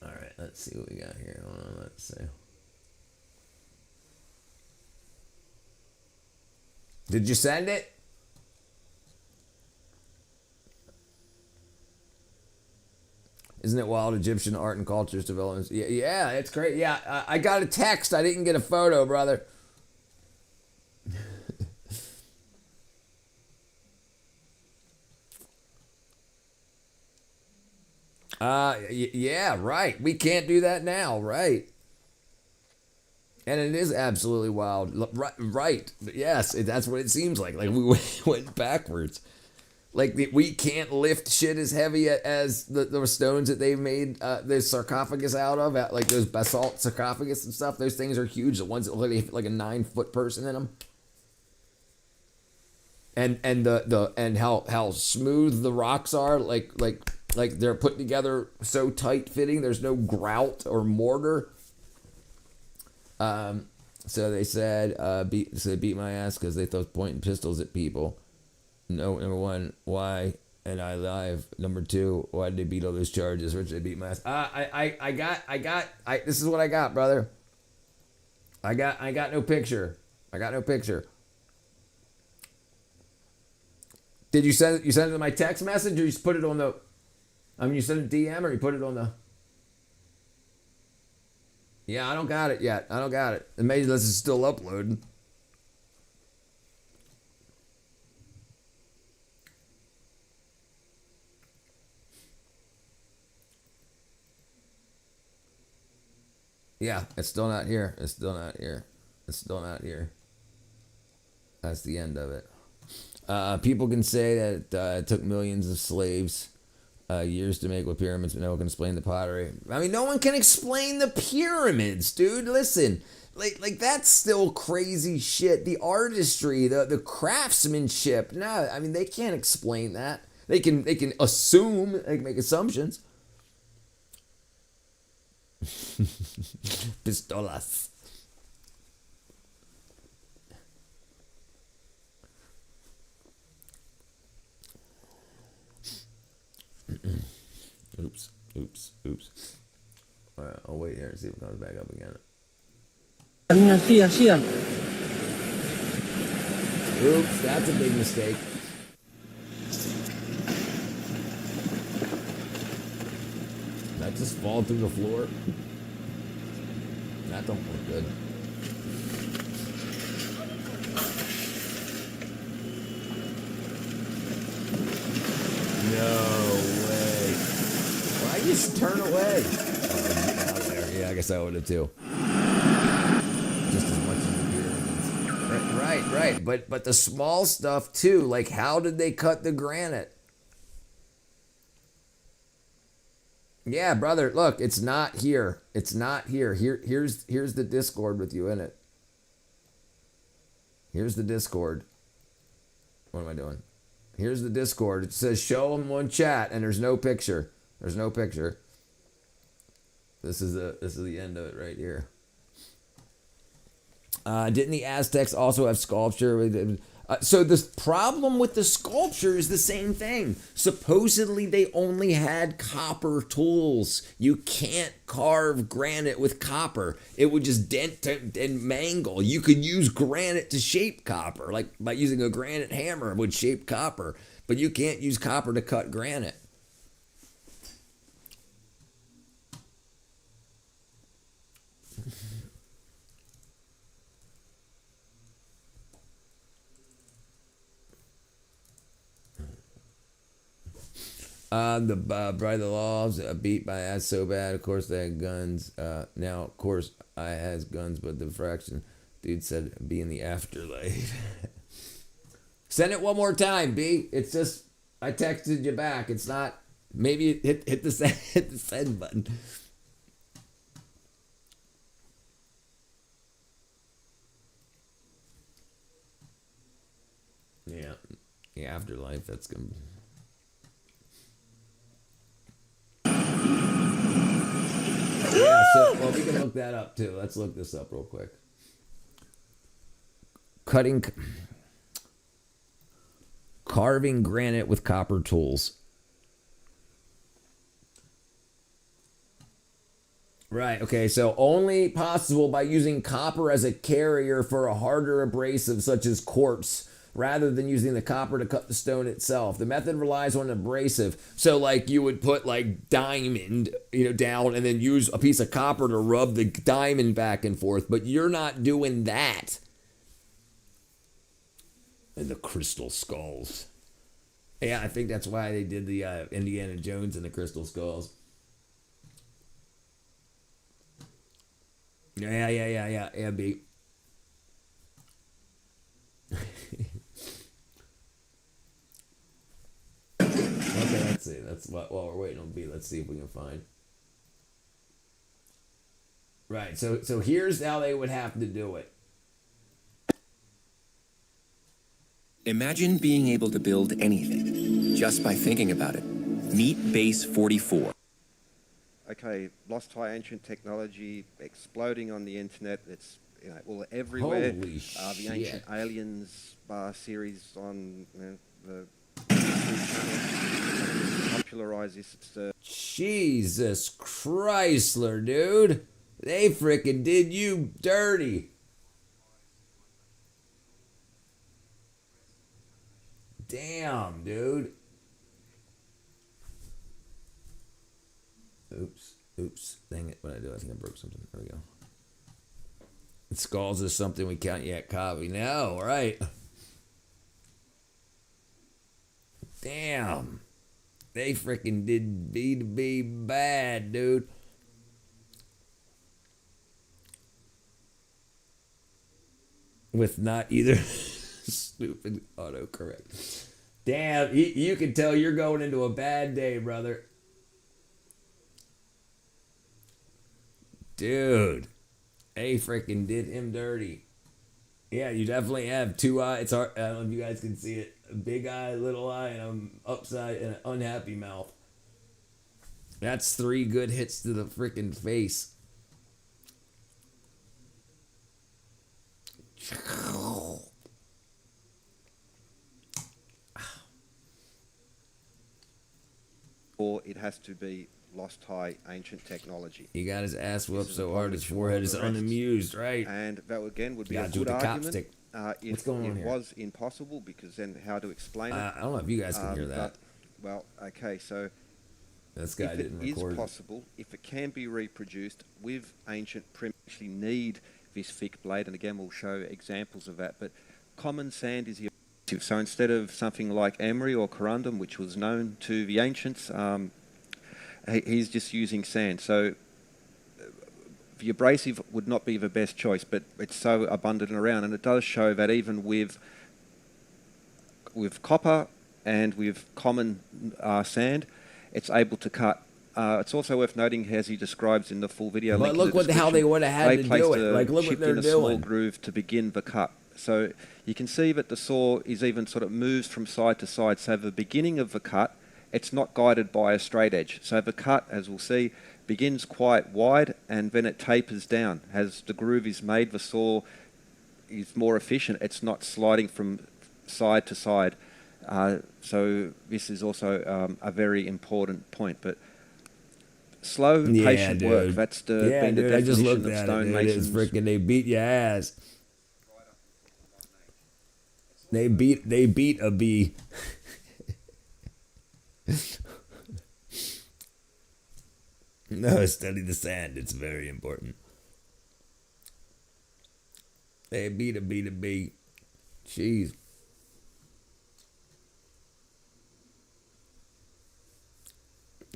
All right, let's see what we got here. Let's see. Did you send it? Isn't it wild? Egyptian art and cultures developments. Yeah, it's great. Yeah, I got a text. I didn't get a photo, brother. Yeah, right. We can't do that now, right? And it is absolutely wild. Right. Yes, that's what it seems like. Like we went backwards. Like we can't lift shit as heavy as the stones that they made the sarcophagus out of, like those basalt sarcophagus and stuff. Those things are huge. The ones that look like a 9-foot person in them. And how smooth the rocks are, like they're put together so tight fitting. There's no grout or mortar. So they said beat my ass because they thought pointing pistols at people. No, number one, why? And I live. Number two, why did they beat all those charges? Rich, they beat my ass. This is what I got, brother. I got no picture. Did you send it to my text message, or you just put it on the? You sent a DM, or you put it on the? Yeah, I don't got it yet. And maybe this is still uploading. Yeah, it's still not here. That's the end of it. People can say that it took millions of slaves Years to make with pyramids, but no one can explain the pottery. I mean, no one can explain the pyramids, dude. Listen, like that's still crazy shit. The artistry, the craftsmanship. No, I mean they can't explain that. They can assume. They can make assumptions. Pistolas. Oops. Alright, I'll wait here and see if it comes back up again. Oops, that's a big mistake. Did that just fall through the floor? That don't look good. No way. Why just turn away? Oh, out there. Yeah, I guess I would have too. Just as much as the pyramids. Right. But the small stuff too. Like, how did they cut the granite? Yeah, brother. Look, it's not here. It's not here. Here's the Discord with you in it. Here's the Discord. What am I doing? Here's the Discord. It says show them one chat, and there's no picture. There's no picture. This is the end of it right here. Didn't the Aztecs also have sculpture? So the problem with the sculpture is the same thing. Supposedly they only had copper tools. You can't carve granite with copper. It would just dent and mangle. You could use granite to shape copper, like by using a granite hammer it would shape copper. But you can't use copper to cut granite. The Bride of the Laws beat by ass so bad. Of course they had guns. Now of course I has guns, but the fraction dude said be in the afterlife. Send it one more time, B. It's just I texted you back. It's not. Maybe hit the send button. Yeah, the afterlife. That's gonna. Yeah, so, well, we can look that up too. Let's look this up real quick. Carving granite with copper tools. Right, okay, so only possible by using copper as a carrier for a harder abrasive such as quartz, rather than using the copper to cut the stone itself. The method relies on abrasive. So like you would put like diamond, down and then use a piece of copper to rub the diamond back and forth, but you're not doing that. And the crystal skulls. Yeah, I think that's why they did the Indiana Jones and the crystal skulls. Yeah, B. Okay, let's see. That's while we're waiting on B. Let's see if we can find. Right. So here's how they would have to do it. Imagine being able to build anything just by thinking about it. Meet Base 44. Okay, lost high ancient technology exploding on the internet. It's all everywhere. Holy the Ancient Aliens series on the popularize this. Jesus Chrysler, dude. They frickin' did you dirty. Damn, dude. Oops. Dang it. What did I do? I think I broke something. There we go. Skulls is something we can't yet copy. No, right. Damn. They freaking did B2B bad, dude. With not either stupid autocorrect. Damn, you can tell you're going into a bad day, brother. Dude, they freaking did him dirty. Yeah, you definitely have two eyes. It's hard. I don't know if you guys can see it. A big eye, little eye, and an upside and an unhappy mouth. That's 3 good hits to the freaking face. Or it has to be lost high ancient technology. He got his ass whooped so hard his forehead is unamused, right? And that again would be a Gotta do good with the argument copstick. if What's going on it here? was impossible, because then how to explain it? I don't know if you guys can hear that. Well, okay, so This guy if didn't it is record. possible, if it can be reproduced with ancient prim, actually need this thick blade, and again we'll show examples of that, but common sand is the alternative. So instead of something like emery or corundum, which was known to the ancients, he's just using sand. So the abrasive would not be the best choice, but it's so abundant around, and it does show that even with copper and with common sand, it's able to cut. It's also worth noting, as he describes in the full video. But link in look the what how they would have had to placed do it. a Like look what chip they're in a small doing. groove to begin the cut. So you can see that the saw is even sort of moves from side to side. So the beginning of the cut, it's not guided by a straight edge. So the cut, as we'll see, begins quite wide and then it tapers down. As the groove is made, the saw is more efficient. It's not sliding from side to side. So this is also a very important point. But slow, patient work. That's the been the dude, I just definition looked of at it, stone dude. masons. It's freaking, they beat your ass. They beat a bee. No, study the sand. It's very important. They beat a bee. Jeez.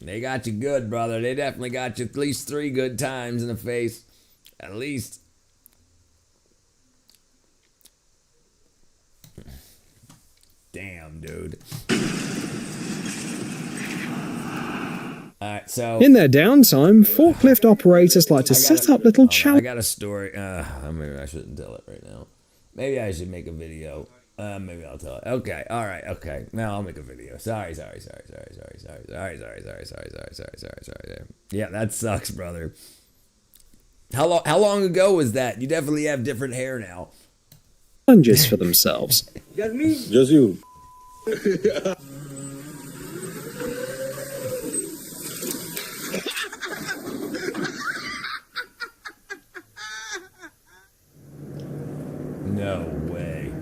They got you good, brother. They definitely got you at least 3 good times in the face. At least. Damn, dude. Alright, so In their downtime, forklift operators like to set up little I challenges. got a story. Maybe I shouldn't tell it right now. Maybe I should make a video. Maybe I'll tell it. Okay, alright, okay. Now I'll make a video. Sorry. Yeah, that sucks, brother. How long ago was that? You definitely have different hair now. Challenges for themselves. Just me? Just you. No way.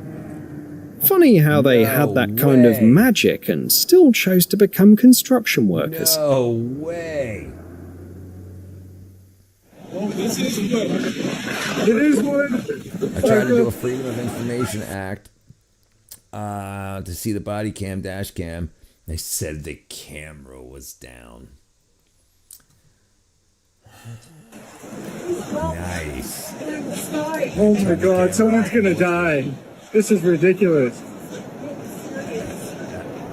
Funny how they had that kind of magic and still chose to become construction workers. No way. This is what it is. What I tried to do a Freedom of Information Act to see the body cam, dash cam. They said the camera was down. Nice. Oh my God! Someone's gonna die. This is ridiculous.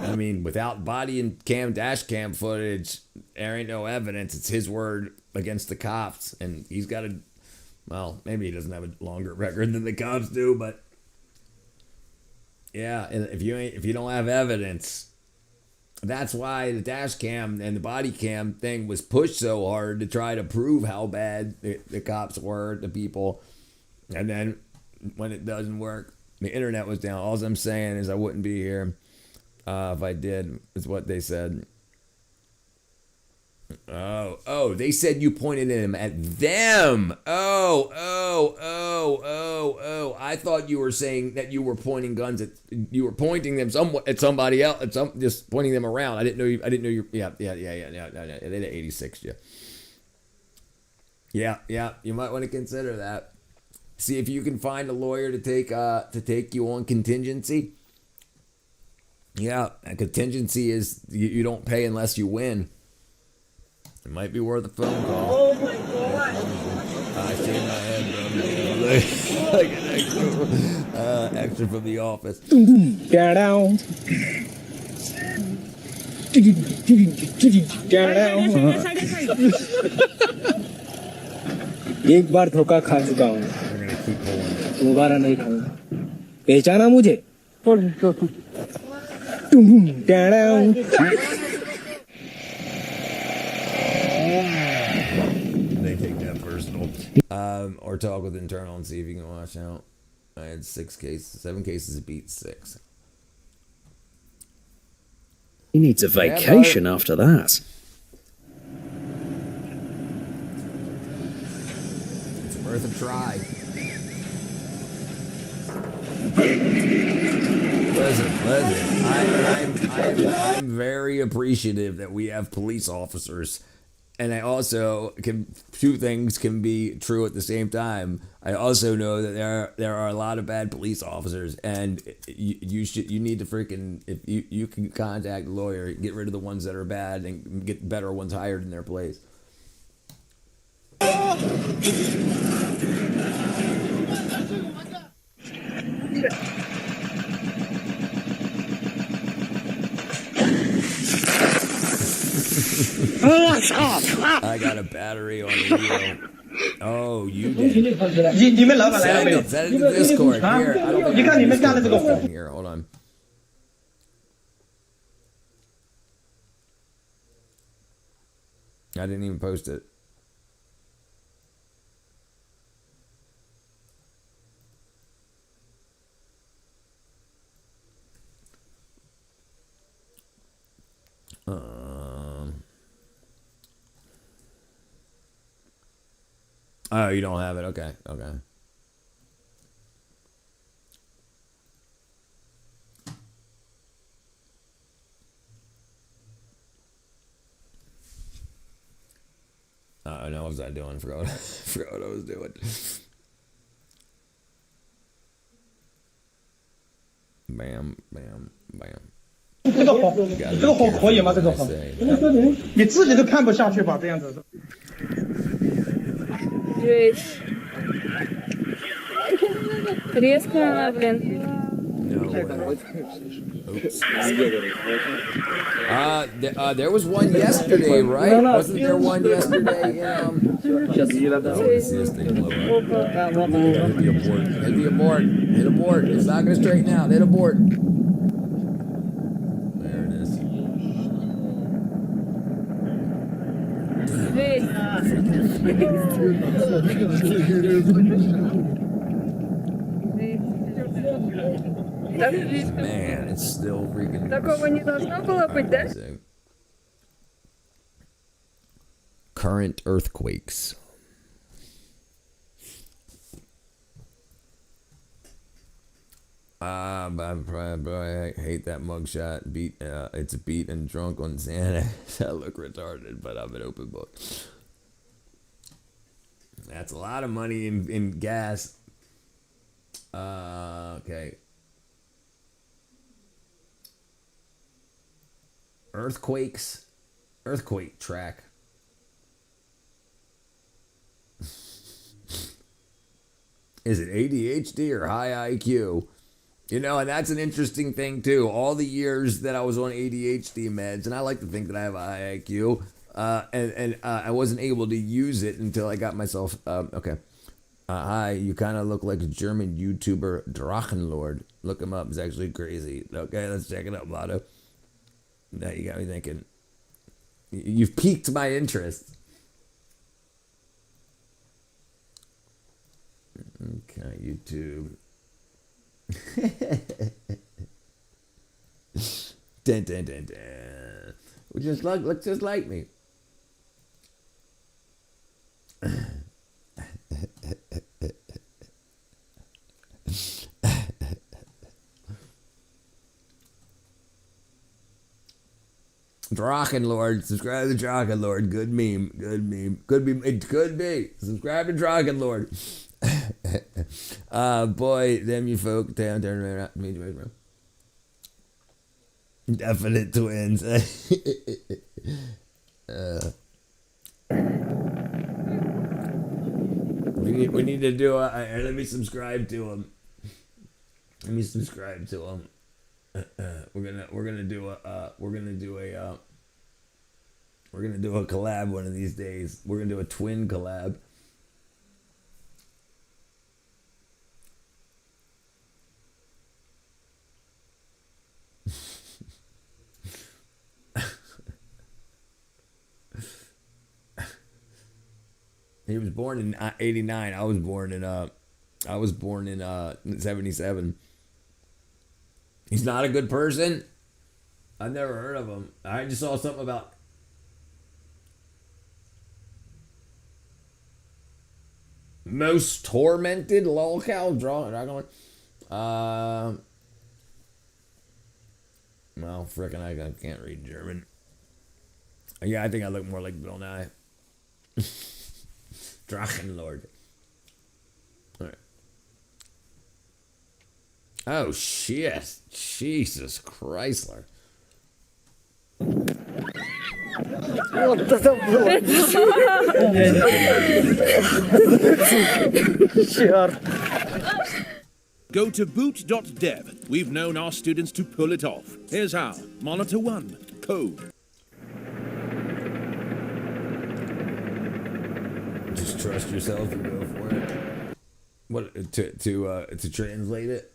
I mean, without body and cam, dash cam footage, there ain't no evidence. It's his word against the cops, and he's got a. Well, maybe he doesn't have a longer record than the cops do, but yeah, if you don't have evidence, that's why the dash cam and the body cam thing was pushed so hard to try to prove how bad the cops were to people, and then when it doesn't work, the internet was down. All I'm saying is I wouldn't be here if I did. Is what they said. Oh, they said you pointed him at them. Oh. I thought you were saying that you were pointing guns at, you were pointing them at somebody else, just pointing them around. I didn't know you, yeah. They 86 you. Yeah, you might want to consider that. See if you can find a lawyer to take you on contingency. Yeah, a contingency is you don't pay unless you win. It might be worth a phone call. Oh my God! I shaved my head, bro. Like an extra from the office. Get out. एक बार धोखा खा चुका हूँ दोबारा नहीं खाऊंगा पहचाना मुझे They take that personal. Or talk with internal and see if you can wash out. I had 7 cases of beat 6. He needs a vacation after that. It's worth a try. Listen. I'm very appreciative that we have police officers. And I also two things can be true at the same time. I also know that there are a lot of bad police officers, and you need to freaking, if you can contact a lawyer, get rid of the ones that are bad and get better ones hired in their place. I got a battery on the wheel. Oh, you did. Send it to Discord. Here, I don't think I have Discord posted in here. Hold on. I didn't even post it. Oh, you don't have it. Okay. No, what was I doing? Forgot what I was doing. Bam. 这个火可以吗？这个火，你自己都看不下去吧？这样子。Резко, блин. There was one yesterday, right? Wasn't there one yesterday? Hit abort. It's not going to straighten out. Hit abort. There it is. Man, it's still freaking. Такого не должно было быть, да? Current earthquakes. I hate that mugshot. It's beat and drunk on Santa. I look retarded, but I'm an open book. That's a lot of money in gas. Okay. Earthquake track. Is it ADHD or high IQ? You know, and that's an interesting thing too. All the years that I was on ADHD meds, and I like to think that I have a high IQ, and I wasn't able to use it until I got myself, okay. Hi, you kind of look like a German YouTuber, Drachenlord. Look him up, he's actually crazy. Okay, let's check it out, Lotto. Now you got me thinking. You've piqued my interest. Okay, YouTube. Dun, dun, dun, dun. Look just like me. Drachenlord, subscribe to Drachenlord. Good meme. It could be. Subscribe to Drachenlord. Boy, them you folk down there. Definite twins. We need to do let me subscribe to him. We're gonna do a collab one of these days. We're gonna do a twin collab. He was born in 89. I was born in 77. He's not a good person. I've never heard of him. I just saw something about most tormented lolcow drawing. Well, frickin' I can't read German. Yeah, I think I look more like Bill Nye. Drachenlord. All right. Oh shit! Jesus Chrysler. Go to boot.dev. We've known our students to pull it off. Here's how. Monitor 1. Code. Just trust yourself and go for it. What to translate it?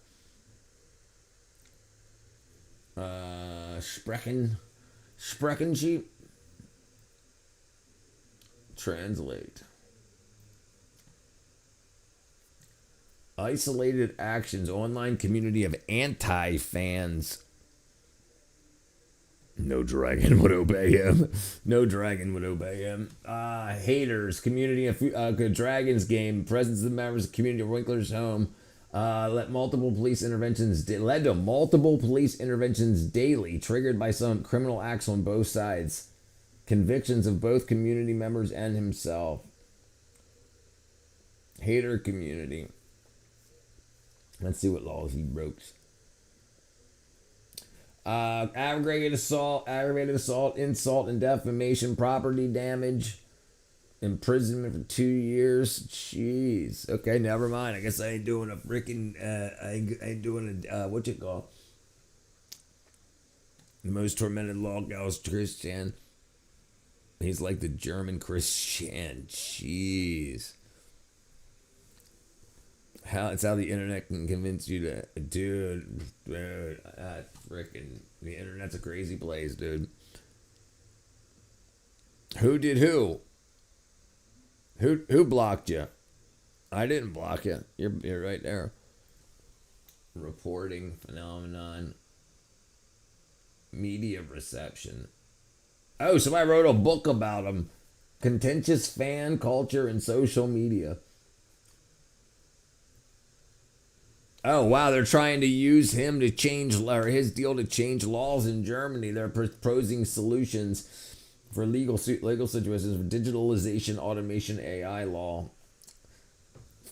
Sprechen sheep. Translate. Isolated actions. Online community of anti-fans. No dragon would obey him. No dragon would obey him. Haters. Community of Dragons game. Presence of the members of community of Winkler's home. Led to multiple police interventions daily, triggered by some criminal acts on both sides. Convictions of both community members and himself. Hater community. Let's see what laws he broke. Aggravated assault, insult, and defamation, property damage, imprisonment for 2 years. Jeez. Okay, never mind. I guess I ain't doing a freaking, I ain't doing a, what you call? The most tormented lolcow Christian. He's like the German Christian. Jeez. It's how the internet can convince you to, dude, freaking, the internet's a crazy place, dude. Who did who? Who blocked you? I didn't block you. You're right there. Reporting phenomenon. Media reception. Oh, somebody wrote a book about him. Contentious fan culture and social media. Oh, wow, they're trying to use him to change, or his deal to change laws in Germany. They're proposing solutions for legal situations for digitalization, automation, AI law.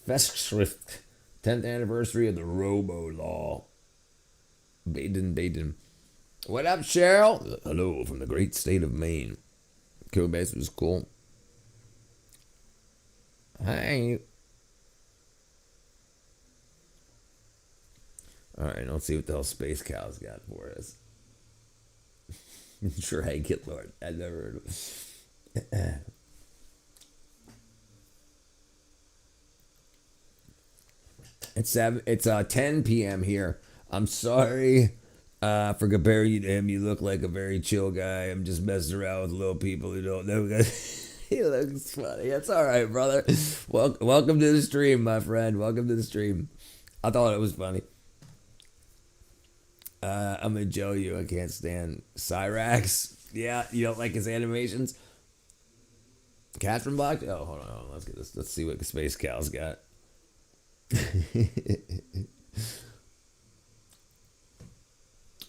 Festschrift, 10th anniversary of the Robo-Law. Baden. What up, Cheryl? Hello from the great state of Maine. Codebase was cool. Hi. Alright, let's see what the hell Space Cow's got for us. Dragon Lord. I've never heard of it. It's 10 p.m. here. I'm sorry for comparing you to him. You look like a very chill guy. I'm just messing around with little people who don't know. He looks funny. That's all right, brother. Welcome to the stream, my friend. Welcome to the stream. I thought it was funny. I'm gonna jail you. I can't stand Cyrax. Yeah, you don't like his animations? Catherine Block? Oh, hold on. Let's get this. Let's see what the Space Cow's got.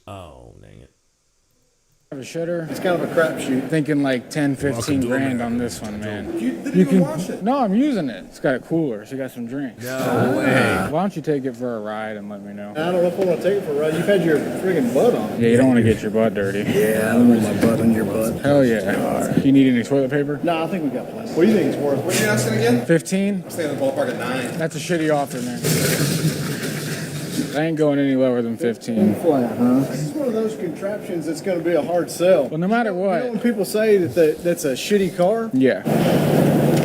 Oh, dang it. Have a shitter. It's kind of a crapshoot. Thinking like 10, 15 grand on this one, man. You can wash it. No, I'm using it. It's got a cooler, so you got some drinks. No way. Why don't you take it for a ride and let me know? I don't know if I want to take it for a ride. You've had your friggin' butt on it. Yeah, you don't want to get your butt dirty. Yeah, I don't want my butt on your butt. Hell yeah. You need any toilet paper? No, I think we got plenty. What do you think it's worth? What are you asking again? 15? I'm staying in the ballpark at 9. That's a shitty offer, man. I ain't going any lower than 15. Flat, huh? This is one of those contraptions that's going to be a hard sell. Well, no matter what. You know when people say that's a shitty car? Yeah.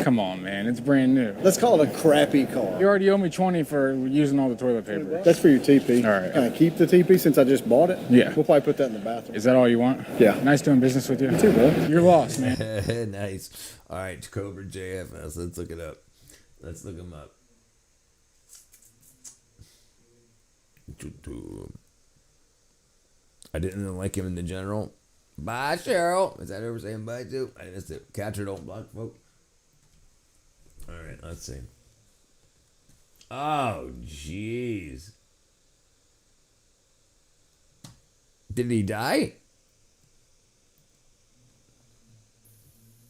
Come on, man. It's brand new. Let's call it a crappy car. You already owe me 20 for using all the toilet paper. That's for your TP. All right. Can I keep the TP since I just bought it? Yeah. We'll probably put that in the bathroom. Is that all you want? Yeah. Nice doing business with you. You too, bro. You're lost, man. Nice. All right, Cobra JFS. Let's look it up. Let's look him up. I didn't like him in the general. Bye, Cheryl. Is that ever saying bye to? I missed it. Catcher don't block, folks. All right, let's see. Oh, jeez. Did he die?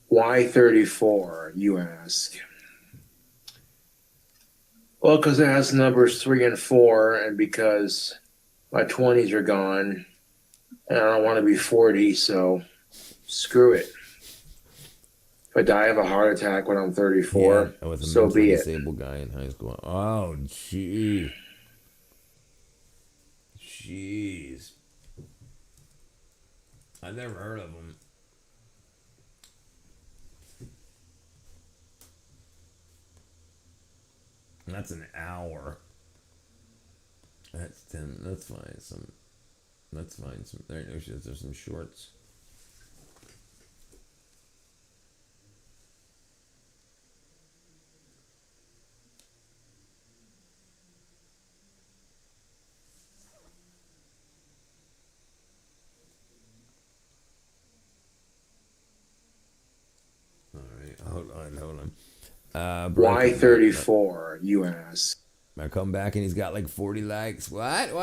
Why 34, you ask? Well, because it has numbers 3 and 4, and because my 20s are gone, and I don't want to be 40, so screw it. If I die of a heart attack when I'm 34, I was a so mentally be it. disabled guy in high school. Oh, jeez. Jeez. I've never heard of him. That's an hour. That's 10. That's fine. That's fine. There no shit. There's some shorts. All right. Hold on. Why 34, you ask? I come back and he's got like 40 likes. What? All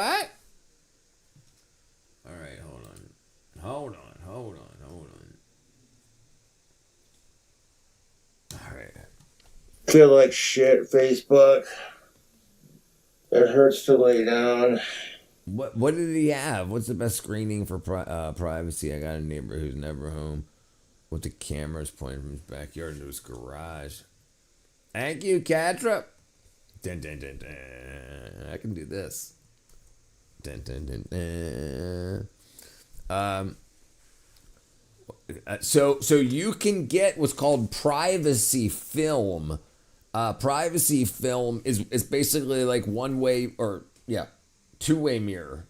right, hold on. All right. Feel like shit, Facebook. It hurts to lay down. What did he have? What's the best screening for privacy? I got a neighbor who's never home with the cameras pointing from his backyard into his garage. Thank you, Catra. Dun, dun, dun, dun. I can do this. Dun, dun, dun, dun. So you can get what's called privacy film. Privacy film is basically like two-way mirror.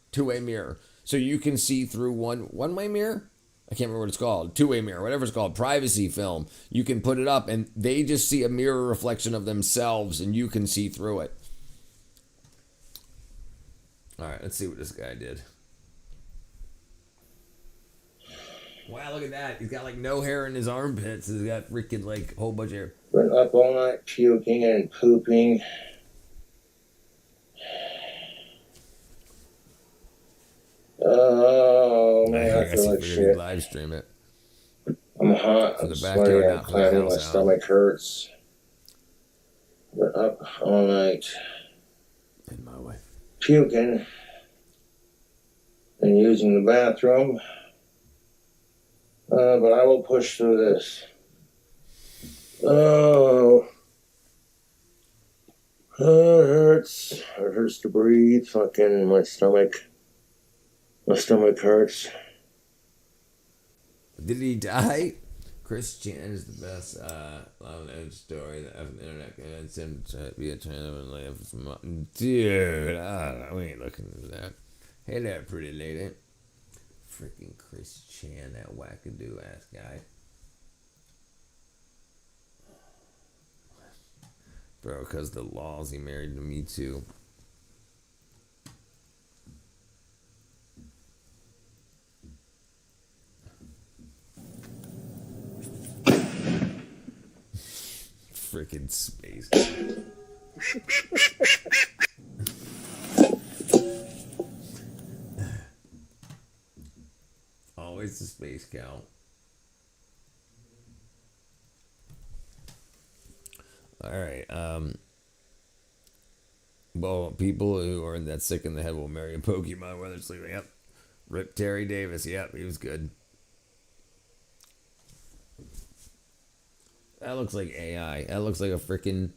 So you can see through one-way mirror. I can't remember what it's called. Two-way mirror, whatever it's called. Privacy film. You can put it up and they just see a mirror reflection of themselves and you can see through it. All right, let's see what this guy did. Wow, look at that. He's got like no hair in his armpits. He's got freaking like a whole bunch of hair. Been up all night puking and pooping. Oh man, I feel like shit. Live stream it. I'm hot. For the I'm backyard, sweaty. I'm not for the climbing. My house out. stomach hurts. Been up all night. In my way. Puking. And using the bathroom. But I will push through this. Oh. It hurts. It hurts to breathe. Fucking my stomach. My stomach hurts. Did he die? Chris Chan is the best story that the internet can send to be a channel and live some. Dude, I don't know. We ain't looking for that. Hey there, pretty lady. Freaking Chris Chan, that wackadoo ass guy. Bro, because the laws he married to me too. Freaking space. Always the space cow. All right. Well, people who are that sick in the head will marry a Pokemon while they're sleeping. Yep. Rip Terry Davis. Yep, he was good. That looks like AI. That looks like a freaking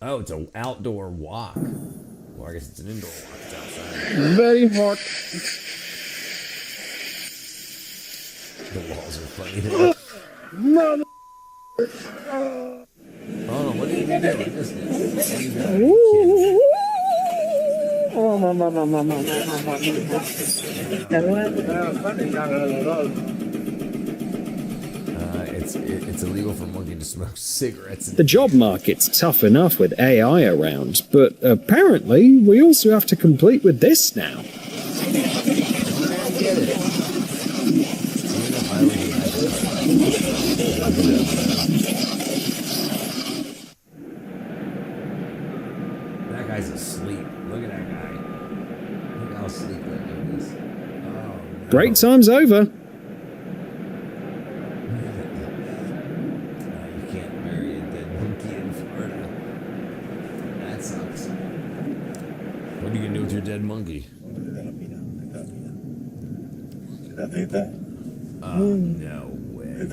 Oh, it's an outdoor walk. Well, I guess it's an indoor walk. It's outside. Very hot. The walls are funny. Mother. Oh, what did you do? I missed it. Oh, mama. It's illegal for a monkey to smoke cigarettes. The job market's tough enough with AI around, but apparently we also have to compete with this now. That guy's asleep. Look at that guy. Look how asleep that dude is. Oh, no. Break time's over. You can't bury a dead monkey in Florida. That sucks. What are you gonna do with your dead monkey? Oh, no way.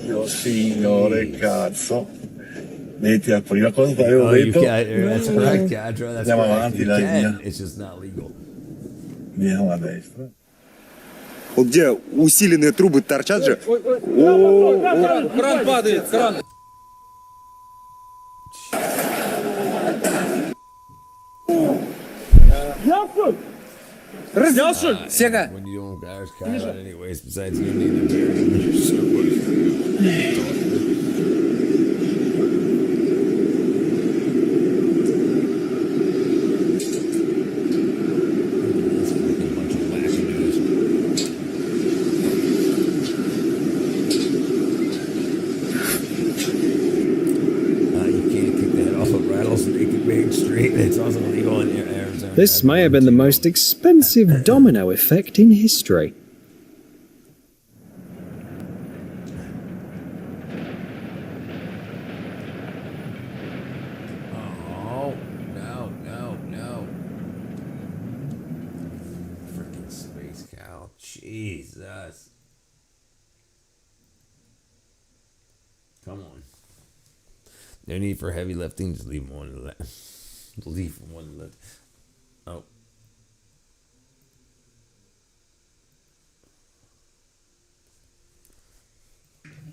Dio signore, cazzo. Metti la prima cosa che avevo Oh, you detto. can. That's correct, Cadra. That's Andiamo correct. avanti, You dai, can. via. It's just not legal. Andiamo a destra. Вот где усиленные трубы торчат же. Кран падает, кран. Разделся? Сега. When you don't got Kyra anyways, besides you need to bury him. It's also illegal in Arizona. This may have been the most expensive domino effect in history. Oh, no. Freaking space cow. Jesus. Come on. No need for heavy lifting. Just leave them on left. Leave one left. Oh.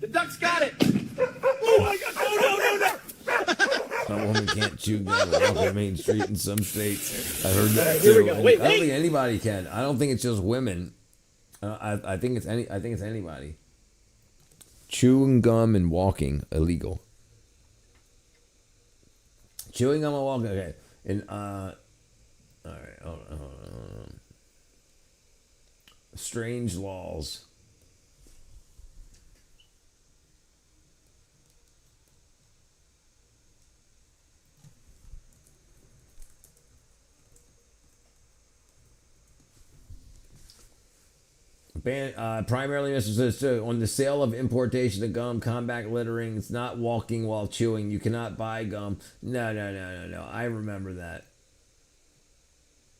The duck's got it. Oh my God! No! A woman can't chew gum off the main street in some states. I heard that Here we too. go. Wait, I don't wait. think anybody can. I don't think it's just women. I think it's anybody. Chewing gum and walking illegal. Chewing gum and walking. Okay. And all right. Hold on. Strange laws. Ban, primarily on the sale of importation of gum, combat littering. It's not walking while chewing. You cannot buy gum. No. I remember that.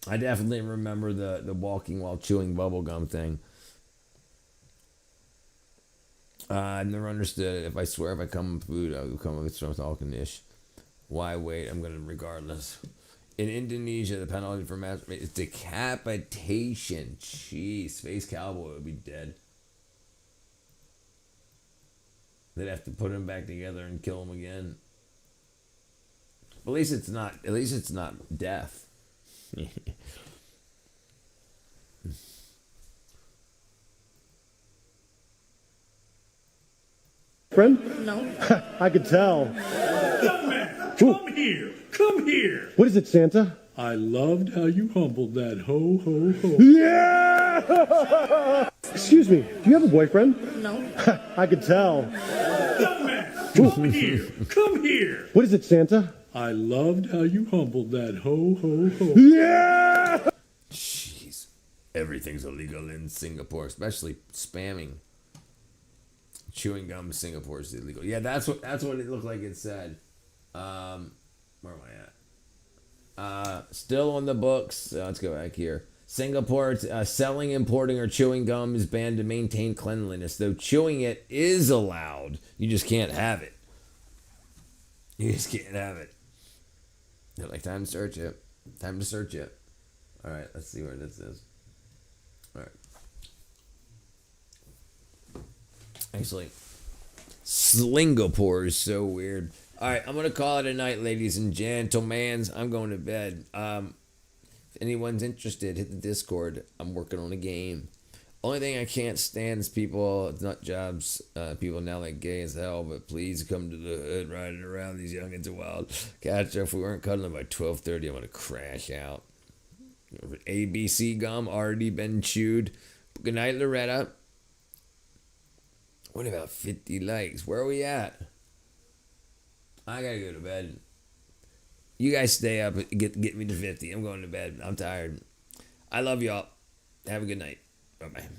I definitely remember the walking while chewing bubble gum thing. I've never understood it. If I swear if I come with food, I will come with some talking ish. Why wait? I'm gonna regardless. In Indonesia, the penalty for masturbation is decapitation. Jeez, Space Cowboy would be dead. They'd have to put him back together and kill him again. At least it's not. At least it's not death. Friend? No. I could tell. Young man, come here. Come here. What is it, Santa? I loved how you humbled that ho ho ho. Yeah! Excuse me, do you have a boyfriend? No. I could tell. Young man, come here. Come here. What is it, Santa? I loved how you humbled that ho ho ho. Yeah! Jeez, everything's illegal in Singapore, especially spamming. Chewing gum in Singapore is illegal. Yeah, that's what it looked like it said. Where am I at? Still on the books. Let's go back here. Singapore, selling, importing, or chewing gum is banned to maintain cleanliness, though chewing it is allowed. You just can't have it. You just can't have it. They're like, time to search it. Time to search it. All right, let's see where this is. All right. Actually, Singapore is so weird. All right, I'm going to call it a night, ladies and gentlemen. I'm going to bed. If anyone's interested, hit the Discord. I'm working on a game. Only thing I can't stand is people, nut jobs, people now like gay as hell, but please come to the hood, riding around. These youngins are wild. Catch if we weren't cuddling by 12:30, I'm going to crash out. ABC gum already been chewed. Good night, Loretta. What about 50 likes? Where are we at? I gotta go to bed. You guys stay up and get me to 50. I'm going to bed. I'm tired. I love y'all. Have a good night. Bye-bye.